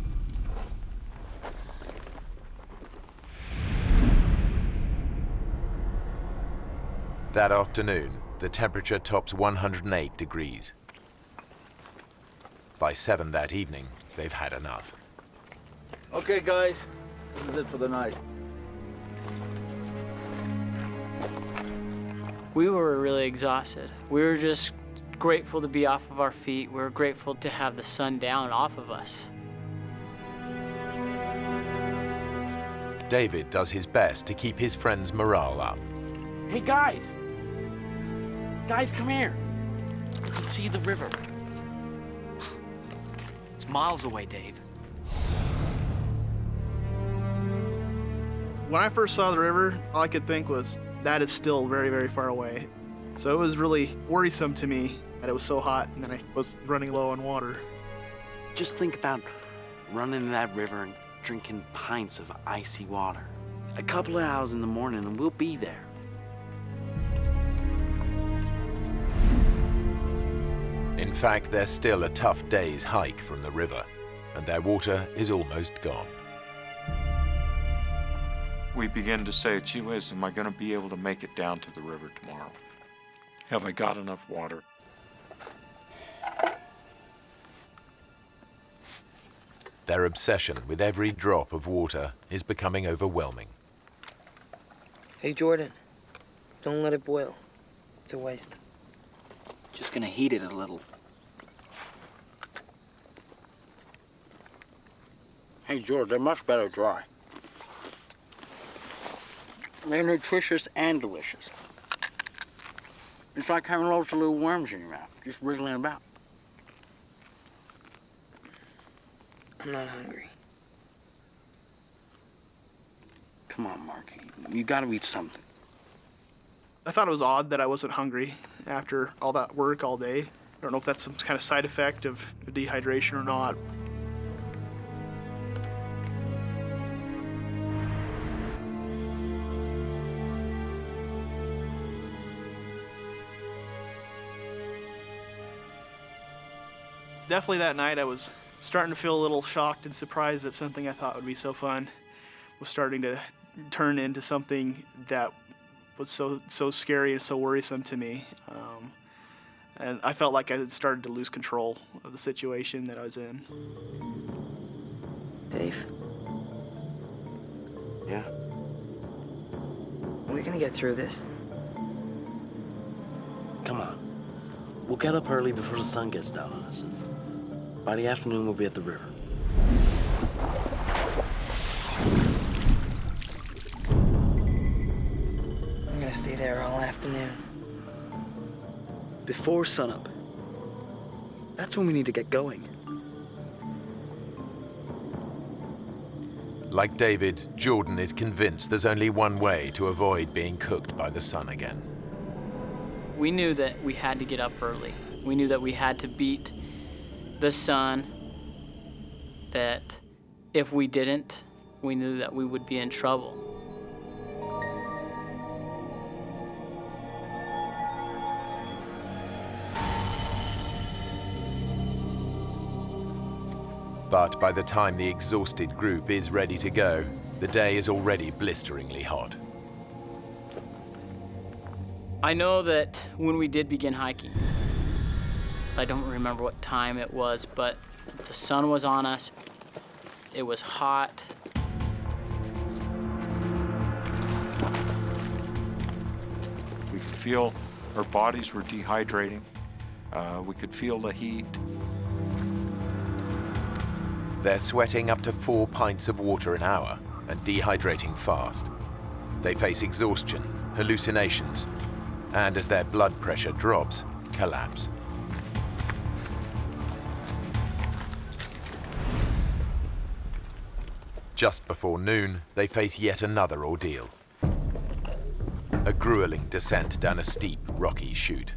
That afternoon, the temperature tops 108 degrees. By 7 that evening, they've had enough. Okay, guys, this is it for the night. We were really exhausted. We were just grateful to be off of our feet. We were grateful to have the sun down off of us. David does his best to keep his friends' morale up. Hey, guys! Guys, come here. You can see the river. It's miles away, Dave. When I first saw the river, all I could think was, that is still very, very far away. So it was really worrisome to me that it was so hot and that I was running low on water. Just think about running in that river and drinking pints of icy water. A couple of hours in the morning and we'll be there. In fact, they're still a tough day's hike from the river, and their water is almost gone. We begin to say, gee whiz, am I going to be able to make it down to the river tomorrow? Have I got enough water? Their obsession with every drop of water is becoming overwhelming. Hey, Jordan, don't let it boil. It's a waste. Just gonna heat it a little. Hey, George, they're much better dry. They're nutritious and delicious. It's like having loads of little worms in your mouth, just wriggling about. I'm not hungry. Come on, Mark. You gotta eat something. I thought it was odd that I wasn't hungry after all that work all day. I don't know if that's some kind of side effect of dehydration or not. Definitely that night I was starting to feel a little shocked and surprised that something I thought would be so fun was starting to turn into something that was so scary and so worrisome to me. And I felt like I had started to lose control of the situation that I was in. Dave? Yeah? Are we gonna get through this? Come on. We'll get up early before the sun gets down on us. And by the afternoon, we'll be at the river. I'm gonna stay there all afternoon. Before sunup. That's when we need to get going. Like David, Jordan is convinced there's only one way to avoid being cooked by the sun again. We knew that we had to get up early. We knew that we had to beat the sun, that if we didn't, we knew that we would be in trouble. But by the time the exhausted group is ready to go, the day is already blisteringly hot. I know that when we did begin hiking, I don't remember what time it was, but the sun was on us. It was hot. We could feel our bodies were dehydrating. We could feel the heat. They're sweating up to 4 pints of water an hour and dehydrating fast. They face exhaustion, hallucinations, and as their blood pressure drops, collapse. Just before noon, they face yet another ordeal. A grueling descent down a steep, rocky chute.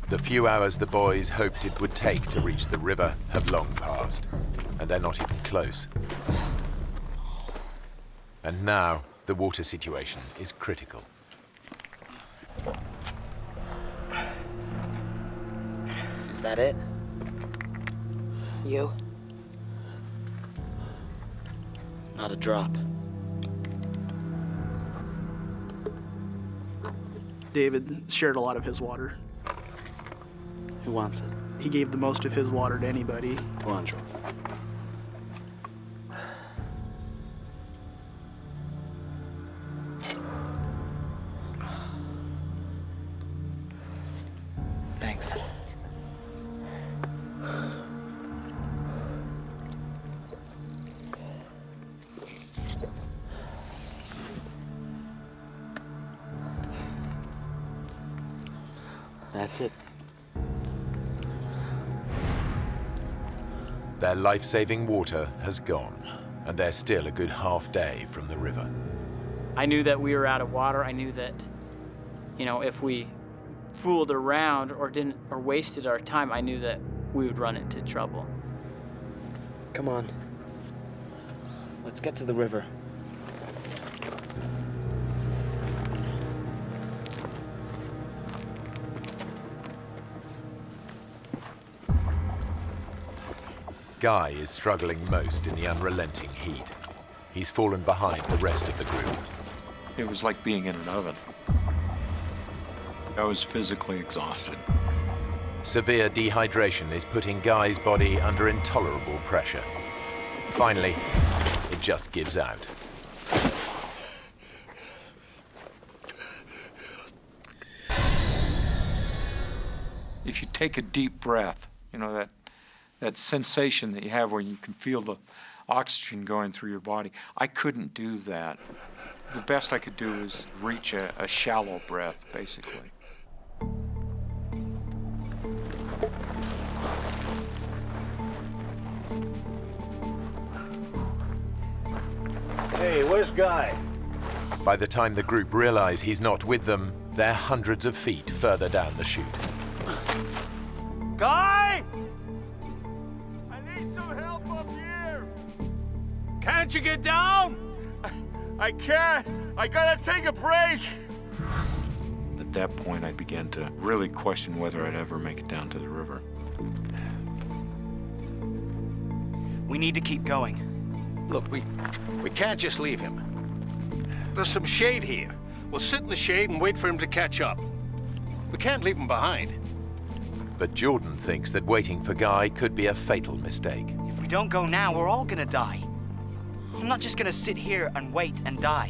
The few hours the boys hoped it would take to reach the river have long passed, and they're not even close. And now, the water situation is critical. Is that it? You? Not a drop. David shared a lot of his water. Who wants it? He gave the most of his water to anybody. Go on, Jordan. Thanks. That's it. Their life-saving water has gone, and they're still a good half day from the river. I knew that we were out of water. I knew that, if we fooled around or wasted our time, I knew that we would run into trouble. Come on. Let's Let's get to the river. Guy is struggling most in the unrelenting heat. He's fallen behind the rest of the group. It was like being in an oven. I was physically exhausted. Severe dehydration is putting Guy's body under intolerable pressure. Finally, it just gives out. If you take a deep breath, you know, that sensation that you have where you can feel the oxygen going through your body, I couldn't do that. The best I could do is reach a shallow breath, basically. Hey, where's Guy? By the time the group realize he's not with them, they're hundreds of feet further down the chute. Guy! I need some help up here! Can't you get down? I can't! I gotta take a break! At that point, I began to really question whether I'd ever make it down to the river. We need to keep going. Look, we can't just leave him. There's some shade here. We'll sit in the shade and wait for him to catch up. We can't leave him behind. But Jordan thinks that waiting for Guy could be a fatal mistake. If we don't go now, we're all gonna die. I'm not just gonna sit here and wait and die.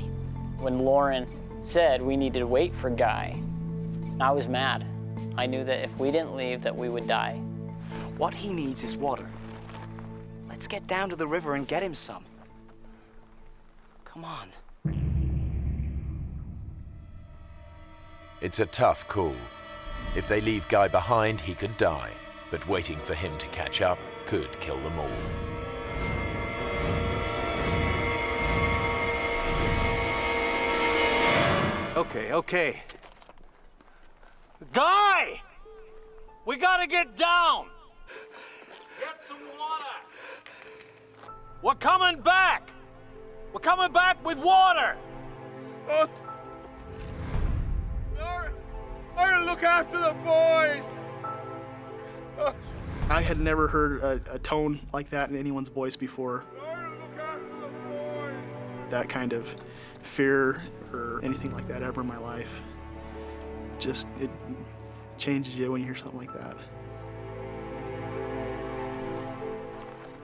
When Lauren said we needed to wait for Guy, I was mad. I knew that if we didn't leave, that we would die. What he needs is water. Let's get down to the river and get him some. Come on. It's a tough call. If they leave Guy behind, he could die. But waiting for him to catch up could kill them all. Okay. Guy! We gotta get down! Get some water! We're coming back! We're coming back with water! Laura, look after the boys! I had never heard a tone like that in anyone's voice before. That kind of fear or anything like that ever in my life. Just, it changes you when you hear something like that.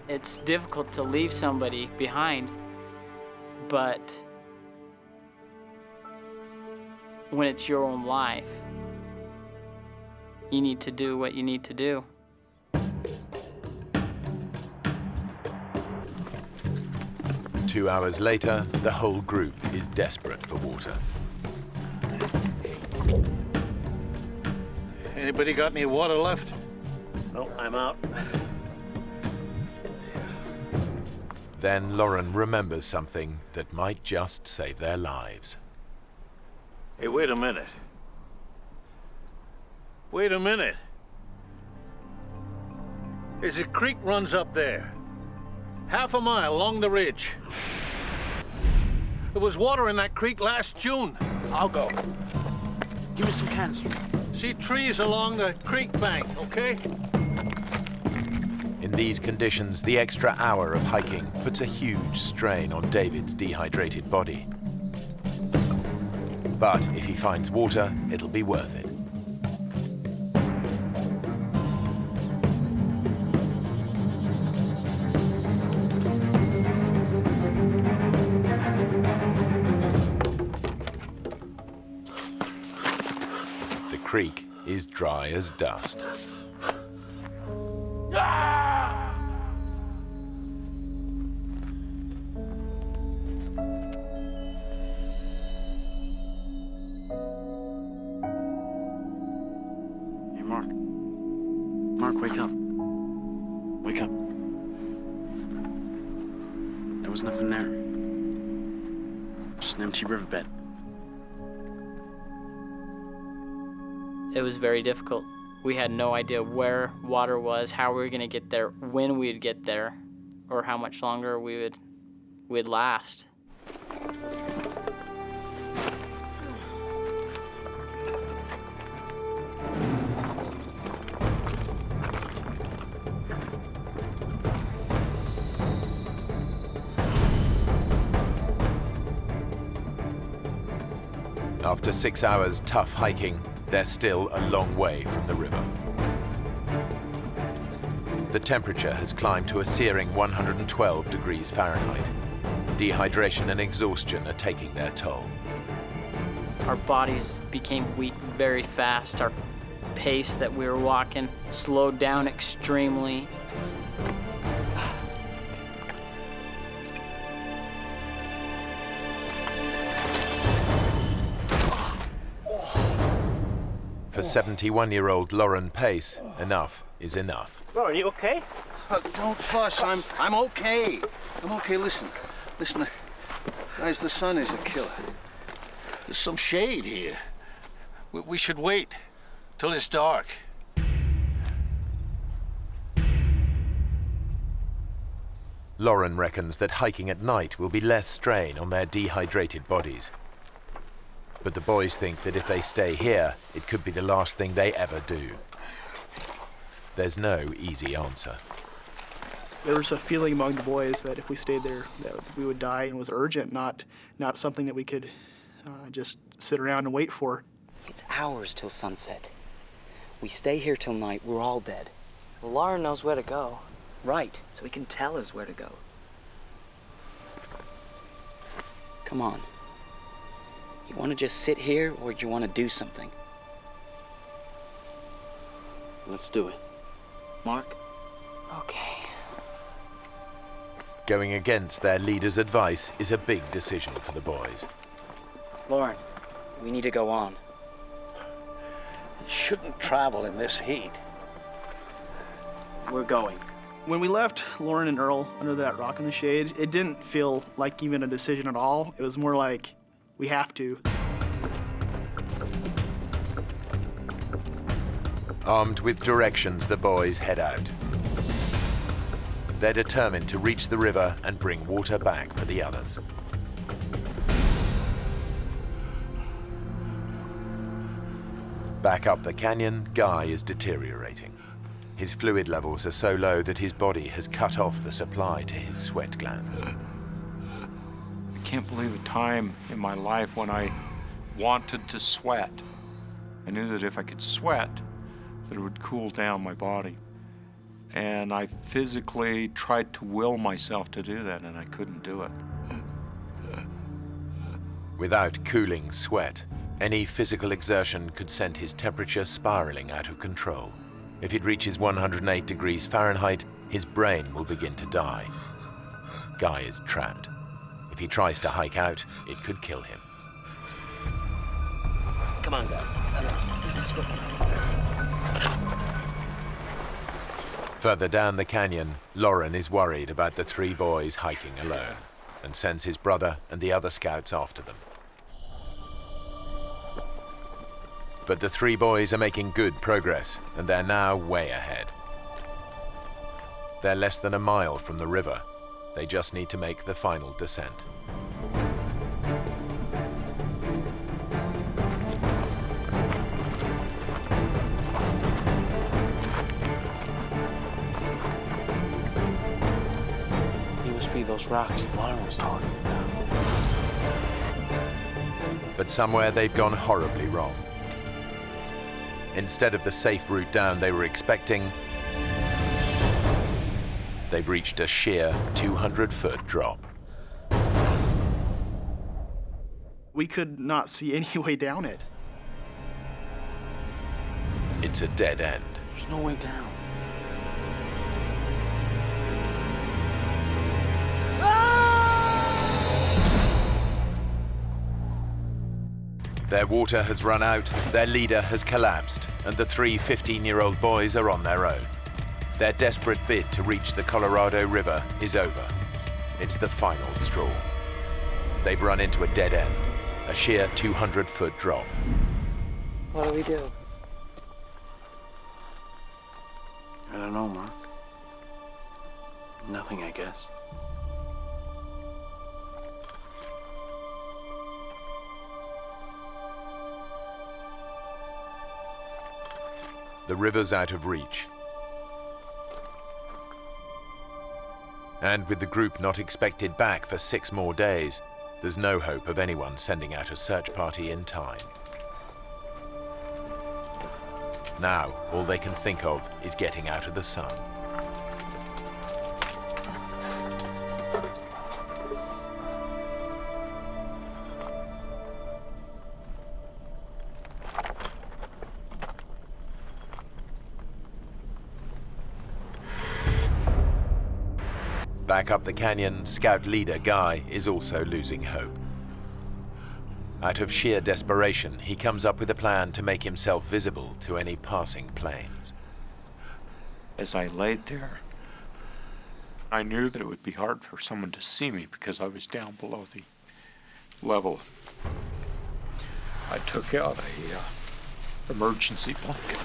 It's difficult to leave somebody behind, but when it's your own life, you need to do what you need to do. Two hours later, the whole group is desperate for water. Anybody got any water left? No, I'm out. Then Lauren remembers something that might just save their lives. Hey, wait a minute. Wait a minute. There's a creek runs up there. Half a mile along the ridge. There was water in that creek last June. I'll go. Give me some cans. See trees along the creek bank, okay? In these conditions, the extra hour of hiking puts a huge strain on David's dehydrated body. But if he finds water, it'll be worth it. The creek is dry as dust. Hey, Mark. Mark, wake up. Wake up. There was nothing there. Just an empty riverbed. It was very difficult. We had no idea where water was, how we were going to get there, when we'd get there, or how much longer we would we'd last. After 6 hours tough hiking, they're still a long way from the river. The temperature has climbed to a searing 112 degrees Fahrenheit. Dehydration and exhaustion are taking their toll. Our bodies became weak very fast. Our pace that we were walking slowed down extremely. For 71-year-old Lauren Pace, enough is enough. Lauren, you okay? Don't fuss. I'm okay. I'm okay. Listen, guys. The sun is a killer. There's some shade here. We should wait till it's dark. Lauren reckons that hiking at night will be less strain on their dehydrated bodies. But the boys think that if they stay here, it could be the last thing they ever do. There's no easy answer. There was a feeling among the boys that if we stayed there, that we would die, and it was urgent, not something that we could just sit around and wait for. It's hours till sunset. We stay here till night, we're all dead. Well, Lauren knows where to go. Right, so he can tell us where to go. Come on. You want to just sit here, or do you want to do something? Let's do it. Mark? Okay. Going against their leader's advice is a big decision for the boys. Lauren, we need to go on. You shouldn't travel in this heat. We're going. When we left Lauren and Earl under that rock in the shade, it didn't feel like even a decision at all. It was more like, we have to. Armed with directions, the boys head out. They're determined to reach the river and bring water back for the others. Back up the canyon, Guy is deteriorating. His fluid levels are so low that his body has cut off the supply to his sweat glands. I can't believe a time in my life when I wanted to sweat. I knew that if I could sweat, that it would cool down my body. And I physically tried to will myself to do that, and I couldn't do it. Without cooling sweat, any physical exertion could send his temperature spiraling out of control. If it reaches 108 degrees Fahrenheit, his brain will begin to die. Guy is trapped. If he tries to hike out, it could kill him. Come on, guys. Let's go. Further down the canyon, Lauren is worried about the 3 boys hiking alone and sends his brother and the other scouts after them. But the 3 boys are making good progress, and they're now way ahead. They're less than a mile from the river. They just need to make the final descent. He must be those rocks Lauren was talking about. But somewhere they've gone horribly wrong. Instead of the safe route down they were expecting, they've reached a sheer 200-foot drop. We could not see any way down it. It's a dead end. There's no way down. Their water has run out, their leader has collapsed, and the 3 15-year-old boys are on their own. Their desperate bid to reach the Colorado River is over. It's the final straw. They've run into a dead end, a sheer 200-foot drop. What do we do? I don't know, Mark. Nothing, I guess. The river's out of reach. And with the group not expected back for 6 more days, there's no hope of anyone sending out a search party in time. Now, all they can think of is getting out of the sun. Back up the canyon, scout leader Guy is also losing hope. Out of sheer desperation, he comes up with a plan to make himself visible to any passing planes. As I laid there, I knew that it would be hard for someone to see me because I was down below the level. I took out a emergency blanket.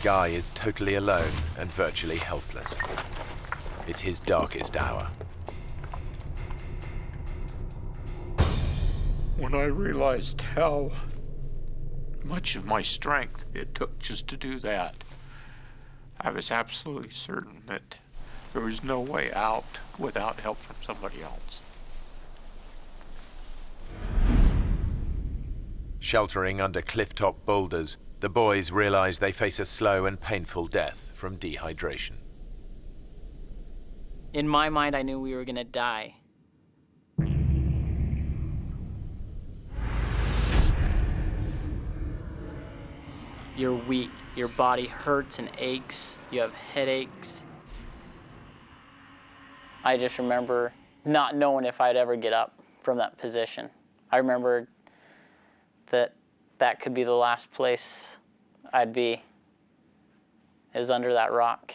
Guy is totally alone and virtually helpless. It's his darkest hour. When I realized how much of my strength it took just to do that, I was absolutely certain that there was no way out without help from somebody else. Sheltering under cliff-top boulders, the boys realize they face a slow and painful death from dehydration. In my mind, I knew we were gonna die. You're weak, your body hurts and aches, you have headaches. I just remember not knowing if I'd ever get up from that position. I remember that could be the last place I'd be, is under that rock.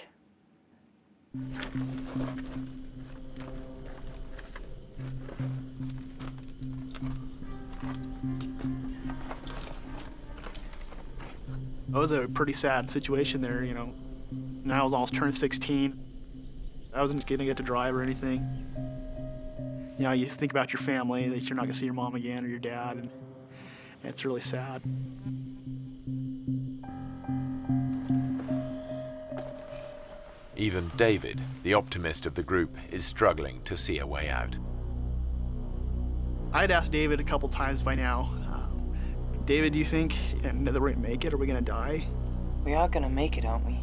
It was a pretty sad situation there, you know. And I was almost turned 16. I wasn't gonna get to drive or anything. You know, you think about your family, that you're not gonna see your mom again or your dad, and it's really sad. Even David, the optimist of the group, is struggling to see a way out. I'd asked David a couple times by now, David, do you think that we're gonna make it? Are we gonna die? We are gonna make it, aren't we?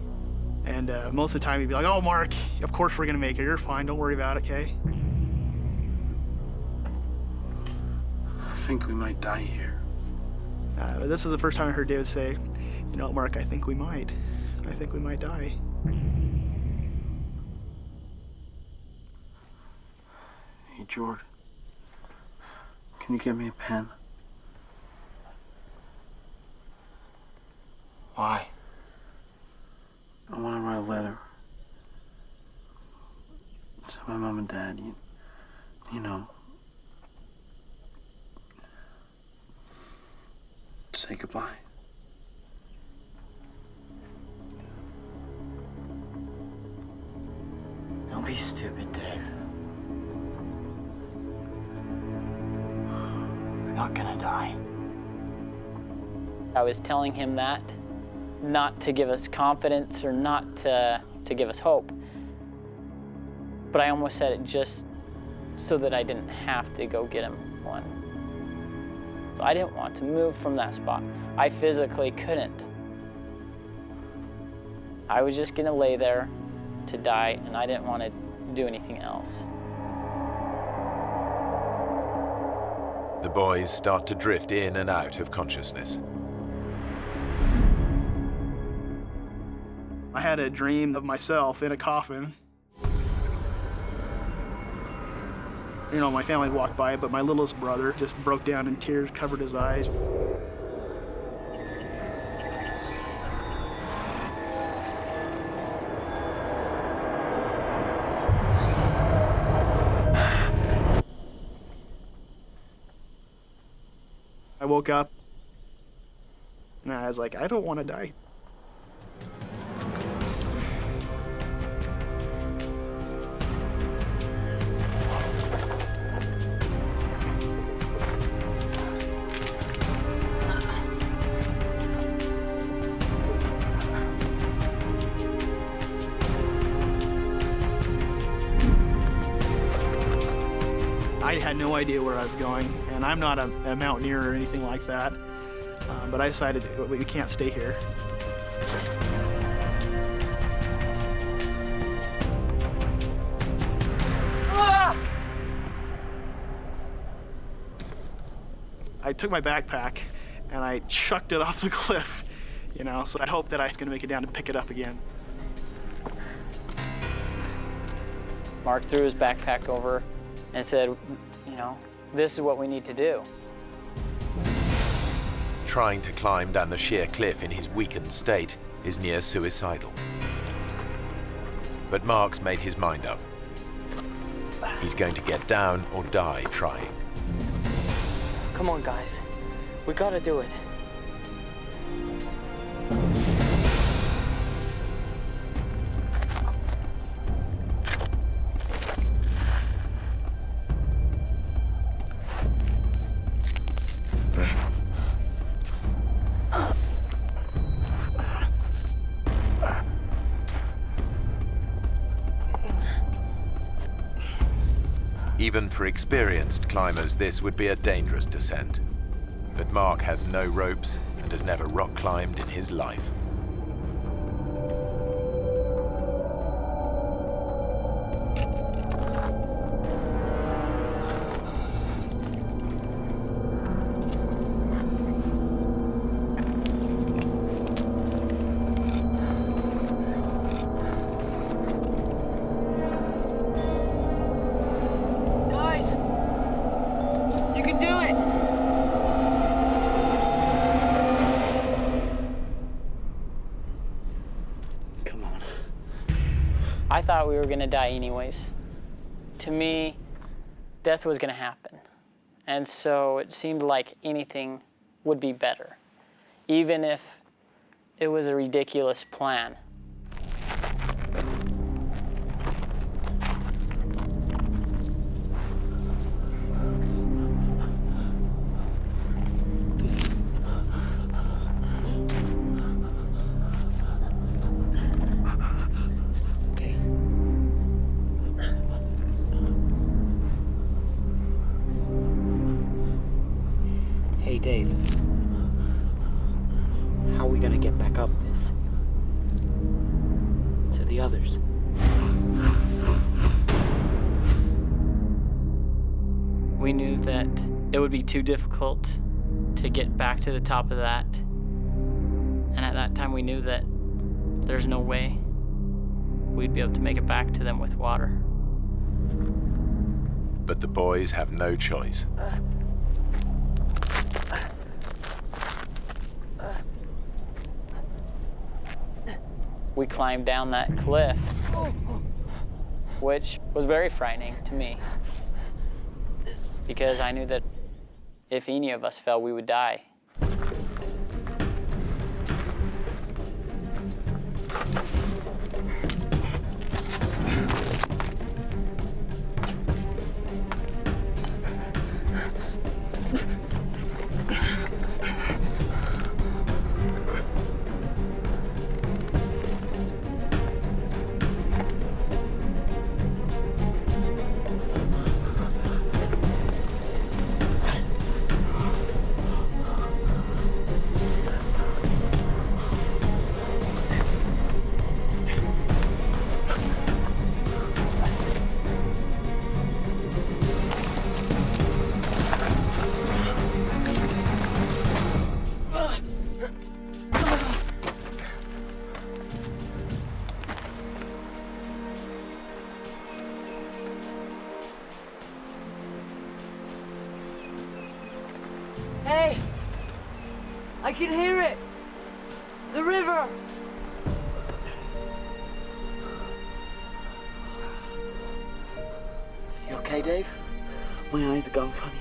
And most of the time he'd be like, oh, Mark, of course we're gonna make it. You're fine, don't worry about it, okay? I think we might die here. This was the first time I heard David say, you know, Mark, I think we might. I think we might die. Hey, George, can you get me a pen? Why? I want to write a letter to my mom and dad, you know. Say goodbye. Don't be stupid, Dave. We're not gonna die. I was telling him that, not to give us confidence or not to give us hope, but I almost said it just so that I didn't have to go get him one. So I didn't want to move from that spot. I physically couldn't. I was just gonna lay there to die, and I didn't want to do anything else. The boys start to drift in and out of consciousness. I had a dream of myself in a coffin. You know, my family had walked by, but my littlest brother just broke down in tears, covered his eyes. I woke up, and I was like, I don't want to die. had no idea where I was going, and I'm not a mountaineer or anything like that. But I decided we can't stay here. I took my backpack and I chucked it off the cliff, you know, so I hoped that I was going to make it down to pick it up again. Mark threw his backpack over and said, you know, this is what we need to do. Trying to climb down the sheer cliff in his weakened state is near suicidal. But Mark's made his mind up. He's going to get down or die trying. Come on, guys. We gotta do it. Even for experienced climbers, this would be a dangerous descent. But Mark has no ropes and has never rock climbed in his life. I thought we were gonna die anyways. To me, death was gonna happen. And so it seemed like anything would be better, even if it was a ridiculous plan. Hey, Dave. How are we gonna get back up this? To the others. We knew that it would be too difficult to get back to the top of that. And at that time we knew that there's no way we'd be able to make it back to them with water. But the boys have no choice. We climbed down that cliff, which was very frightening to me, because I knew that if any of us fell, we would die. Hey! I can hear it! The river! You okay, Dave? My eyes are going funny.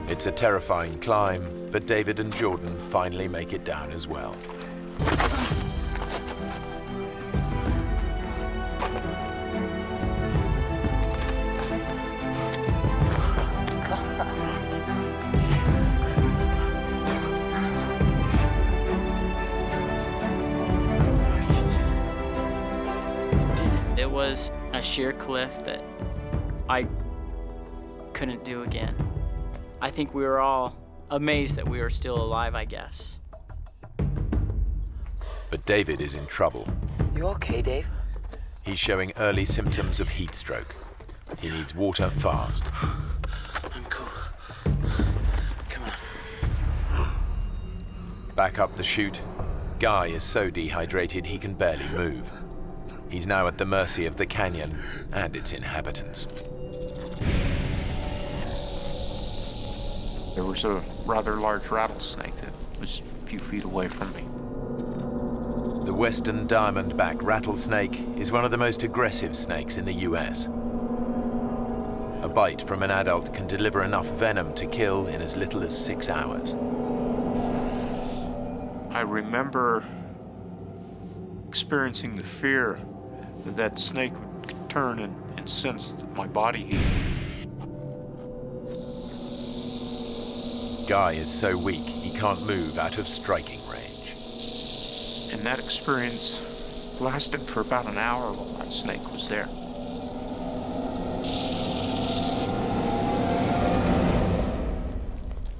It's a terrifying climb, but David and Jordan finally make it down as well. a sheer cliff that I couldn't do again. I think we were all amazed that we were still alive, I guess. But David is in trouble. You okay, Dave? He's showing early symptoms of heat stroke. He needs water fast. I'm cool. Come on. Back up the chute, Guy is so dehydrated he can barely move. He's now at the mercy of the canyon and its inhabitants. There was a rather large rattlesnake that was a few feet away from me. The western diamondback rattlesnake is one of the most aggressive snakes in the US. A bite from an adult can deliver enough venom to kill in as little as 6 hours. I remember experiencing the fear that that snake would turn and sense my body heat. Guy is so weak he can't move out of striking range. And that experience lasted for about an hour while that snake was there.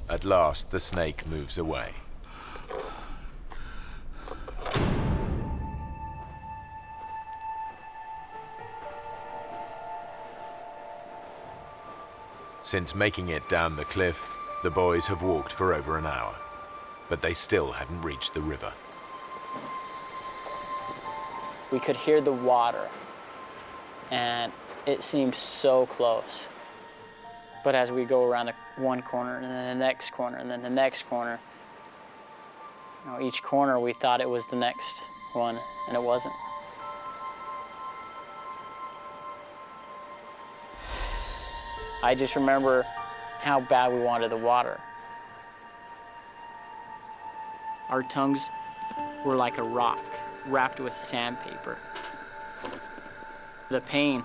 At last, the snake moves away. Since making it down the cliff, the boys have walked for over an hour, but they still hadn't reached the river. We could hear the water, and it seemed so close. But as we go around one corner, and then the next corner, and then the next corner, you know, each corner we thought it was the next one, and it wasn't. I just remember how bad we wanted the water. Our tongues were like a rock wrapped with sandpaper. The pain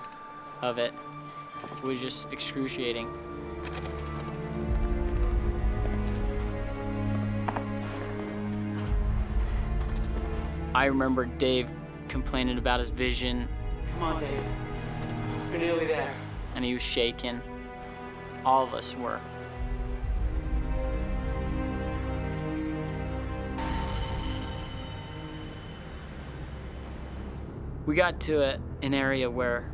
of it was just excruciating. I remember Dave complaining about his vision. Come on, Dave. You're nearly there. And he was shaking. All of us were. We got to an area where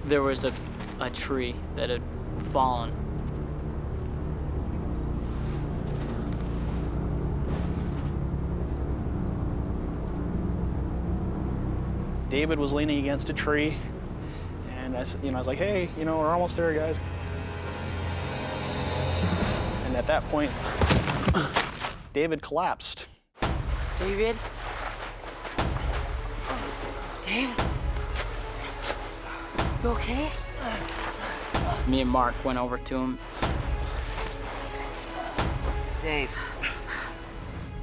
there was a tree that had fallen. David was leaning against a tree, and I was like, hey, we're almost there, guys. And at that point, David collapsed. David? Dave? You okay? Me and Mark went over to him. Dave.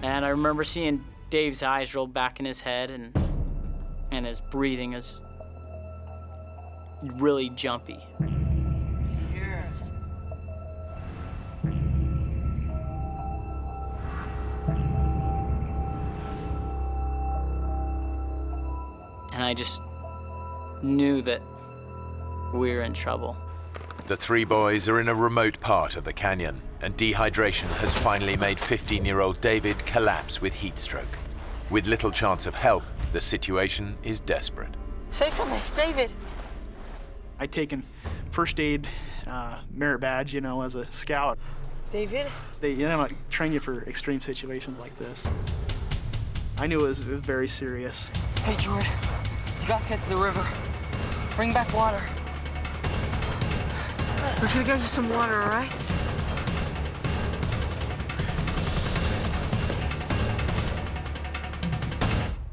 And I remember seeing Dave's eyes roll back in his head, and his breathing is really jumpy. Hear us. And I just knew that we were in trouble. The three boys are in a remote part of the canyon, and dehydration has finally made 15-year-old David collapse with heat stroke. With little chance of help, the situation is desperate. Say something, David. I'd taken first aid merit badge, as a scout. David? They train you for extreme situations like this. I knew it was very serious. Hey, Jordan. You guys get to the river. Bring back water. We're gonna get you some water, all right?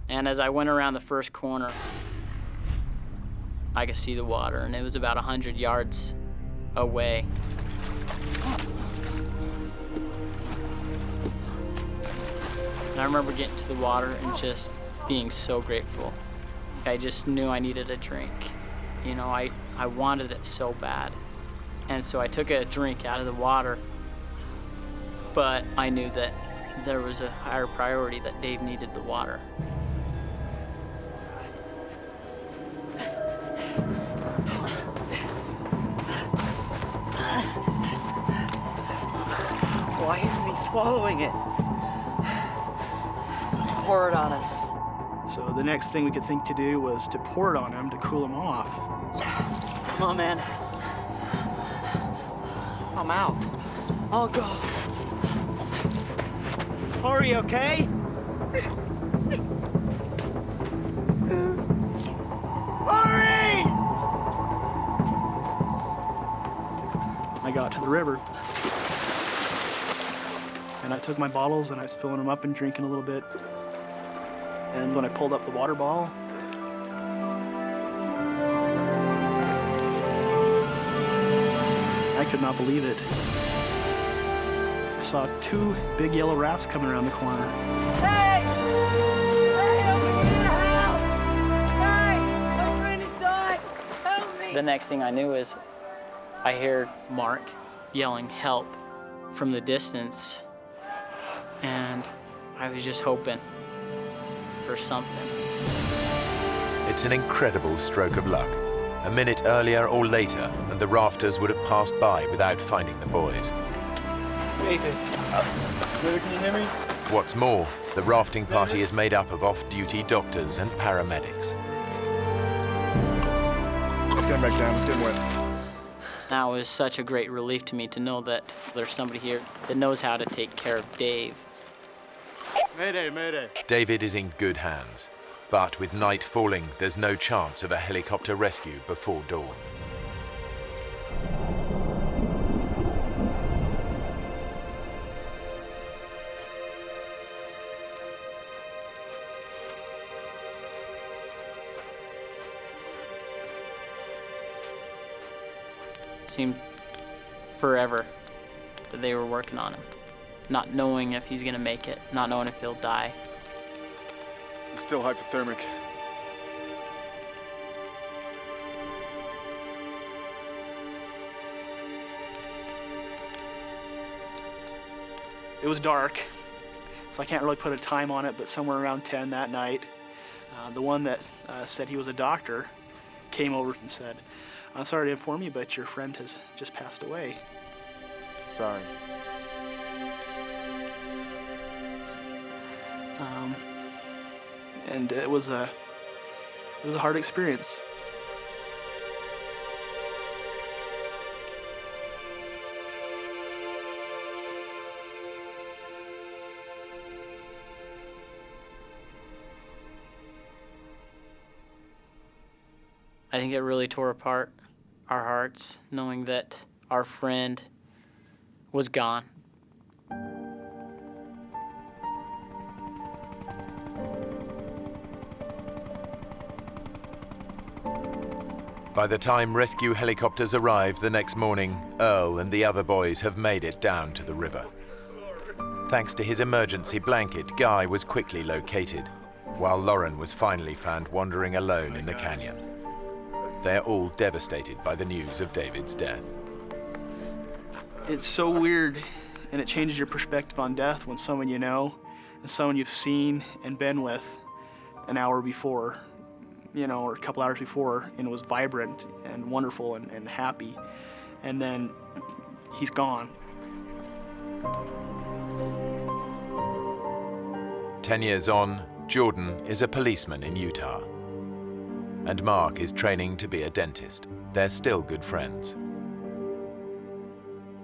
And as I went around the first corner, I could see the water, and it was about 100 yards away. And I remember getting to the water and just being so grateful. I just knew I needed a drink. I wanted it so bad. And so I took a drink out of the water, but I knew that there was a higher priority, that Dave needed the water. Why isn't he swallowing it? Pour it on him. So the next thing we could think to do was to pour it on him to cool him off. Come on, man. I'm out. I'll go. Hurry, okay? Hurry! I got to the river. And I took my bottles and I was filling them up and drinking a little bit. And when I pulled up the water bottle, I could not believe it. I saw 2 big yellow rafts coming around the corner. Hey! Hey, over here, help! Hey! My friend is dying! Help me! The next thing I knew is I heard Mark yelling help from the distance, and I was just hoping for something. It's an incredible stroke of luck. A minute earlier or later, and the rafters would have passed by without finding the boys. David, can you hear me? What's more, the rafting party is made up of off-duty doctors and paramedics. Let's get him back down, let's get him wet. Now it was such a great relief to me to know that there's somebody here that knows how to take care of Dave. Mayday, mayday. David is in good hands, but with night falling, there's no chance of a helicopter rescue before dawn. Seemed forever that they were working on him, not knowing if he's gonna make it, not knowing if he'll die. He's still hypothermic. It was dark, so I can't really put a time on it, but somewhere around 10 that night, the one that said he was a doctor came over and said, "I'm sorry to inform you, but your friend has just passed away." Sorry. And it was a hard experience. I think it really tore apart our hearts, knowing that our friend was gone. By the time rescue helicopters arrive the next morning, Earl and the other boys have made it down to the river. Thanks to his emergency blanket, Guy was quickly located, while Lauren was finally found wandering alone in the canyon. They're all devastated by the news of David's death. It's so weird, and it changes your perspective on death when someone you know and someone you've seen and been with an hour before, or a couple hours before, and it was vibrant and wonderful and happy, and then he's gone. 10 years on, Jordan is a policeman in Utah, and Mark is training to be a dentist. They're still good friends.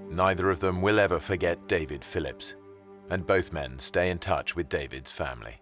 Neither of them will ever forget David Phillips, and both men stay in touch with David's family.